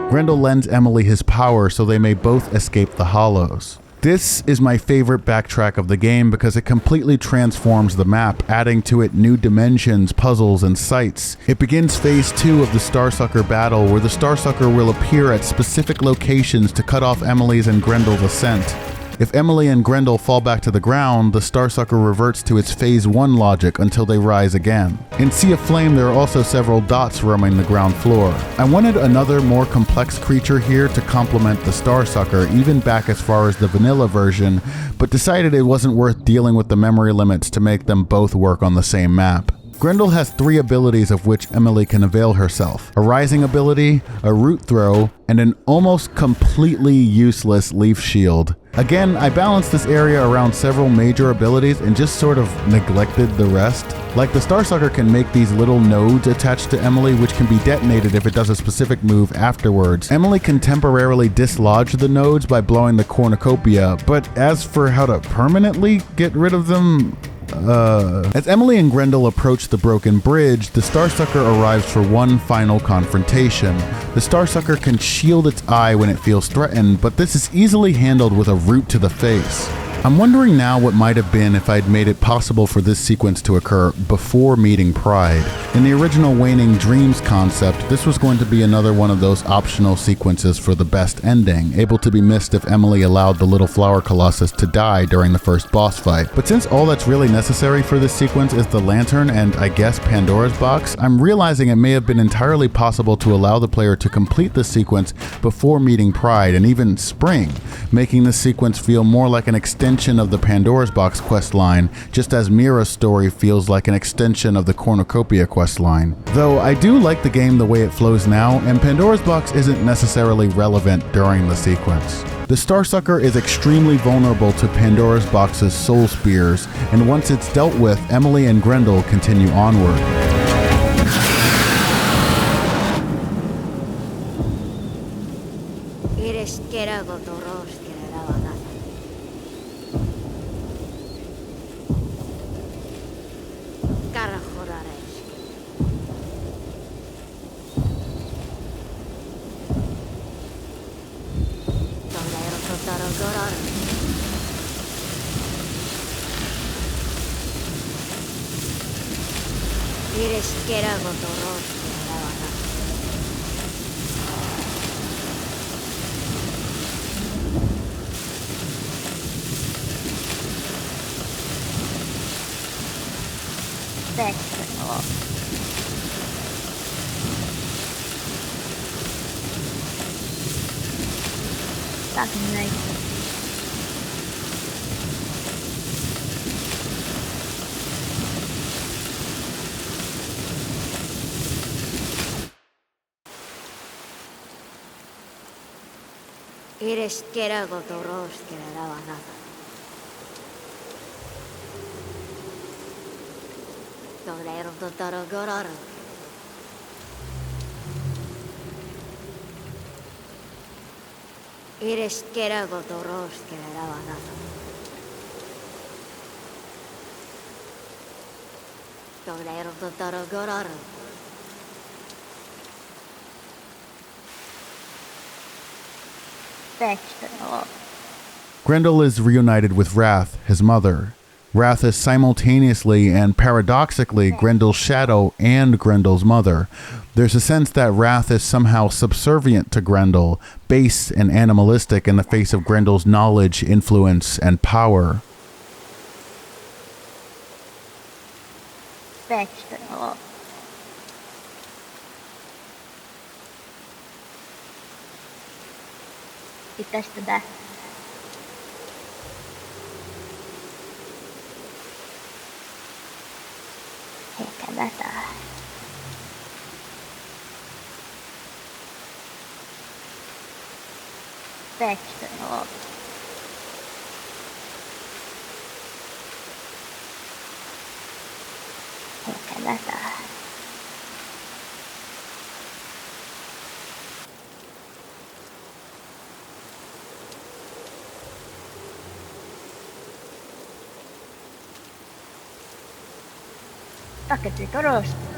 Grendel lends Emily his power so they may both escape the Hollows. This is my favorite backtrack of the game because it completely transforms the map, adding to it new dimensions, puzzles, and sights. It begins phase 2 of the Starsucker battle, where the Starsucker will appear at specific locations to cut off Emily's and Grendel's ascent. If Emily and Grendel fall back to the ground, the Starsucker reverts to its phase 1 logic until they rise again. In Sea of Flame, there are also several dots roaming the ground floor. I wanted another more complex creature here to complement the Starsucker, even back as far as the vanilla version, but decided it wasn't worth dealing with the memory limits to make them both work on the same map. Grendel has 3 abilities of which Emily can avail herself: a rising ability, a root throw, and an almost completely useless leaf shield. Again, I balanced this area around several major abilities and just sort of neglected the rest. Like, the Starsucker can make these little nodes attached to Emily, which can be detonated if it does a specific move afterwards. Emily can temporarily dislodge the nodes by blowing the cornucopia, but as for how to permanently get rid of them, As Emily and Grendel approach the broken bridge, the Starsucker arrives for one final confrontation. The Starsucker can shield its eye when it feels threatened, but this is easily handled with a root to the face. I'm wondering now what might have been if I'd made it possible for this sequence to occur before meeting Pride. In the original Waning Dreams concept, this was going to be another one of those optional sequences for the best ending, able to be missed if Emily allowed the little flower colossus to die during the first boss fight. But since all that's really necessary for this sequence is the lantern and, I guess, Pandora's box, I'm realizing it may have been entirely possible to allow the player to complete the sequence before meeting Pride and even Spring, making this sequence feel more like an extension extension of the Pandora's Box questline, just as Mira's story feels like an extension of the Cornucopia questline. Though I do like the game the way it flows now, and Pandora's Box isn't necessarily relevant during the sequence. The Starsucker is extremely vulnerable to Pandora's Box's soul spears, and once it's dealt with, Emily and Grendel continue onward. Fucking nice. Eres kerago toros kerera banada. Tolero totoro gororo. Eres kerago toros kerera banada. Tolero totoro gororo. Grendel is reunited with Wrath, his mother. Wrath is simultaneously and paradoxically Grendel's shadow and Grendel's mother. There's a sense that Wrath is somehow subservient to Grendel, base and animalistic in the face of Grendel's knowledge, influence, and power. Tästä tää. Ehkä tätä. Tästä on. Ehkä tätä. Paketti torosta.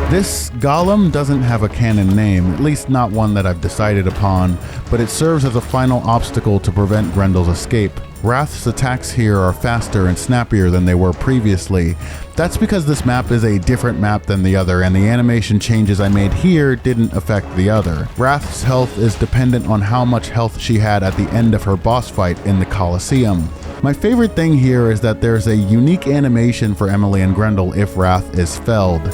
This golem doesn't have a canon name, at least not one that I've decided upon, but it serves as a final obstacle to prevent Grendel's escape. Wrath's attacks here are faster and snappier than they were previously. That's because this map is a different map than the other, and the animation changes I made here didn't affect the other. Wrath's health is dependent on how much health she had at the end of her boss fight in the Colosseum. My favorite thing here is that there's a unique animation for Emily and Grendel if Wrath is felled.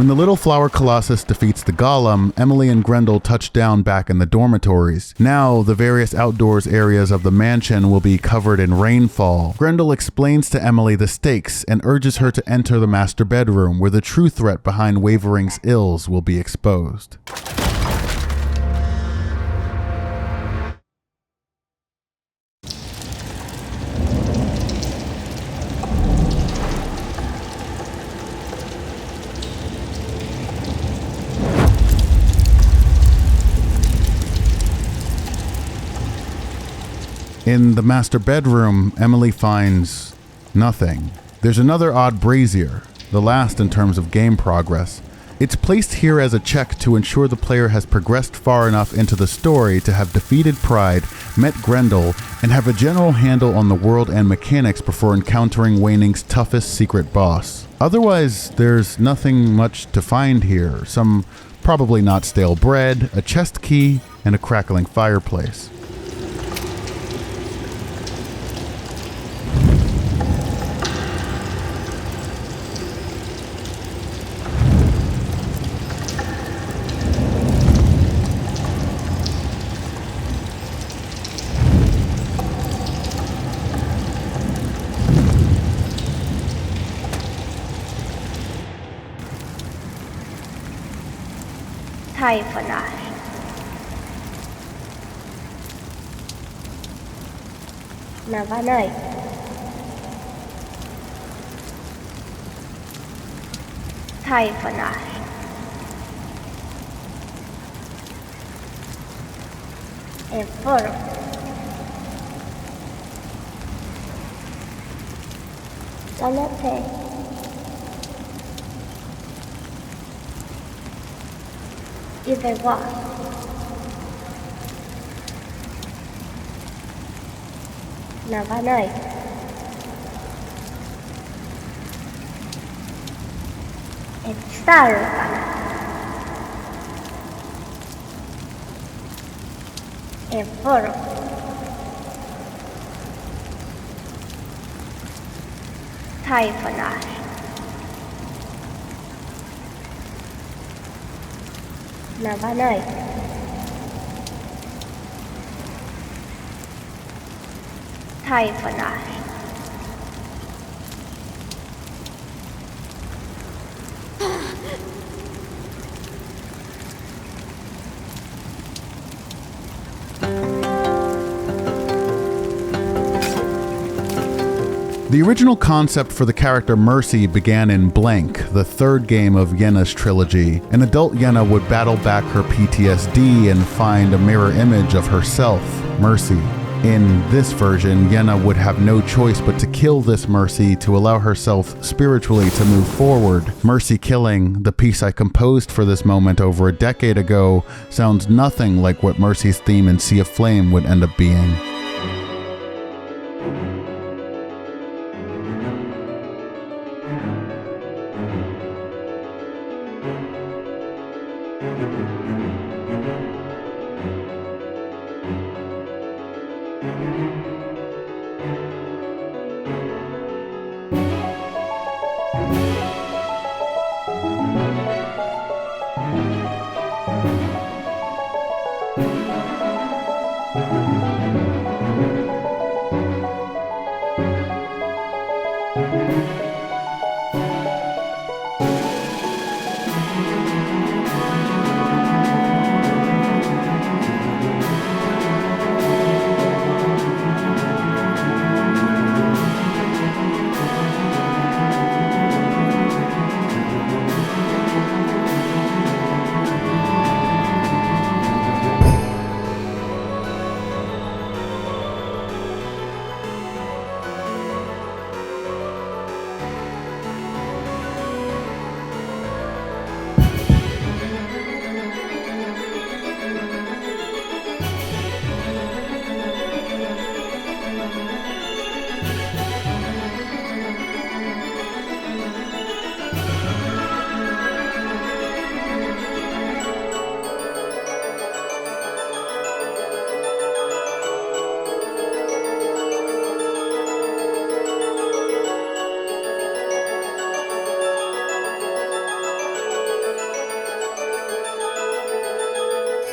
When the little flower colossus defeats the golem, Emily and Grendel touch down back in the dormitories. Now, the various outdoors areas of the mansion will be covered in rainfall. Grendel explains to Emily the stakes and urges her to enter the master bedroom, where the true threat behind Wavering's ills will be exposed. In the master bedroom, Emily finds nothing. There's another odd brazier, the last in terms of game progress. It's placed here as a check to ensure the player has progressed far enough into the story to have defeated Pride, met Grendel, and have a general handle on the world and mechanics before encountering Waning's toughest secret boss. Otherwise, there's nothing much to find here. Some probably not stale bread, a chest key, and a crackling fireplace. Typhonage. Navanai. Typhonage. Enfermo. Galate. Either was. Navanai. And Sarupana. And Foro. Typhonage. Navanai. Typhonage. The original concept for the character Mercy began in Blank, the third game of Yenna's trilogy. An adult Yenna would battle back her PTSD and find a mirror image of herself, Mercy. In this version, Yenna would have no choice but to kill this Mercy to allow herself spiritually to move forward. Mercy killing, the piece I composed for this moment over a decade ago, sounds nothing like what Mercy's theme in Sea of Flame would end up being.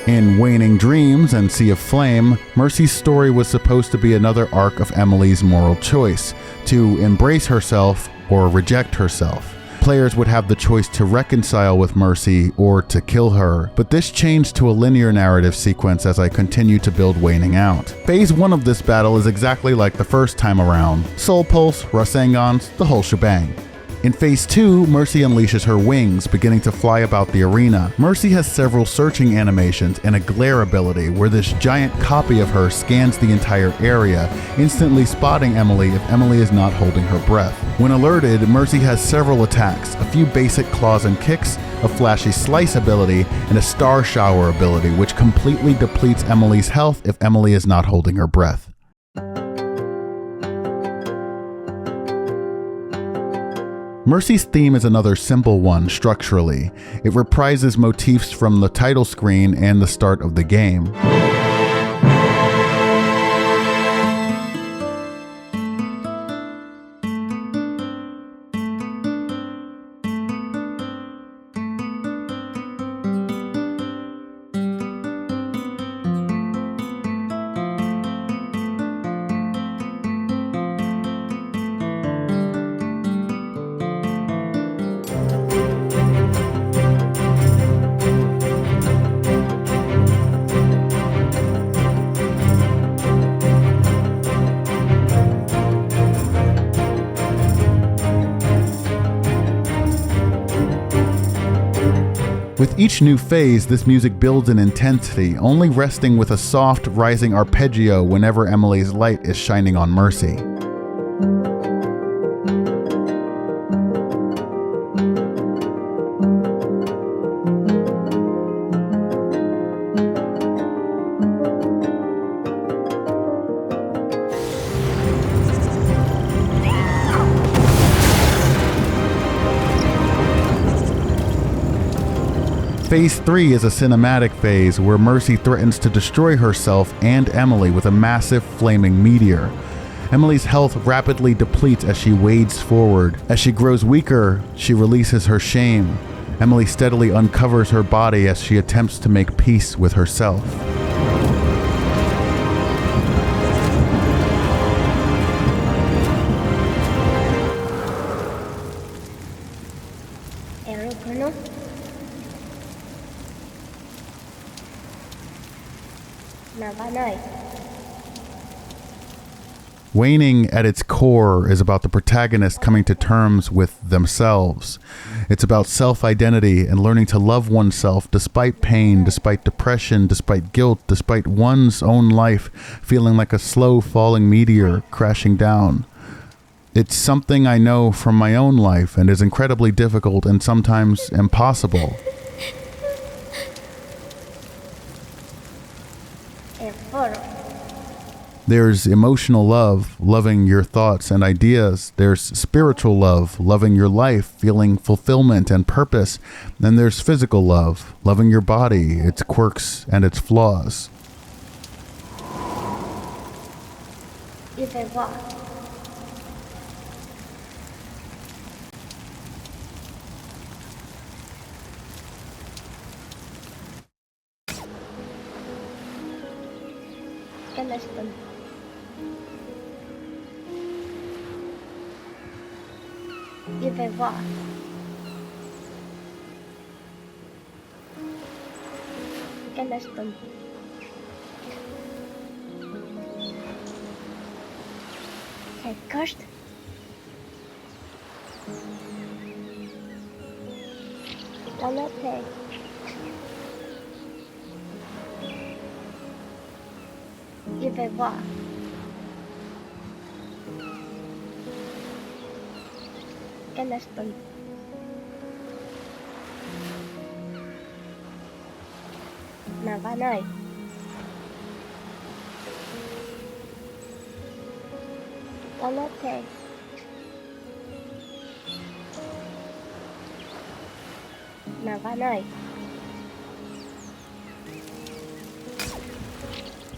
In Waning Dreams and Sea of Flame, Mercy's story was supposed to be another arc of Emily's moral choice, to embrace herself or reject herself. Players would have the choice to reconcile with Mercy or to kill her, but this changed to a linear narrative sequence as I continued to build Waning out. Phase 1 of this battle is exactly like the first time around. Soul Pulse, Rasengans, the whole shebang. In Phase 2, Mercy unleashes her wings, beginning to fly about the arena. Mercy has several searching animations and a glare ability where this giant copy of her scans the entire area, instantly spotting Emily if Emily is not holding her breath. When alerted, Mercy has several attacks, a few basic claws and kicks, a flashy slice ability, and a star shower ability, which completely depletes Emily's health if Emily is not holding her breath. Mercy's theme is another simple one structurally. It reprises motifs from the title screen and the start of the game. With each new phase, this music builds in intensity, only resting with a soft, rising arpeggio whenever Emily's light is shining on Mercy. Phase 3 is a cinematic phase where Mercy threatens to destroy herself and Emily with a massive flaming meteor. Emily's health rapidly depletes as she wades forward. As she grows weaker, she releases her shame. Emily steadily uncovers her body as she attempts to make peace with herself. Waning at its core is about the protagonist coming to terms with themselves. It's about self-identity and learning to love oneself despite pain, despite depression, despite guilt, despite one's own life feeling like a slow falling meteor crashing down. It's something I know from my own life and is incredibly difficult and sometimes impossible. There's emotional love, loving your thoughts and ideas. There's spiritual love, loving your life, feeling fulfillment and purpose. Then there's physical love, loving your body, its quirks and its flaws.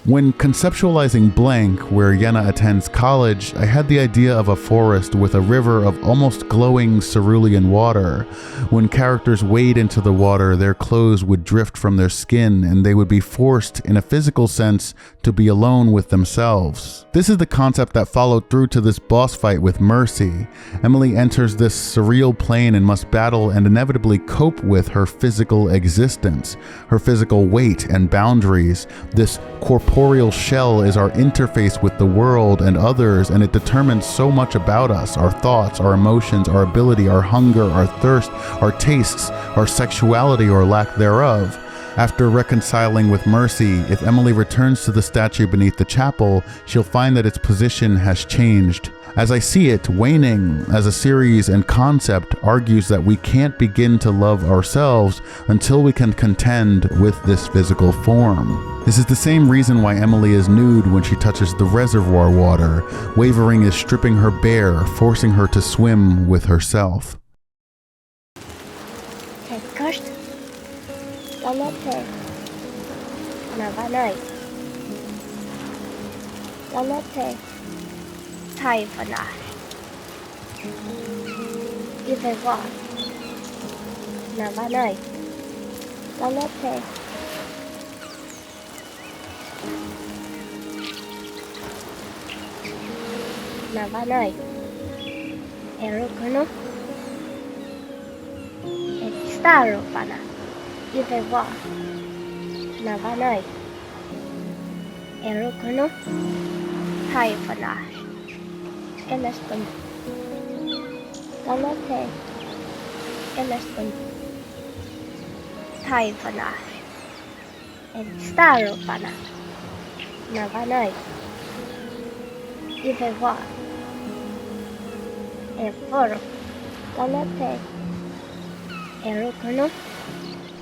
When conceptualizing Blank, where Yenna attends college, I had the idea of a forest with a river of almost glowing cerulean water. When characters wade into the water, their clothes would drift from their skin and they would be forced, in a physical sense, to be alone with themselves. This is the concept that followed through to this boss fight with Mercy. Emily enters this surreal plane and must battle and inevitably cope with her physical existence, her physical weight and boundaries. This corporeal shell is our interface with the world and others, and it determines so much about us, our thoughts, our emotions, our ability, our hunger, our thirst, our tastes, our sexuality or lack thereof. After reconciling with Mercy, if Emily returns to the statue beneath the chapel, she'll find that its position has changed. As I see it, Waning, as a series and concept, argues that we can't begin to love ourselves until we can contend with this physical form. This is the same reason why Emily is nude when she touches the reservoir water. Wavering is stripping her bare, forcing her to swim with herself.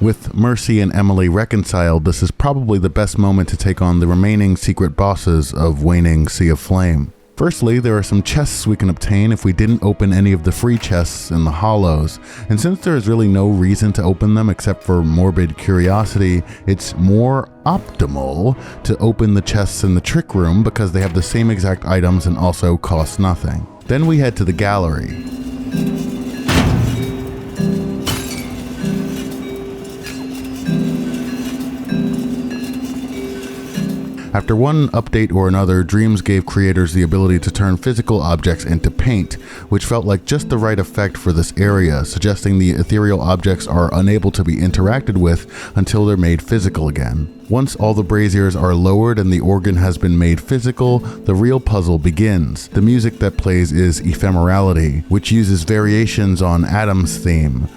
With Mercy and Emily reconciled, this is probably the best moment to take on the remaining secret bosses of Waning Sea of Flame. Firstly, there are some chests we can obtain if we didn't open any of the free chests in the hollows, and since there is really no reason to open them except for morbid curiosity, it's more optimal to open the chests in the trick room because they have the same exact items and also cost nothing. Then we head to the gallery. After one update or another, Dreams gave creators the ability to turn physical objects into paint, which felt like just the right effect for this area, suggesting the ethereal objects are unable to be interacted with until they're made physical again. Once all the braziers are lowered and the organ has been made physical, the real puzzle begins. The music that plays is Ephemerality, which uses variations on Adam's theme.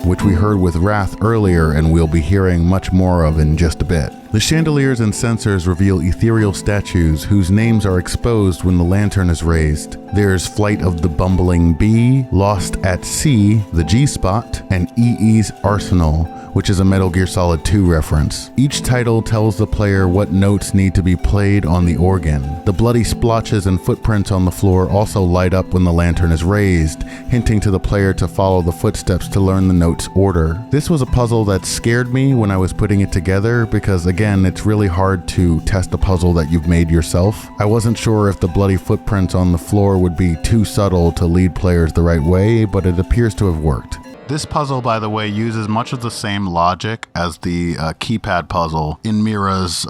Which we heard with Wrath earlier and we'll be hearing much more of in just a bit. The chandeliers and censers reveal ethereal statues whose names are exposed when the lantern is raised. There's Flight of the Bumbling Bee, Lost at Sea, The G-Spot, and EE's Arsenal, which is a Metal Gear Solid 2 reference. Each title tells the player what notes need to be played on the organ. The bloody splotches and footprints on the floor also light up when the lantern is raised, hinting to the player to follow the footsteps to learn the note's order. This was a puzzle that scared me when I was putting it together because, again, it's really hard to test a puzzle that you've made yourself. I wasn't sure if the bloody footprints on the floor would be too subtle to lead players the right way, but it appears to have worked. This puzzle, by the way, uses much of the same logic as the keypad puzzle in Mira's,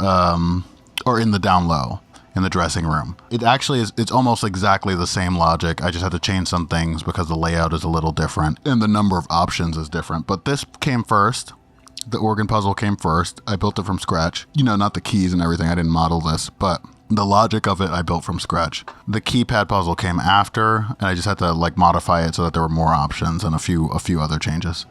or in the down low, in the dressing room. It actually is, it's almost exactly the same logic. I just had to change some things because the layout is a little different and the number of options is different. But this came first. The organ puzzle came first. I built it from scratch. You know, not the keys and everything. I didn't model this, but The logic of it I built from scratch. The keypad puzzle came after, and I just had to like modify it so that there were more options and a few other changes.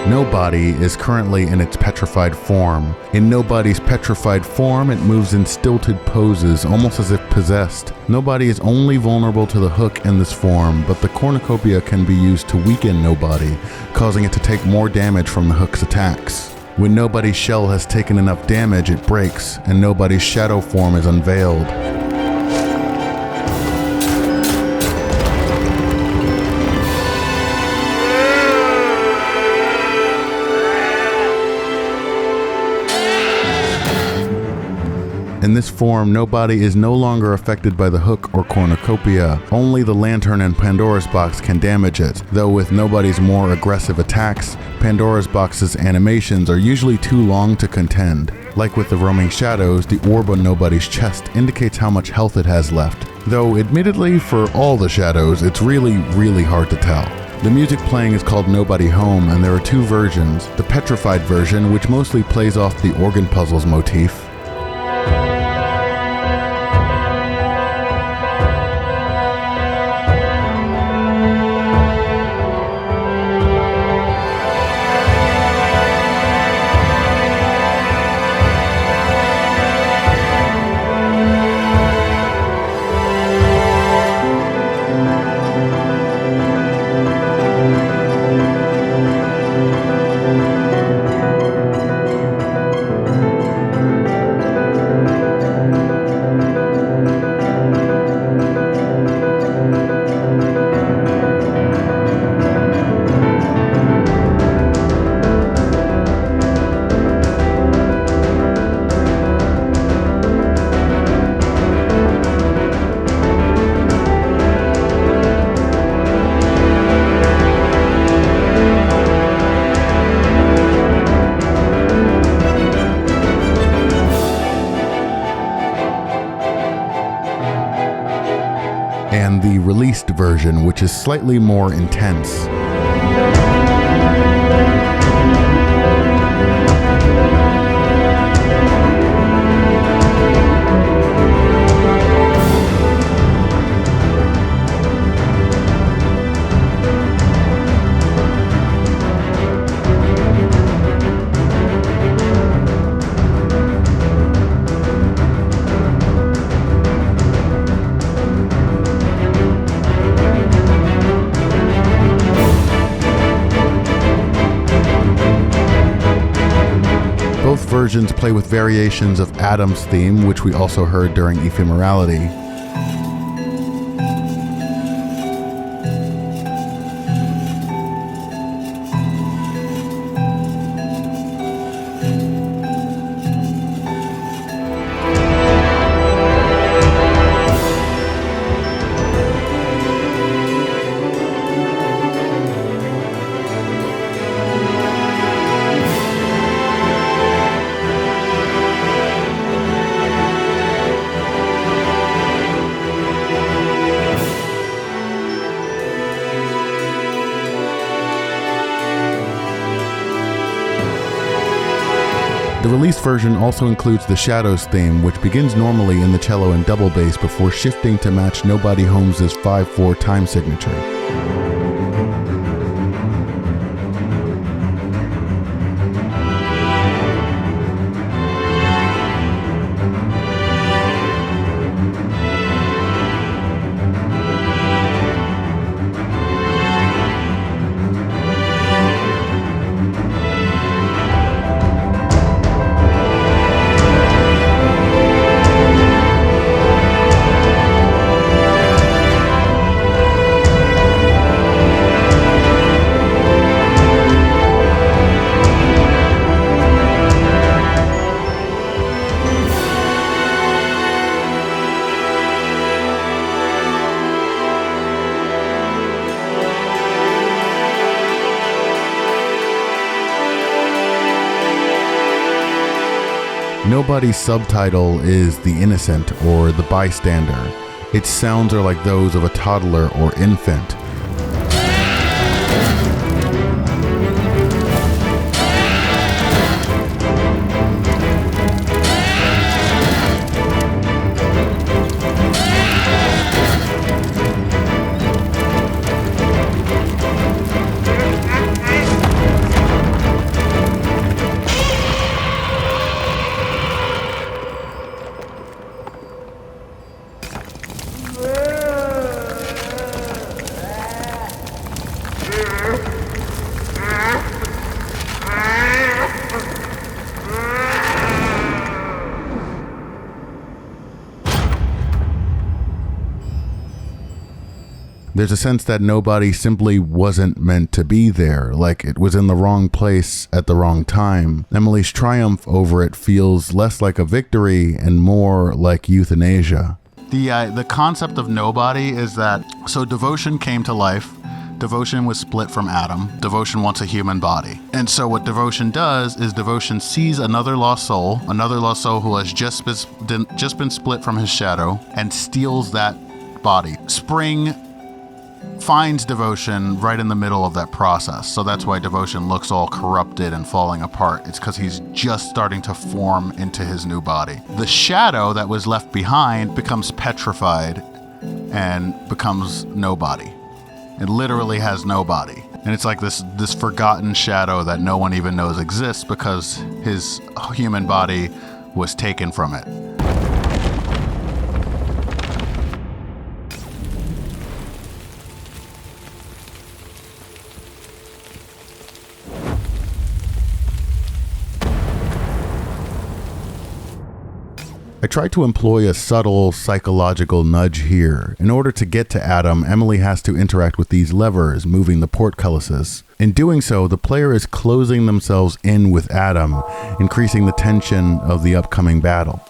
Nobody is currently in its petrified form. In Nobody's petrified form, it moves in stilted poses, almost as if possessed. Nobody is only vulnerable to the hook in this form, but the cornucopia can be used to weaken Nobody, causing it to take more damage from the hook's attacks. When Nobody's shell has taken enough damage, it breaks, and Nobody's shadow form is unveiled. In this form, Nobody is no longer affected by the hook or cornucopia. Only the lantern and Pandora's box can damage it, though with Nobody's more aggressive attacks, Pandora's box's animations are usually too long to contend. Like with the roaming shadows, the orb on Nobody's chest indicates how much health it has left. Though admittedly, for all the shadows, it's really hard to tell. The music playing is called Nobody Home, and there are two versions. The petrified version, which mostly plays off the organ puzzles motif, and the released version, which is slightly more intense. Both versions play with variations of Adam's theme, which we also heard during Ephemerality. The released version also includes the Shadows theme, which begins normally in the cello and double bass before shifting to match Nobody Home's 5/4 time signature. Nobody's subtitle is the innocent or the bystander. Its sounds are like those of a toddler or infant. There's a sense that nobody simply wasn't meant to be there, like it was in the wrong place at the wrong time. Emily's triumph over it feels less like a victory and more like euthanasia. The concept of nobody is that, so Devotion came to life. Devotion was split from Adam. Devotion wants a human body. And so what Devotion does is Devotion sees another lost soul who has just been split from his shadow, and steals that body. Spring finds Devotion right in the middle of that process. So that's why Devotion looks all corrupted and falling apart. It's because he's just starting to form into his new body. The shadow that was left behind becomes petrified and becomes nobody. It literally has no body. And it's like this forgotten shadow that no one even knows exists because his human body was taken from it. I try to employ a subtle psychological nudge here. In order to get to Adam, Emily has to interact with these levers, moving the portcullises. In doing so, the player is closing themselves in with Adam, increasing the tension of the upcoming battle.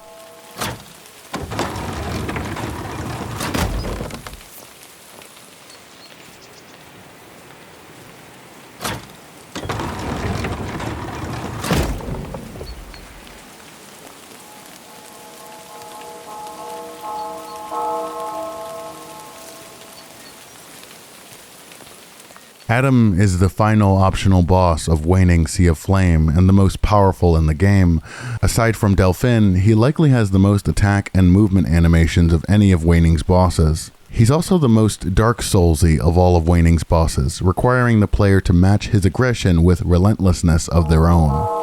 Adam is the final optional boss of Waning Sea of Flame and the most powerful in the game. Aside from Delphine, he likely has the most attack and movement animations of any of Waning's bosses. He's also the most Dark Soulsy of all of Waning's bosses, requiring the player to match his aggression with relentlessness of their own.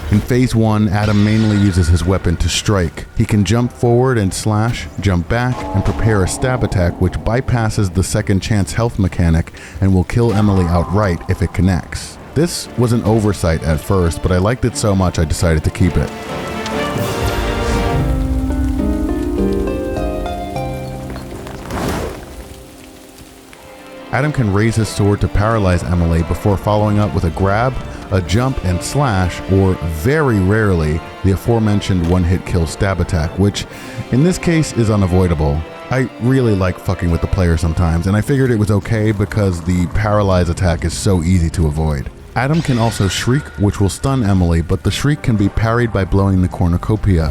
In Phase 1, Adam mainly uses his weapon to strike. He can jump forward and slash, jump back, and prepare a stab attack which bypasses the second chance health mechanic and will kill Emily outright if it connects. This was an oversight at first, but I liked it so much I decided to keep it. Adam can raise his sword to paralyze Emily before following up with a grab, a jump and slash, or very rarely, the aforementioned one-hit kill stab attack, which in this case is unavoidable. I really like fucking with the player sometimes, and I figured it was okay because the paralyze attack is so easy to avoid. Adam can also shriek, which will stun Emily, but the shriek can be parried by blowing the cornucopia.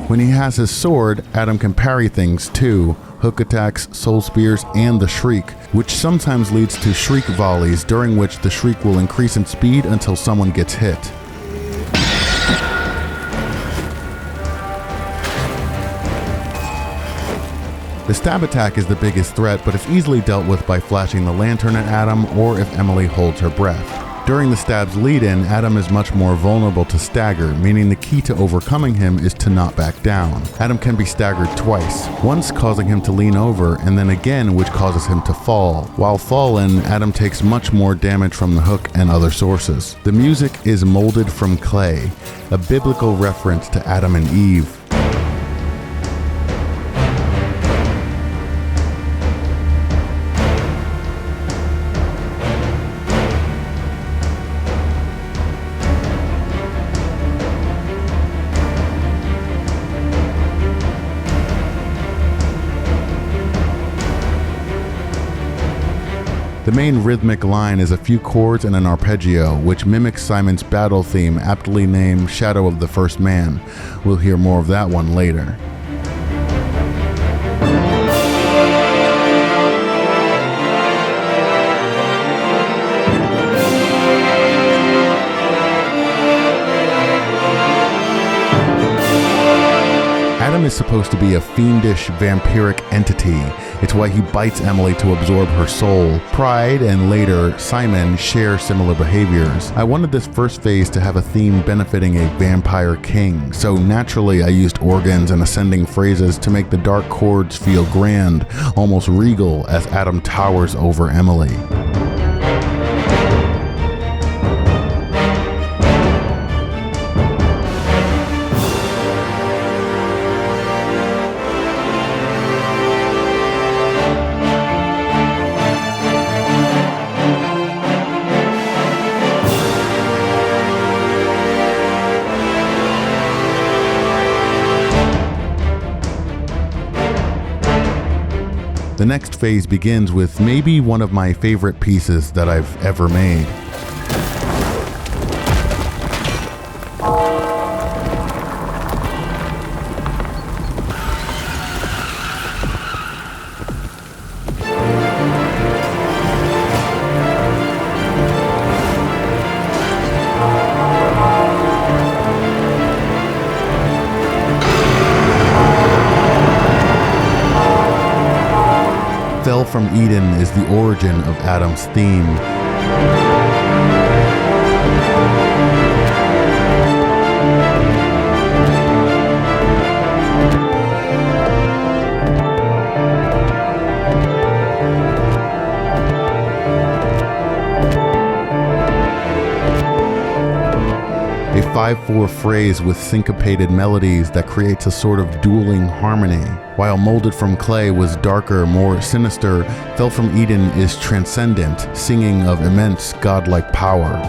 When he has his sword, Adam can parry things too, hook attacks, soul spears, and the shriek, which sometimes leads to shriek volleys, during which the shriek will increase in speed until someone gets hit. The stab attack is the biggest threat, but it's easily dealt with by flashing the lantern at Adam or if Emily holds her breath. During the stab's lead-in, Adam is much more vulnerable to stagger, meaning the key to overcoming him is to not back down. Adam can be staggered twice, once causing him to lean over, and then again which causes him to fall. While fallen, Adam takes much more damage from the hook and other sources. The music is molded from clay, a biblical reference to Adam and Eve. The main rhythmic line is a few chords and an arpeggio, which mimics Simon's battle theme, aptly named Shadow of the First Man. We'll hear more of that one later. Adam is supposed to be a fiendish, vampiric entity. It's why he bites Emily to absorb her soul. Pride and later Simon share similar behaviors. I wanted this first phase to have a theme benefiting a vampire king, so naturally I used organs and ascending phrases to make the dark chords feel grand, almost regal, as Adam towers over Emily. The next phase begins with maybe one of my favorite pieces that I've ever made. Fell from Eden is the origin of Adam's theme. A 5/4 phrase with syncopated melodies that creates a sort of dueling harmony. While Molded from Clay was darker, more sinister, Fell from Eden is transcendent, singing of immense godlike power.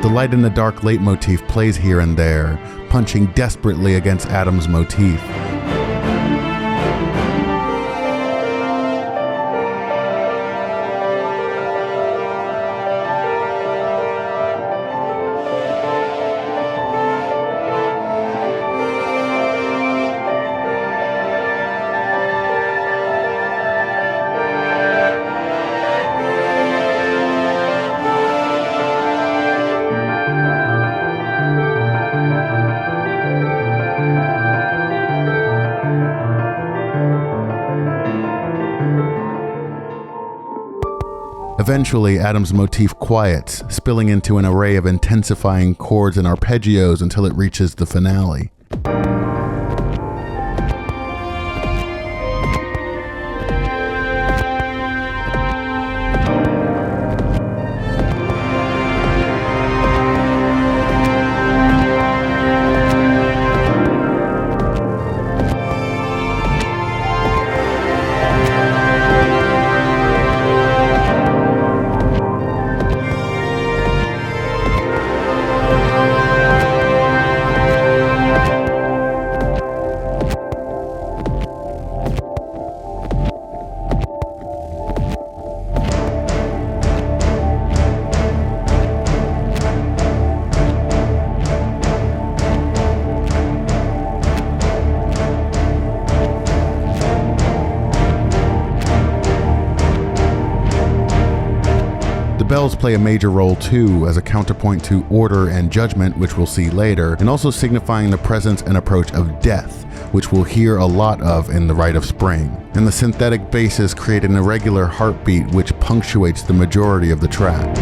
The light in the dark leitmotif plays here and there, punching desperately against Adam's motif. Eventually, Adam's motif quiets, spilling into an array of intensifying chords and arpeggios until it reaches the finale. bells play a major role too, as a counterpoint to order and judgment, which we'll see later, and also signifying the presence and approach of death, which we'll hear a lot of in the Rite of Spring. And the synthetic basses create an irregular heartbeat which punctuates the majority of the track.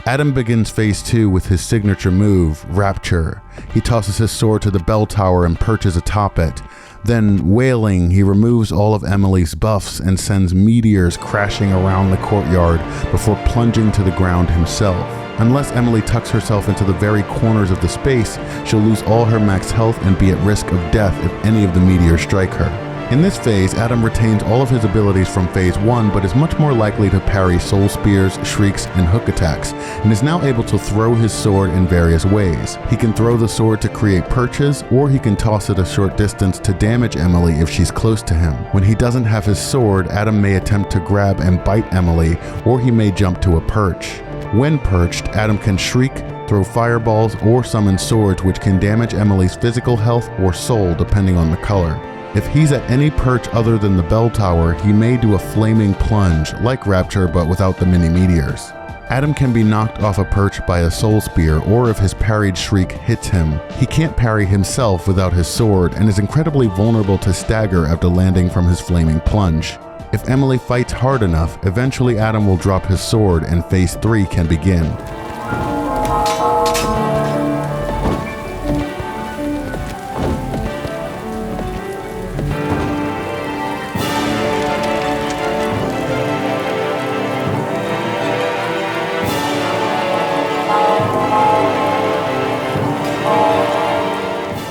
Adam begins phase 2 with his signature move, Rapture. He tosses his sword to the bell tower and perches atop it. Then, wailing, he removes all of Emily's buffs and sends meteors crashing around the courtyard before plunging to the ground himself. Unless Emily tucks herself into the very corners of the space, she'll lose all her max health and be at risk of death if any of the meteors strike her. In this phase, Adam retains all of his abilities from phase 1, but is much more likely to parry soul spears, shrieks, and hook attacks, and is now able to throw his sword in various ways. He can throw the sword to create perches, or he can toss it a short distance to damage Emily if she's close to him. When he doesn't have his sword, Adam may attempt to grab and bite Emily, or he may jump to a perch. When perched, Adam can shriek, throw fireballs, or summon swords which can damage Emily's physical health or soul depending on the color. If he's at any perch other than the bell tower, he may do a flaming plunge, like Rapture but without the mini meteors. Adam can be knocked off a perch by a soul spear, or if his parried shriek hits him. He can't parry himself without his sword, and is incredibly vulnerable to stagger after landing from his flaming plunge. If Emily fights hard enough, eventually Adam will drop his sword and phase 3 can begin.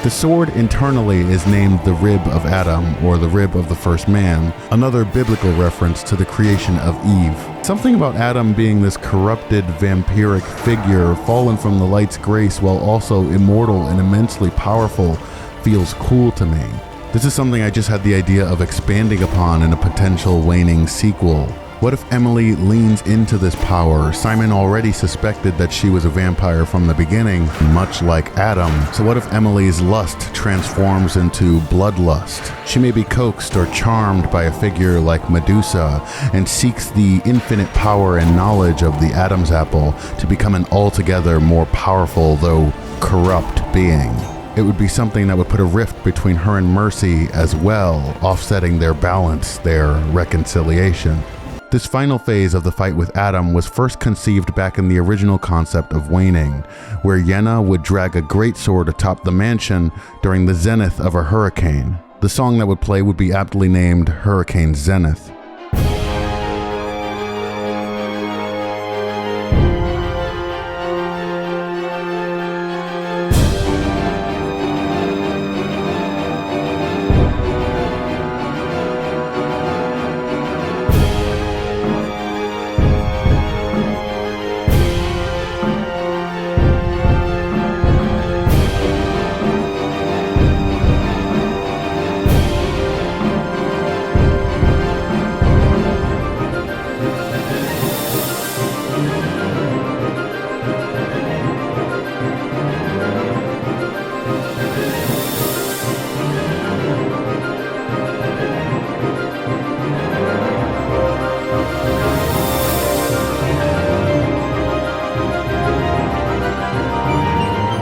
The sword internally is named the Rib of Adam, or the Rib of the First Man, another biblical reference to the creation of Eve. Something about Adam being this corrupted, vampiric figure, fallen from the light's grace while also immortal and immensely powerful, feels cool to me. This is something I just had the idea of expanding upon in a potential Waning sequel. What if Emily leans into this power? Simon already suspected that she was a vampire from the beginning, much like Adam. So what if Emily's lust transforms into bloodlust? She may be coaxed or charmed by a figure like Medusa and seeks the infinite power and knowledge of the Adam's apple to become an altogether more powerful, though corrupt being. It would be something that would put a rift between her and Mercy as well, offsetting their balance, their reconciliation. This final phase of the fight with Adam was first conceived back in the original concept of Waning, where Yenna would drag a greatsword atop the mansion during the zenith of a hurricane. The song that would play would be aptly named Hurricane Zenith.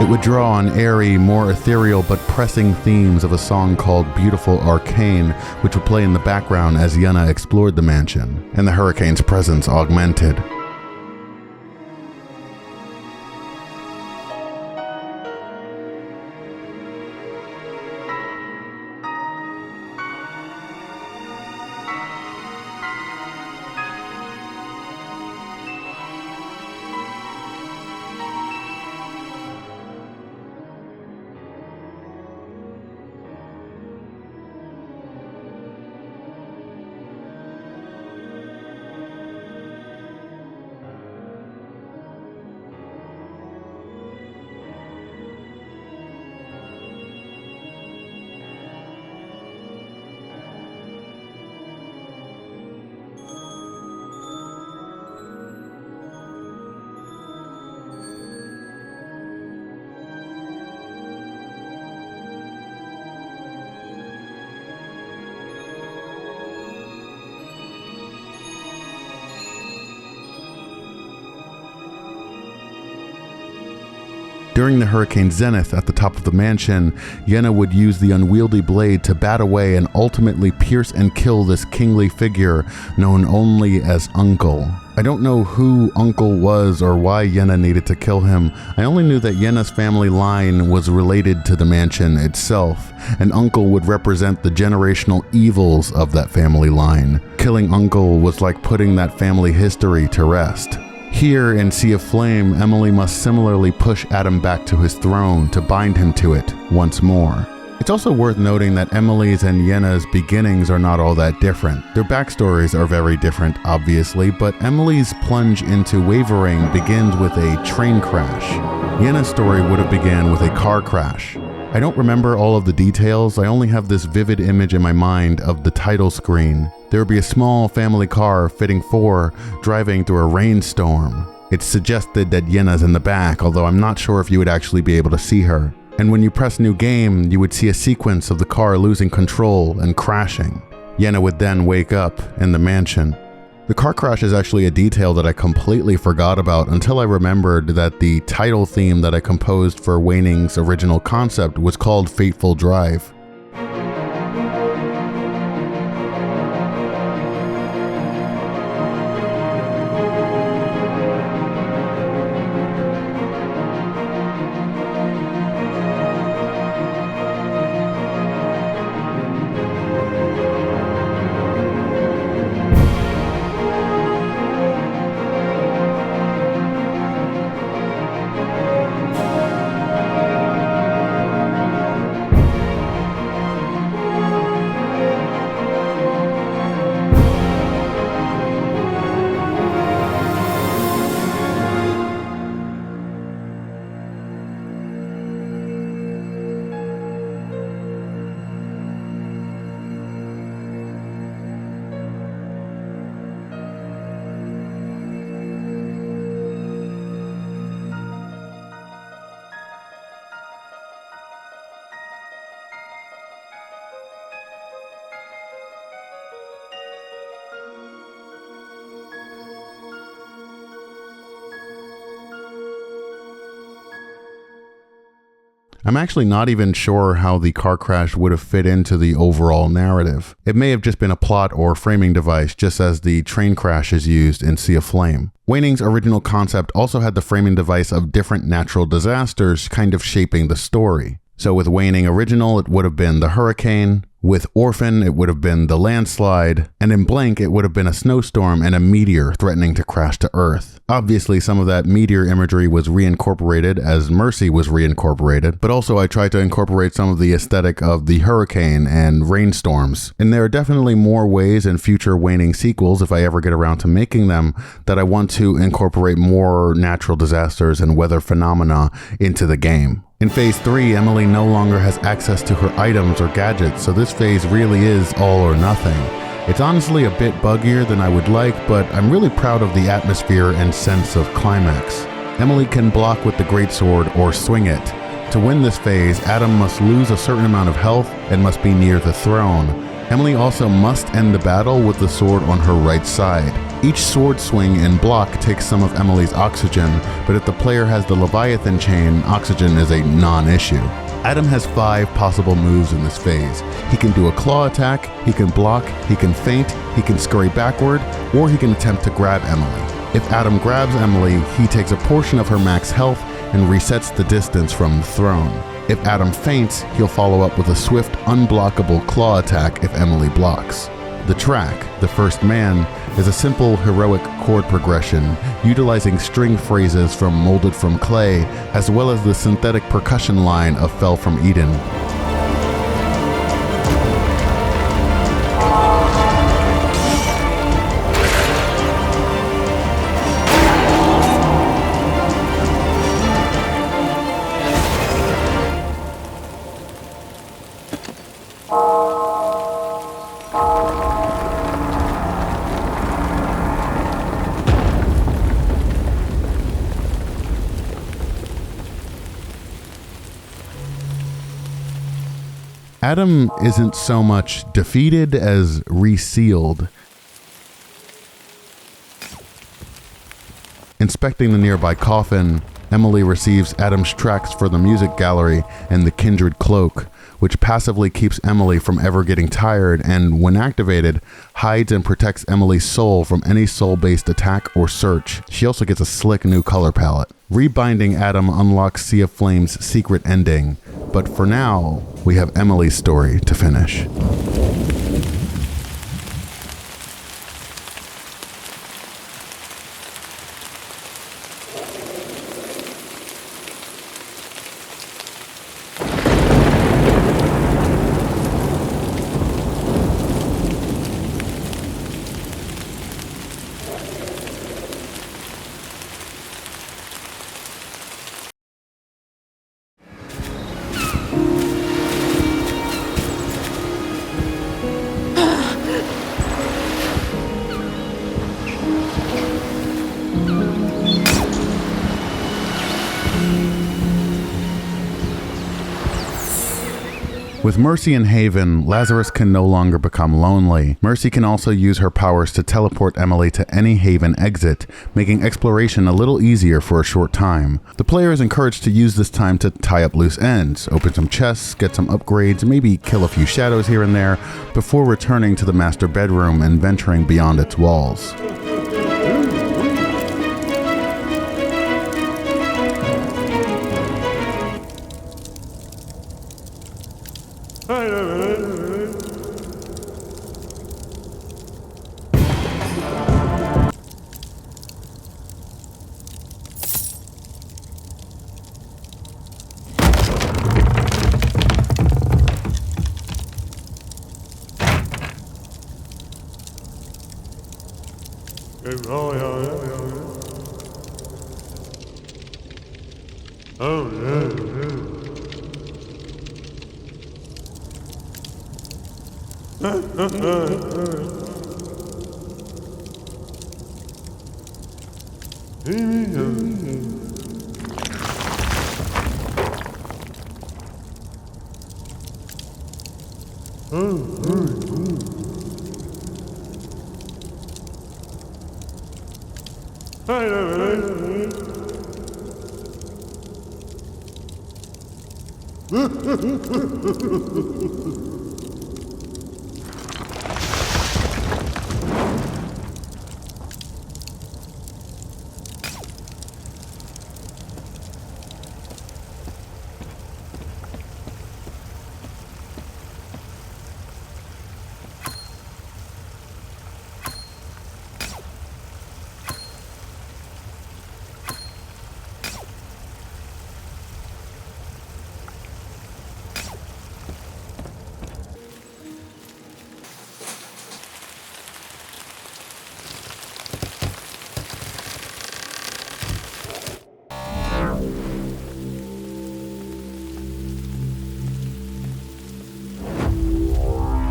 It would draw on airy, more ethereal but pressing themes of a song called Beautiful Arcane, which would play in the background as Yenna explored the mansion, and the hurricane's presence augmented. During the hurricane's zenith at the top of the mansion, Yenna would use the unwieldy blade to bat away and ultimately pierce and kill this kingly figure known only as Uncle. I don't know who Uncle was or why Yenna needed to kill him. I only knew that Yenna's family line was related to the mansion itself, and Uncle would represent the generational evils of that family line. Killing Uncle was like putting that family history to rest. Here in Sea of Flame, Emily must similarly push Adam back to his throne to bind him to it once more. It's also worth noting that Emily's and Yenna's beginnings are not all that different. Their backstories are very different, obviously, but Emily's plunge into Wavering begins with a train crash. Yenna's story would have began with a car crash. I don't remember all of the details, I only have this vivid image in my mind of the title screen. There would be a small family car fitting 4 driving through a rainstorm. It's suggested that Yenna's in the back, although I'm not sure if you would actually be able to see her. And when you press new game, you would see a sequence of the car losing control and crashing. Yenna would then wake up in the mansion. The car crash is actually a detail that I completely forgot about until I remembered that the title theme that I composed for Waning's original concept was called Fateful Drive. I'm actually not even sure how the car crash would have fit into the overall narrative. It may have just been a plot or framing device, just as the train crash is used in Sea of Flame. Waning's original concept also had the framing device of different natural disasters kind of shaping the story. So with Waning original, it would have been the hurricane. With Orphan, it would have been the landslide, and in Blank, it would have been a snowstorm and a meteor threatening to crash to Earth. Obviously, some of that meteor imagery was reincorporated as Mercy was reincorporated, but also I tried to incorporate some of the aesthetic of the hurricane and rainstorms. And there are definitely more ways in future Waning sequels, if I ever get around to making them, that I want to incorporate more natural disasters and weather phenomena into the game. In Phase 3, Emily no longer has access to her items or gadgets, so this phase really is all or nothing. It's honestly a bit buggier than I would like, but I'm really proud of the atmosphere and sense of climax. Emily can block with the greatsword or swing it. To win this phase, Adam must lose a certain amount of health and must be near the throne. Emily also must end the battle with the sword on her right side. Each sword swing and block takes some of Emily's oxygen, but if the player has the Leviathan chain, oxygen is a non-issue. Adam has 5 possible moves in this phase. He can do a claw attack, he can block, he can feint, he can scurry backward, or he can attempt to grab Emily. If Adam grabs Emily, he takes a portion of her max health and resets the distance from the throne. If Adam feints, he'll follow up with a swift, unblockable claw attack if Emily blocks. The track, The First Man, is a simple, heroic chord progression, utilizing string phrases from Molded from Clay, as well as the synthetic percussion line of Fell from Eden. Adam isn't so much defeated as resealed. Inspecting the nearby coffin, Emily receives Adam's tracks for the music gallery and the Kindred Cloak, which passively keeps Emily from ever getting tired and, when activated, hides and protects Emily's soul from any soul-based attack or search. She also gets a slick new color palette. Rebinding Adam unlocks Sea of Flame's secret ending, but for now, we have Emily's story to finish. With Mercy in Haven, Lazarus can no longer become lonely. Mercy can also use her powers to teleport Emily to any Haven exit, making exploration a little easier for a short time. The player is encouraged to use this time to tie up loose ends, open some chests, get some upgrades, maybe kill a few shadows here and there, before returning to the master bedroom and venturing beyond its walls.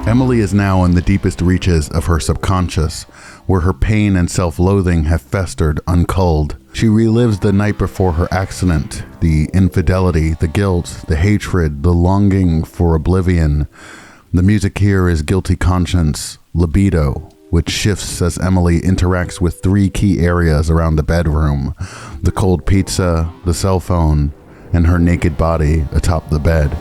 Emily is now in the deepest reaches of her subconscious, where her pain and self-loathing have festered unculled. She relives the night before her accident, the infidelity, the guilt, the hatred, the longing for oblivion. The music here is Guilty Conscience, Libido, which shifts as Emily interacts with three key areas around the bedroom: the cold pizza, the cell phone, and her naked body atop the bed.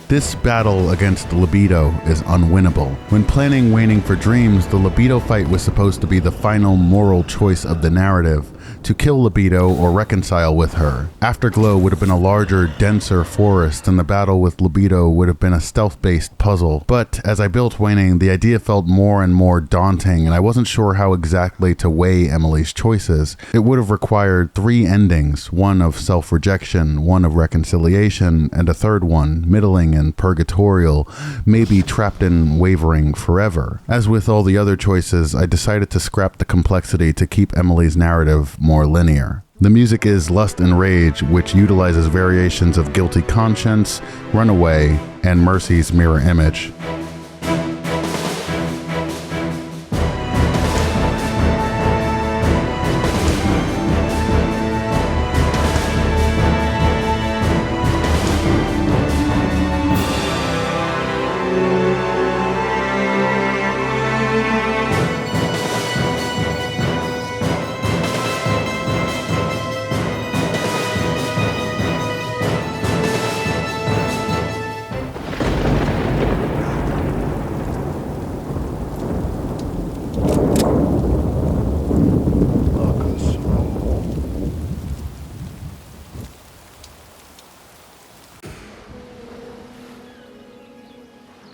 This battle against libido is unwinnable. When planning Waning for Dreams, the libido fight was supposed to be the final moral choice of the narrative, to kill libido or reconcile with her. Afterglow would have been a larger, denser forest, and the battle with libido would have been a stealth-based puzzle. But as I built Waning, the idea felt more and more daunting, and I wasn't sure how exactly to weigh Emily's choices. It would have required 3 endings, one of self-rejection, one of reconciliation, and a third one, middling and purgatorial, maybe trapped in Wavering forever. As with all the other choices, I decided to scrap the complexity to keep Emily's narrative more linear. The music is Lust and Rage, which utilizes variations of Guilty Conscience, Runaway, and Mercy's Mirror Image.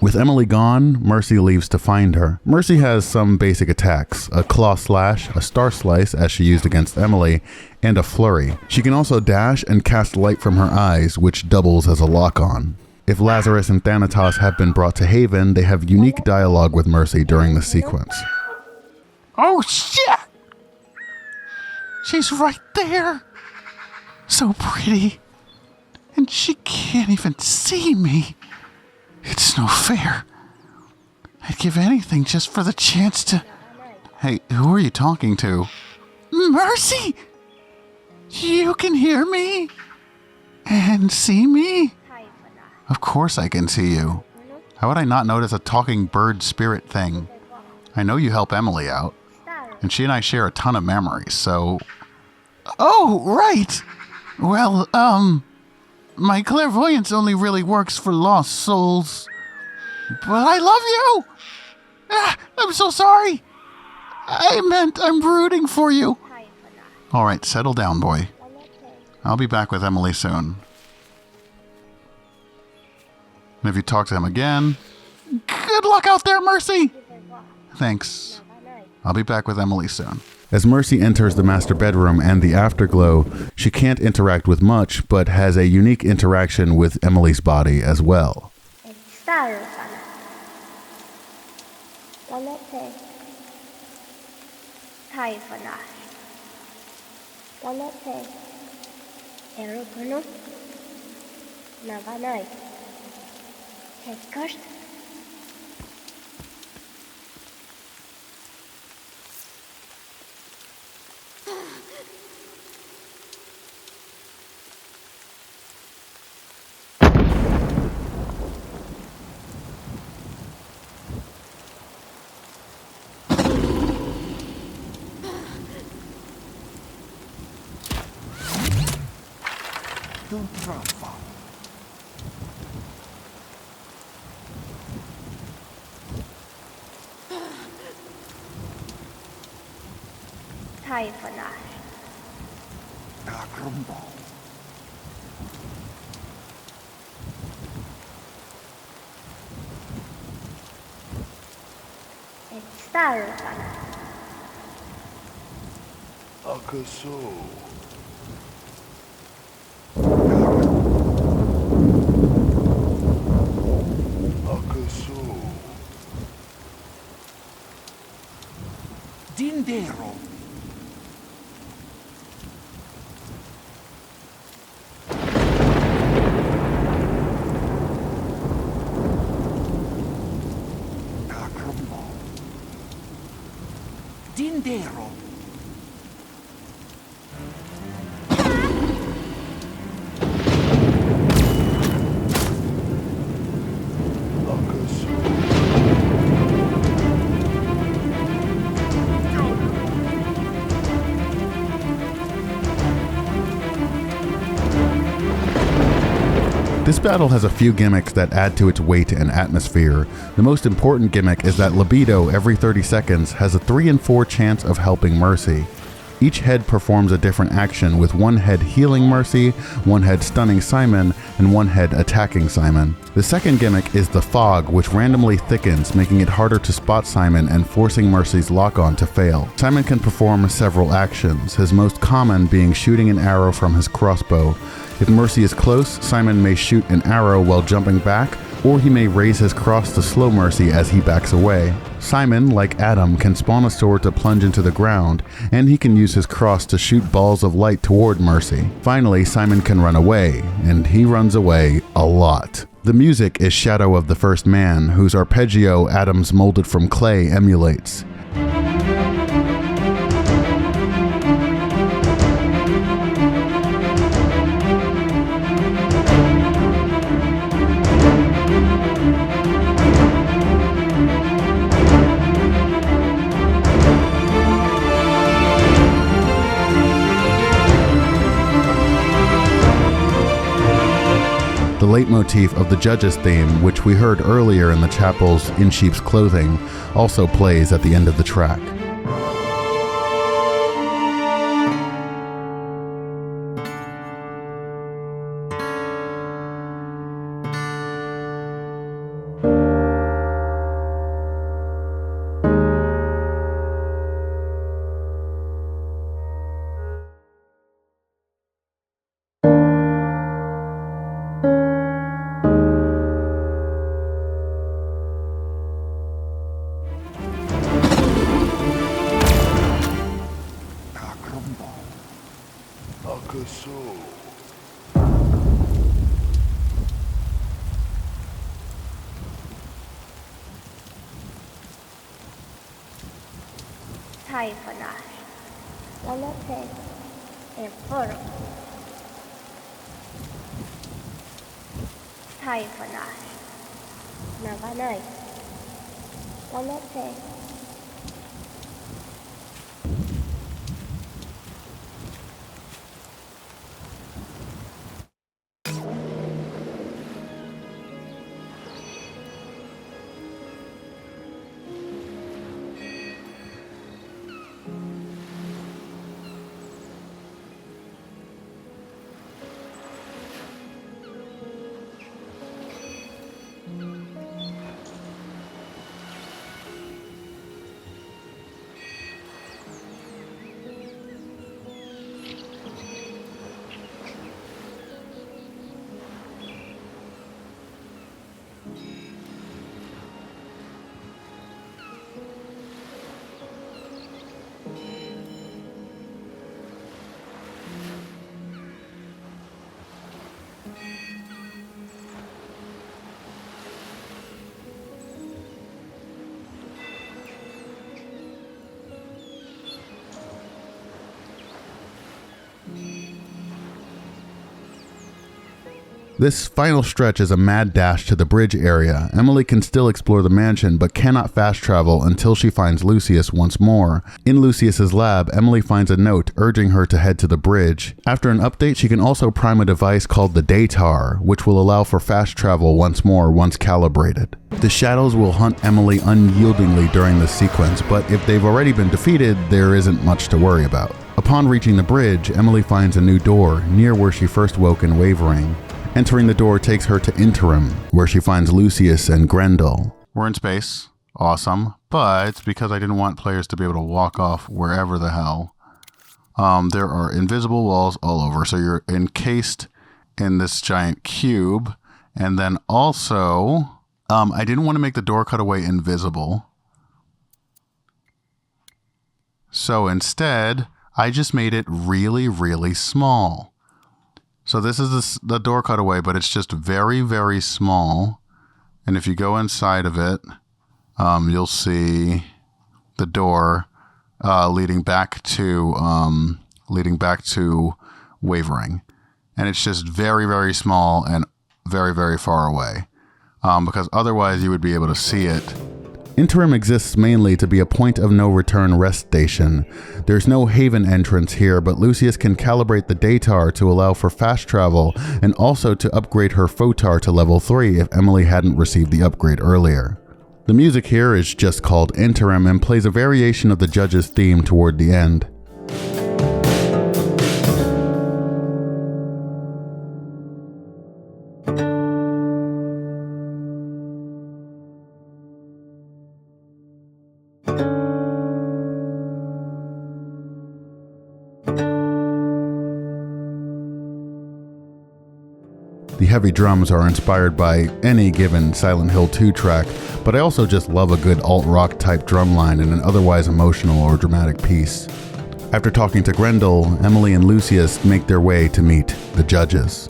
With Emily gone, Mercy leaves to find her. Mercy has some basic attacks, a claw slash, a star slice as she used against Emily, and a flurry. She can also dash and cast light from her eyes, which doubles as a lock-on. If Lazarus and Thanatos have been brought to Haven, they have unique dialogue with Mercy during the sequence. Oh shit! She's right there! So pretty. And she can't even see me. It's no fair. I'd give anything just for the chance to... Hey, who are you talking to? Mercy! You can hear me? And see me? Of course I can see you. How would I not notice a talking bird spirit thing? I know you help Emily out. And she and I share a ton of memories, so... Oh, right! Well, my clairvoyance only really works for lost souls. But I love you! I'm so sorry! I meant I'm rooting for you. Alright, settle down, boy. I'll be back with Emily soon. And if you talk to him again... Good luck out there, Mercy! Thanks. I'll be back with Emily soon. As Mercy enters the master bedroom and the afterglow, she can't interact with much, but has a unique interaction with Emily's body as well. Dindero. Dindero. This battle has a few gimmicks that add to its weight and atmosphere. The most important gimmick is that Libido every 30 seconds has a 3 in 4 chance of helping Mercy. Each head performs a different action, with one head healing Mercy, one head stunning Simon, and one head attacking Simon. The second gimmick is the fog, which randomly thickens, making it harder to spot Simon and forcing Mercy's lock-on to fail. Simon can perform several actions, his most common being shooting an arrow from his crossbow. If Mercy is close, Simon may shoot an arrow while jumping back, or he may raise his cross to slow Mercy as he backs away. Simon, like Adam, can spawn a sword to plunge into the ground, and he can use his cross to shoot balls of light toward Mercy. Finally, Simon can run away, and he runs away a lot. The music is Shadow of the First Man, whose arpeggio Adam's molded from clay emulates. The leitmotif of the Judge's theme, which we heard earlier in the chapel's In Sheep's Clothing, also plays at the end of the track. Taifanar, Lamate, Enforo. Taifanar, Navanai, Lamate. This final stretch is a mad dash to the bridge area. Emily can still explore the mansion, but cannot fast travel until she finds Lucius once more. In Lucius's lab, Emily finds a note urging her to head to the bridge. After an update, she can also prime a device called the Datar, which will allow for fast travel once more once calibrated. The shadows will hunt Emily unyieldingly during this sequence, but if they've already been defeated, there isn't much to worry about. Upon reaching the bridge, Emily finds a new door, near where she first woke in Wavering. Entering the door takes her to Interim, where she finds Lucius and Grendel. We're in space. Awesome. But because I didn't want players to be able to walk off wherever the hell, there are invisible walls all over. So you're encased in this giant cube. And then also, I didn't want to make the door cutaway invisible. So instead, I just made it really, really small. So this is the door cutaway, but it's just very, very small. And if you go inside of it, you'll see the door leading back to Wavering. And it's just very, very small and very, very far away. Because otherwise you would be able to see it Interim exists mainly to be a point of no return rest station. There's no haven entrance here, but Lucius can calibrate the Datar to allow for fast travel and also to upgrade her Photar to level 3 if Emily hadn't received the upgrade earlier. The music here is just called Interim and plays a variation of the judge's theme toward the end. The heavy drums are inspired by any given Silent Hill 2 track, but I also just love a good alt-rock type drum line in an otherwise emotional or dramatic piece. After talking to Grendel, Emily and Lucius make their way to meet the judges.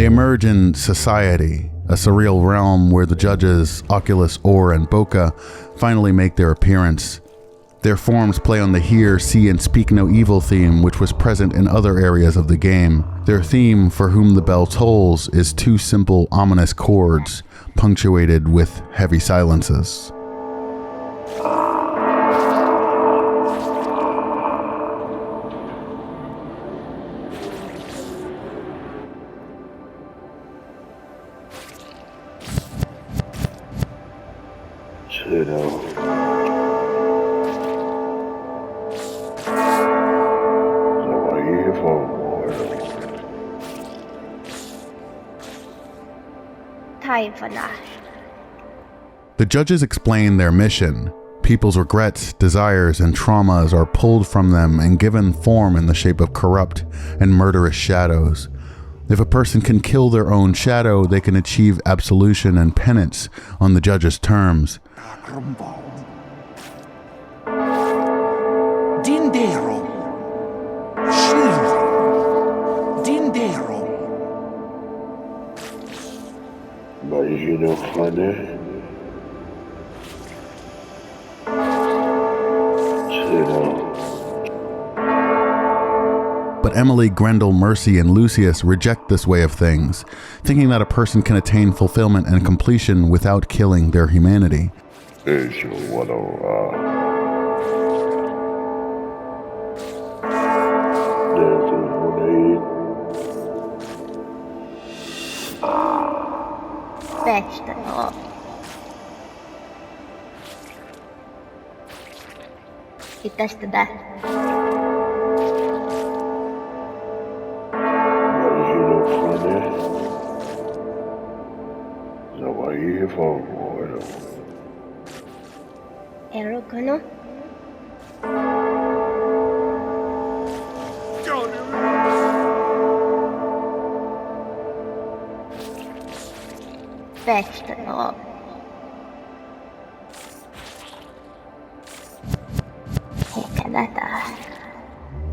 They emerge in Society, a surreal realm where the judges, Oculus, Or, and Boca, finally make their appearance. Their forms play on the Hear, See, and Speak No Evil theme, which was present in other areas of the game. Their theme, For Whom the Bell Tolls, is two simple, ominous chords, punctuated with heavy silences. The judges explain their mission. People's regrets, desires, and traumas are pulled from them and given form in the shape of corrupt and murderous shadows. If a person can kill their own shadow, they can achieve absolution and penance on the judge's terms. Dindero. Shiro. Dindero. Imagina funny. But Emily, Grendel, Mercy, and Lucius reject this way of things, thinking that a person can attain fulfillment and completion without killing their humanity.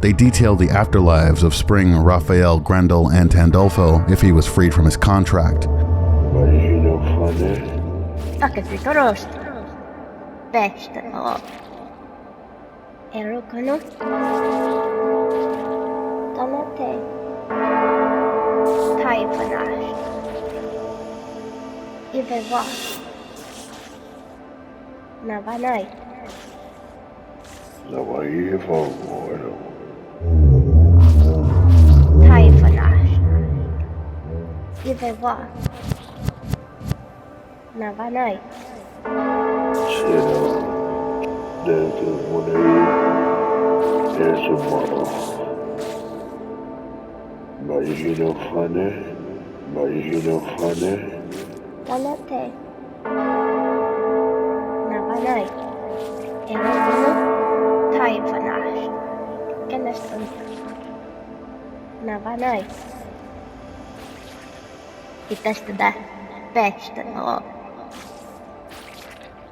They detail the afterlives of Spring, Raphael, Grendel, and Tandolfo if he was freed from his contract.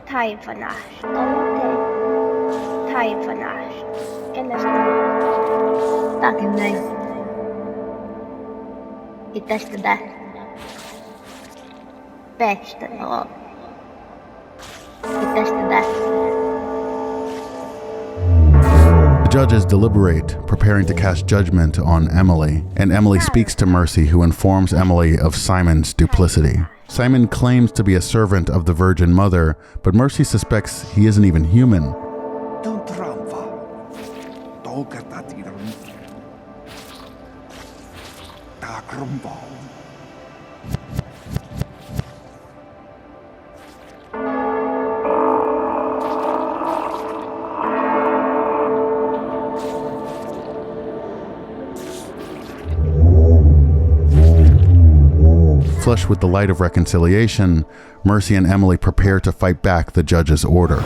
Taivanást, tanultál? Taivanást. Keresztül. Takinai. Itt este de. Peksten a. Itt este de. The judges deliberate, preparing to cast judgment on Emily, and Emily speaks to Mercy, who informs Emily of Simon's duplicity. Simon claims to be a servant of the Virgin Mother, but Mercy suspects he isn't even human. Flushed with the light of reconciliation, Mercy and Emily prepare to fight back the judge's order.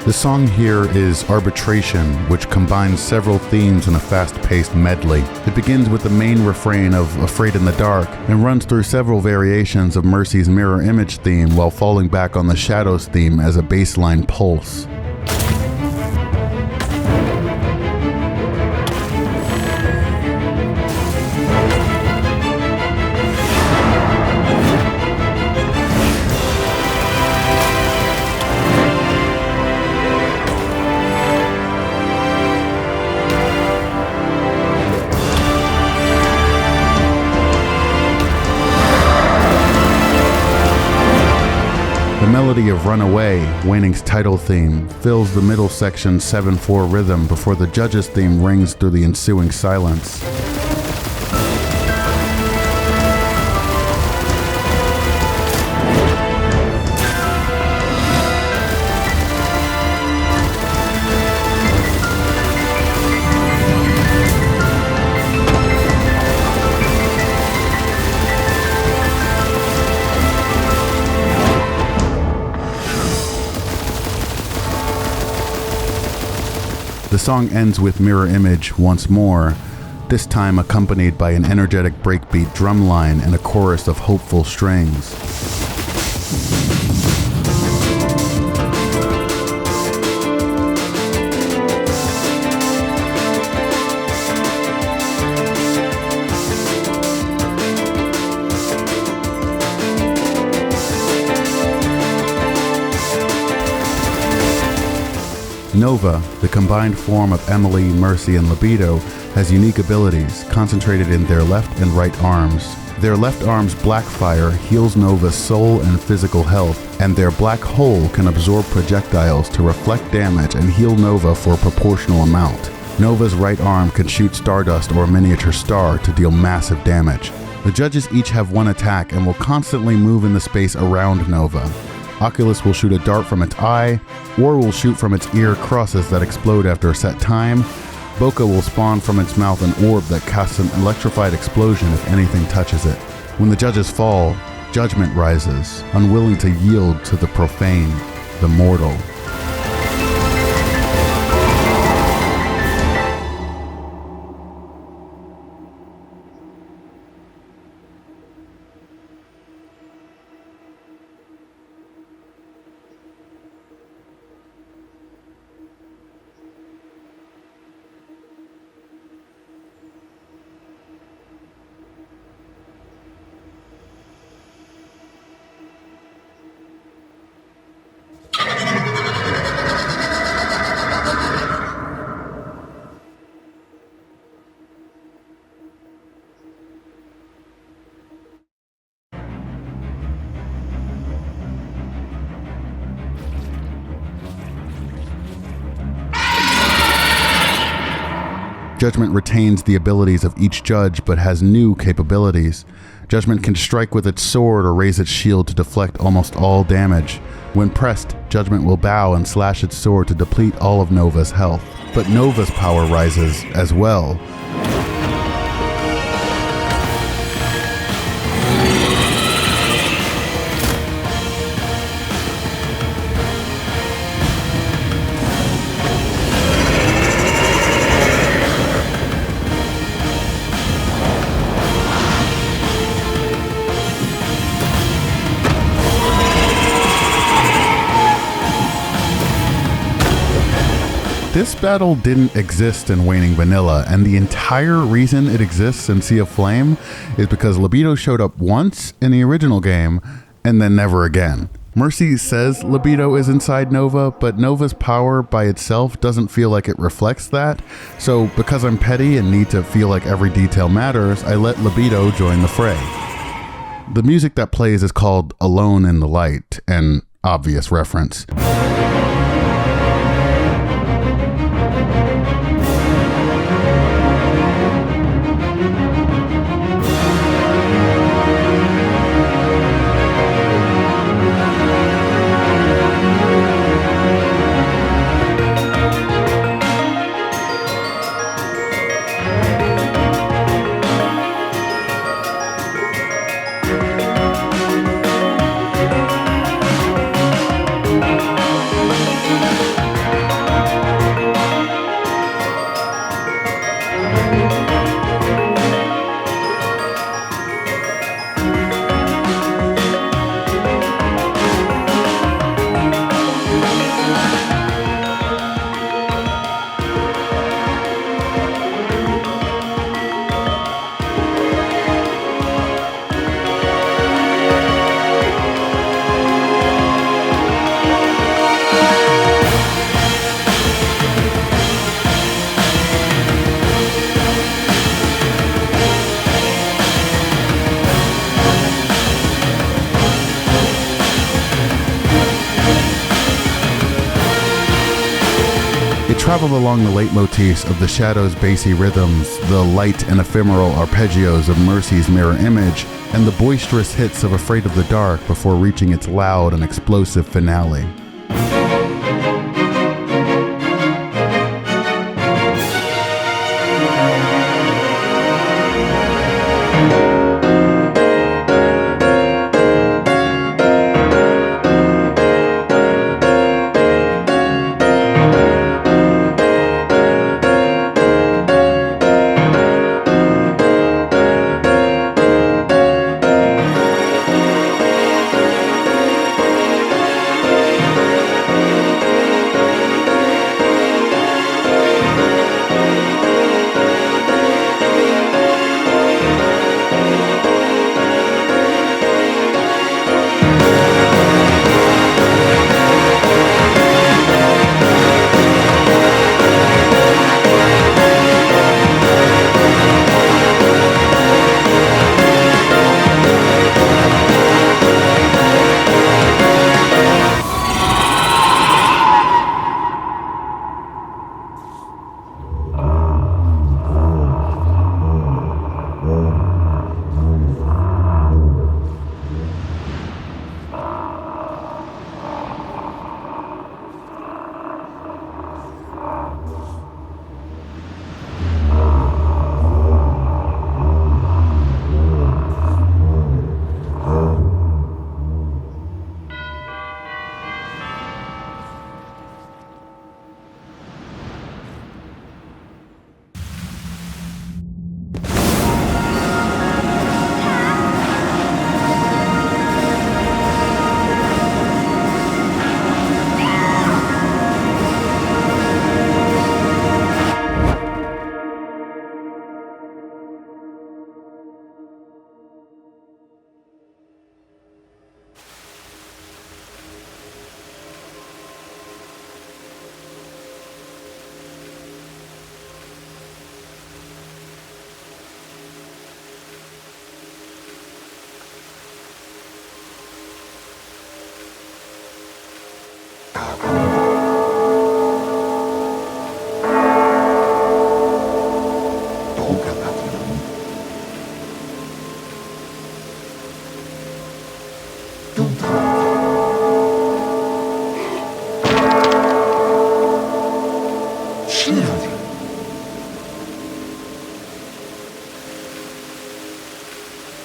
The song here is Arbitration, which combines several themes in a fast-paced medley. It begins with the main refrain of Afraid in the Dark and runs through several variations of Mercy's mirror image theme while falling back on the Shadows theme as a baseline pulse. The melody of Runaway, Waning's title theme, fills the middle section's 7/4 rhythm before the judge's theme rings through the ensuing silence. The song ends with Mirror Image once more, this time accompanied by an energetic breakbeat drum line and a chorus of hopeful strings. Nova, the combined form of Emily, Mercy, and Libido, has unique abilities concentrated in their left and right arms. Their left arm's black fire heals Nova's soul and physical health, and their black hole can absorb projectiles to reflect damage and heal Nova for a proportional amount. Nova's right arm can shoot stardust or a miniature star to deal massive damage. The judges each have one attack and will constantly move in the space around Nova. Oculus will shoot a dart from its eye, or will shoot from its ear crosses that explode after a set time. Boca will spawn from its mouth an orb that casts an electrified explosion if anything touches it. When the judges fall, judgment rises, unwilling to yield to the profane, the mortal. Judgment retains the abilities of each judge, but has new capabilities. Judgment can strike with its sword or raise its shield to deflect almost all damage. When pressed, Judgment will bow and slash its sword to deplete all of Nova's health. But Nova's power rises as well. This battle didn't exist in Waning Vanilla, and the entire reason it exists in Sea of Flame is because Libido showed up once in the original game, and then never again. Mercy says Libido is inside Nova, but Nova's power by itself doesn't feel like it reflects that, so because I'm petty and need to feel like every detail matters, I let Libido join the fray. The music that plays is called Alone in the Light, an obvious reference. Traveled along the leitmotifs of the Shadow's bassy rhythms, the light and ephemeral arpeggios of Mercy's mirror image, and the boisterous hits of Afraid of the Dark before reaching its loud and explosive finale.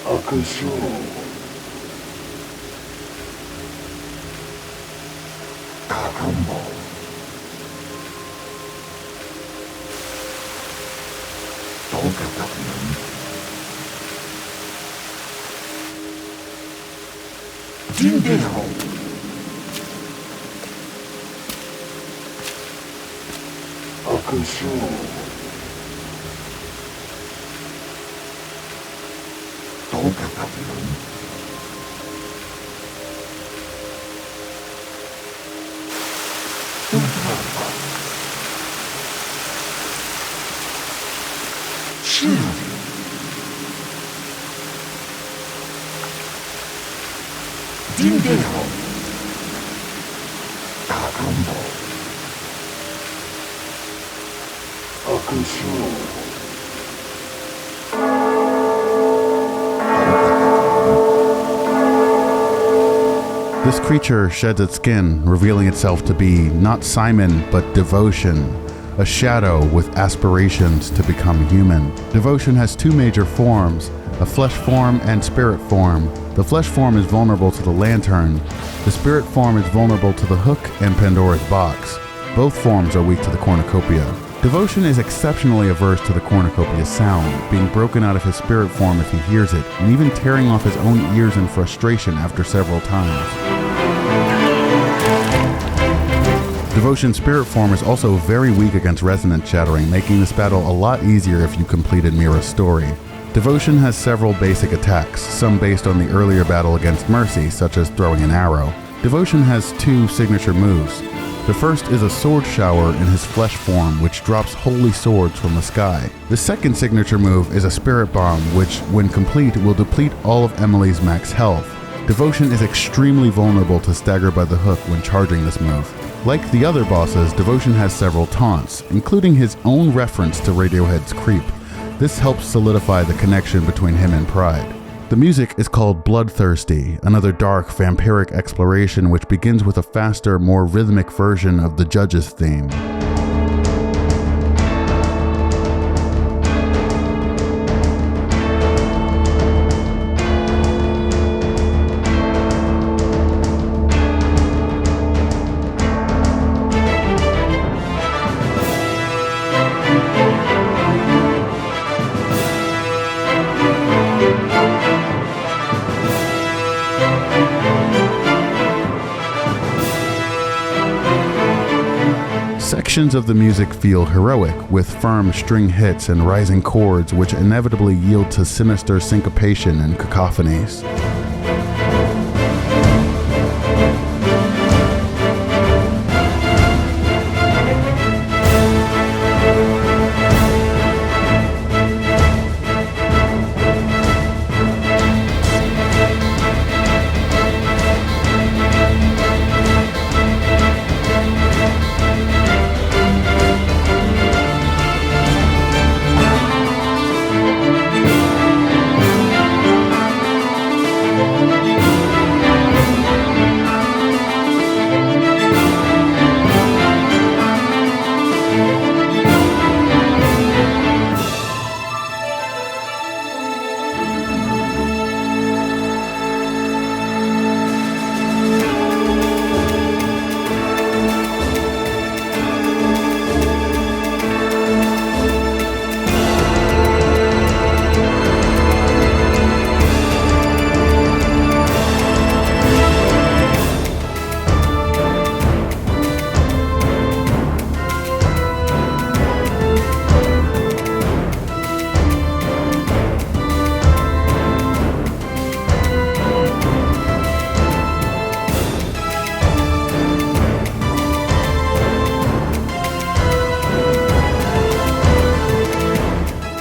Akusu. Kakambo. Tokatapion. Dindeho. Akusu. Tokatapion. Dindeho. Kakambo. Akusu. This creature sheds its skin, revealing itself to be not Simon, but Devotion, a shadow with aspirations to become human. Devotion has two major forms, a flesh form and spirit form. The flesh form is vulnerable to the lantern. The spirit form is vulnerable to the hook and Pandora's box. Both forms are weak to the cornucopia. Devotion is exceptionally averse to the cornucopia's sound, being broken out of his spirit form if he hears it, and even tearing off his own ears in frustration after several times. Devotion's spirit form is also very weak against resonance shattering, making this battle a lot easier if you completed Mira's story. Devotion has several basic attacks, some based on the earlier battle against Mercy, such as throwing an arrow. Devotion has two signature moves. The first is a sword shower in his flesh form, which drops holy swords from the sky. The second signature move is a spirit bomb, which, when complete, will deplete all of Emily's max health. Devotion is extremely vulnerable to stagger by the hook when charging this move. Like the other bosses, Devotion has several taunts, including his own reference to Radiohead's Creep. This helps solidify the connection between him and Pride. The music is called Bloodthirsty, another dark, vampiric exploration which begins with a faster, more rhythmic version of the Judge's theme. Sections of the music feel heroic, with firm string hits and rising chords which inevitably yield to sinister syncopation and cacophonies.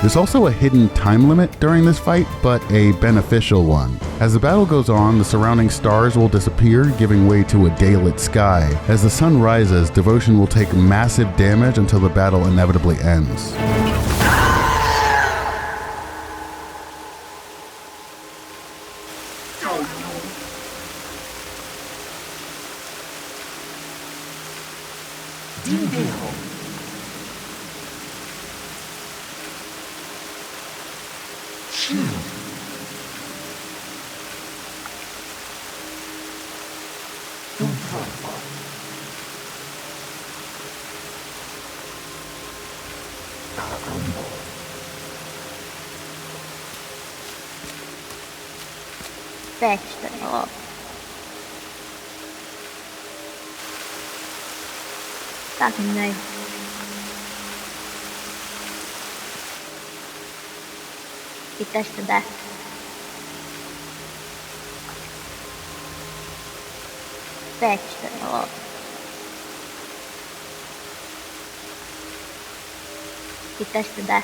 There's also a hidden time limit during this fight, but a beneficial one. As the battle goes on, the surrounding stars will disappear, giving way to a daylit sky. As the sun rises, Devotion will take massive damage until the battle inevitably ends. Fetch den upp. Tack nej. Pitäis tätä. Fetch den upp. Pitäis tätä.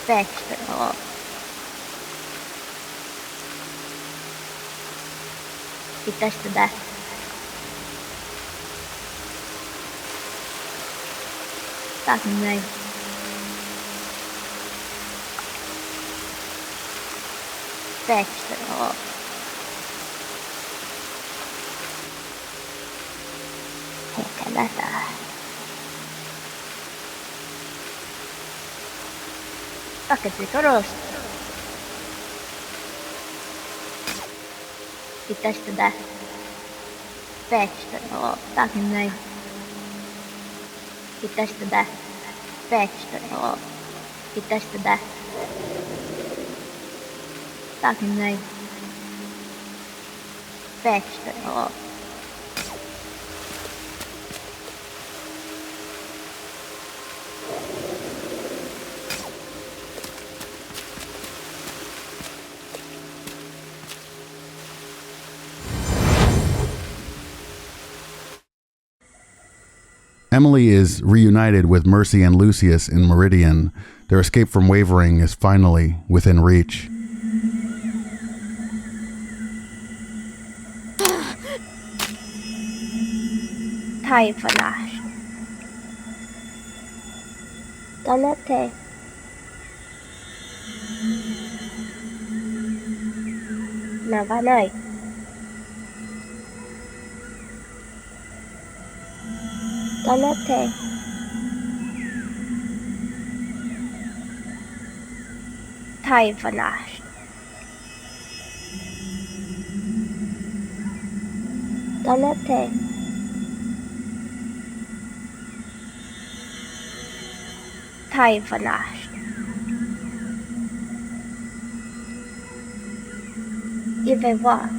Fetch den upp. Pitäis tätä. Tack nej. Fetch den upp. Eikä tätä. Paketiko rosta? Pitäis tätä. Fetch den upp. Tack nej. Pitäis tätä. Fetch den upp. Pitäis tätä. Tack nej. Fetch den upp. Emily is reunited with Mercy and Lucius in Meridian. Their escape from Wavering is finally within reach. Taifanash. Donate. Navanai. Donate. Taifanash. Donate. Taifanash. Ive va.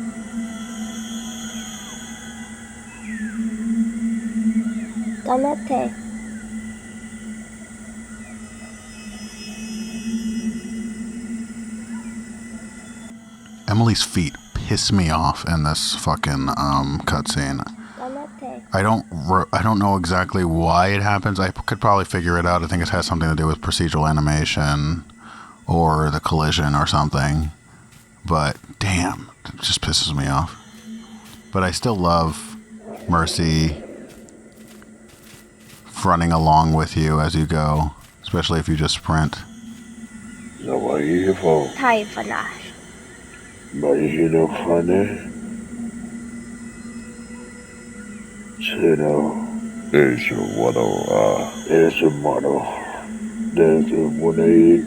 Donate. Emily's feet piss me off in this fucking cutscene. I don't know exactly why it happens. I could probably figure it out. I think it has something to do with procedural animation or the collision or something. But damn, it just pisses me off. But I still love Mercy running along with you as you go, especially if you just sprint. Taifanash. There's a water, there's a model, there's a money.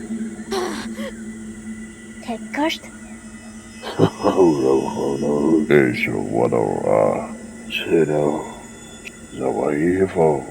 Take cost. Hold on, there's a water, so what are you here for?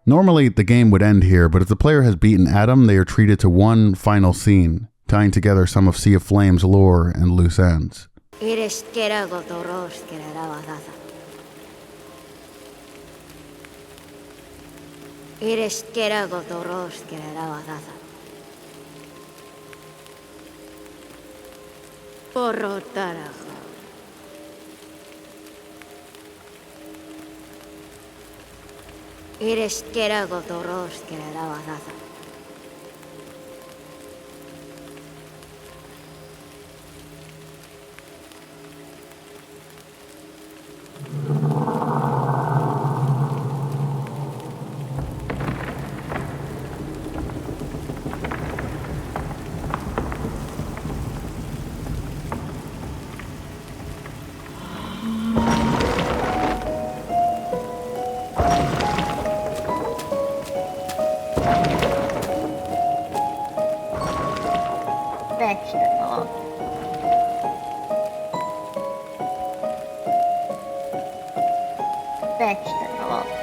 Normally, the game would end here, but if the player has beaten Adam, they are treated to one final scene, tying together some of Sea of Flame's lore and loose ends. Vegetable. Vegetable.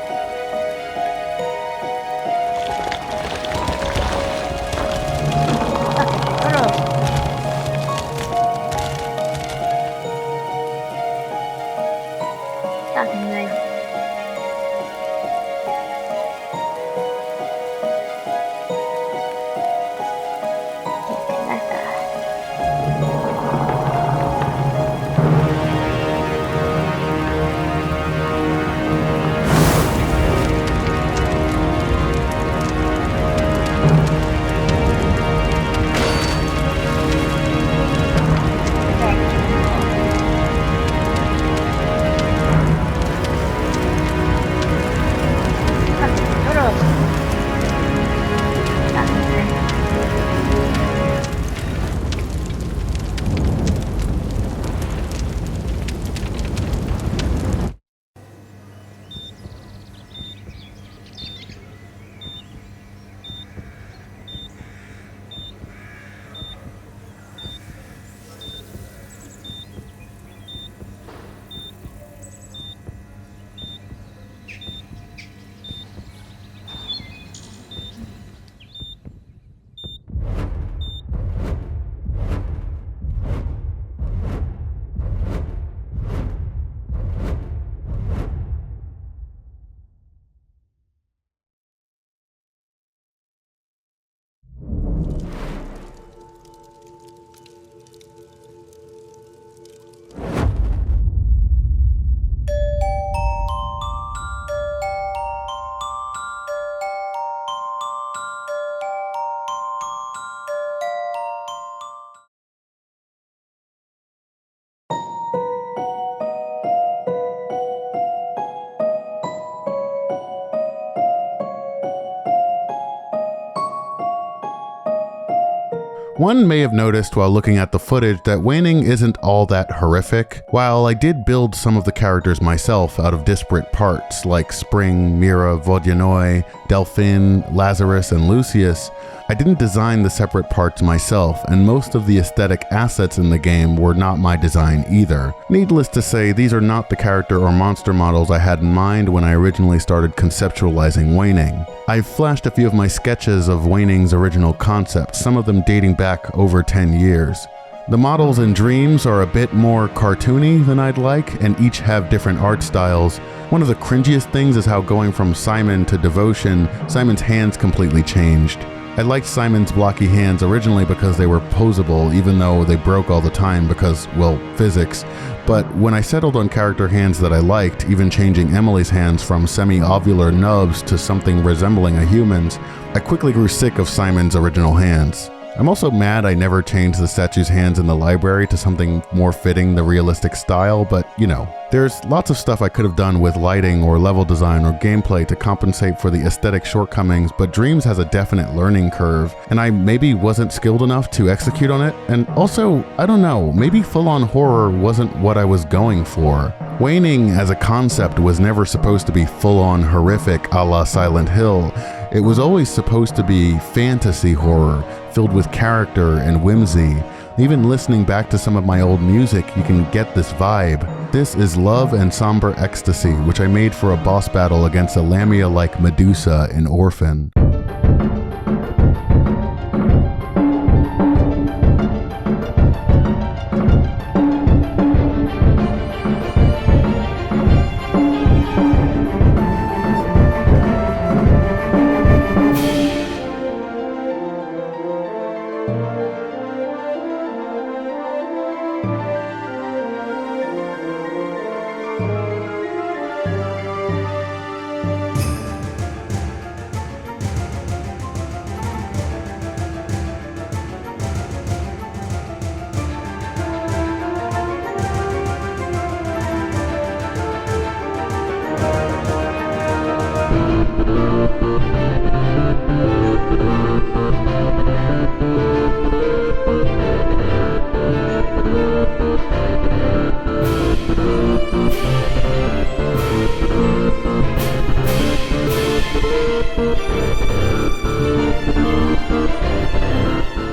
One may have noticed while looking at the footage that Waning isn't all that horrific. While I did build some of the characters myself out of disparate parts like Spring, Mira, Vodyanoi, Delphine, Lazarus, and Lucius, I didn't design the separate parts myself, and most of the aesthetic assets in the game were not my design either. Needless to say, these are not the character or monster models I had in mind when I originally started conceptualizing Waning. I've flashed a few of my sketches of Waning's original concept, some of them dating back over 10 years. The models in Dreams are a bit more cartoony than I'd like, and each have different art styles. One of the cringiest things is how going from Simon to Devotion, Simon's hands completely changed. I liked Simon's blocky hands originally because they were posable, even though they broke all the time because, well, physics. But when I settled on character hands that I liked, even changing Emily's hands from semi-ovular nubs to something resembling a human's, I quickly grew sick of Simon's original hands. I'm also mad I never changed the statue's hands in the library to something more fitting the realistic style, but you know. There's lots of stuff I could have done with lighting or level design or gameplay to compensate for the aesthetic shortcomings, but Dreams has a definite learning curve, and I maybe wasn't skilled enough to execute on it. And also, I don't know, maybe full-on horror wasn't what I was going for. Waning as a concept was never supposed to be full-on horrific a la Silent Hill. It was always supposed to be fantasy horror, filled with character and whimsy. Even listening back to some of my old music, you can get this vibe. This is Love and Somber Ecstasy, which I made for a boss battle against a Lamia-like Medusa in Orphan.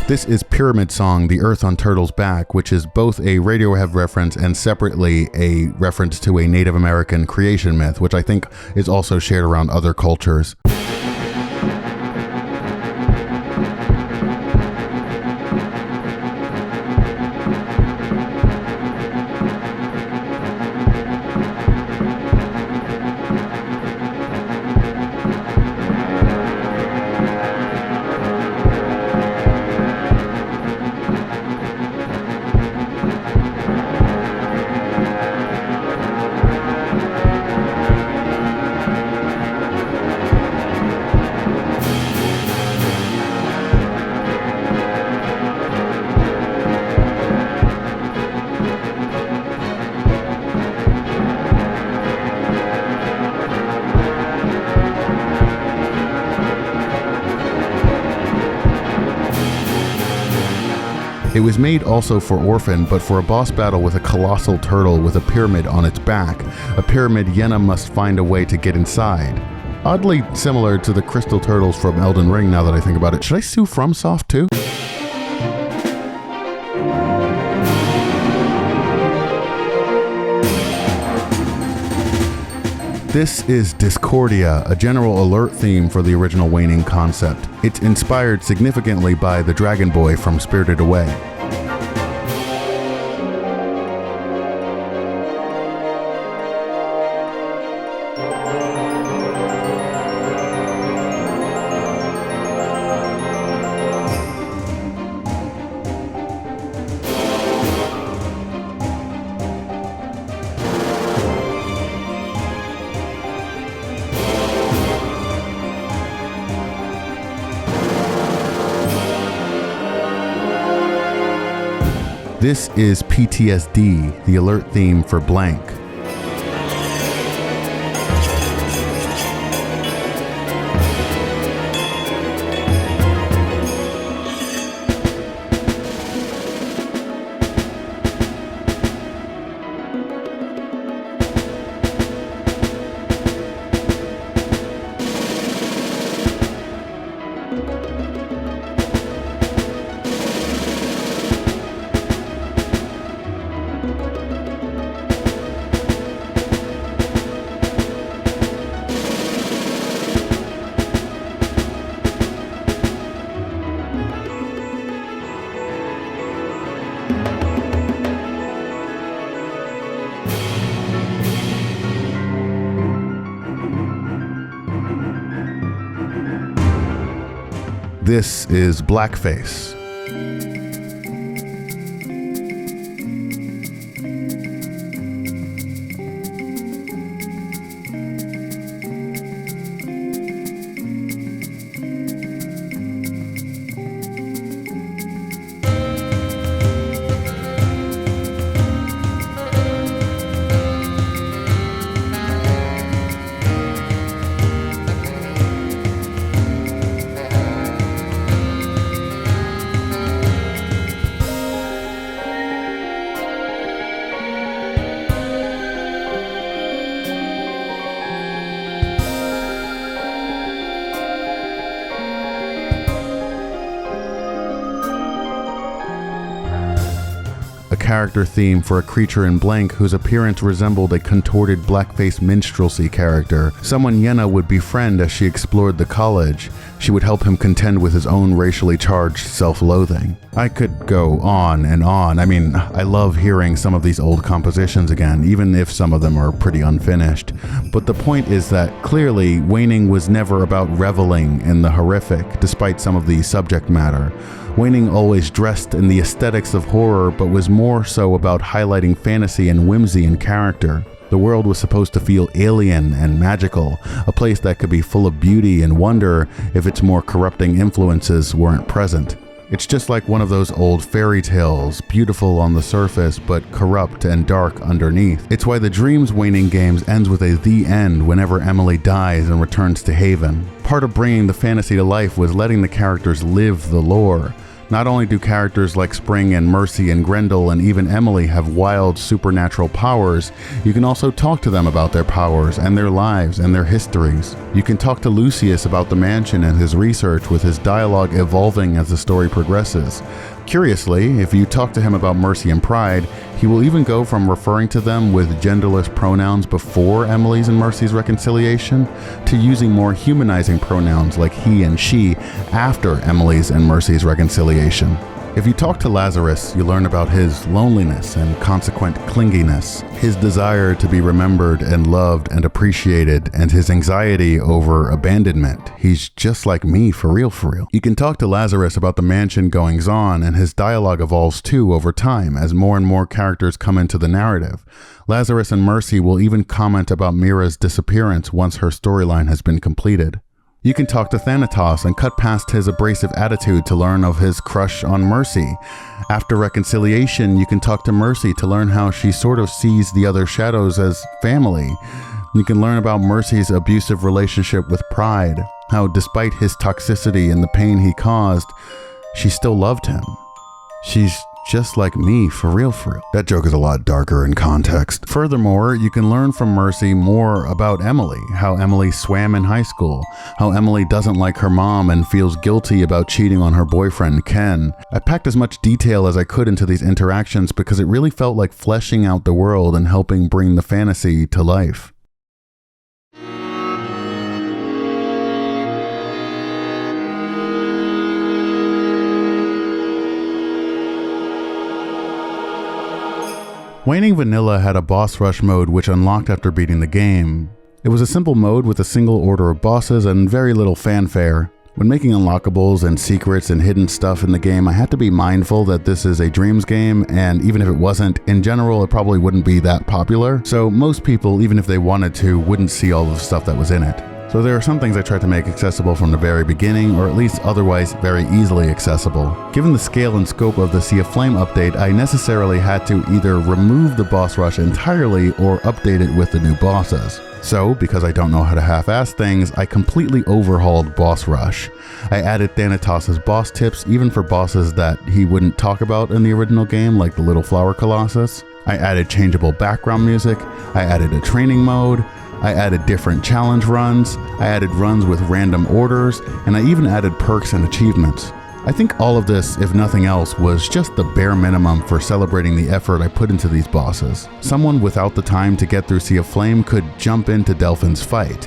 This is Pyramid Song, The Earth on Turtle's Back, which is both a Radiohead reference and separately a reference to a Native American creation myth, which I think is also shared around other cultures. It was made also for Orphan, but for a boss battle with a colossal turtle with a pyramid on its back, a pyramid Yenna must find a way to get inside. Oddly similar to the crystal turtles from Elden Ring now that I think about it. Should I sue FromSoft too? This is Discordia, a general alert theme for the original Waning concept. It's inspired significantly by the Dragon Boy from Spirited Away. This is PTSD, the alert theme for Blank. This is Blackface. character theme for a creature in blank whose appearance resembled a contorted blackface minstrelsy character, someone Yenna would befriend as she explored the college. She would help him contend with his own racially charged self-loathing. I could go on and on. I mean, I love hearing some of these old compositions again, even if some of them are pretty unfinished. But the point is that clearly Waning was never about reveling in the horrific, despite some of the subject matter. Waning always dressed in the aesthetics of horror, but was more so about highlighting fantasy and whimsy in character. The world was supposed to feel alien and magical, a place that could be full of beauty and wonder if its more corrupting influences weren't present. It's just like one of those old fairy tales, beautiful on the surface but corrupt and dark underneath. It's why the Dreams Waning games ends with a the end whenever Emily dies and returns to Haven. Part of bringing the fantasy to life was letting the characters live the lore. Not only do characters like Spring and Mercy and Grendel and even Emily have wild supernatural powers, you can also talk to them about their powers and their lives and their histories. You can talk to Lucius about the mansion and his research, with his dialogue evolving as the story progresses. Curiously, if you talk to him about Mercy and Pride, he will even go from referring to them with genderless pronouns before Emily's and Mercy's reconciliation to using more humanizing pronouns like he and she after Emily's and Mercy's reconciliation. If you talk to Lazarus, you learn about his loneliness and consequent clinginess, his desire to be remembered and loved and appreciated, and his anxiety over abandonment. He's just like me, for real, for real. You can talk to Lazarus about the mansion goings-on, and his dialogue evolves too over time as more and more characters come into the narrative. Lazarus and Mercy will even comment about Mira's disappearance once her storyline has been completed. You can talk to Thanatos and cut past his abrasive attitude to learn of his crush on Mercy. After reconciliation, you can talk to Mercy to learn how she sort of sees the other shadows as family. You can learn about Mercy's abusive relationship with Pride, how despite his toxicity and the pain he caused, she still loved him. She's just like me, for real, for real. That joke is a lot darker in context. Furthermore, you can learn from Mercy more about Emily, how Emily swam in high school, how Emily doesn't like her mom and feels guilty about cheating on her boyfriend, Ken. I packed as much detail as I could into these interactions because it really felt like fleshing out the world and helping bring the fantasy to life. Waning Vanilla had a boss rush mode which unlocked after beating the game. It was a simple mode with a single order of bosses and very little fanfare. When making unlockables and secrets and hidden stuff in the game, I had to be mindful that this is a Dreams game, and even if it wasn't, in general it probably wouldn't be that popular, so most people, even if they wanted to, wouldn't see all of the stuff that was in it. So there are some things I tried to make accessible from the very beginning, or at least otherwise very easily accessible. Given the scale and scope of the Sea of Flame update, I necessarily had to either remove the boss rush entirely or update it with the new bosses. So, because I don't know how to half-ass things, I completely overhauled Boss Rush. I added Thanatos' boss tips, even for bosses that he wouldn't talk about in the original game, like the Little Flower Colossus. I added changeable background music, I added a training mode, I added different challenge runs, I added runs with random orders, and I even added perks and achievements. I think all of this, if nothing else, was just the bare minimum for celebrating the effort I put into these bosses. Someone without the time to get through Sea of Flame could jump into Delphin's fight.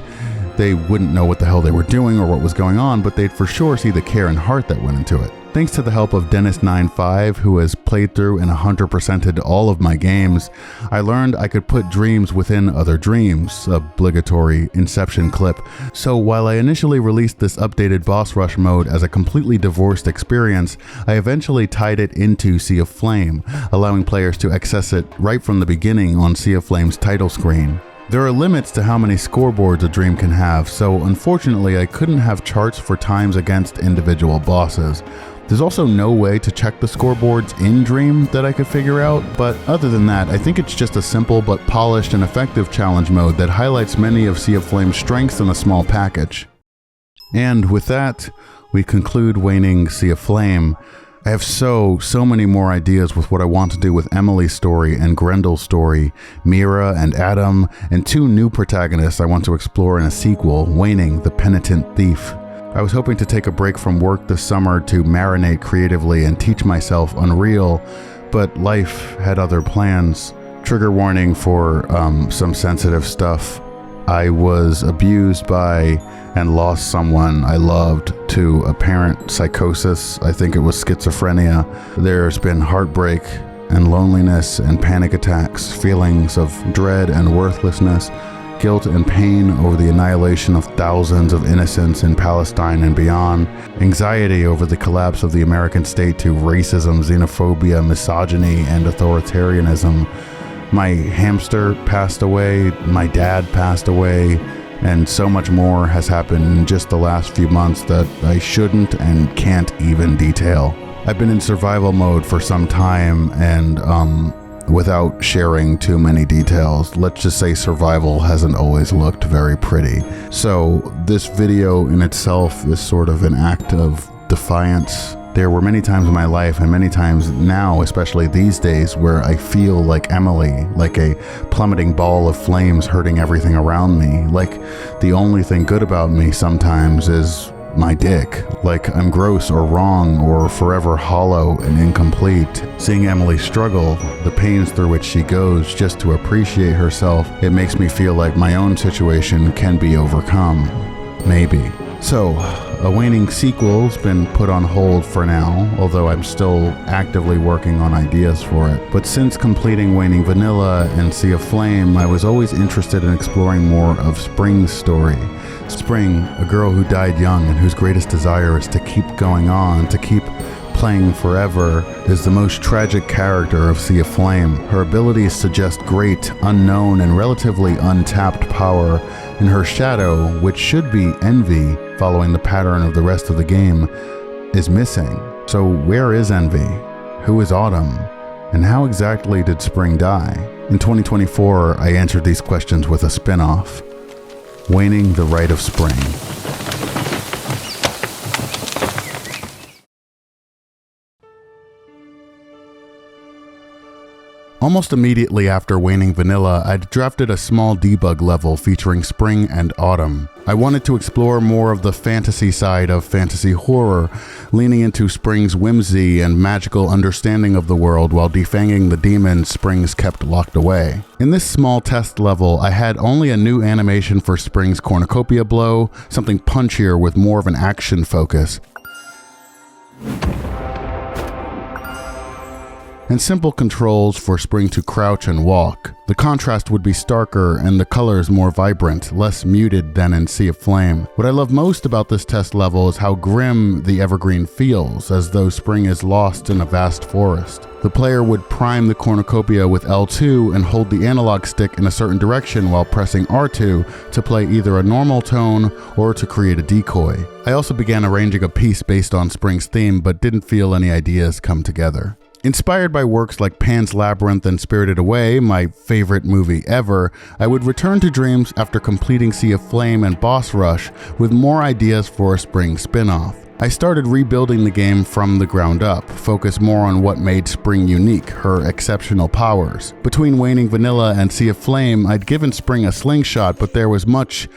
They wouldn't know what the hell they were doing or what was going on, but they'd for sure see the care and heart that went into it. Thanks to the help of Dennis95, who has played through and 100%ed all of my games, I learned I could put dreams within other dreams, obligatory Inception clip. So while I initially released this updated boss rush mode as a completely divorced experience, I eventually tied it into Sea of Flame, allowing players to access it right from the beginning on Sea of Flame's title screen. There are limits to how many scoreboards a dream can have, so unfortunately I couldn't have charts for times against individual bosses. There's also no way to check the scoreboards in Dream that I could figure out, but other than that, I think it's just a simple but polished and effective challenge mode that highlights many of Sea of Flame's strengths in a small package. And with that, we conclude Waning Sea of Flame. I have so many more ideas with what I want to do with Emily's story and Grendel's story, Mira and Adam, and two new protagonists I want to explore in a sequel, Waning the Penitent Thief. I was hoping to take a break from work this summer to marinate creatively and teach myself Unreal, but life had other plans. Trigger warning for some sensitive stuff. I was abused by and lost someone I loved to apparent psychosis. I think it was schizophrenia. There's been heartbreak and loneliness and panic attacks, feelings of dread and worthlessness, guilt and pain over the annihilation of thousands of innocents in Palestine and beyond, anxiety over the collapse of the American state to racism, xenophobia, misogyny, and authoritarianism. My hamster passed away, my dad passed away, and so much more has happened in just the last few months that I shouldn't and can't even detail. I've been in survival mode for some time, and without sharing too many details, let's just say survival hasn't always looked very pretty. So this video in itself is sort of an act of defiance. There were many times in my life, and many times now, especially these days, where I feel like Emily, like a plummeting ball of flames hurting everything around me. Like the only thing good about me sometimes is my dick. Like I'm gross or wrong or forever hollow and incomplete. Seeing Emily struggle, the pains through which she goes just to appreciate herself, it makes me feel like my own situation can be overcome. Maybe. So, a Waning sequel's been put on hold for now, although I'm still actively working on ideas for it. But since completing Waning Vanilla and Sea of Flame, I was always interested in exploring more of Spring's story. Spring, a girl who died young and whose greatest desire is to keep going on, to keep playing forever, is the most tragic character of Sea of Flame. Her abilities suggest great, unknown, and relatively untapped power, and her shadow, which should be Envy, following the pattern of the rest of the game, is missing. So where is Envy? Who is Autumn? And how exactly did Spring die? In 2024, I answered these questions with a spin-off, Waning the Rite of Spring. Almost immediately after Waning Vanilla, I'd drafted a small debug level featuring Spring and Autumn. I wanted to explore more of the fantasy side of fantasy horror, leaning into Spring's whimsy and magical understanding of the world while defanging the demons Spring's kept locked away. In this small test level, I had only a new animation for Spring's cornucopia blow, something punchier with more of an action focus, and simple controls for Spring to crouch and walk. The contrast would be starker and the colors more vibrant, less muted than in Sea of Flame. What I love most about this test level is how grim the evergreen feels, as though Spring is lost in a vast forest. The player would prime the cornucopia with L2 and hold the analog stick in a certain direction while pressing R2 to play either a normal tone or to create a decoy. I also began arranging a piece based on Spring's theme, but didn't feel any ideas come together. Inspired by works like Pan's Labyrinth and Spirited Away, my favorite movie ever, I would return to Dreams after completing Sea of Flame and Boss Rush with more ideas for a Spring spin-off. I started rebuilding the game from the ground up, focused more on what made Spring unique, her exceptional powers. Between Waning Vanilla and Sea of Flame, I'd given Spring a slingshot, but there was much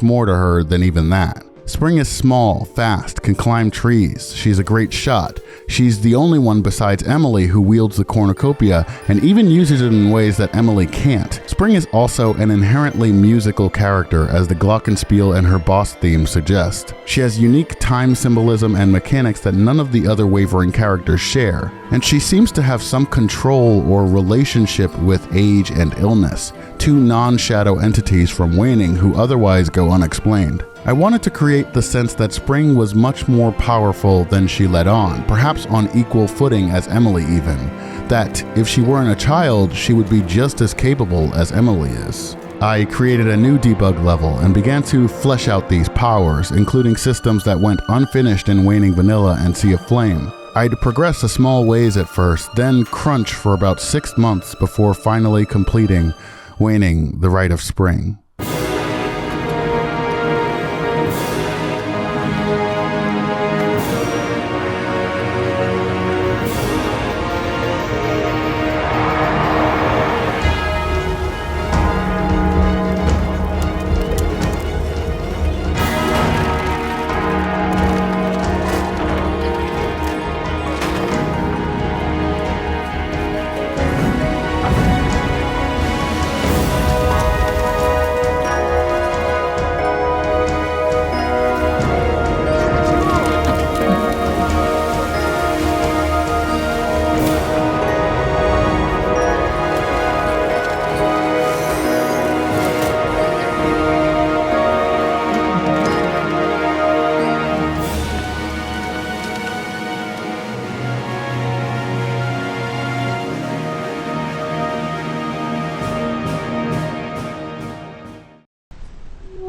more to her than even that. Spring is small, fast, can climb trees. She's a great shot. She's the only one besides Emily who wields the cornucopia and even uses it in ways that Emily can't. Spring is also an inherently musical character, as the glockenspiel and her boss theme suggest. She has unique time symbolism and mechanics that none of the other Wavering characters share. And she seems to have some control or relationship with age and illness, two non-shadow entities from Waning who otherwise go unexplained. I wanted to create the sense that Spring was much more powerful than she let on, perhaps on equal footing as Emily even. That if she weren't a child, she would be just as capable as Emily is. I created a new debug level and began to flesh out these powers, including systems that went unfinished in Waning Vanilla and Sea of Flame. I'd progress a small ways at first, then crunch for about 6 months before finally completing Waning the Rite of Spring. For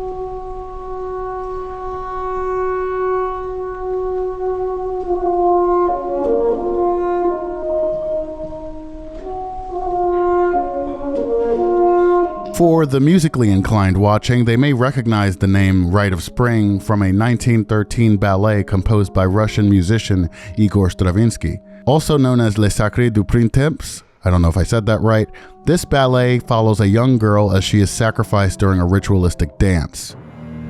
the musically inclined watching, they may recognize the name Rite of Spring from a 1913 ballet composed by Russian musician Igor Stravinsky. Also known as Le Sacre du Printemps, I don't know if I said that right, this ballet follows a young girl as she is sacrificed during a ritualistic dance.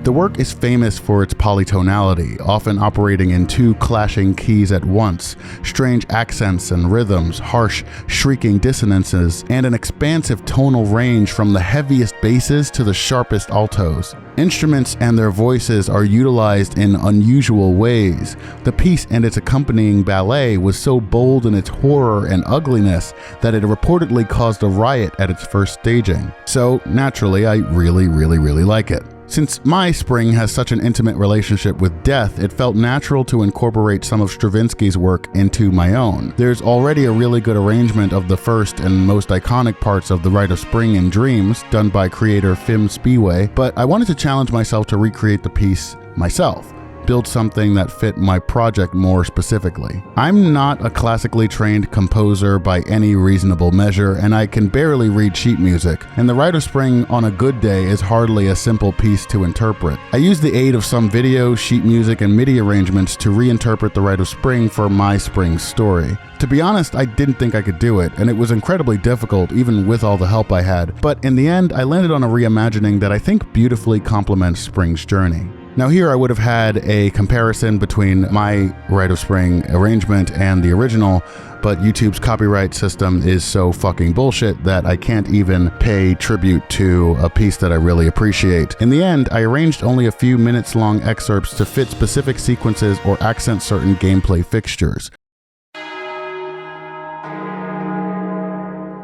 The work is famous for its polytonality, often operating in two clashing keys at once, strange accents and rhythms, harsh, shrieking dissonances, and an expansive tonal range from the heaviest basses to the sharpest altos. Instruments and their voices are utilized in unusual ways. The piece and its accompanying ballet was so bold in its horror and ugliness that it reportedly caused a riot at its first staging. So, naturally, I really like it. Since my spring has such an intimate relationship with death, it felt natural to incorporate some of Stravinsky's work into my own. There's already a really good arrangement of the first and most iconic parts of The Rite of Spring and Dreams, done by creator Fim Spiwe, but I wanted to challenge myself to recreate the piece myself. Build something that fit my project more specifically. I'm not a classically trained composer by any reasonable measure, and I can barely read sheet music, and The Rite of Spring on a good day is hardly a simple piece to interpret. I used the aid of some video, sheet music, and MIDI arrangements to reinterpret The Rite of Spring for my spring story. To be honest, I didn't think I could do it, and it was incredibly difficult even with all the help I had, but in the end, I landed on a reimagining that I think beautifully complements Spring's journey. Now here I would have had a comparison between my Rite of Spring arrangement and the original, but YouTube's copyright system is so fucking bullshit that I can't even pay tribute to a piece that I really appreciate. In the end, I arranged only a few minutes long excerpts to fit specific sequences or accent certain gameplay fixtures.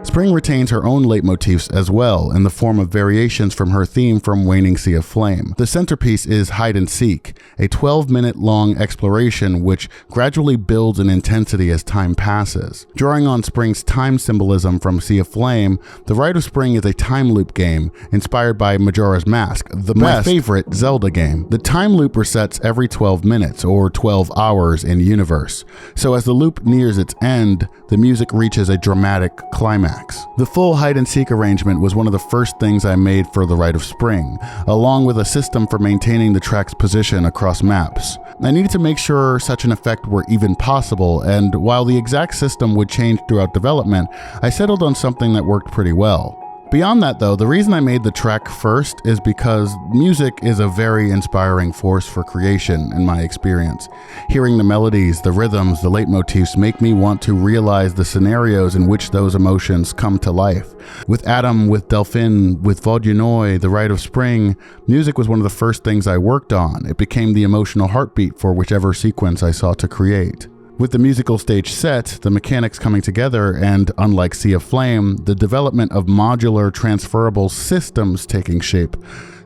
Spring retains her own leitmotifs as well, in the form of variations from her theme from Waning Sea of Flame. The centerpiece is Hide and Seek, a 12-minute-long exploration which gradually builds in intensity as time passes. Drawing on Spring's time symbolism from Sea of Flame, The Rite of Spring is a time loop game inspired by Majora's Mask, my favorite Zelda game. The time loop resets every 12 minutes, or 12 hours in universe. So as the loop nears its end, the music reaches a dramatic climax. The full hide-and-seek arrangement was one of the first things I made for The Rite of Spring, along with a system for maintaining the track's position across maps. I needed to make sure such an effect were even possible, and while the exact system would change throughout development, I settled on something that worked pretty well. Beyond that though, the reason I made the track first is because music is a very inspiring force for creation in my experience. Hearing the melodies, the rhythms, the leitmotifs make me want to realize the scenarios in which those emotions come to life. With Adam, with Delphine, with Vodunoi, The Rite of Spring, music was one of the first things I worked on. It became the emotional heartbeat for whichever sequence I sought to create. With the musical stage set, the mechanics coming together, and unlike Sea of Flame, the development of modular transferable systems taking shape,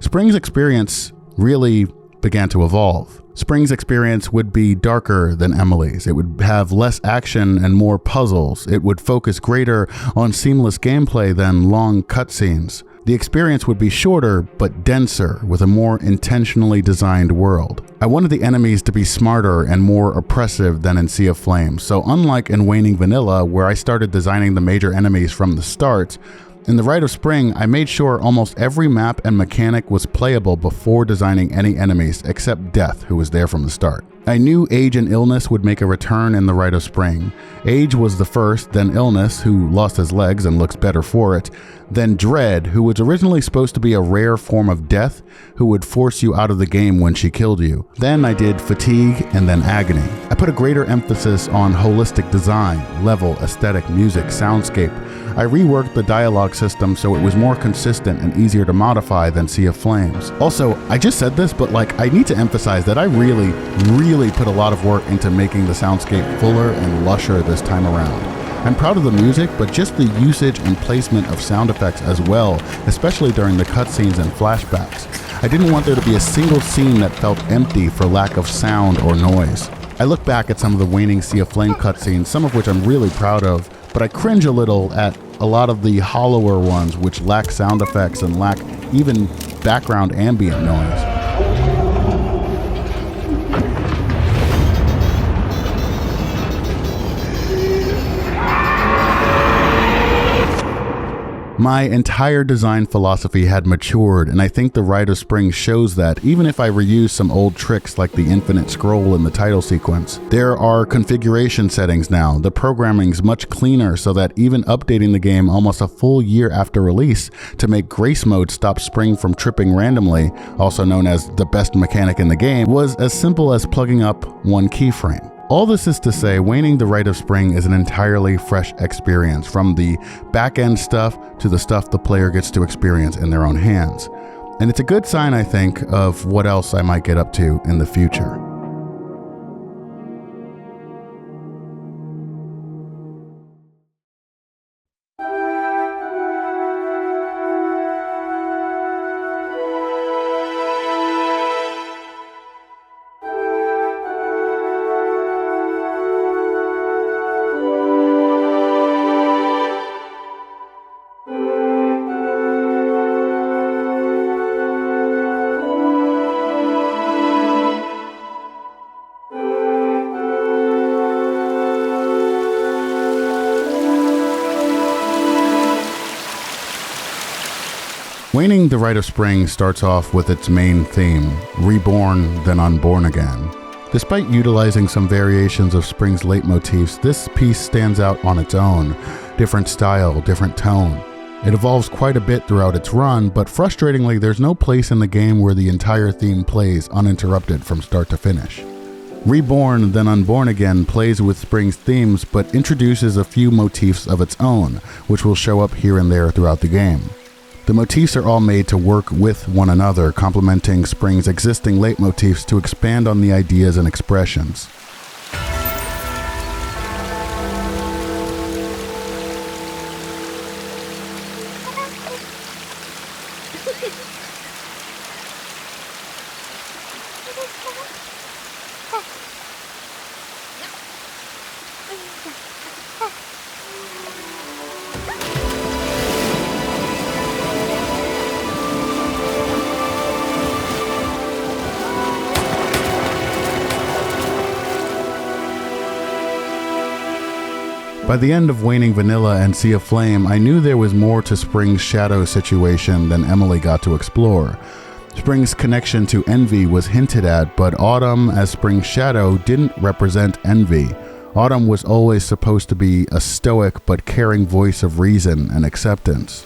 Spring's experience really began to evolve. Spring's experience would be darker than Emily's. It would have less action and more puzzles. It would focus greater on seamless gameplay than long cutscenes. The experience would be shorter, but denser, with a more intentionally designed world. I wanted the enemies to be smarter and more oppressive than in Sea of Flame, so unlike in Waning Vanilla, where I started designing the major enemies from the start, in The Rite of Spring, I made sure almost every map and mechanic was playable before designing any enemies, except Death, who was there from the start. I knew age and illness would make a return in The Rite of Spring. Age was the first, then illness, who lost his legs and looks better for it, then Dread, who was originally supposed to be a rare form of death, who would force you out of the game when she killed you. Then I did Fatigue, and then Agony. I put a greater emphasis on holistic design, level, aesthetic, music, soundscape. I reworked the dialogue system so it was more consistent and easier to modify than Sea of Flames. Also, I just said this, but I need to emphasize that I really put a lot of work into making the soundscape fuller and lusher this time around. I'm proud of the music, but just the usage and placement of sound effects as well, especially during the cutscenes and flashbacks. I didn't want there to be a single scene that felt empty for lack of sound or noise. I look back at some of the Waning Sea of Flame cutscenes, some of which I'm really proud of, but I cringe a little at a lot of the hollower ones which lack sound effects and lack even background ambient noise. My entire design philosophy had matured, and I think the Rite of Spring shows that, even if I reuse some old tricks like the infinite scroll in the title sequence. There are configuration settings now, the programming's much cleaner so that even updating the game almost a full year after release to make grace mode stop Spring from tripping randomly, also known as the best mechanic in the game, was as simple as plugging up one keyframe. All this is to say, Waning the Rite of Spring is an entirely fresh experience, from the back-end stuff to the stuff the player gets to experience in their own hands. And it's a good sign, I think, of what else I might get up to in the future. Waning the Rite of Spring starts off with its main theme, Reborn, then Unborn Again. Despite utilizing some variations of Spring's leitmotifs, this piece stands out on its own. Different style, different tone. It evolves quite a bit throughout its run, but frustratingly there's no place in the game where the entire theme plays uninterrupted from start to finish. Reborn, then Unborn Again plays with Spring's themes, but introduces a few motifs of its own, which will show up here and there throughout the game. The motifs are all made to work with one another, complementing Spring's existing leitmotifs to expand on the ideas and expressions. By the end of Waning Vanilla and Sea of Flame, I knew there was more to Spring's shadow situation than Emily got to explore. Spring's connection to envy was hinted at, but Autumn as Spring's shadow didn't represent envy. Autumn was always supposed to be a stoic but caring voice of reason and acceptance.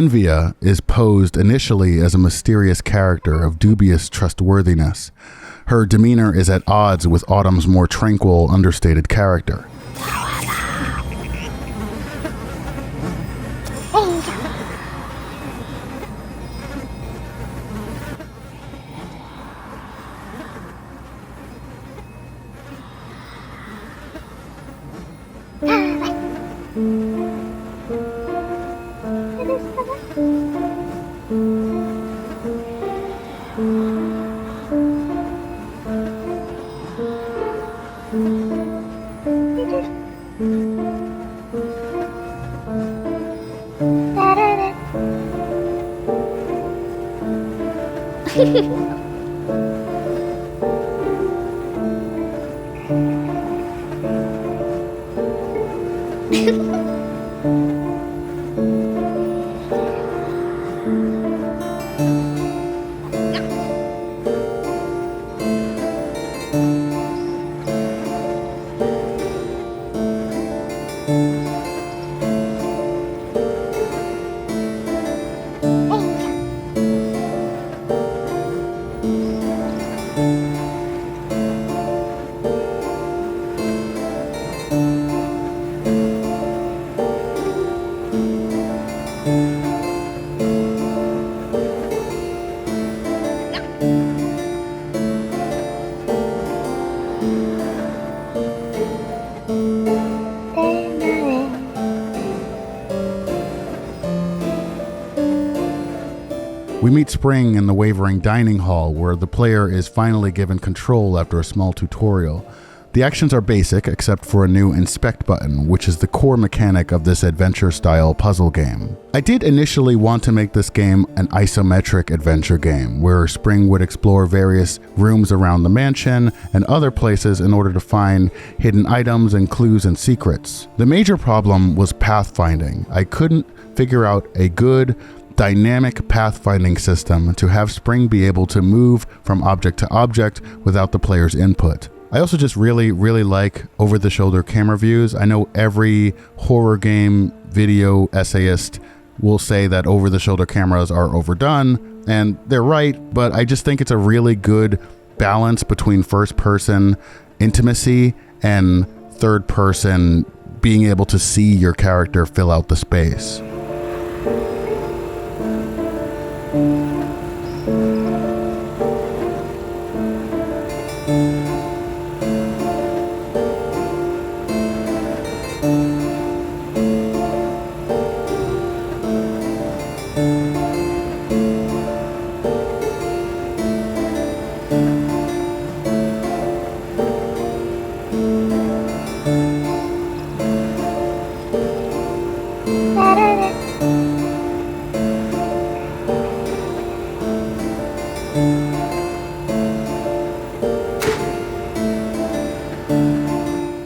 Envia is posed initially as a mysterious character of dubious trustworthiness. Her demeanor is at odds with Autumn's more tranquil, understated character. We meet Spring in the Wavering dining hall, where the player is finally given control after a small tutorial. The actions are basic, except for a new inspect button, which is the core mechanic of this adventure-style puzzle game. I did initially want to make this game an isometric adventure game, where Spring would explore various rooms around the mansion and other places in order to find hidden items and clues and secrets. The major problem was pathfinding. I couldn't figure out a good, dynamic pathfinding system to have Spring be able to move from object to object without the player's input. I also just really like over-the-shoulder camera views. I know every horror game video essayist will say that over-the-shoulder cameras are overdone, and they're right, but I just think it's a really good balance between first-person intimacy and third-person being able to see your character fill out the space.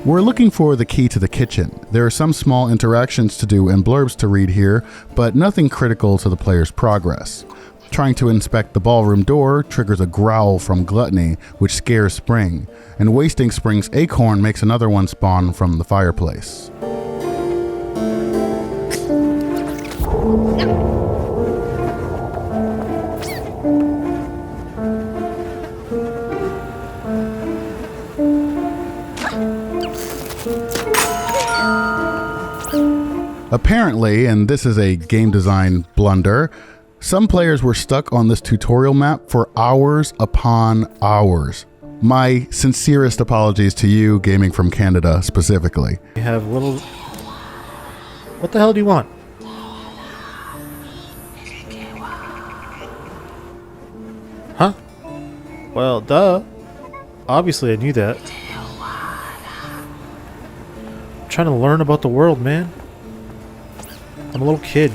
We're looking for the key to the kitchen. There are some small interactions to do and blurbs to read here, but nothing critical to the player's progress. Trying to inspect the ballroom door triggers a growl from Gluttony, which scares Spring, and wasting Spring's acorn makes another one spawn from the fireplace. Apparently, and this is a game design blunder, some players were stuck on this tutorial map for hours upon hours. My sincerest apologies to you, gaming from Canada specifically. We have little... What the hell do you want? Huh? Well, duh. Obviously I knew that. I'm trying to learn about the world, man. I'm a little kid.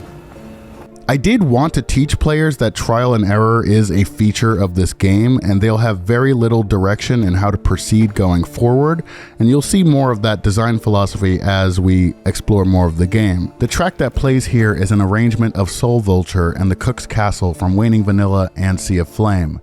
I did want to teach players that trial and error is a feature of this game, and they'll have very little direction in how to proceed going forward, and you'll see more of that design philosophy as we explore more of the game. The track that plays here is an arrangement of Soul Vulture and the Cook's Castle from Waning Vanilla and Sea of Flame.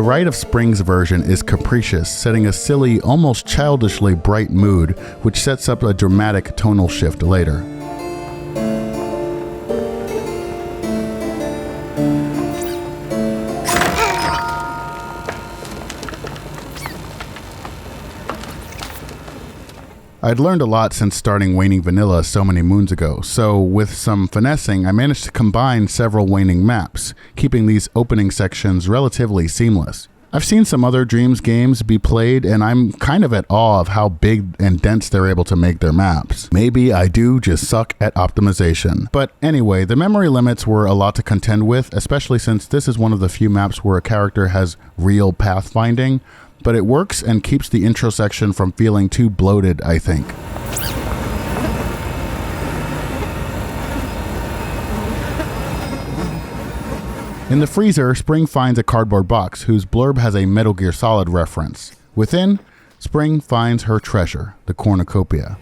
Rite of Spring's version is capricious, setting a silly, almost childishly bright mood, which sets up a dramatic tonal shift later. I'd learned a lot since starting Waning Vanilla so many moons ago, so with some finessing, I managed to combine several Waning maps, keeping these opening sections relatively seamless. I've seen some other Dreams games be played, and I'm kind of at awe of how big and dense they're able to make their maps. Maybe I do just suck at optimization. But anyway, the memory limits were a lot to contend with, especially since this is one of the few maps where a character has real pathfinding. But it works and keeps the intro section from feeling too bloated, I think. In the freezer, Spring finds a cardboard box whose blurb has a Metal Gear Solid reference. Within, Spring finds her treasure, the cornucopia.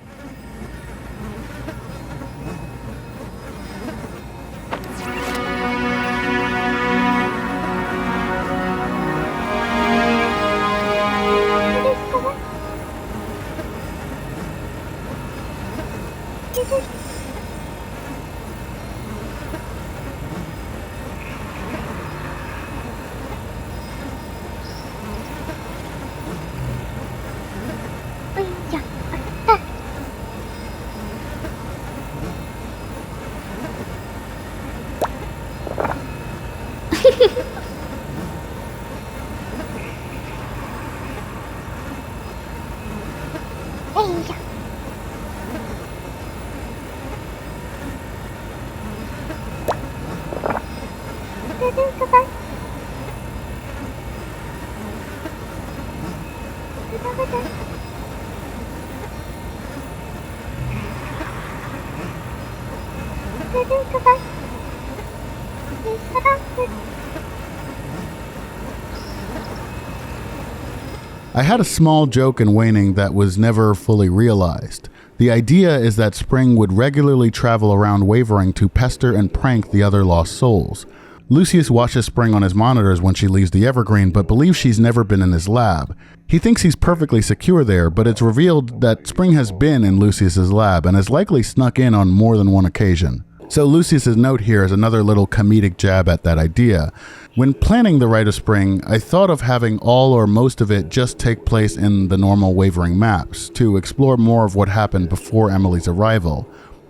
I had a small joke in Waning that was never fully realized. The idea is that Spring would regularly travel around Wavering to pester and prank the other lost souls. Lucius watches Spring on his monitors when she leaves the Evergreen, but believes she's never been in his lab. He thinks he's perfectly secure there, but it's revealed that Spring has been in Lucius's lab and has likely snuck in on more than one occasion. So Lucius's note here is another little comedic jab at that idea. When planning the Rite of Spring, I thought of having all or most of it just take place in the normal Wavering maps, to explore more of what happened before Emily's arrival.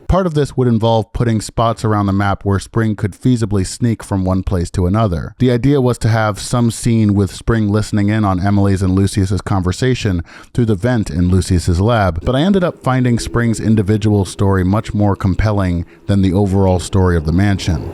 Part of this would involve putting spots around the map where Spring could feasibly sneak from one place to another. The idea was to have some scene with Spring listening in on Emily's and Lucius's conversation through the vent in Lucius's lab, but I ended up finding Spring's individual story much more compelling than the overall story of the mansion.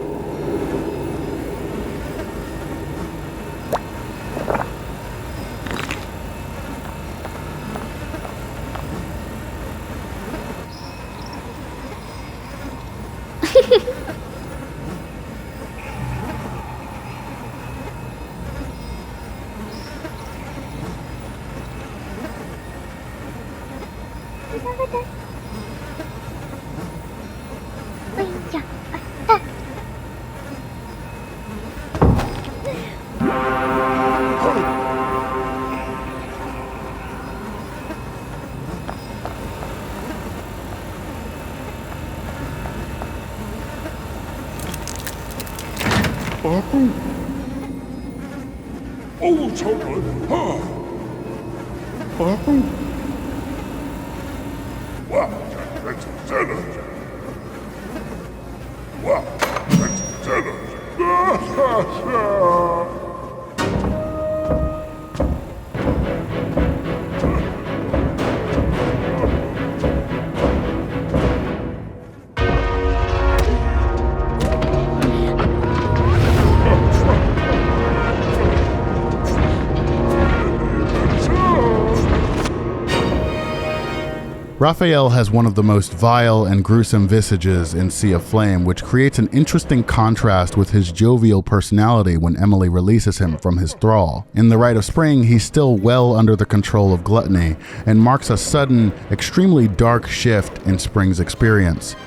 Raphael has one of the most vile and gruesome visages in Sea of Flame, which creates an interesting contrast with his jovial personality when Emily releases him from his thrall. In the Rite of Spring, he's still well under the control of Gluttony, and marks a sudden, extremely dark shift in Spring's experience.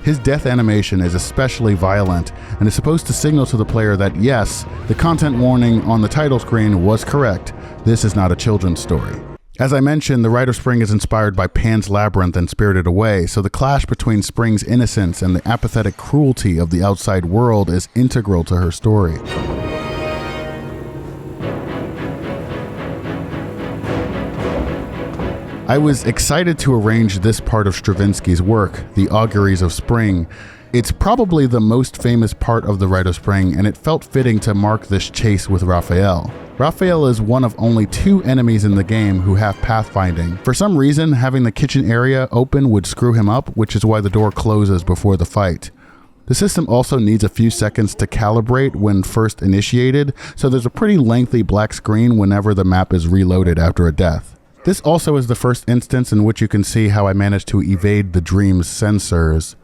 His death animation is especially violent and is supposed to signal to the player that yes, the content warning on the title screen was correct. This is not a children's story. As I mentioned, the Rite of Spring is inspired by Pan's Labyrinth and Spirited Away, so the clash between Spring's innocence and the apathetic cruelty of the outside world is integral to her story. I was excited to arrange this part of Stravinsky's work, The Auguries of Spring. It's probably the most famous part of the Rite of Spring, and it felt fitting to mark this chase with Raphael. Raphael is one of only 2 enemies in the game who have pathfinding. For some reason, having the kitchen area open would screw him up, which is why the door closes before the fight. The system also needs a few seconds to calibrate when first initiated, so there's a pretty lengthy black screen whenever the map is reloaded after a death. This also is the first instance in which you can see how I managed to evade the Dreams sensors.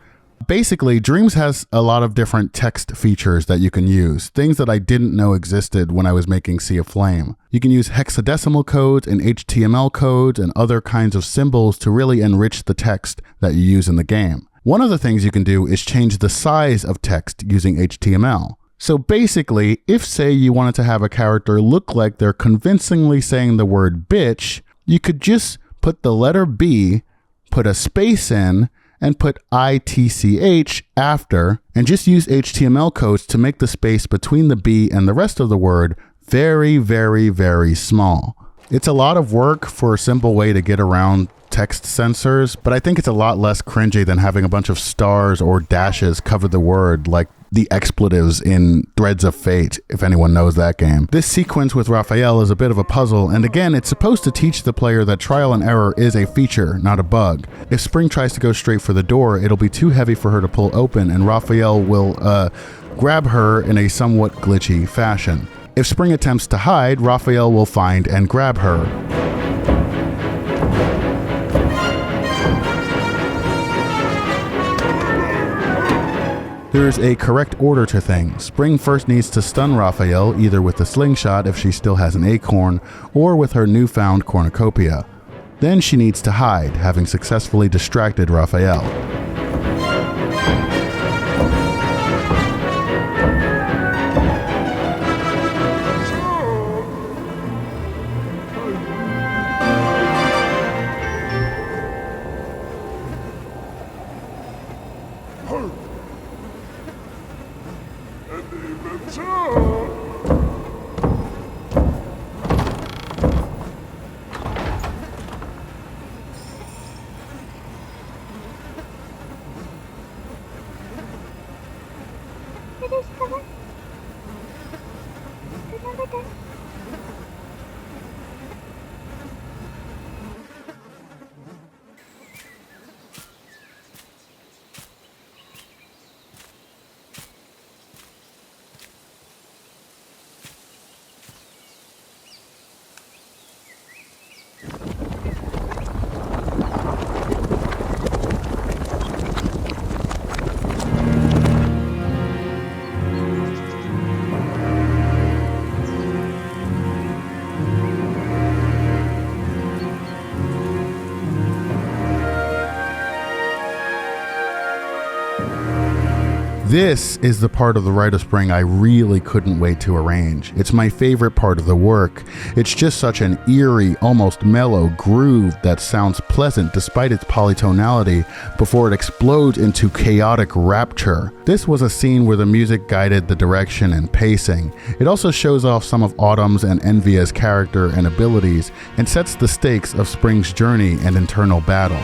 Basically, Dreams has a lot of different text features that you can use, things that I didn't know existed when I was making Sea of Flame. You can use hexadecimal codes and HTML codes and other kinds of symbols to really enrich the text that you use in the game. One of the things you can do is change the size of text using HTML. So basically, if say you wanted to have a character look like they're convincingly saying the word bitch, you could just put the letter B, put a space in, and put ITCH after, and just use HTML codes to make the space between the B and the rest of the word very, very, very small. It's a lot of work for a simple way to get around text sensors, but I think it's a lot less cringy than having a bunch of stars or dashes cover the word like the expletives in Threads of Fate, if anyone knows that game. This sequence with Raphael is a bit of a puzzle, and again, it's supposed to teach the player that trial and error is a feature, not a bug. If Spring tries to go straight for the door, it'll be too heavy for her to pull open, and Raphael will grab her in a somewhat glitchy fashion. If Spring attempts to hide, Raphael will find and grab her. There's a correct order to things. Spring first needs to stun Raphael, either with the slingshot if she still has an acorn, or with her newfound cornucopia. Then she needs to hide, having successfully distracted Raphael. This is the part of the Rite of Spring I really couldn't wait to arrange. It's my favorite part of the work. It's just such an eerie, almost mellow groove that sounds pleasant despite its polytonality before it explodes into chaotic rapture. This was a scene where the music guided the direction and pacing. It also shows off some of Autumn's and Envia's character and abilities and sets the stakes of Spring's journey and internal battle.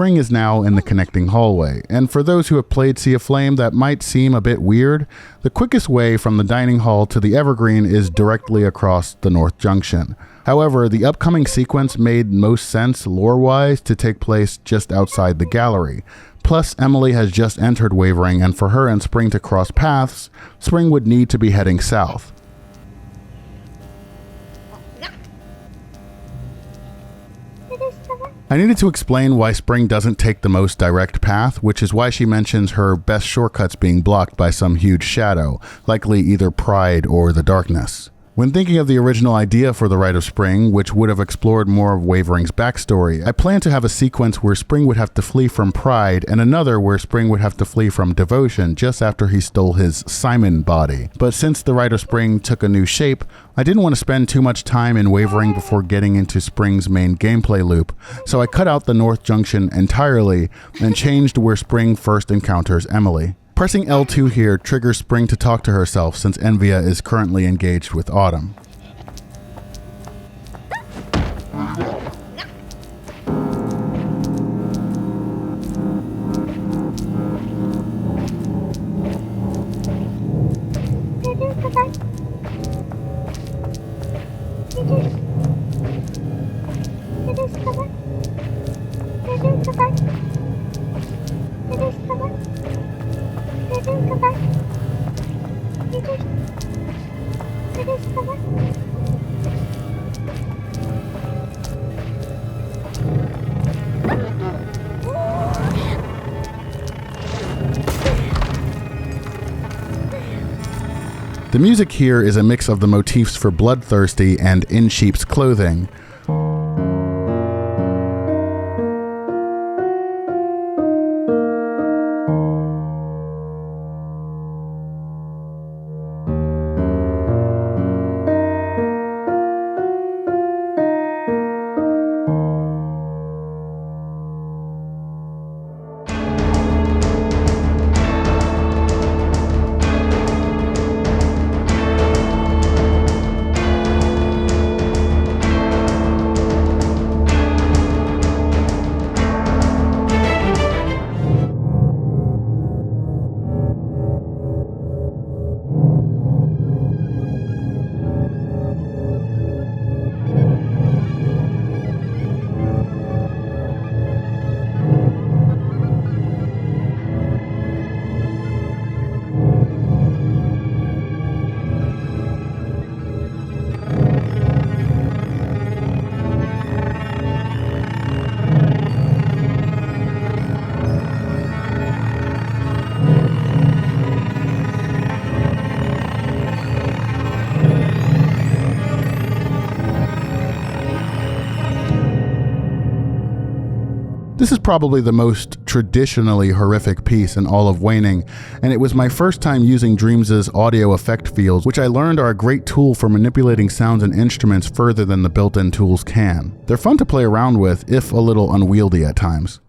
Spring is now in the connecting hallway, and for those who have played Sea of Flame, that might seem a bit weird. The quickest way from the dining hall to the Evergreen is directly across the North Junction. However, the upcoming sequence made most sense lore-wise to take place just outside the gallery. Plus, Emily has just entered Wavering, and for her and Spring to cross paths, Spring would need to be heading south. I needed to explain why Spring doesn't take the most direct path, which is why she mentions her best shortcuts being blocked by some huge shadow, likely either Pride or the Darkness. When thinking of the original idea for the Rite of Spring, which would have explored more of Wavering's backstory, I planned to have a sequence where Spring would have to flee from Pride and another where Spring would have to flee from Devotion just after he stole his Simon body. But since the Rite of Spring took a new shape, I didn't want to spend too much time in Wavering before getting into Spring's main gameplay loop, so I cut out the North Junction entirely and changed where Spring first encounters Emily. Pressing L2 here triggers Spring to talk to herself since Envia is currently engaged with Autumn. The music here is a mix of the motifs for Bloodthirsty and In Sheep's Clothing. This is probably the most traditionally horrific piece in all of Waning, and it was my first time using Dreams' audio effect fields, which I learned are a great tool for manipulating sounds and instruments further than the built-in tools can. They're fun to play around with, if a little unwieldy at times.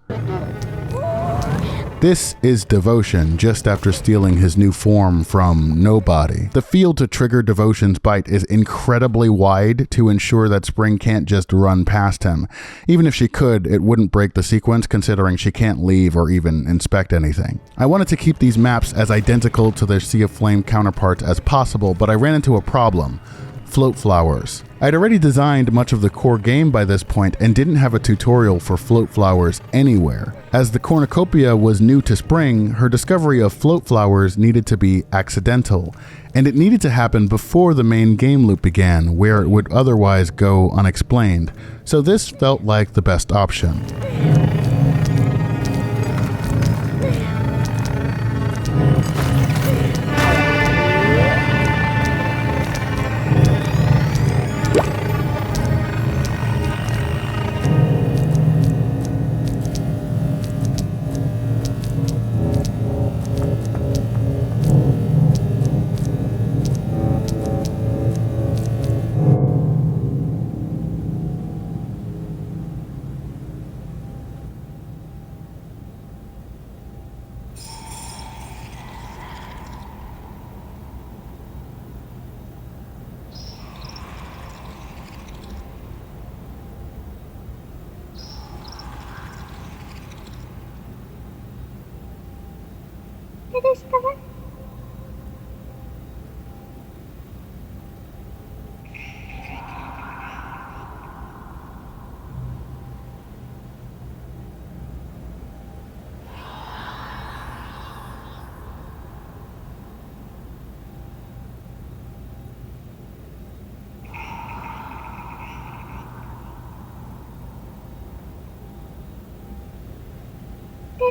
This is Devotion, just after stealing his new form from Nobody. The field to trigger Devotion's bite is incredibly wide to ensure that Spring can't just run past him. Even if she could, it wouldn't break the sequence considering she can't leave or even inspect anything. I wanted to keep these maps as identical to their Sea of Flame counterparts as possible, but I ran into a problem. Float flowers. I'd already designed much of the core game by this point and didn't have a tutorial for float flowers anywhere. As the cornucopia was new to Spring, her discovery of float flowers needed to be accidental, and it needed to happen before the main game loop began, where it would otherwise go unexplained. So this felt like the best option. ですかわ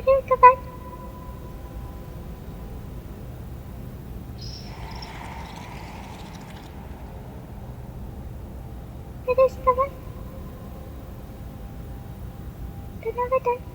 出るかわ出ですかわ出ながだ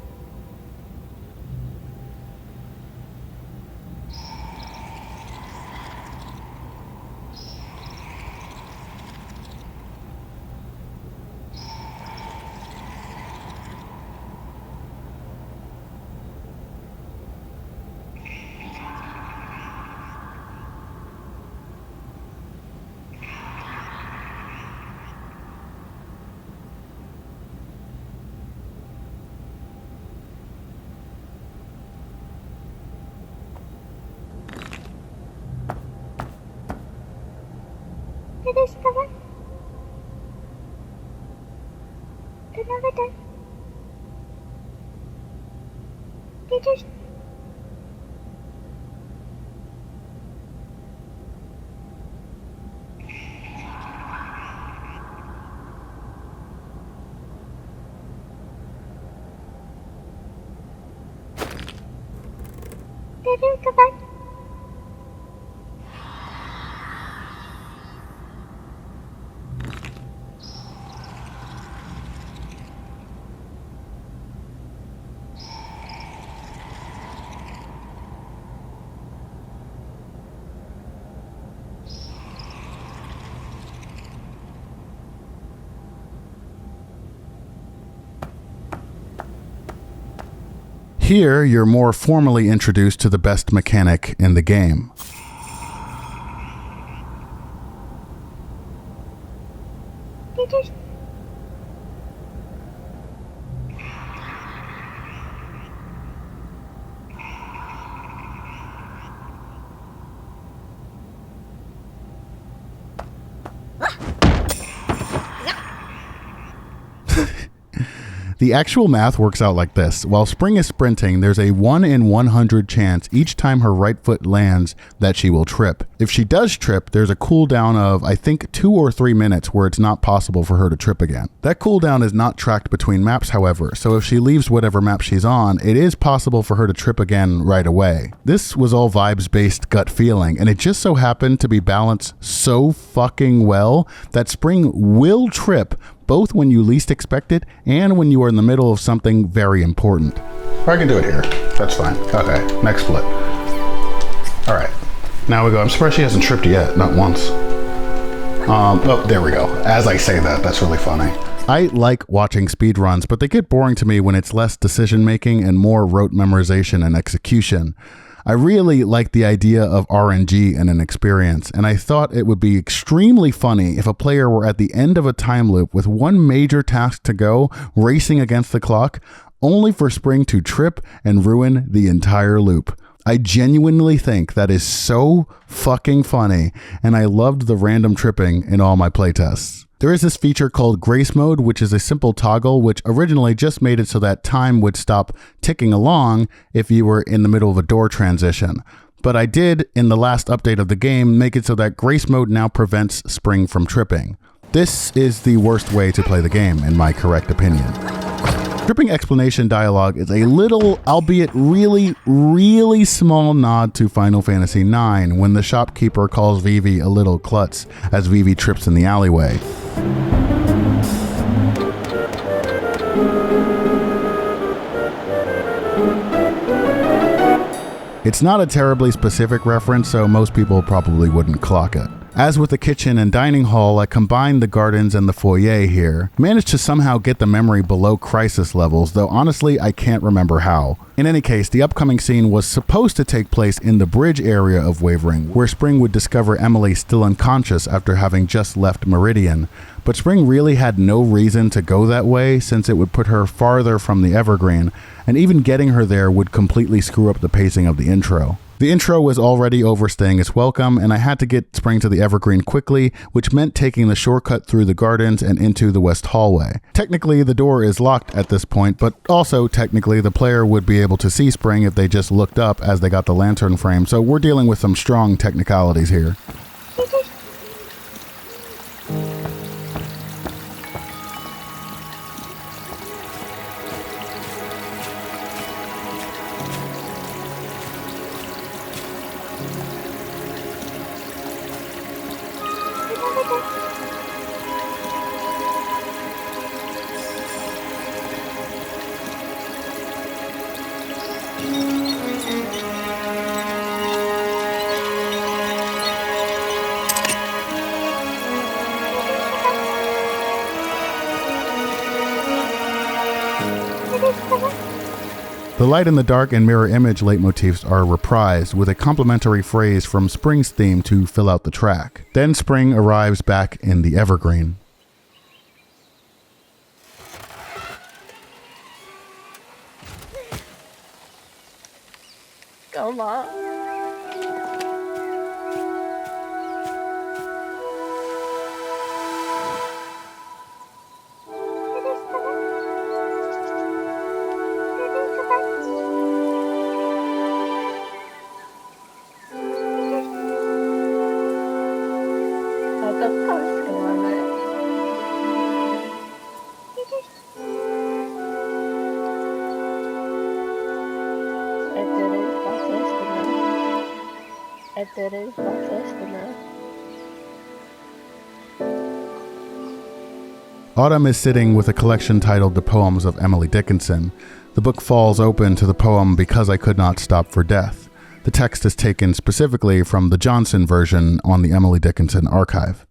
出ですかわ出ながだ出です出るかわHere, you're more formally introduced to the best mechanic in the game. The actual math works out like this. While Spring is sprinting, there's a 1 in 100 chance each time her right foot lands that she will trip. If she does trip, there's a cooldown of, I think, 2 or 3 minutes where it's not possible for her to trip again. That cooldown is not tracked between maps, however, so if she leaves whatever map she's on, it is possible for her to trip again right away. This was all vibes-based gut feeling, and it just so happened to be balanced so fucking well that Spring will trip both when you least expect it and when you are in the middle of something very important. I can do it here. That's fine. Okay, next split. All right, now we go. I'm surprised she hasn't tripped yet, not once. Oh, there we go. As I say that, that's really funny. I like watching speedruns, but they get boring to me when it's less decision making and more rote memorization and execution. I really like the idea of RNG in an experience, and I thought it would be extremely funny if a player were at the end of a time loop with one major task to go, racing against the clock, only for Spring to trip and ruin the entire loop. I genuinely think that is so fucking funny, and I loved the random tripping in all my playtests. There is this feature called Grace Mode, which is a simple toggle which originally just made it so that time would stop ticking along if you were in the middle of a door transition. But I did, in the last update of the game, make it so that Grace Mode now prevents Spring from tripping. This is the worst way to play the game, in my correct opinion. Tripping explanation dialogue is a little, albeit really, really small nod to Final Fantasy IX when the shopkeeper calls Vivi a little klutz as Vivi trips in the alleyway. It's not a terribly specific reference, so most people probably wouldn't clock it. As with the kitchen and dining hall, I combined the gardens and the foyer here. Managed to somehow get the memory below crisis levels, though honestly I can't remember how. In any case, the upcoming scene was supposed to take place in the bridge area of Wavering, where Spring would discover Emily still unconscious after having just left Meridian. But Spring really had no reason to go that way, since it would put her farther from the Evergreen, and even getting her there would completely screw up the pacing of the intro. The intro was already overstaying its welcome, and I had to get Spring to the Evergreen quickly, which meant taking the shortcut through the gardens and into the west hallway. Technically, the door is locked at this point, but also technically the player would be able to see Spring if they just looked up as they got the lantern frame, so we're dealing with some strong technicalities here. The light and the dark and mirror image leitmotifs are reprised with a complimentary phrase from Spring's theme to fill out the track. Then Spring arrives back in the Evergreen. Come on. Autumn is sitting with a collection titled The Poems of Emily Dickinson. The book falls open to the poem Because I Could Not Stop for Death. The text is taken specifically from the Johnson version on the Emily Dickinson archive.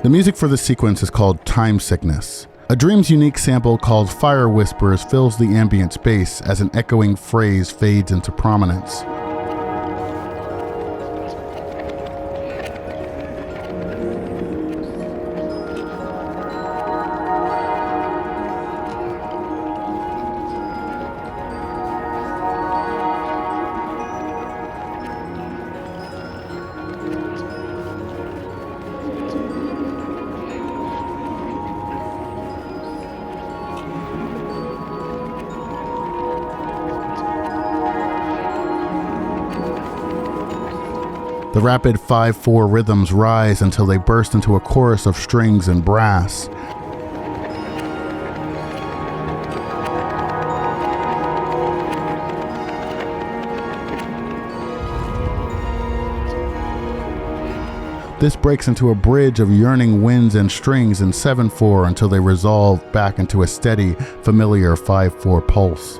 The music for this sequence is called Time Sickness. A Dream's unique sample called Fire Whispers fills the ambient space as an echoing phrase fades into prominence. The rapid 5/4 rhythms rise until they burst into a chorus of strings and brass. This breaks into a bridge of yearning winds and strings in 7/4 until they resolve back into a steady, familiar 5/4 pulse.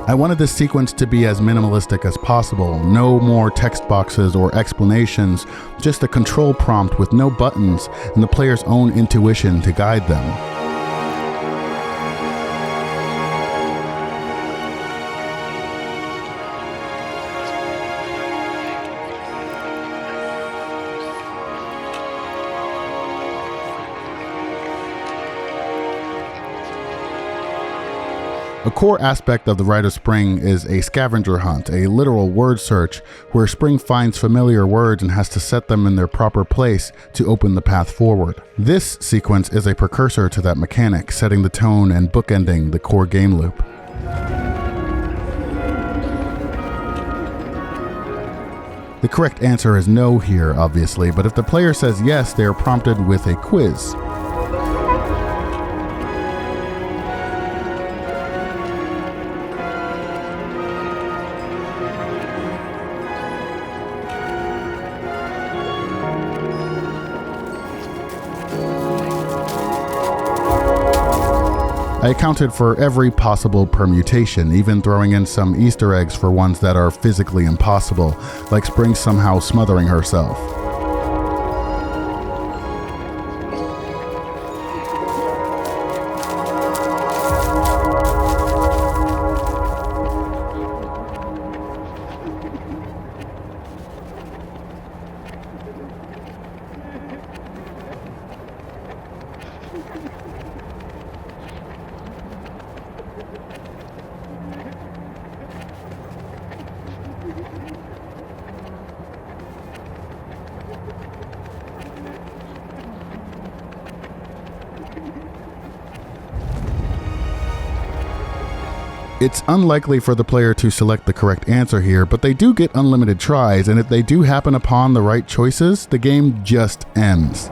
I wanted this sequence to be as minimalistic as possible. No more text boxes or explanations, just a control prompt with no buttons and the player's own intuition to guide them. A core aspect of the Rite of Spring is a scavenger hunt, a literal word search, where Spring finds familiar words and has to set them in their proper place to open the path forward. This sequence is a precursor to that mechanic, setting the tone and bookending the core game loop. The correct answer is no here, obviously, but if the player says yes, they are prompted with a quiz. I accounted for every possible permutation, even throwing in some Easter eggs for ones that are physically impossible, like Spring somehow smothering herself. It's unlikely for the player to select the correct answer here, but they do get unlimited tries, and if they do happen upon the right choices, the game just ends.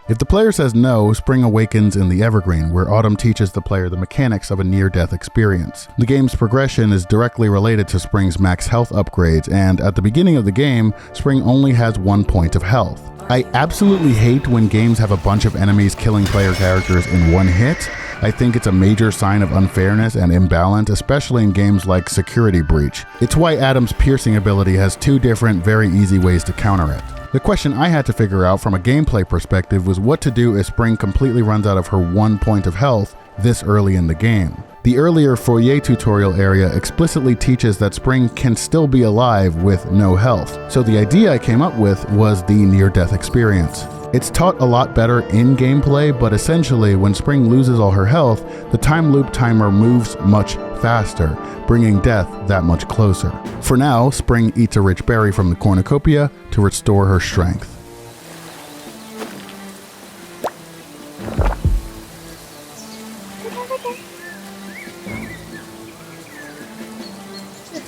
If the player says no, Spring awakens in the Evergreen, where Autumn teaches the player the mechanics of a near-death experience. The game's progression is directly related to Spring's max health upgrades, and at the beginning of the game, Spring only has 1 point of health. I absolutely hate when games have a bunch of enemies killing player characters in one hit. I think it's a major sign of unfairness and imbalance, especially in games like Security Breach. It's why Adam's piercing ability has 2 different, very easy ways to counter it. The question I had to figure out from a gameplay perspective was what to do if Spring completely runs out of her 1 point of health this early in the game. The earlier foyer tutorial area explicitly teaches that Spring can still be alive with no health, so the idea I came up with was the near-death experience. It's taught a lot better in gameplay, but essentially when Spring loses all her health, the time loop timer moves much faster, bringing death that much closer. For now, Spring eats a rich berry from the cornucopia to restore her strength.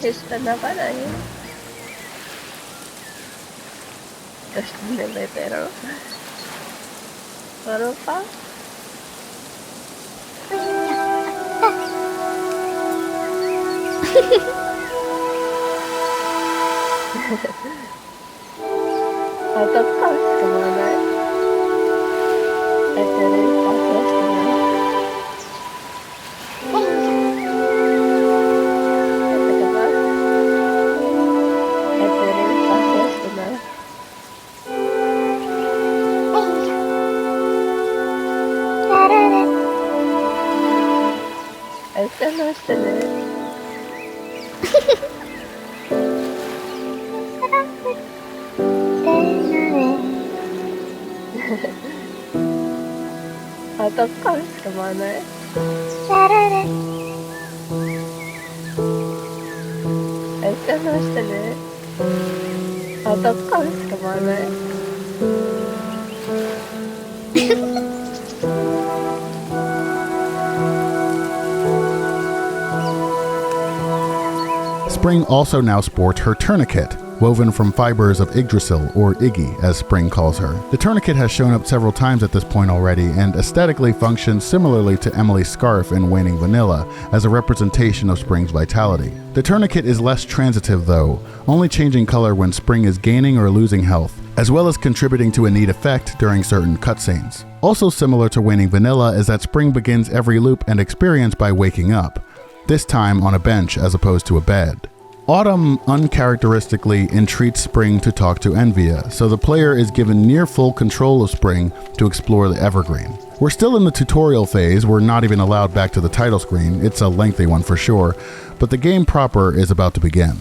Está na varanda. Esto me ve, pero... Opa. Atau pas kemana? Dari pas kemana? Atau pas kemana? Atau pas kemana? Spring also now sports her tourniquet. woven from fibers of Yggdrasil, or Iggy, as Spring calls her. The tourniquet has shown up several times at this point already, and aesthetically functions similarly to Emily's scarf in Waning Vanilla, as a representation of Spring's vitality. The tourniquet is less transitive though, only changing color when Spring is gaining or losing health, as well as contributing to a neat effect during certain cutscenes. Also similar to Waning Vanilla is that Spring begins every loop and experience by waking up, this time on a bench as opposed to a bed. Autumn uncharacteristically entreats Spring to talk to Envia, so the player is given near full control of Spring to explore the Evergreen. We're still in the tutorial phase, we're not even allowed back to the title screen, it's a lengthy one for sure, but the game proper is about to begin.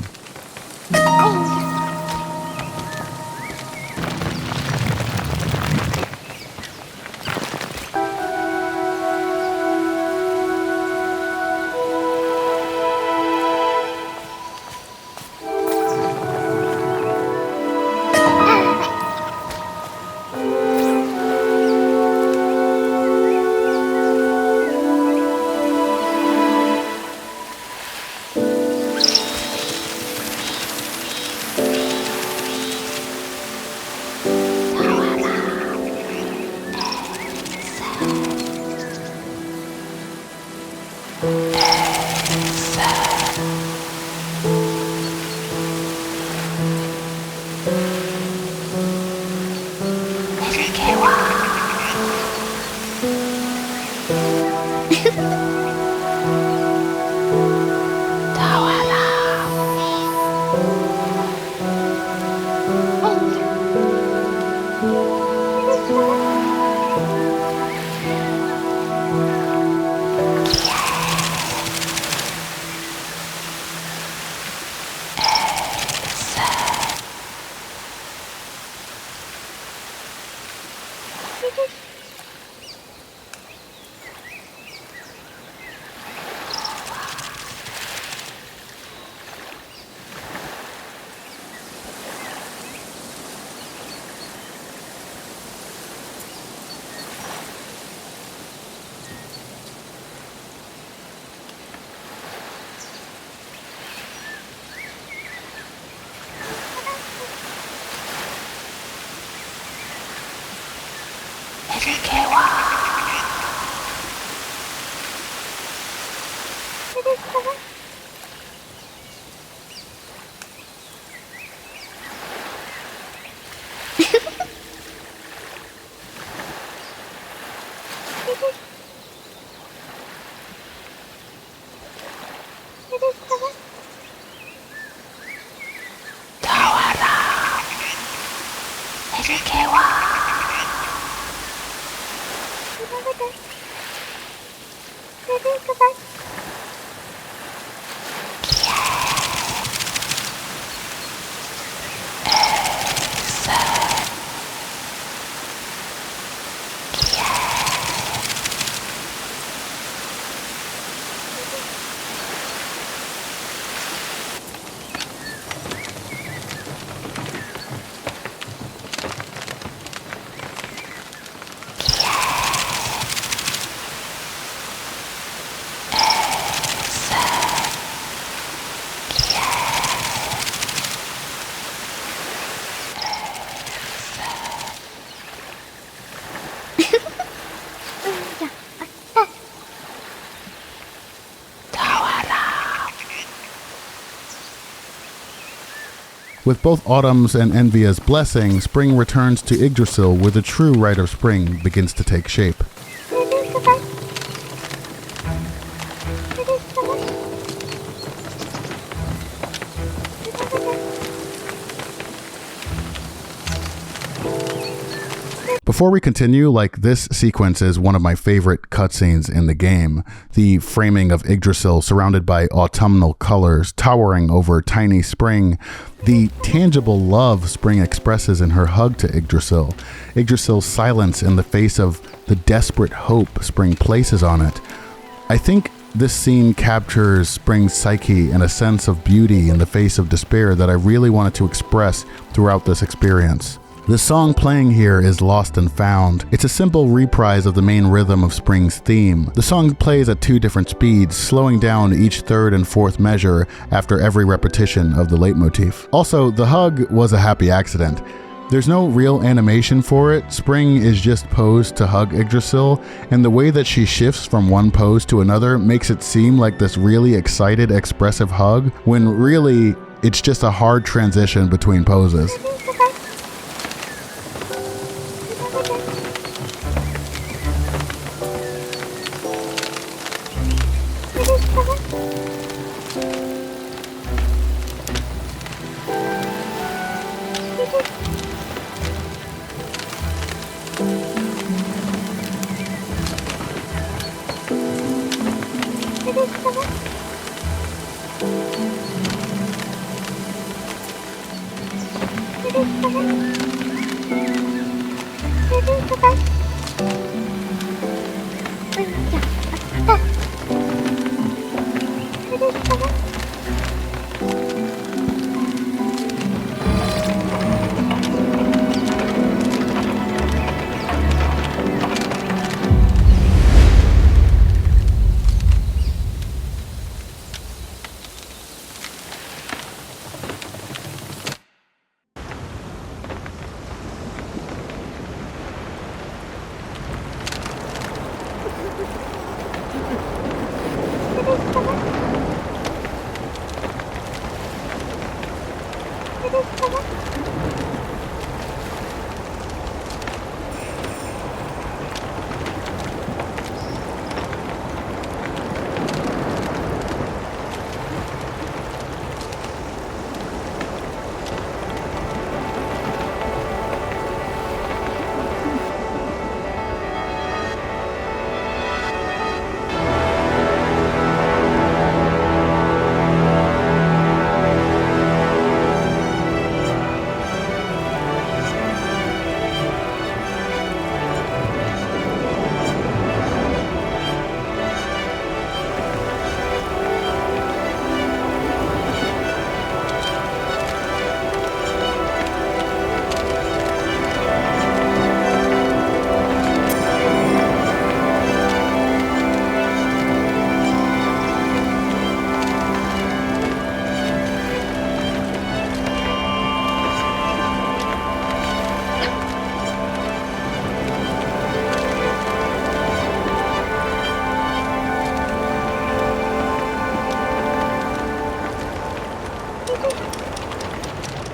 With both Autumn's and Envia's blessing, Spring returns to Yggdrasil where the true Rite of Spring begins to take shape. Before we continue, this sequence is one of my favorite cutscenes in the game. The framing of Yggdrasil surrounded by autumnal colors towering over tiny Spring. The tangible love Spring expresses in her hug to Yggdrasil. Yggdrasil's silence in the face of the desperate hope Spring places on it. I think this scene captures Spring's psyche and a sense of beauty in the face of despair that I really wanted to express throughout this experience. The song playing here is Lost and Found. It's a simple reprise of the main rhythm of Spring's theme. The song plays at 2 different speeds, slowing down each 3rd and 4th measure after every repetition of the leitmotif. Also, the hug was a happy accident. There's no real animation for it. Spring is just posed to hug Yggdrasil, and the way that she shifts from one pose to another makes it seem like this really excited, expressive hug, when really, it's just a hard transition between poses.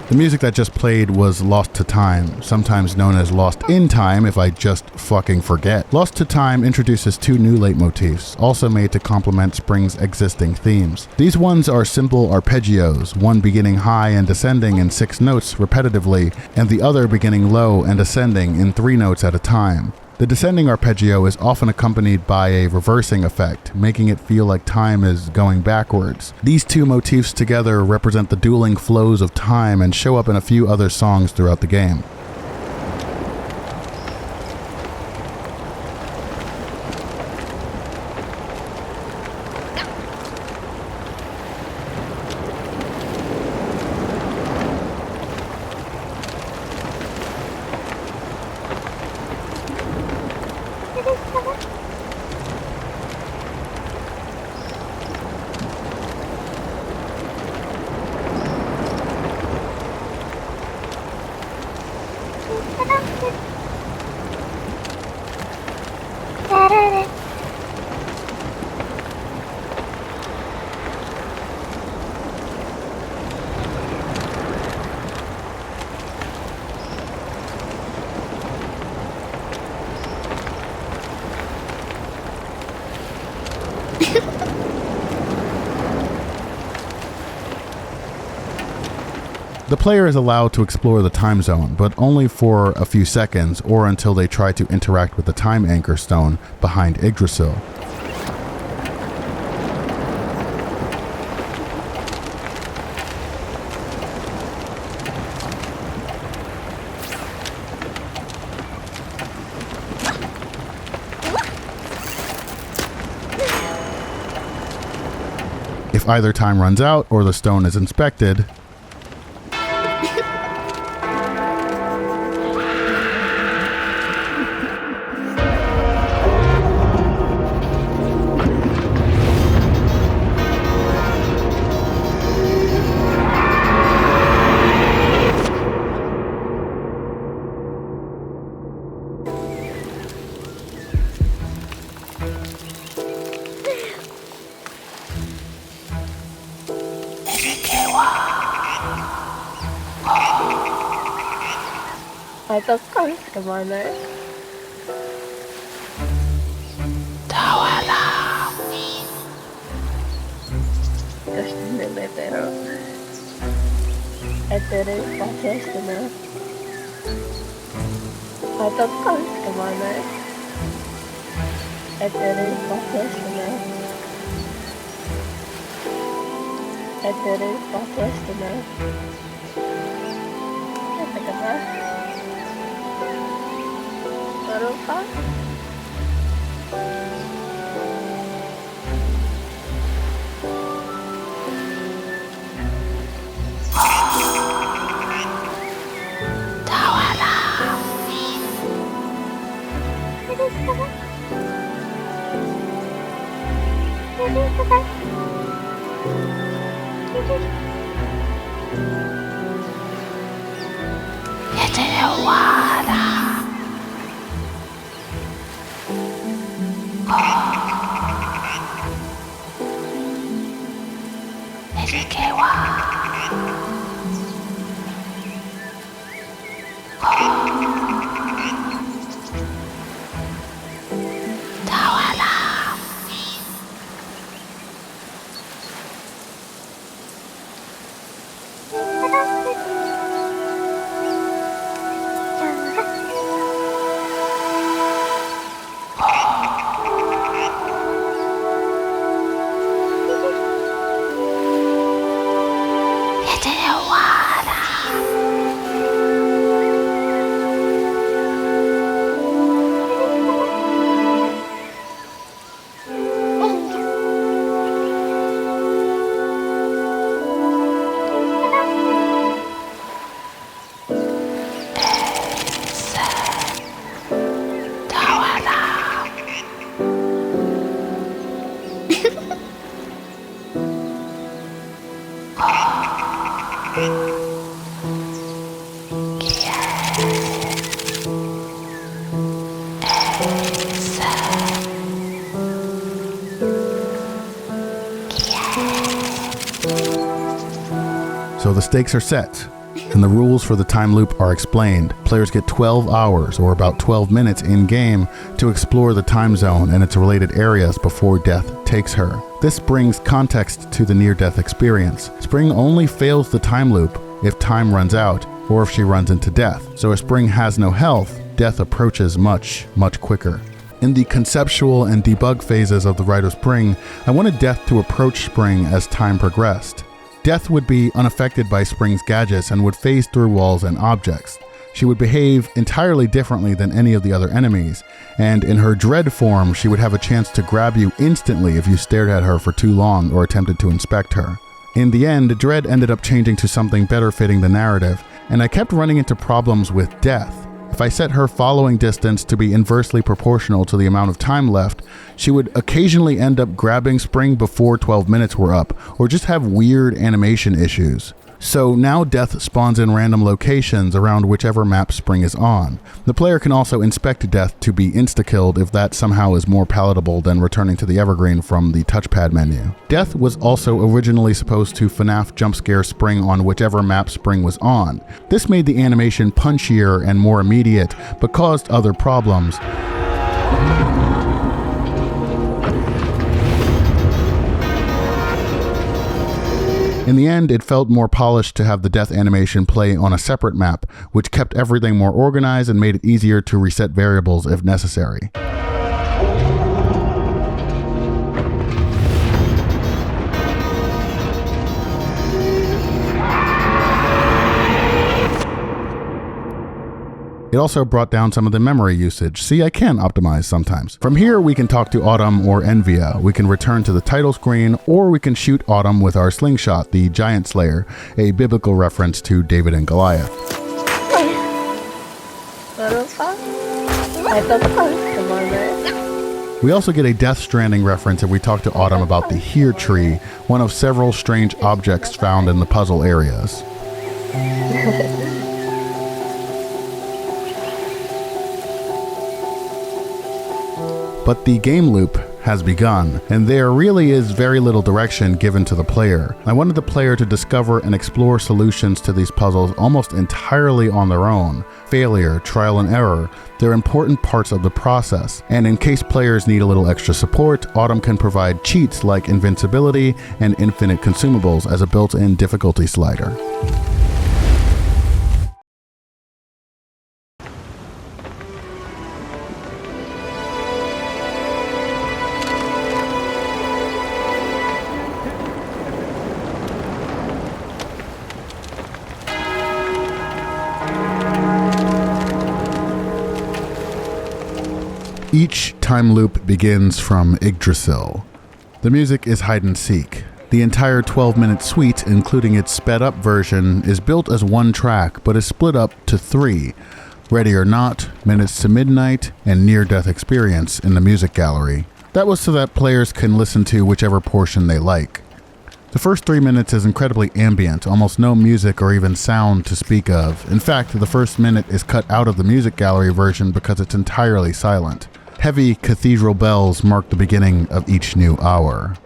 The music that just played was Lost to Time, sometimes known as Lost in Time if I just fucking forget. Lost to Time introduces 2 new leitmotifs, also made to complement Spring's existing themes. These ones are simple arpeggios, one beginning high and descending in 6 notes repetitively, and the other beginning low and ascending in 3 notes at a time. The descending arpeggio is often accompanied by a reversing effect, making it feel like time is going backwards. These 2 motifs together represent the dueling flows of time and show up in a few other songs throughout the game. The player is allowed to explore the time zone, but only for a few seconds or until they try to interact with the time anchor stone behind Yggdrasil. If either time runs out or the stone is inspected, あ、どっかにしか回らない。Just a minute pero ito rin process na ato kang kamana ito rin process na ito rin process na ito ka ba? Meron pa? So the stakes are set, and the rules for the time loop are explained. Players get 12 hours, or about 12 minutes in-game, to explore the time zone and its related areas before death takes her. This brings context to the near-death experience. Spring only fails the time loop if time runs out, or if she runs into death. So if Spring has no health, death approaches much, much quicker. In the conceptual and debug phases of the Rite of Spring, I wanted death to approach Spring as time progressed. Death would be unaffected by Spring's gadgets and would phase through walls and objects. She would behave entirely differently than any of the other enemies, and in her dread form, she would have a chance to grab you instantly if you stared at her for too long or attempted to inspect her. In the end, dread ended up changing to something better fitting the narrative, and I kept running into problems with death. If I set her following distance to be inversely proportional to the amount of time left, she would occasionally end up grabbing Spring before 12 minutes were up, or just have weird animation issues. So now death spawns in random locations around whichever map Spring is on. The player can also inspect death to be insta-killed if that somehow is more palatable than returning to the evergreen from the touchpad menu. Death was also originally supposed to FNAF jumpscare Spring on whichever map Spring was on. This made the animation punchier and more immediate, but caused other problems. In the end, it felt more polished to have the death animation play on a separate map, which kept everything more organized and made it easier to reset variables if necessary. It also brought down some of the memory usage. See, I can optimize sometimes. From here, we can talk to Autumn or Envia. We can return to the title screen, or we can shoot Autumn with our slingshot, the Giant Slayer, a biblical reference to David and Goliath. We also get a Death Stranding reference if we talk to Autumn about the Here Tree, one of several strange objects found in the puzzle areas. But the game loop has begun, and there really is very little direction given to the player. I wanted the player to discover and explore solutions to these puzzles almost entirely on their own. Failure, trial and error, they're important parts of the process, and in case players need a little extra support, Autumn can provide cheats like invincibility and infinite consumables as a built-in difficulty slider. Each time loop begins from Yggdrasil. The music is hide and seek. The entire 12-minute suite, including its sped-up version, is built as one track, but is split up to 3, Ready or Not, Minutes to Midnight, and Near-Death Experience in the music gallery. That was so that players can listen to whichever portion they like. The first 3 minutes is incredibly ambient, almost no music or even sound to speak of. In fact, the first minute is cut out of the music gallery version because it's entirely silent. Heavy cathedral bells mark the beginning of each new hour.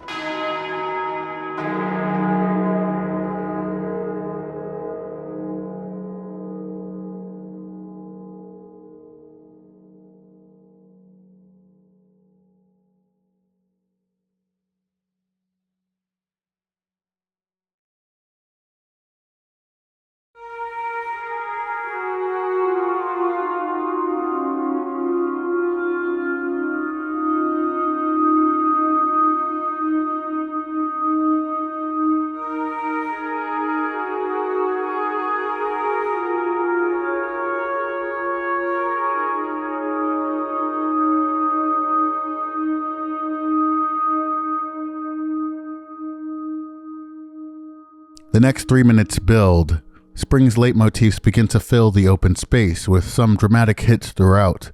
The next 3 minutes build. Spring's leitmotifs begin to fill the open space, with some dramatic hits throughout.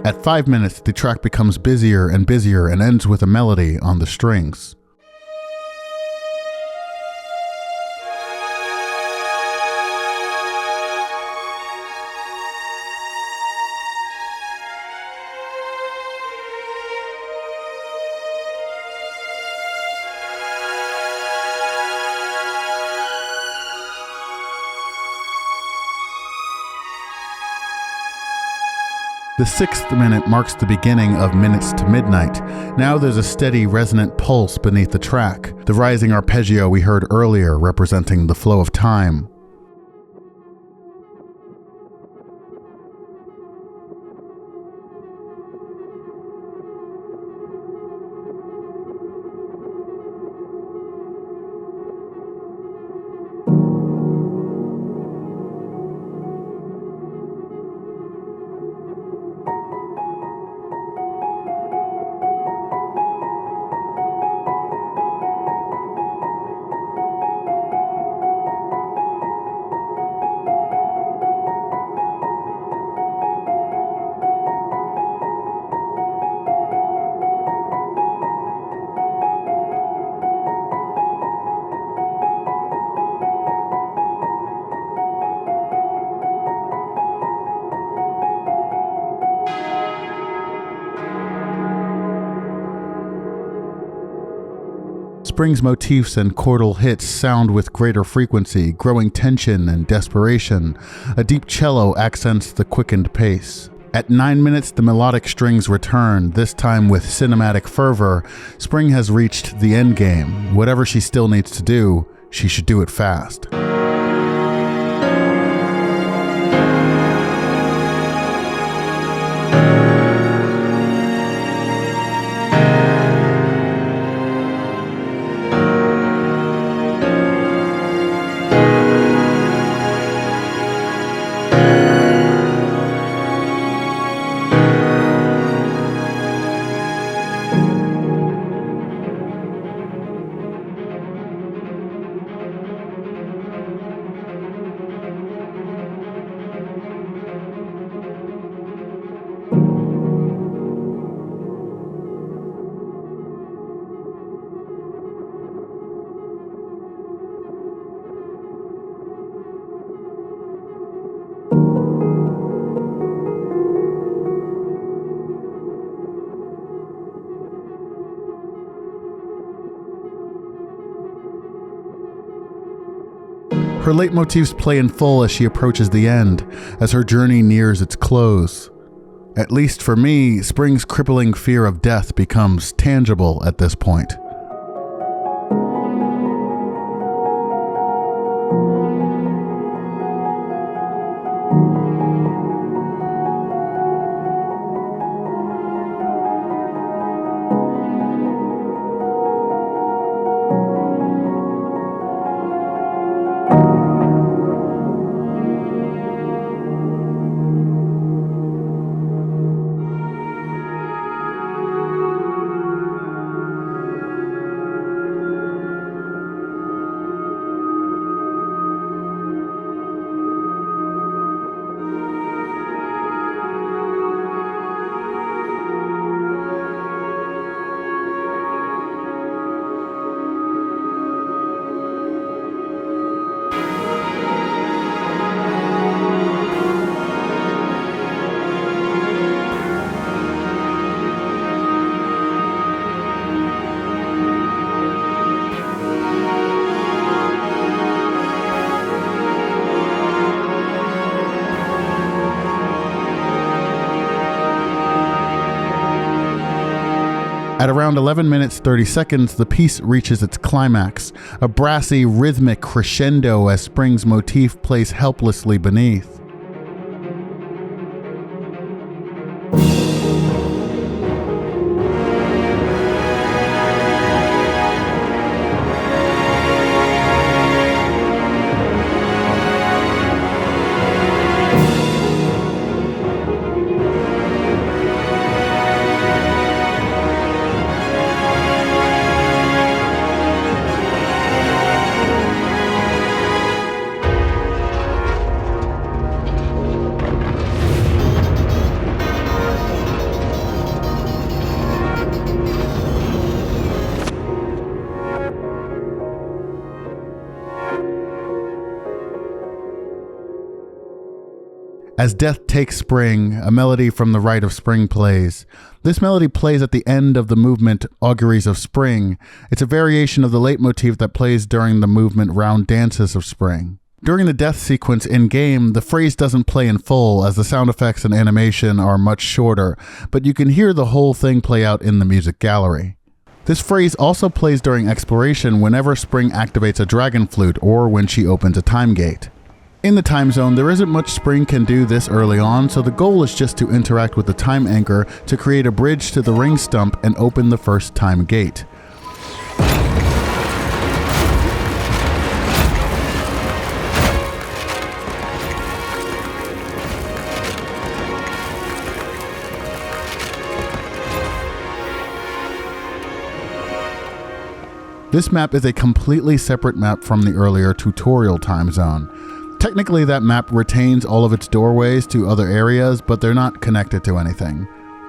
At 5 minutes, the track becomes busier and busier and ends with a melody on the strings. The 6th minute marks the beginning of Minutes to Midnight. Now there's a steady, resonant pulse beneath the track, the rising arpeggio we heard earlier representing the flow of time. Spring's motifs and chordal hits sound with greater frequency, growing tension and desperation. A deep cello accents the quickened pace. At 9 minutes, the melodic strings return, this time with cinematic fervor. Spring has reached the end game. Whatever she still needs to do, she should do it fast. Her leitmotifs play in full as she approaches the end, as her journey nears its close. At least for me, Spring's crippling fear of death becomes tangible at this point. At around 11 minutes 30 seconds, the piece reaches its climax, a brassy, rhythmic crescendo as Spring's motif plays helplessly beneath. As Death Takes Spring, a melody from the Rite of Spring plays. This melody plays at the end of the movement Auguries of Spring. It's a variation of the leitmotif that plays during the movement Round Dances of Spring. During the death sequence in-game, the phrase doesn't play in full as the sound effects and animation are much shorter, but you can hear the whole thing play out in the music gallery. This phrase also plays during exploration whenever Spring activates a dragon flute or when she opens a time gate. In the time zone, there isn't much Spring can do this early on, so the goal is just to interact with the time anchor to create a bridge to the ring stump and open the first time gate. This map is a completely separate map from the earlier tutorial time zone. Technically, that map retains all of its doorways to other areas, but they're not connected to anything.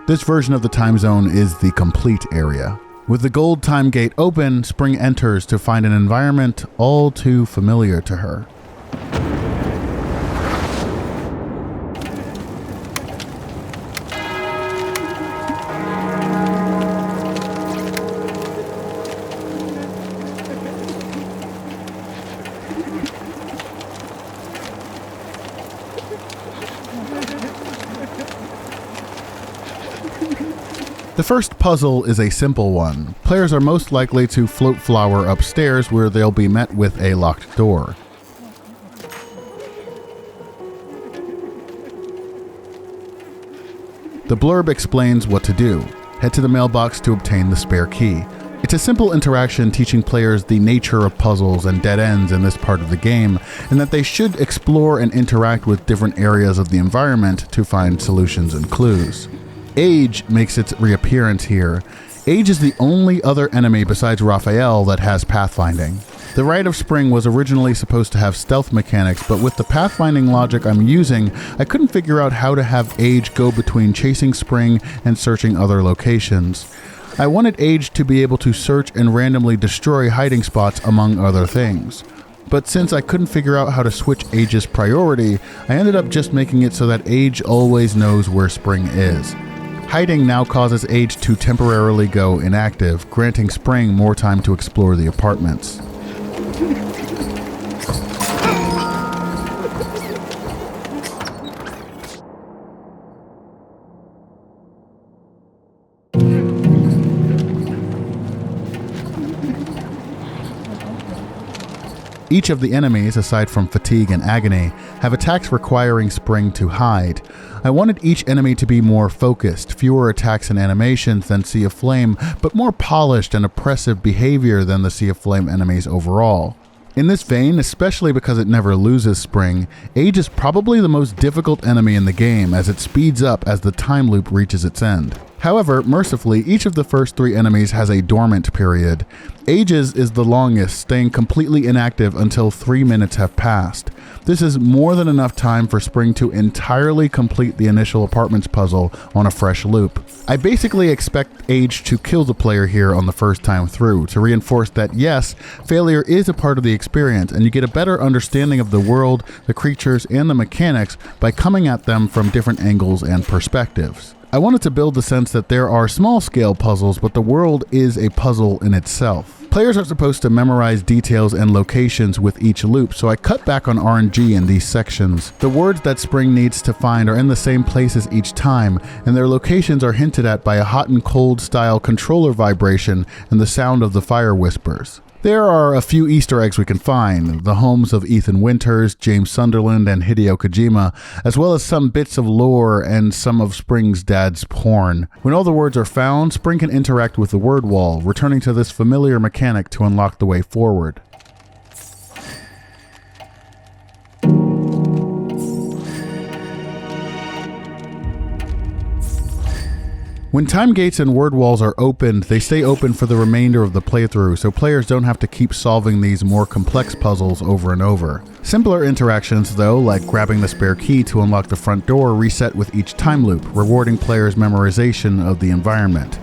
This version of the time zone is the complete area. With the gold time gate open, Spring enters to find an environment all too familiar to her. The first puzzle is a simple one. Players are most likely to float flower upstairs where they'll be met with a locked door. The blurb explains what to do. Head to the mailbox to obtain the spare key. It's a simple interaction teaching players the nature of puzzles and dead ends in this part of the game, and that they should explore and interact with different areas of the environment to find solutions and clues. Age makes its reappearance here. Age is the only other enemy besides Raphael that has pathfinding. The Rite of Spring was originally supposed to have stealth mechanics, but with the pathfinding logic I'm using, I couldn't figure out how to have Age go between chasing Spring and searching other locations. I wanted Age to be able to search and randomly destroy hiding spots among other things. But since I couldn't figure out how to switch Age's priority, I ended up just making it so that Age always knows where Spring is. Hiding now causes Age to temporarily go inactive, granting Spring more time to explore the apartments. Each of the enemies, aside from Fatigue and Agony, have attacks requiring Spring to hide. I wanted each enemy to be more focused, fewer attacks and animations than Sea of Flame, but more polished and oppressive behavior than the Sea of Flame enemies overall. In this vein, especially because it never loses Spring, Age is probably the most difficult enemy in the game as it speeds up as the time loop reaches its end. However, mercifully, each of the first 3 enemies has a dormant period. Age's is the longest, staying completely inactive until 3 minutes have passed. This is more than enough time for Spring to entirely complete the initial apartments puzzle on a fresh loop. I basically expect Age to kill the player here on the first time through, to reinforce that yes, failure is a part of the experience, and you get a better understanding of the world, the creatures, and the mechanics by coming at them from different angles and perspectives. I wanted to build the sense that there are small-scale puzzles, but the world is a puzzle in itself. Players are supposed to memorize details and locations with each loop, so I cut back on RNG in these sections. The words that Spring needs to find are in the same places each time, and their locations are hinted at by a hot and cold style controller vibration and the sound of the fire whispers. There are a few Easter eggs we can find, the homes of Ethan Winters, James Sunderland, and Hideo Kojima, as well as some bits of lore and some of Spring's dad's porn. When all the words are found, Spring can interact with the word wall, returning to this familiar mechanic to unlock the way forward. When time gates and word walls are opened, they stay open for the remainder of the playthrough, so players don't have to keep solving these more complex puzzles over and over. Simpler interactions, though, like grabbing the spare key to unlock the front door, reset with each time loop, rewarding players' memorization of the environment.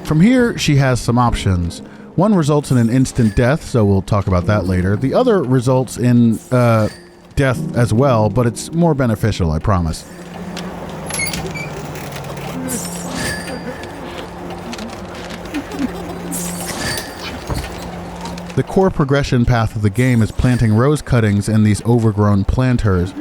From here, she has some options. One results in an instant death, so we'll talk about that later. The other results in death as well, but it's more beneficial, I promise. The core progression path of the game is planting rose cuttings in these overgrown planters.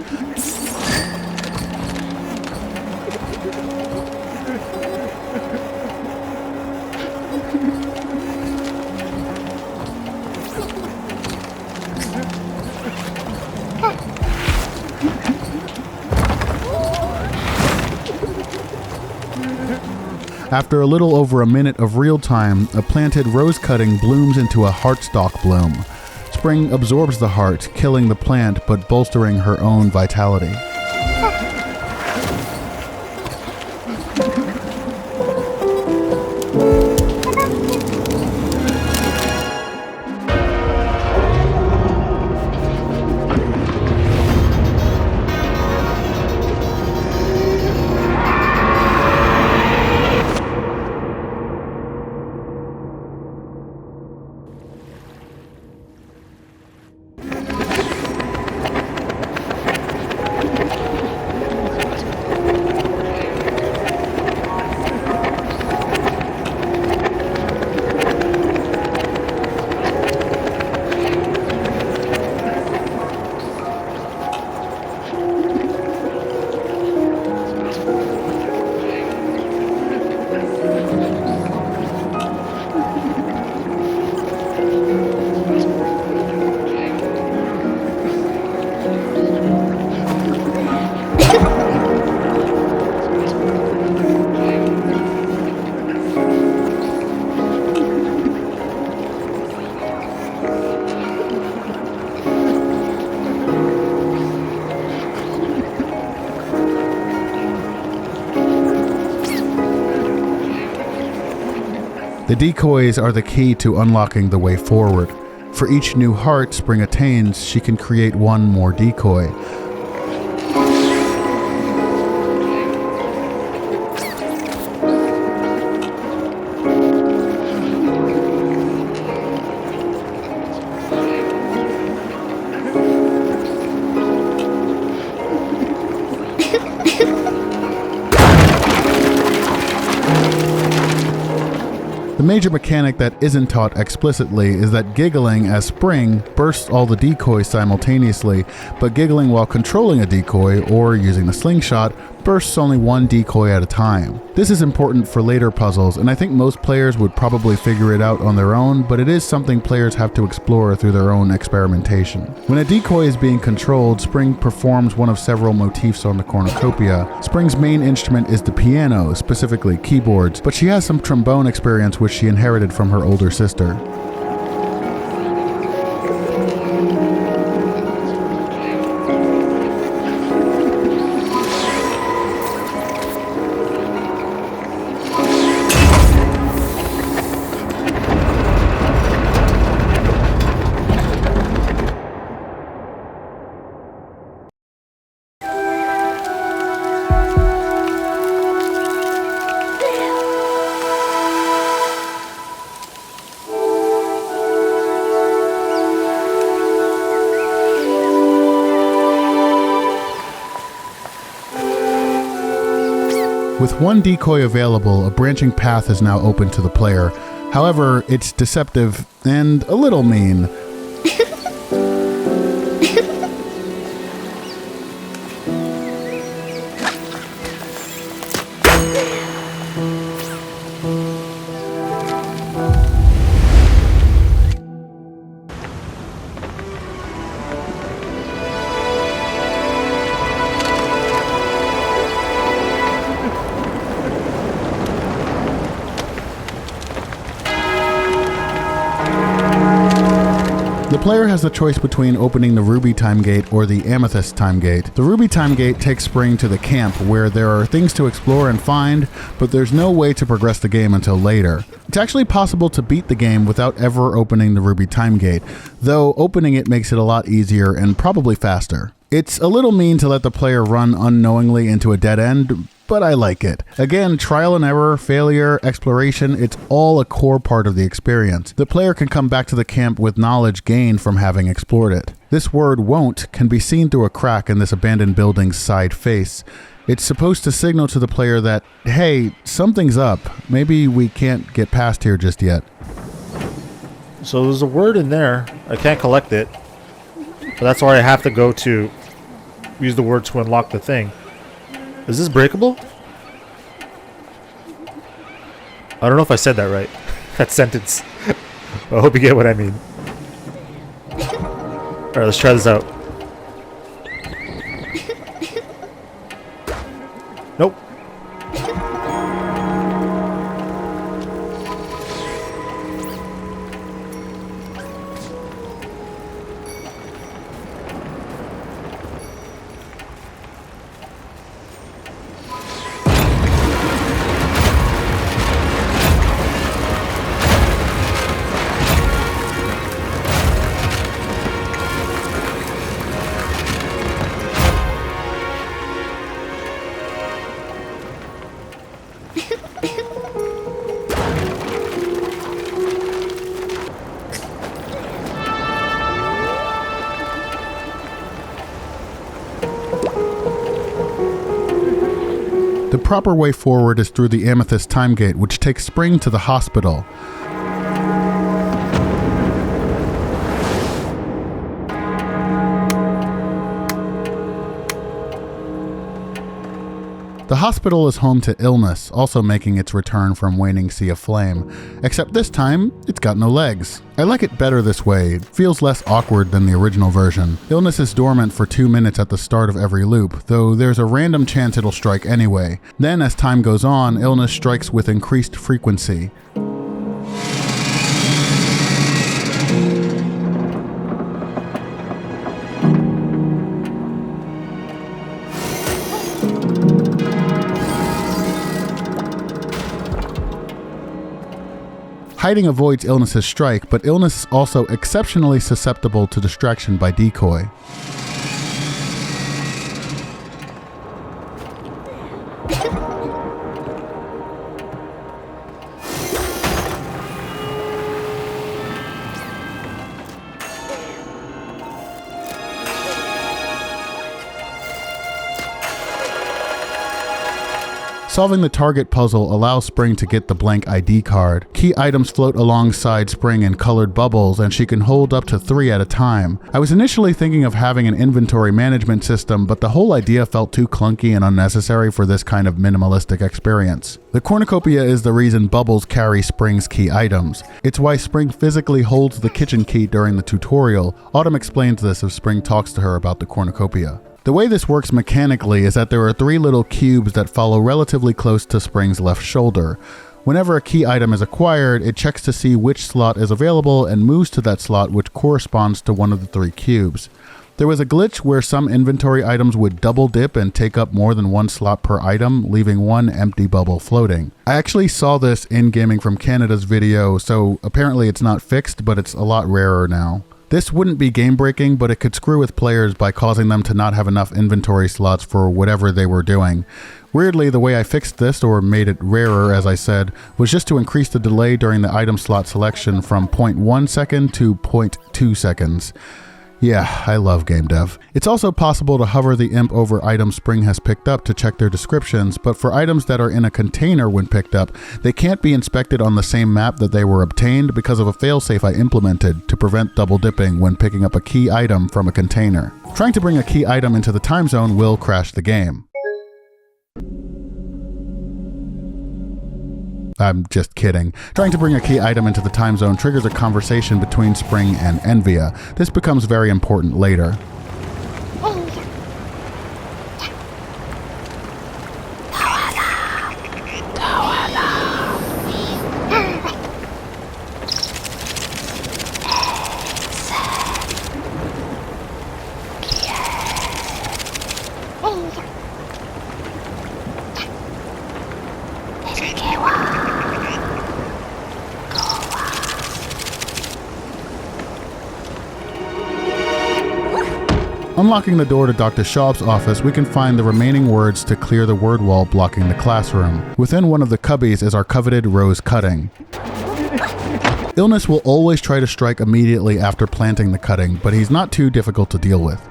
After a little over a minute of real time, a planted rose cutting blooms into a heartstalk bloom. Spring absorbs the heart, killing the plant but bolstering her own vitality. The decoys are the key to unlocking the way forward. For each new heart Spring attains, she can create one more decoy. The major mechanic that isn't taught explicitly is that giggling as Spring bursts all the decoys simultaneously, but giggling while controlling a decoy or using the slingshot bursts only one decoy at a time. This is important for later puzzles, and I think most players would probably figure it out on their own, but it is something players have to explore through their own experimentation. When a decoy is being controlled, Spring performs one of several motifs on the cornucopia. Spring's main instrument is the piano, specifically keyboards, but she has some trombone experience which she inherited from her older sister. With one decoy available, a branching path is now open to the player. However, it's deceptive and a little mean. The player has the choice between opening the Ruby time gate or the Amethyst time gate. The Ruby time gate takes Spring to the camp where there are things to explore and find, but there's no way to progress the game until later. It's actually possible to beat the game without ever opening the Ruby time gate, though opening it makes it a lot easier and probably faster. It's a little mean to let the player run unknowingly into a dead end, but I like it. Again, trial and error, failure, exploration, it's all a core part of the experience. The player can come back to the camp with knowledge gained from having explored it. This word won't can be seen through a crack in this abandoned building's side face. It's supposed to signal to the player that, hey, something's up. Maybe we can't get past here just yet. So there's a word in there. I can't collect it. But that's where I have to go to use the word to unlock the thing. Is this breakable? I don't know if I said that right. That sentence. I hope you get what I mean. Alright, let's try this out. Nope. The proper way forward is through the Amethyst time gate, which takes Spring to the hospital. The hospital is home to Illness, also making its return from Waning Sea of Flame, except this time, it's got no legs. I like it better this way, it feels less awkward than the original version. Illness is dormant for 2 minutes at the start of every loop, though there's a random chance it'll strike anyway. Then as time goes on, Illness strikes with increased frequency. Hiding avoids Illness's strike, but Illness is also exceptionally susceptible to distraction by decoy. Solving the target puzzle allows Spring to get the blank ID card. Key items float alongside Spring in colored bubbles, and she can hold up to 3 at a time. I was initially thinking of having an inventory management system, but the whole idea felt too clunky and unnecessary for this kind of minimalistic experience. The cornucopia is the reason bubbles carry Spring's key items. It's why Spring physically holds the kitchen key during the tutorial. Autumn explains this if Spring talks to her about the cornucopia. The way this works mechanically is that there are 3 little cubes that follow relatively close to Spring's left shoulder. Whenever a key item is acquired, it checks to see which slot is available and moves to that slot which corresponds to one of the 3 cubes. There was a glitch where some inventory items would double dip and take up more than 1 slot per item, leaving 1 empty bubble floating. I actually saw this in Gaming from Canada's video, so apparently it's not fixed, but it's a lot rarer now. This wouldn't be game breaking, but it could screw with players by causing them to not have enough inventory slots for whatever they were doing. Weirdly, the way I fixed this, or made it rarer as I said, was just to increase the delay during the item slot selection from 0.1 second to 0.2 seconds. Yeah, I love game dev. It's also possible to hover the imp over items Spring has picked up to check their descriptions, but for items that are in a container when picked up, they can't be inspected on the same map that they were obtained because of a failsafe I implemented to prevent double dipping when picking up a key item from a container. Trying to bring a key item into the time zone will crash the game. I'm just kidding. Trying to bring a key item into the time zone triggers a conversation between Spring and Envia. This becomes very important later. Unlocking the door to Dr. Schaub's office, we can find the remaining words to clear the word wall blocking the classroom. Within one of the cubbies is our coveted rose cutting. Illness will always try to strike immediately after planting the cutting, but he's not too difficult to deal with.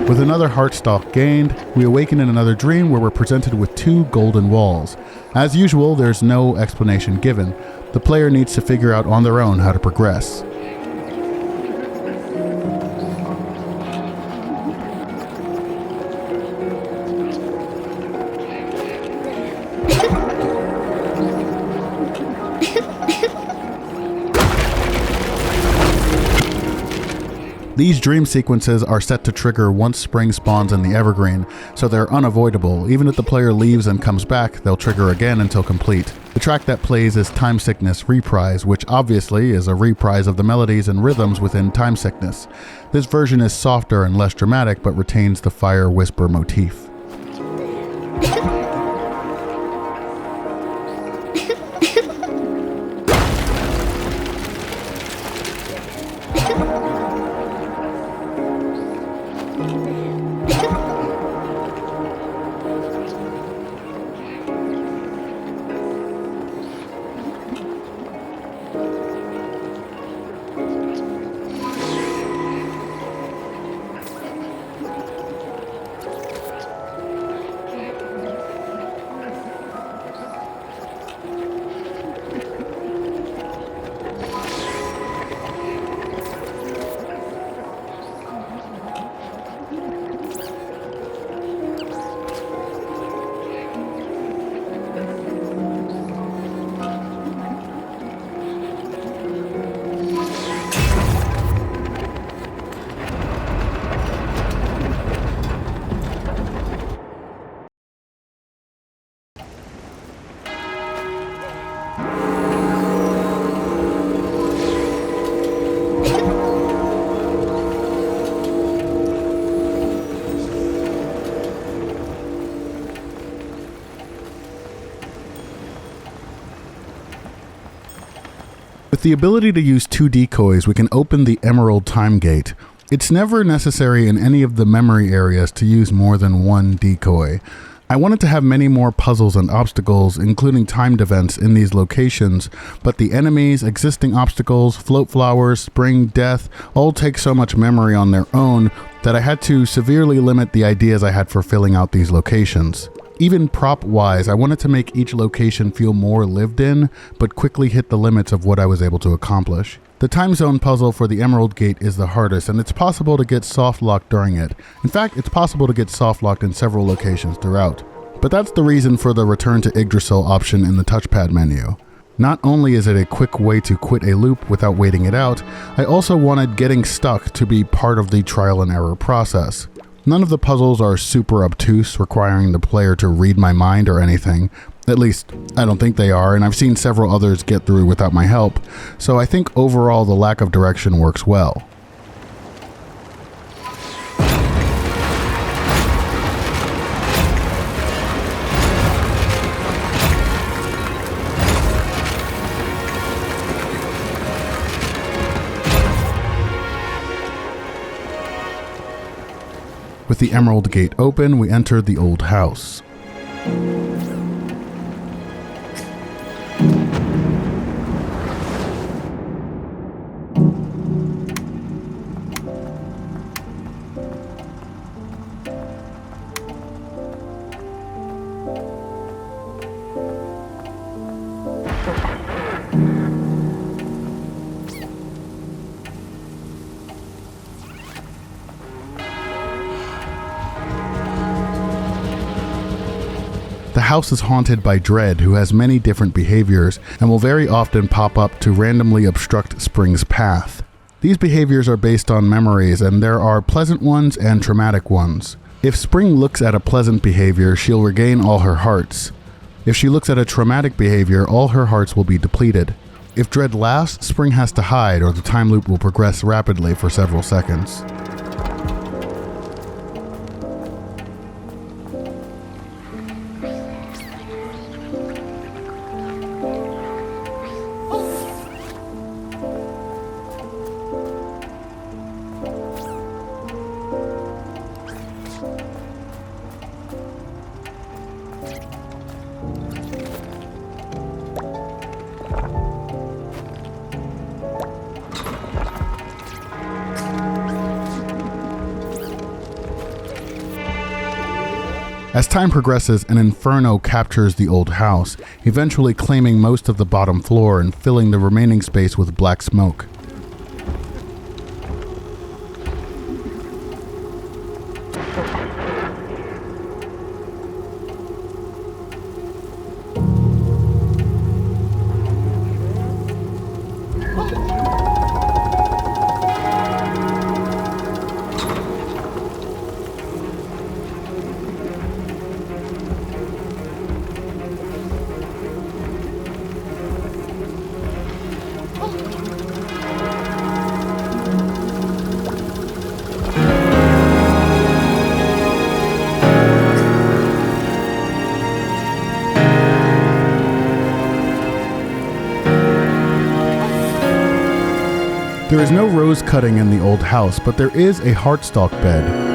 With another heartstalk gained, we awaken in another dream where we're presented with 2 golden walls. As usual, there's no explanation given. The player needs to figure out on their own how to progress. These dream sequences are set to trigger once Spring spawns in the Evergreen, so they're unavoidable. Even if the player leaves and comes back, they'll trigger again until complete. The track that plays is Time Sickness Reprise, which obviously is a reprise of the melodies and rhythms within Time Sickness. This version is softer and less dramatic, but retains the fire whisper motif. With the ability to use 2 decoys, we can open the Emerald Time Gate. It's never necessary in any of the memory areas to use more than 1 decoy. I wanted to have many more puzzles and obstacles, including timed events in these locations, but the enemies, existing obstacles, float flowers, spring, death, all take so much memory on their own that I had to severely limit the ideas I had for filling out these locations. Even prop-wise, I wanted to make each location feel more lived in, but quickly hit the limits of what I was able to accomplish. The time zone puzzle for the Emerald Gate is the hardest, and it's possible to get soft-locked during it. In fact, it's possible to get soft-locked in several locations throughout. But that's the reason for the Return to Yggdrasil option in the touchpad menu. Not only is it a quick way to quit a loop without waiting it out, I also wanted getting stuck to be part of the trial and error process. None of the puzzles are super obtuse, requiring the player to read my mind or anything. At least, I don't think they are, and I've seen several others get through without my help, so I think overall the lack of direction works well. With the Emerald Gate open, we enter the old house. The house is haunted by Dread, who has many different behaviors and will very often pop up to randomly obstruct Spring's path. These behaviors are based on memories, and there are pleasant ones and traumatic ones. If Spring looks at a pleasant behavior, she'll regain all her hearts. If she looks at a traumatic behavior, all her hearts will be depleted. If Dread laughs, Spring has to hide, or the time loop will progress rapidly for several seconds. As time progresses, an inferno captures the old house, eventually claiming most of the bottom floor and filling the remaining space with black smoke. There is no rose cutting in the old house, but there is a heartstalk bed.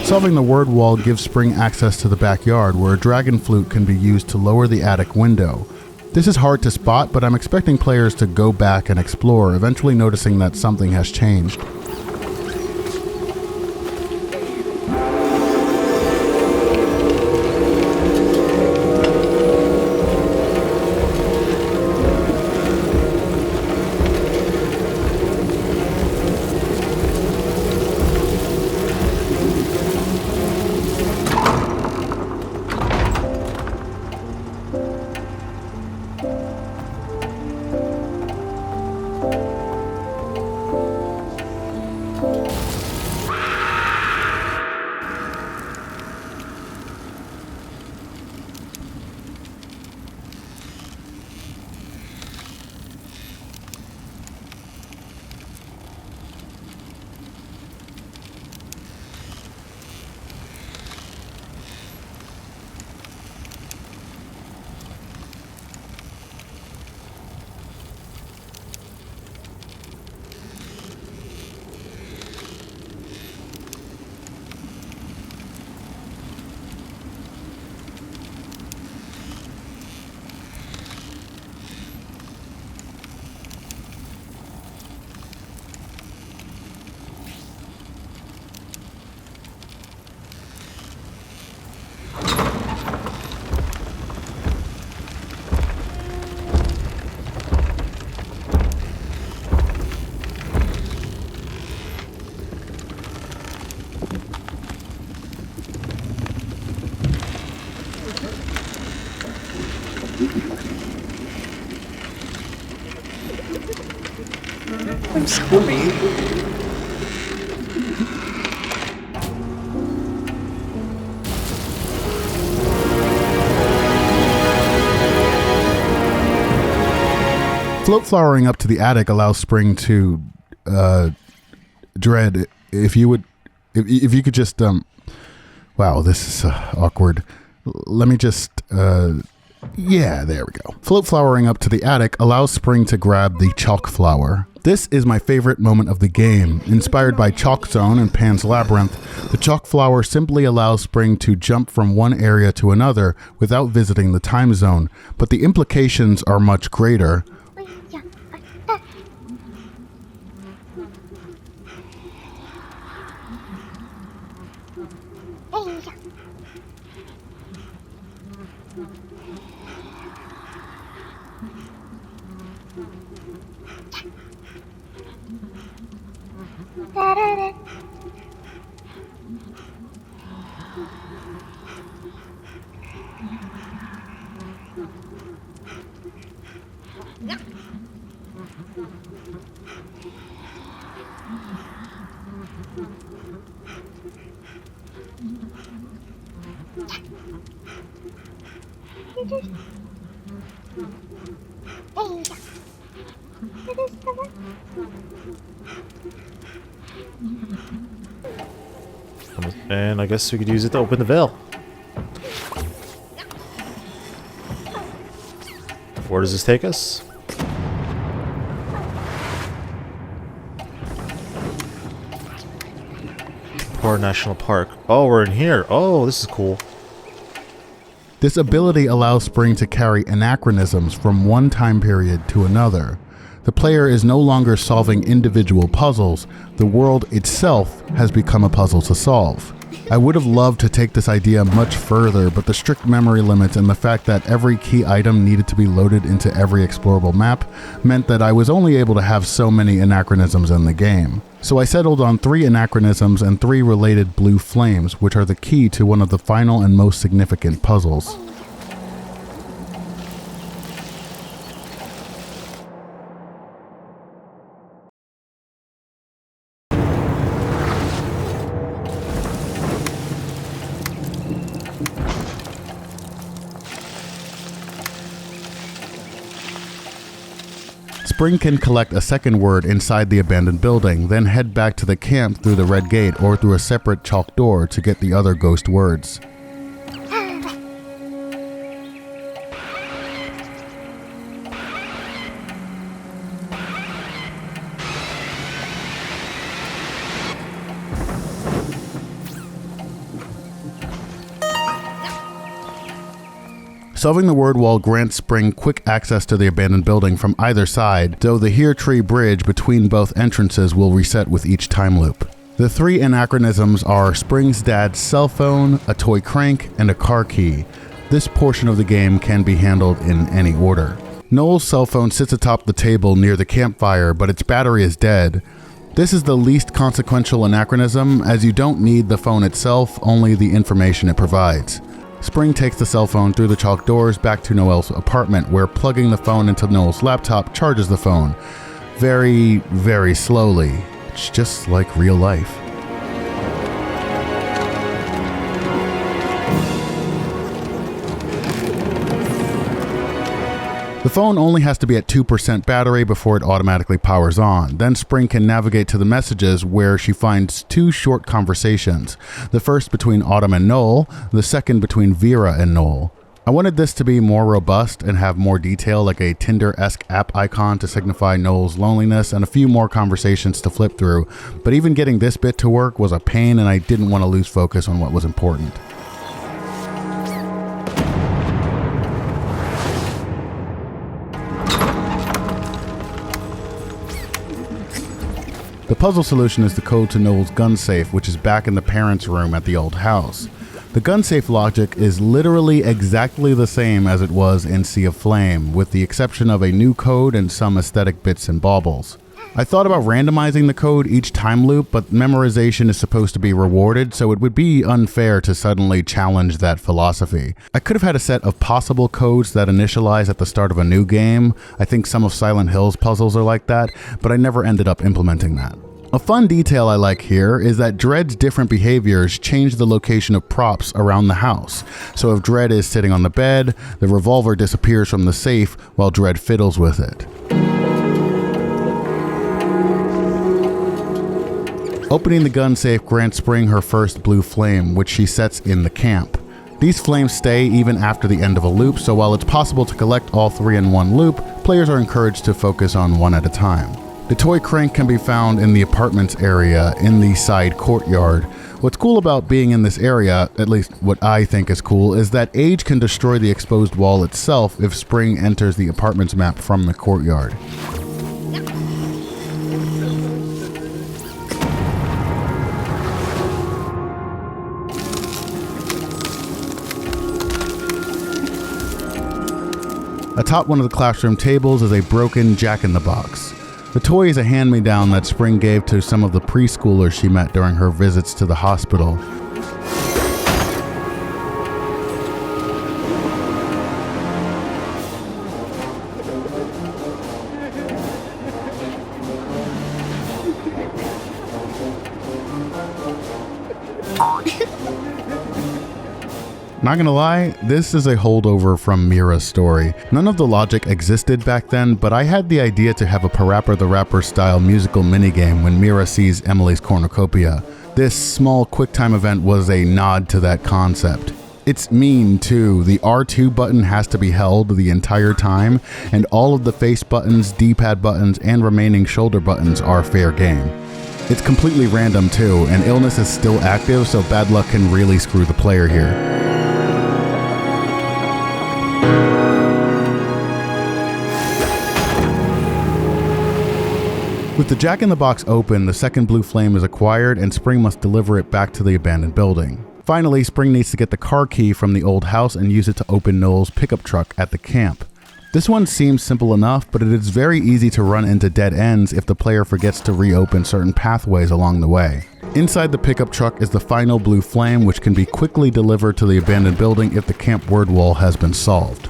Solving the word wall gives Spring access to the backyard, where a dragon flute can be used to lower the attic window. This is hard to spot, but I'm expecting players to go back and explore, eventually noticing that something has changed. I'm sorry. Float flowering up to the attic allows Spring to Dread, if you could just wow, this is awkward. Let me just yeah, there we go. Float flowering up to the attic allows Spring to grab the chalk flower. This is my favorite moment of the game. Inspired by Chalk Zone and Pan's Labyrinth, the chalk flower simply allows Spring to jump from one area to another without visiting the time zone, but the implications are much greater. And I guess we could use it to open the veil. Where does this take us? Poor National Park. Oh, we're in here. Oh, this is cool. This ability allows Spring to carry anachronisms from one time period to another. The player is no longer solving individual puzzles, the world itself has become a puzzle to solve. I would have loved to take this idea much further, but the strict memory limits and the fact that every key item needed to be loaded into every explorable map meant that I was only able to have so many anachronisms in the game. So I settled on 3 anachronisms and 3 related blue flames, which are the key to one of the final and most significant puzzles. Spring can collect a second word inside the abandoned building, then head back to the camp through the red gate or through a separate chalk door to get the other ghost words. Solving the word wall grants Spring quick access to the abandoned building from either side, though the Here Tree Bridge between both entrances will reset with each time loop. The 3 anachronisms are Spring's dad's cell phone, a toy crank, and a car key. This portion of the game can be handled in any order. Noel's cell phone sits atop the table near the campfire, but its battery is dead. This is the least consequential anachronism, as you don't need the phone itself, only the information it provides. Spring takes the cell phone through the chalk doors back to Noel's apartment, where plugging the phone into Noel's laptop charges the phone. Very, very slowly. It's just like real life. The phone only has to be at 2% battery before it automatically powers on. Then Spring can navigate to the messages where she finds 2 short conversations. The first between Autumn and Noel, the second between Vera and Noel. I wanted this to be more robust and have more detail, like a Tinder-esque app icon to signify Noel's loneliness and a few more conversations to flip through, but even getting this bit to work was a pain and I didn't want to lose focus on what was important. The puzzle solution is the code to Noel's gun safe, which is back in the parents' room at the old house. The gun safe logic is literally exactly the same as it was in Sea of Flame, with the exception of a new code and some aesthetic bits and baubles. I thought about randomizing the code each time loop, but memorization is supposed to be rewarded, so it would be unfair to suddenly challenge that philosophy. I could have had a set of possible codes that initialize at the start of a new game. I think some of Silent Hill's puzzles are like that, but I never ended up implementing that. A fun detail I like here is that Dread's different behaviors change the location of props around the house. So if Dread is sitting on the bed, the revolver disappears from the safe while Dread fiddles with it. Opening the gun safe grants Spring her first blue flame, which she sets in the camp. These flames stay even after the end of a loop, so while it's possible to collect all 3 in one loop, players are encouraged to focus on one at a time. The toy crank can be found in the apartments area in the side courtyard. What's cool about being in this area, at least what I think is cool, is that age can destroy the exposed wall itself if Spring enters the apartments map from the courtyard. Atop one of the classroom tables is a broken Jack-in-the-Box. The toy is a hand-me-down that Spring gave to some of the preschoolers she met during her visits to the hospital. Not gonna lie, this is a holdover from Mira's story. None of the logic existed back then, but I had the idea to have a Parappa the Rapper style musical minigame when Mira sees Emily's cornucopia. This small QuickTime event was a nod to that concept. It's mean too. The R2 button has to be held the entire time, and all of the face buttons, D-pad buttons, and remaining shoulder buttons are fair game. It's completely random too, and illness is still active, so bad luck can really screw the player here. With the Jack-in-the-Box open, the second blue flame is acquired and Spring must deliver it back to the abandoned building. Finally, Spring needs to get the car key from the old house and use it to open Noel's pickup truck at the camp. This one seems simple enough, but it is very easy to run into dead ends if the player forgets to reopen certain pathways along the way. Inside the pickup truck is the final blue flame, which can be quickly delivered to the abandoned building if the camp word wall has been solved.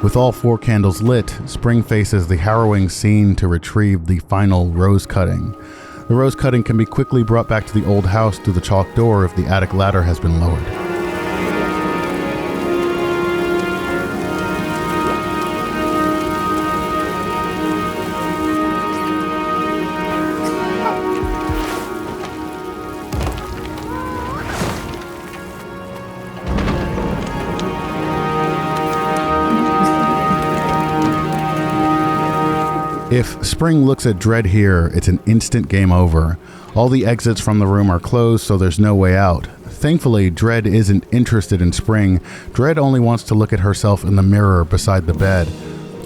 With all 4 candles lit, Spring faces the harrowing scene to retrieve the final rose cutting. The rose cutting can be quickly brought back to the old house through the chalk door if the attic ladder has been lowered. If Spring looks at Dread here, it's an instant game over. All the exits from the room are closed, so there's no way out. Thankfully, Dread isn't interested in Spring. Dread only wants to look at herself in the mirror beside the bed.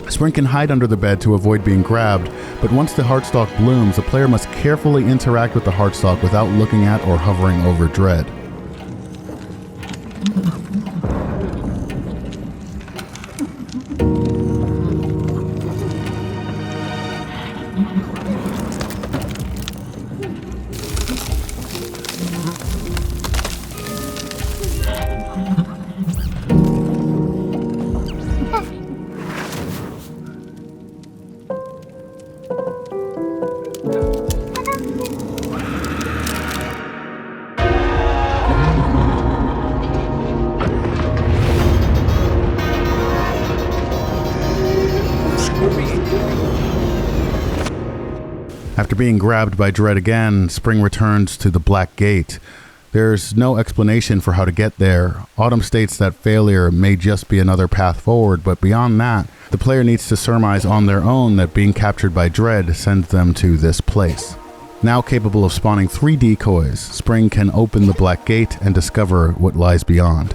Spring can hide under the bed to avoid being grabbed, but once the heartstalk blooms, the player must carefully interact with the heartstalk without looking at or hovering over Dread. After being grabbed by Dread again, Spring returns to the Black Gate. There's no explanation for how to get there. Autumn states that failure may just be another path forward, but beyond that, the player needs to surmise on their own that being captured by Dread sends them to this place. Now capable of spawning 3 decoys, Spring can open the Black Gate and discover what lies beyond.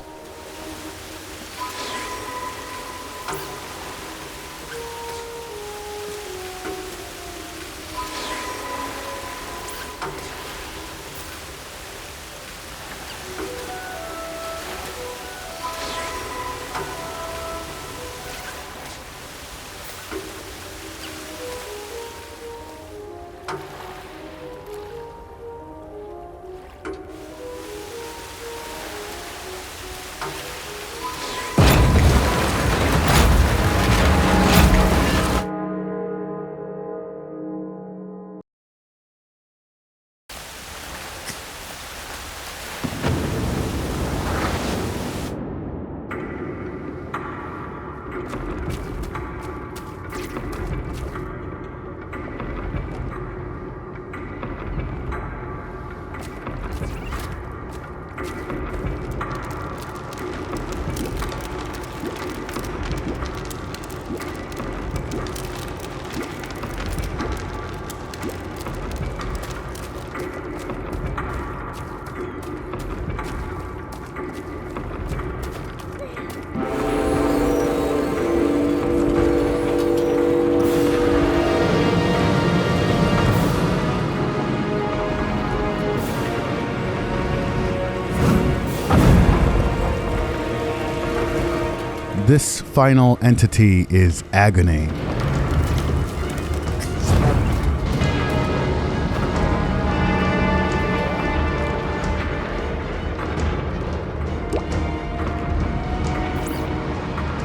This final entity is Agony.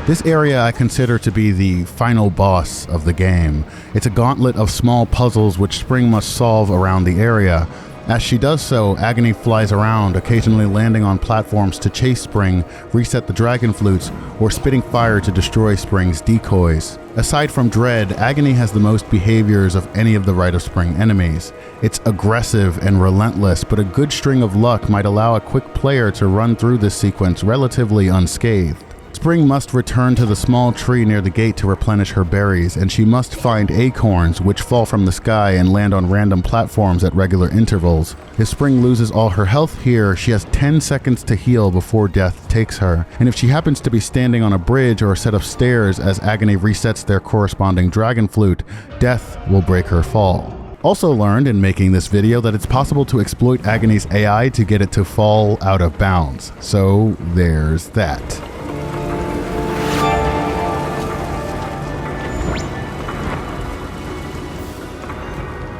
This area I consider to be the final boss of the game. It's a gauntlet of small puzzles which Spring must solve around the area. As she does so, Agony flies around, occasionally landing on platforms to chase Spring, reset the dragon flutes, or spitting fire to destroy Spring's decoys. Aside from Dread, Agony has the most behaviors of any of the Rite of Spring enemies. It's aggressive and relentless, but a good string of luck might allow a quick player to run through this sequence relatively unscathed. Spring must return to the small tree near the gate to replenish her berries, and she must find acorns, which fall from the sky and land on random platforms at regular intervals. If Spring loses all her health here, she has 10 seconds to heal before death takes her, and if she happens to be standing on a bridge or a set of stairs as Agony resets their corresponding dragon flute, death will break her fall. Also learned in making this video that it's possible to exploit Agony's AI to get it to fall out of bounds, so there's that.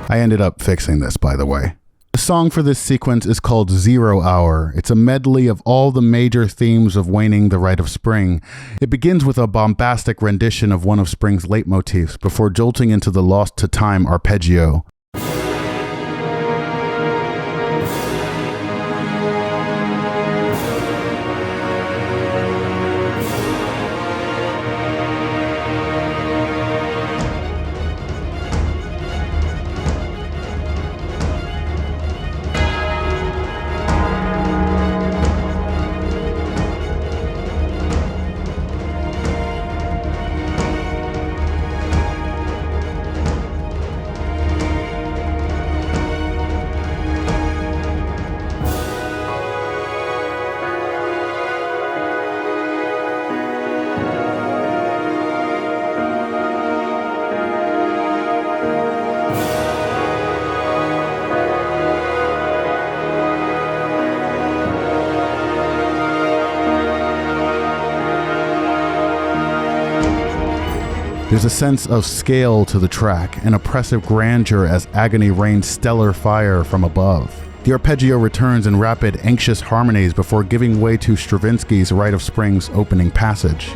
I ended up fixing this, by the way. The song for this sequence is called 0 Hour. It's a medley of all the major themes of Waning the Rite of Spring. It begins with a bombastic rendition of one of Spring's leitmotifs before jolting into the Lost to Time arpeggio. There's a sense of scale to the track, an oppressive grandeur as Agony rains stellar fire from above. The arpeggio returns in rapid, anxious harmonies before giving way to Stravinsky's Rite of Spring's opening passage.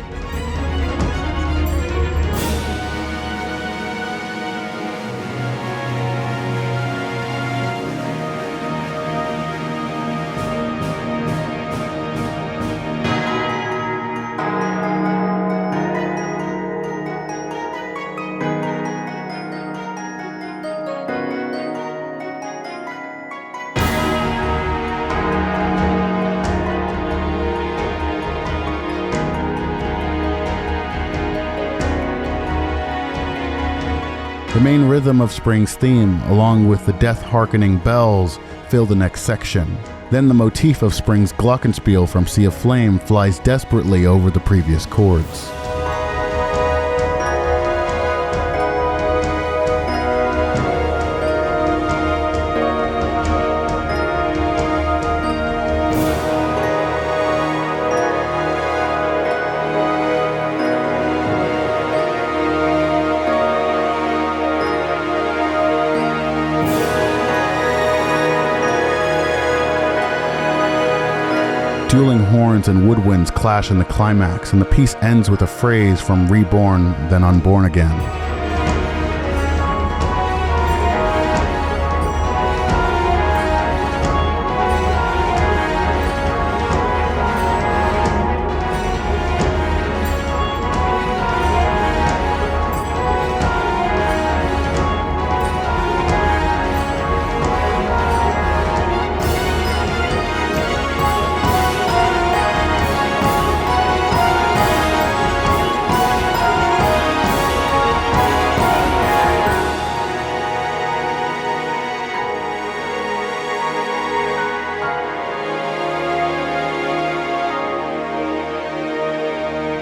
The main rhythm of Spring's theme, along with the death-hearkening bells, fill the next section. Then the motif of Spring's glockenspiel from Sea of Flame flies desperately over the previous chords. Dueling horns and woodwinds clash in the climax, and the piece ends with a phrase from Reborn, then Unborn again.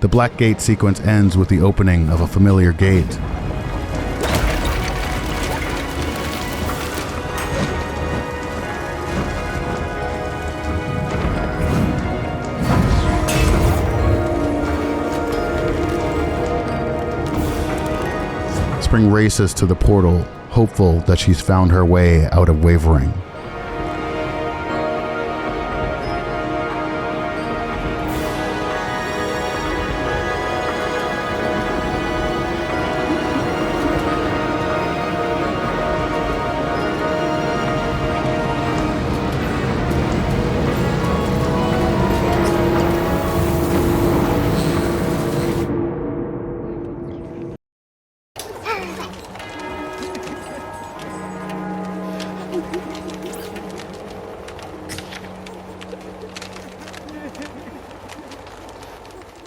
The Black Gate sequence ends with the opening of a familiar gate. Spring races to the portal, hopeful that she's found her way out of Wavering.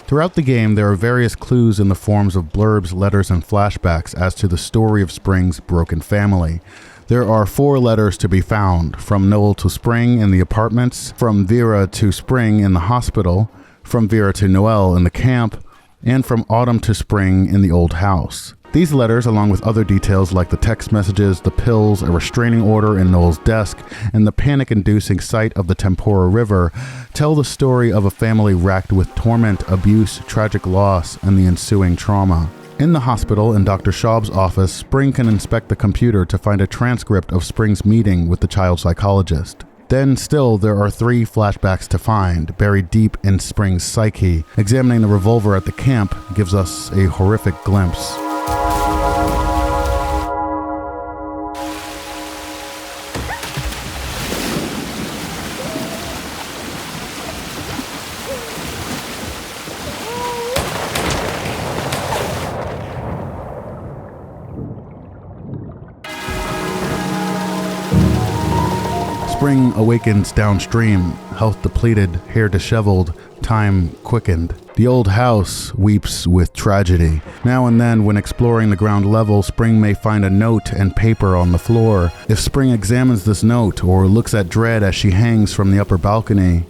Throughout the game, there are various clues in the forms of blurbs, letters, and flashbacks as to the story of Spring's broken family. There are 4 letters to be found, from Noel to Spring in the apartments, from Vera to Spring in the hospital, from Vera to Noel in the camp, and from Autumn to Spring in the old house. These letters, along with other details like the text messages, the pills, a restraining order in Noel's desk, and the panic-inducing sight of the Tempora River, tell the story of a family racked with torment, abuse, tragic loss, and the ensuing trauma. In the hospital, in Dr. Schaub's office, Spring can inspect the computer to find a transcript of Spring's meeting with the child psychologist. Then still, there are 3 flashbacks to find, buried deep in Spring's psyche. Examining the revolver at the camp gives us a horrific glimpse. Spring awakens downstream, health depleted, hair disheveled, time quickened. The old house weeps with tragedy. Now and then, when exploring the ground level, Spring may find a note and paper on the floor. If Spring examines this note or looks at Dread as she hangs from the upper balcony,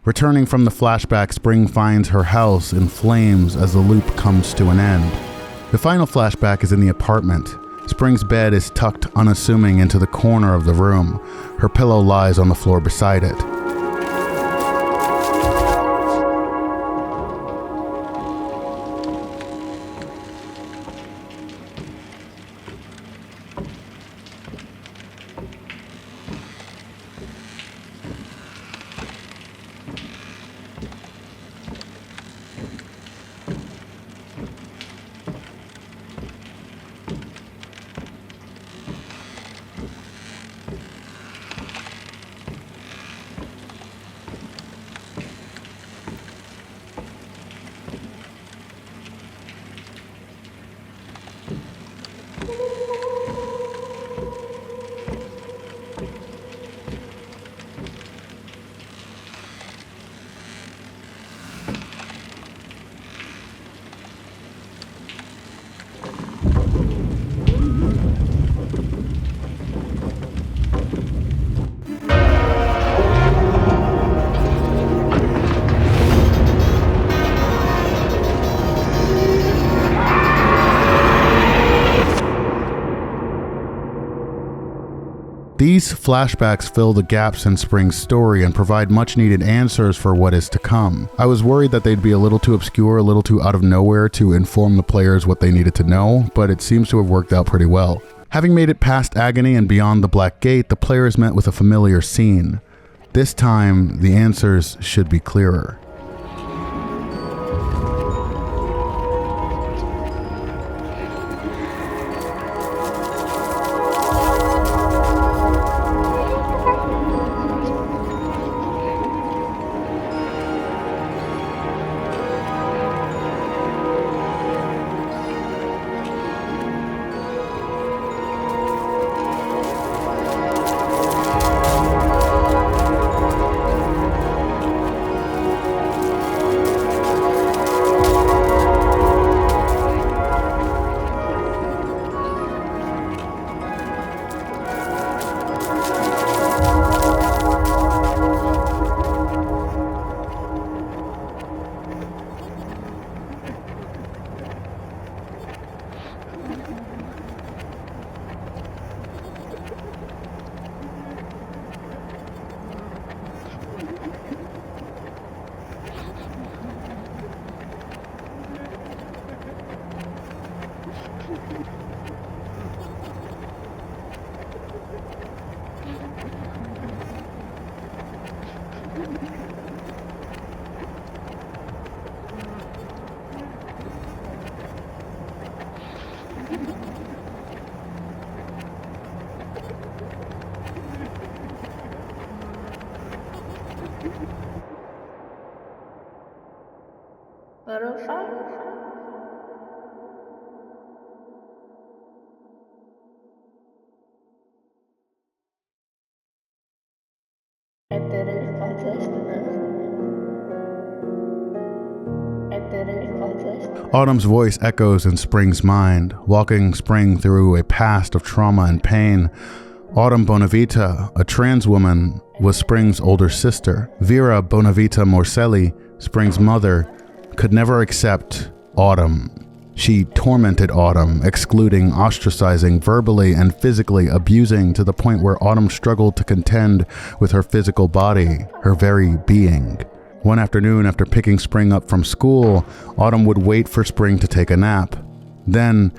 returning from the flashback, Spring finds her house in flames as the loop comes to an end. The final flashback is in the apartment. Spring's bed is tucked unassuming into the corner of the room. Her pillow lies on the floor beside it. These flashbacks fill the gaps in Spring's story and provide much needed answers for what is to come. I was worried that they'd be a little too obscure, a little too out of nowhere to inform the players what they needed to know, but it seems to have worked out pretty well. Having made it past Agony and beyond the Black Gate, the players met with a familiar scene. This time, the answers should be clearer. Autumn's voice echoes in Spring's mind, walking Spring through a past of trauma and pain. Autumn Bonavita, a trans woman, was Spring's older sister. Vera Bonavita Morcelli, Spring's mother, could never accept Autumn. She tormented Autumn, excluding, ostracizing, verbally and physically abusing to the point where Autumn struggled to contend with her physical body, her very being. One afternoon, after picking Spring up from school, Autumn would wait for Spring to take a nap. Then,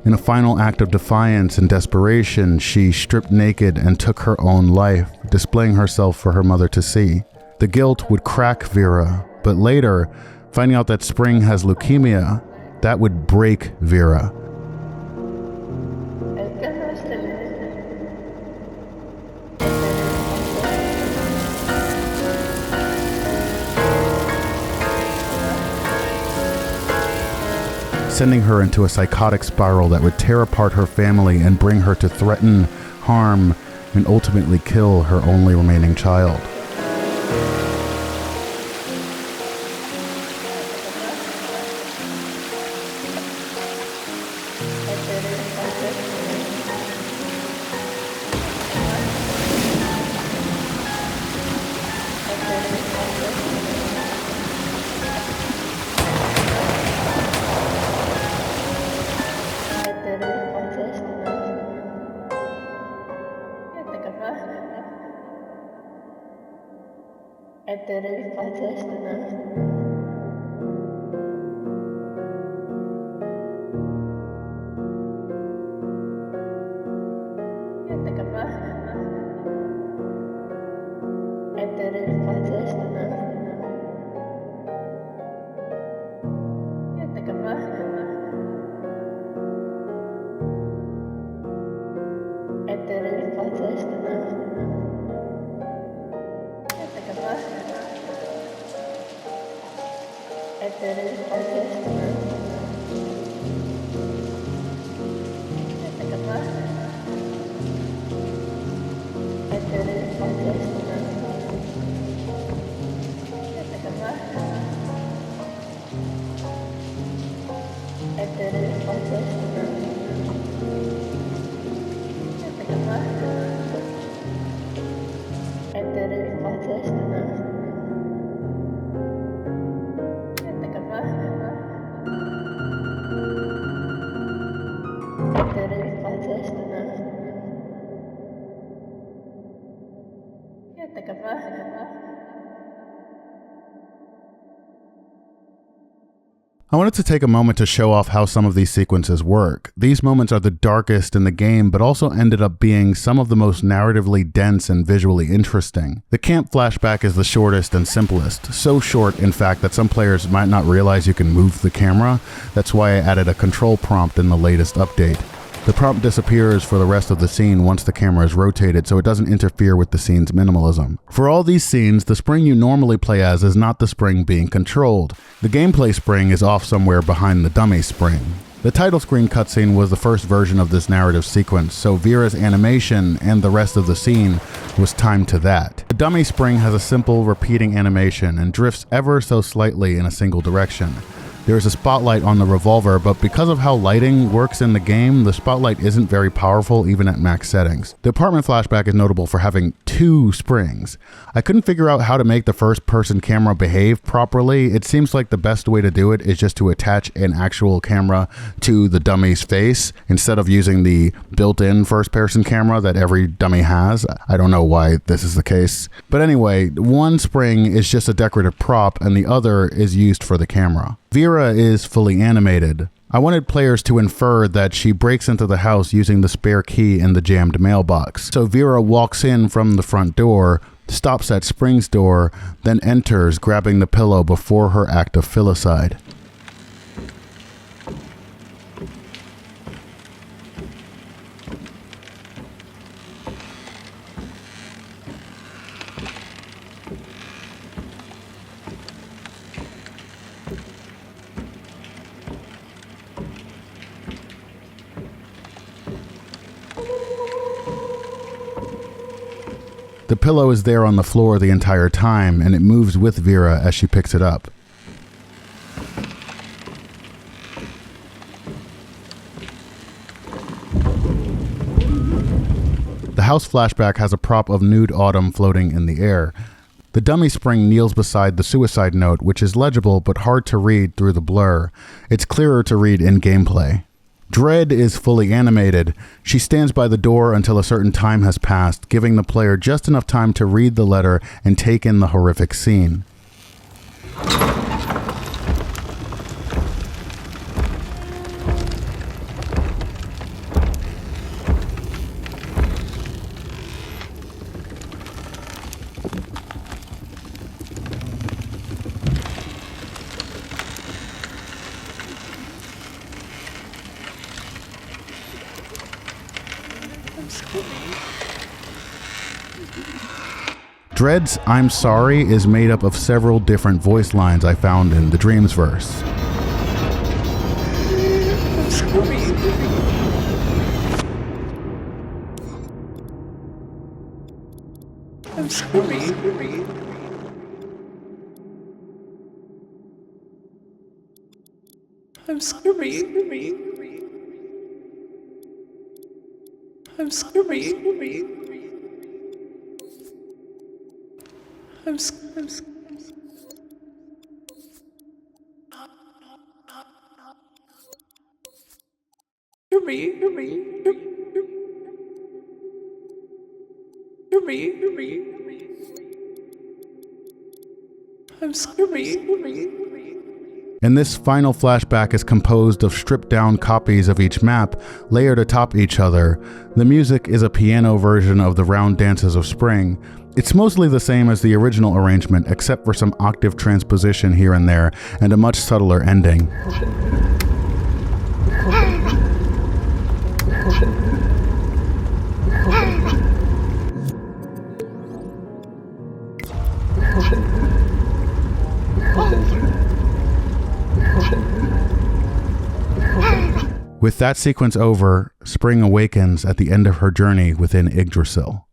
in a final act of defiance and desperation, she stripped naked and took her own life, displaying herself for her mother to see. The guilt would crack Vera, but later, finding out that Spring has leukemia, that would break Vera. Sending her into a psychotic spiral that would tear apart her family and bring her to threaten, harm, and ultimately kill her only remaining child. I wanted to take a moment to show off how some of these sequences work. These moments are the darkest in the game, but also ended up being some of the most narratively dense and visually interesting. The camp flashback is the shortest and simplest. So short, in fact, that some players might not realize you can move the camera. That's why I added a control prompt in the latest update. The prompt disappears for the rest of the scene once the camera is rotated, so it doesn't interfere with the scene's minimalism. For all these scenes, the Spring you normally play as is not the Spring being controlled. The gameplay Spring is off somewhere behind the dummy Spring. The title screen cutscene was the first version of this narrative sequence, so Vera's animation and the rest of the scene was timed to that. The dummy Spring has a simple repeating animation and drifts ever so slightly in a single direction. There is a spotlight on the revolver, but because of how lighting works in the game, the spotlight isn't very powerful even at max settings. The apartment flashback is notable for having 2 springs. I couldn't figure out how to make the first person camera behave properly. It seems like the best way to do it is just to attach an actual camera to the dummy's face instead of using the built-in first person camera that every dummy has. I don't know why this is the case. But anyway, one spring is just a decorative prop and the other is used for the camera. Vera is fully animated. I wanted players to infer that she breaks into the house using the spare key in the jammed mailbox. So Vera walks in from the front door, stops at Spring's door, then enters, grabbing the pillow before her act of filicide. The pillow is there on the floor the entire time, and it moves with Vera as she picks it up. The house flashback has a prop of nude Autumn floating in the air. The dummy Spring kneels beside the suicide note, which is legible but hard to read through the blur. It's clearer to read in gameplay. Dread is fully animated. She stands by the door until a certain time has passed, giving the player just enough time to read the letter and take in the horrific scene. Dread's I'm Sorry is made up of several different voice lines I found in the Dreams verse. I'm sorry. I'm sorry. I'm sorry. I'm And this final flashback is composed of stripped-down copies of each map, layered atop each other. The music is a piano version of the round dances of Spring. It's mostly the same as the original arrangement, except for some octave transposition here and there, and a much subtler ending. With that sequence over, Spring awakens at the end of her journey within Yggdrasil.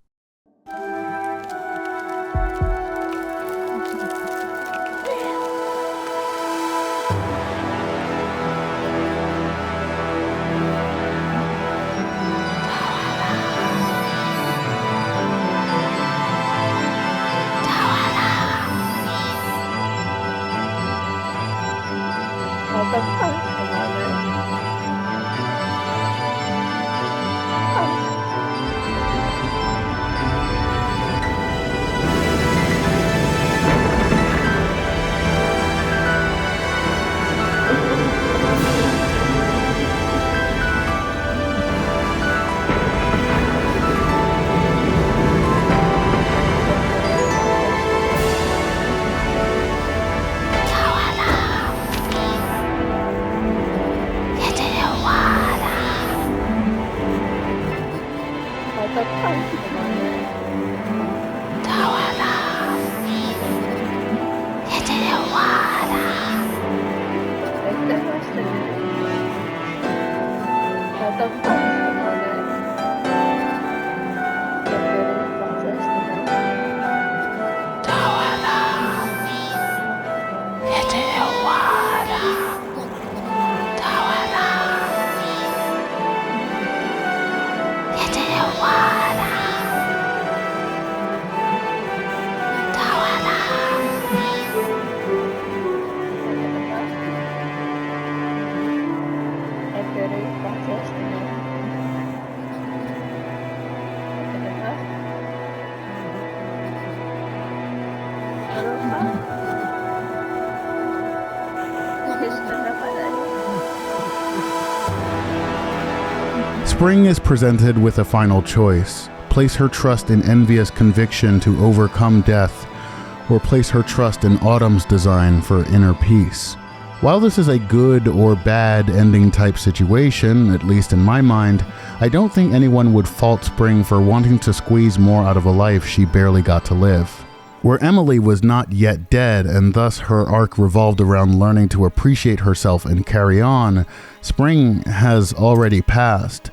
Spring is presented with a final choice. place her trust in Envia's conviction to overcome death, or place her trust in Autumn's design for inner peace. While this is a good or bad ending type situation, at least in my mind, I don't think anyone would fault Spring for wanting to squeeze more out of a life she barely got to live. Where Emily was not yet dead, and thus her arc revolved around learning to appreciate herself and carry on, Spring has already passed.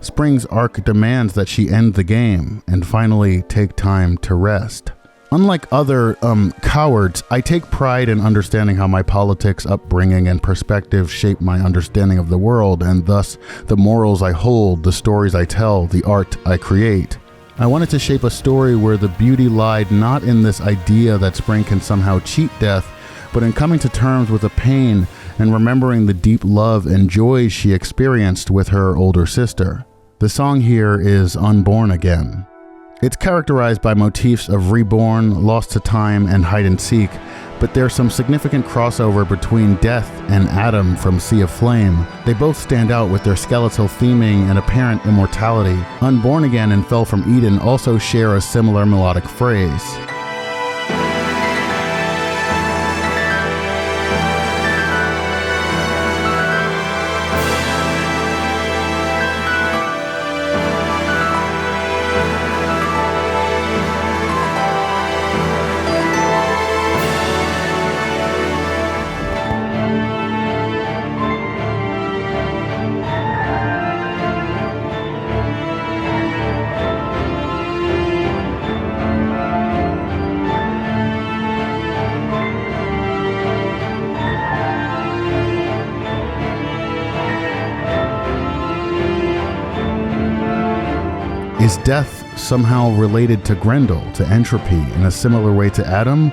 Spring's arc demands that she end the game and finally take time to rest. Unlike other, cowards, I take pride in understanding how my politics, upbringing, and perspective shape my understanding of the world, and thus the morals I hold, the stories I tell, the art I create. I wanted to shape a story where the beauty lied not in this idea that Spring can somehow cheat death, but in coming to terms with the pain and remembering the deep love and joy she experienced with her older sister. The song here is Unborn Again. It's characterized by motifs of reborn, lost to time, and hide and seek, but there's some significant crossover between Death and Adam from Sea of Flame. They both stand out with their skeletal theming and apparent immortality. Unborn Again and Fell from Eden also share a similar melodic phrase. Is death somehow related to Grendel, to entropy, in a similar way to Adam?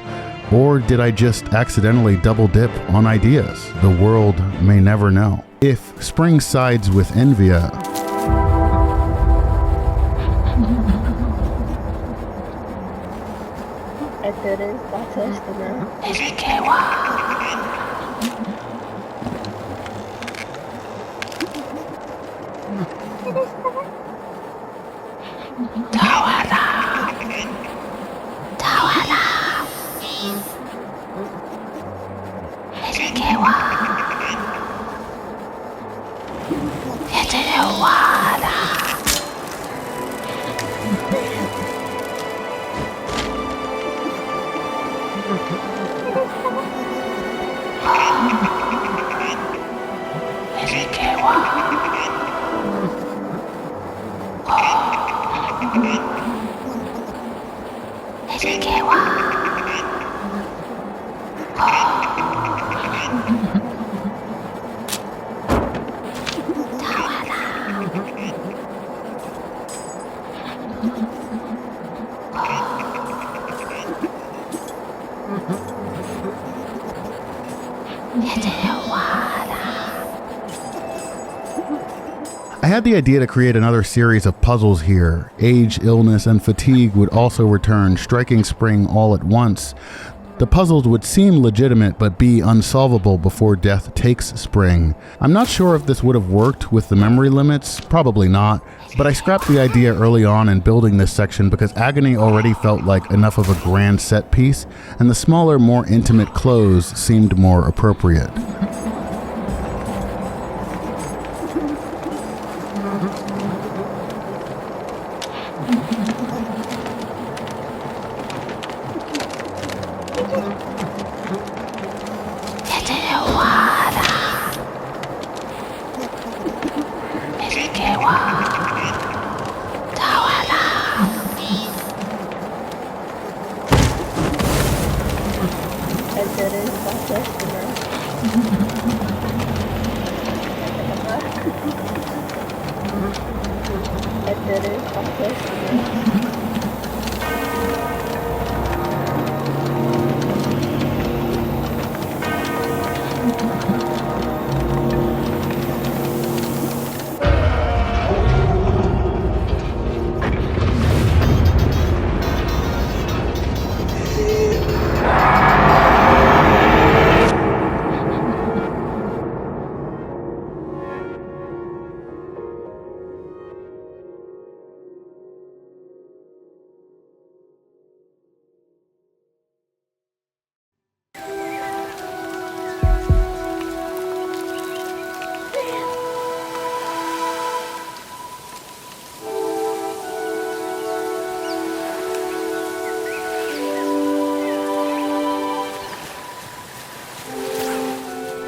Or did I just accidentally double dip on ideas? The world may never know. If Spring sides with Envia, I had the idea to create another series of puzzles here. Age, illness, and fatigue would also return, striking Spring all at once. The puzzles would seem legitimate but be unsolvable before death takes Spring. I'm not sure if this would have worked with the memory limits, probably not, but I scrapped the idea early on in building this section because Agony already felt like enough of a grand set piece, and the smaller, more intimate close seemed more appropriate.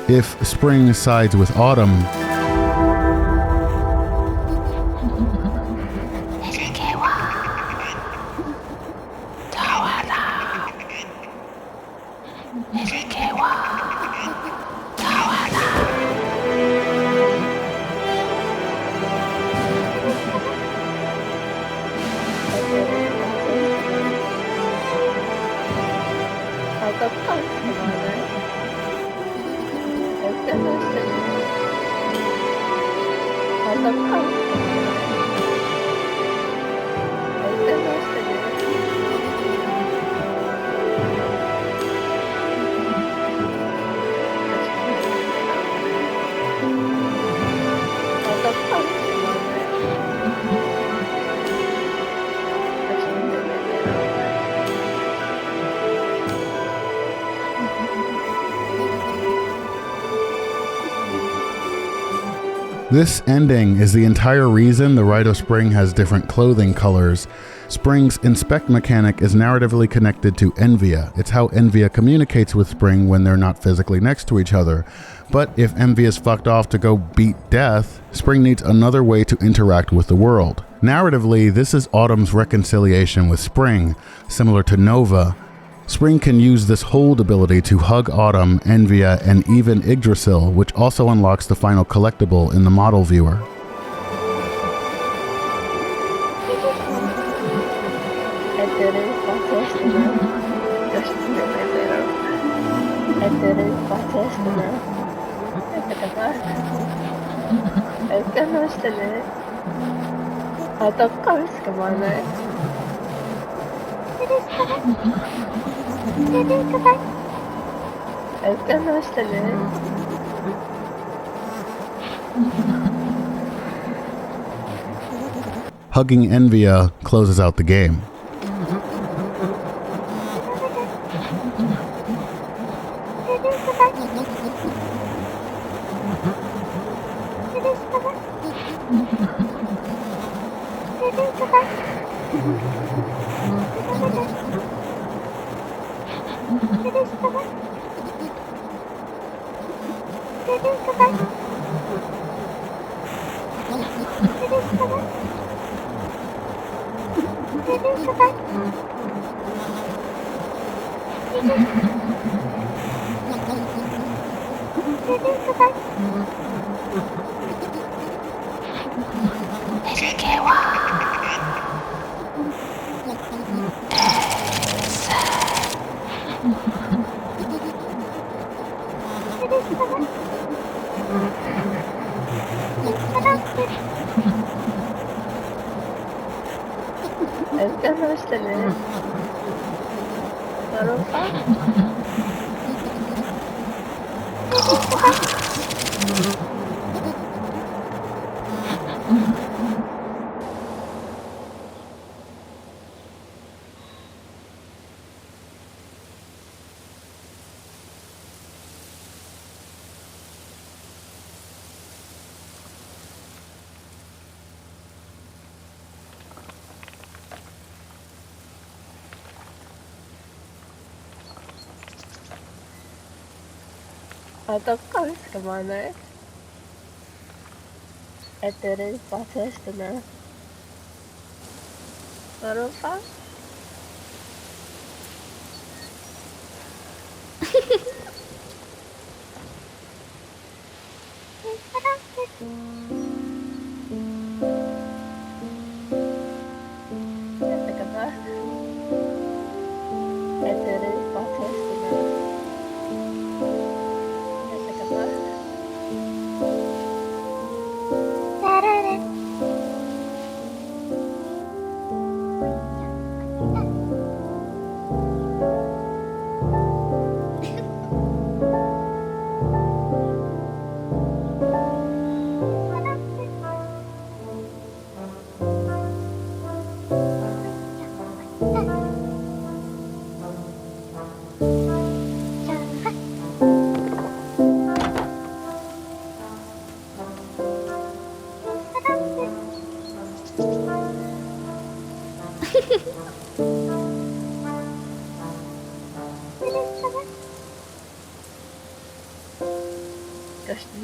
If spring sides with autumn, this ending is the entire reason the Rite of Spring has different clothing colors. Spring's inspect mechanic is narratively connected to Envia. It's how Envia communicates with Spring when they're not physically next to each other. But if Envia's fucked off to go beat death, Spring needs another way to interact with the world. Narratively, this is Autumn's reconciliation with Spring, similar to Nova. Spring can use this hold ability to hug Autumn, Envia, and even Yggdrasil, which also unlocks the final collectible in the model viewer. Hugging Envia closes out the game.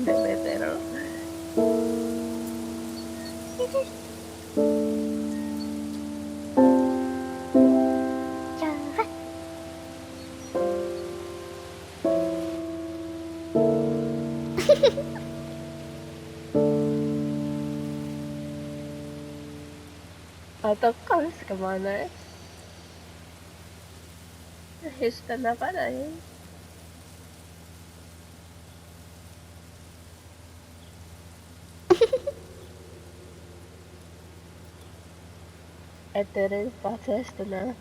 pero... Atau kau kemana? Houston apa dah ya? Eterin Patestana.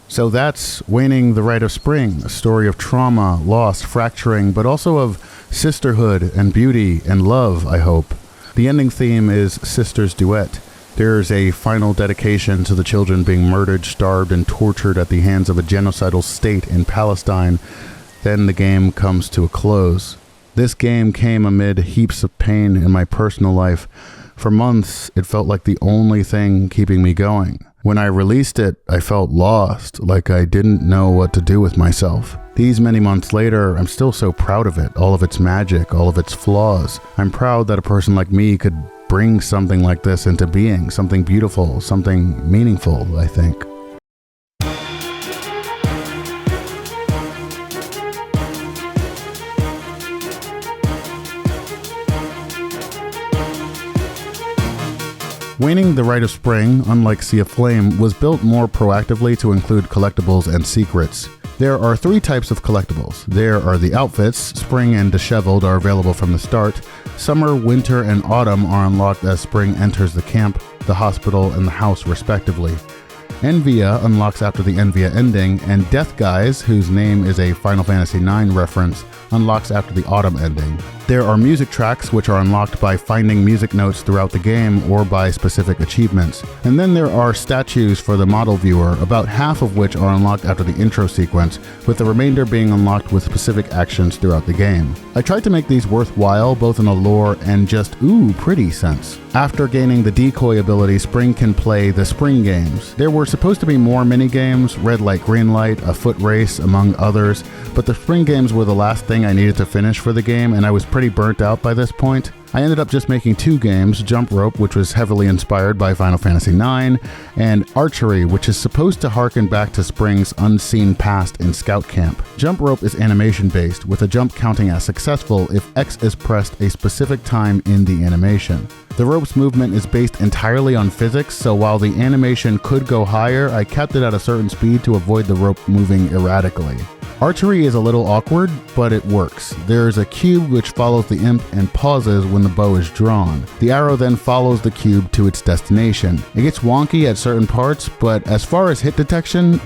So that's Waning, the Rite of Spring, a story of trauma, loss, fracturing, but also of sisterhood and beauty and love, I hope. The ending theme is Sister's Duet. There's a final dedication to the children being murdered, starved, and tortured at the hands of a genocidal state in Palestine. Then the game comes to a close. This game came amid heaps of pain in my personal life. For months, it felt like the only thing keeping me going. When I released it, I felt lost, like I didn't know what to do with myself. These many months later, I'm still so proud of it, all of its magic, all of its flaws. I'm proud that a person like me could bring something like this into being, something beautiful, something meaningful, I think. Waning, the Rite of Spring, unlike Sea of Flame, was built more proactively to include collectibles and secrets. There are 3 types of collectibles. There are the outfits. Spring and Disheveled are available from the start. Summer, Winter, and Autumn are unlocked as Spring enters the camp, the hospital, and the house respectively. Envia unlocks after the Envia ending, and Death Guise, whose name is a Final Fantasy IX reference, unlocks after the Autumn ending. There are music tracks, which are unlocked by finding music notes throughout the game or by specific achievements. And then there are statues for the model viewer, about half of which are unlocked after the intro sequence, with the remainder being unlocked with specific actions throughout the game. I tried to make these worthwhile, both in a lore and just, ooh, pretty sense. After gaining the decoy ability, Spring can play the Spring games. There were supposed to be more mini-games, red light, green light, a foot race, among others, but the Spring games were the last thing I needed to finish for the game, and I was pretty burnt out by this point. I ended up just making 2 games, Jump Rope, which was heavily inspired by Final Fantasy IX, and Archery, which is supposed to harken back to Spring's unseen past in Scout Camp. Jump Rope is animation-based, with a jump counting as successful if X is pressed a specific time in the animation. The rope's movement is based entirely on physics, so while the animation could go higher, I kept it at a certain speed to avoid the rope moving erratically. Archery is a little awkward, but it works. There is a cube which follows the imp and pauses when the bow is drawn. The arrow then follows the cube to its destination. It gets wonky at certain parts, but as far as hit detection,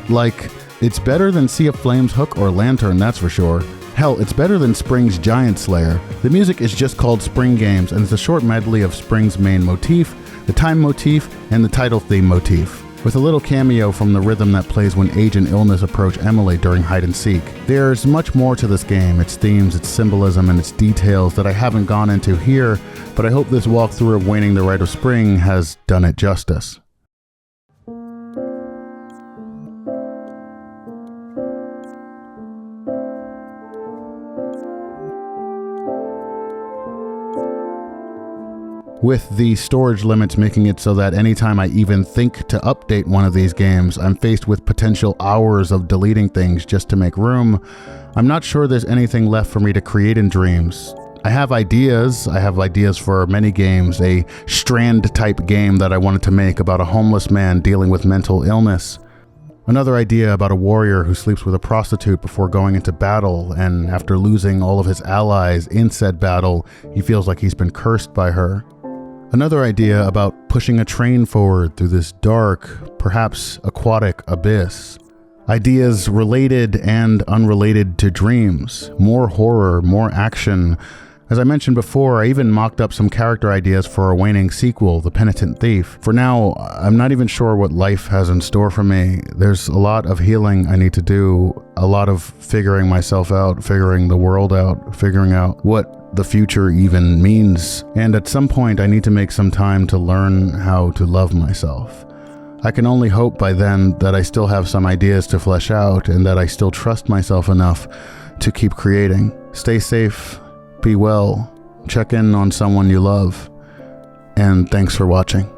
it's better than Sea of Flame's hook or lantern, that's for sure. Hell, it's better than Spring's Giant Slayer. The music is just called Spring Games, and it's a short medley of Spring's main motif, the time motif, and the title theme motif, with a little cameo from the rhythm that plays when age and illness approach Emily during hide and seek. There's much more to this game, its themes, its symbolism, and its details that I haven't gone into here, but I hope this walkthrough of Waning, the Rite of Spring has done it justice. With the storage limits making it so that anytime I even think to update one of these games, I'm faced with potential hours of deleting things just to make room, I'm not sure there's anything left for me to create in Dreams. I have ideas for many games, a Strand-type game that I wanted to make about a homeless man dealing with mental illness. Another idea about a warrior who sleeps with a prostitute before going into battle, and after losing all of his allies in said battle, he feels like he's been cursed by her. Another idea about pushing a train forward through this dark, perhaps aquatic abyss. Ideas related and unrelated to Dreams. More horror, more action. As I mentioned before, I even mocked up some character ideas for a Waning sequel, The Penitent Thief. For now, I'm not even sure what life has in store for me. There's a lot of healing I need to do, a lot of figuring myself out, figuring the world out, figuring out what the future even means. And at some point, I need to make some time to learn how to love myself. I can only hope by then that I still have some ideas to flesh out and that I still trust myself enough to keep creating. Stay safe. Be well, check in on someone you love, and thanks for watching.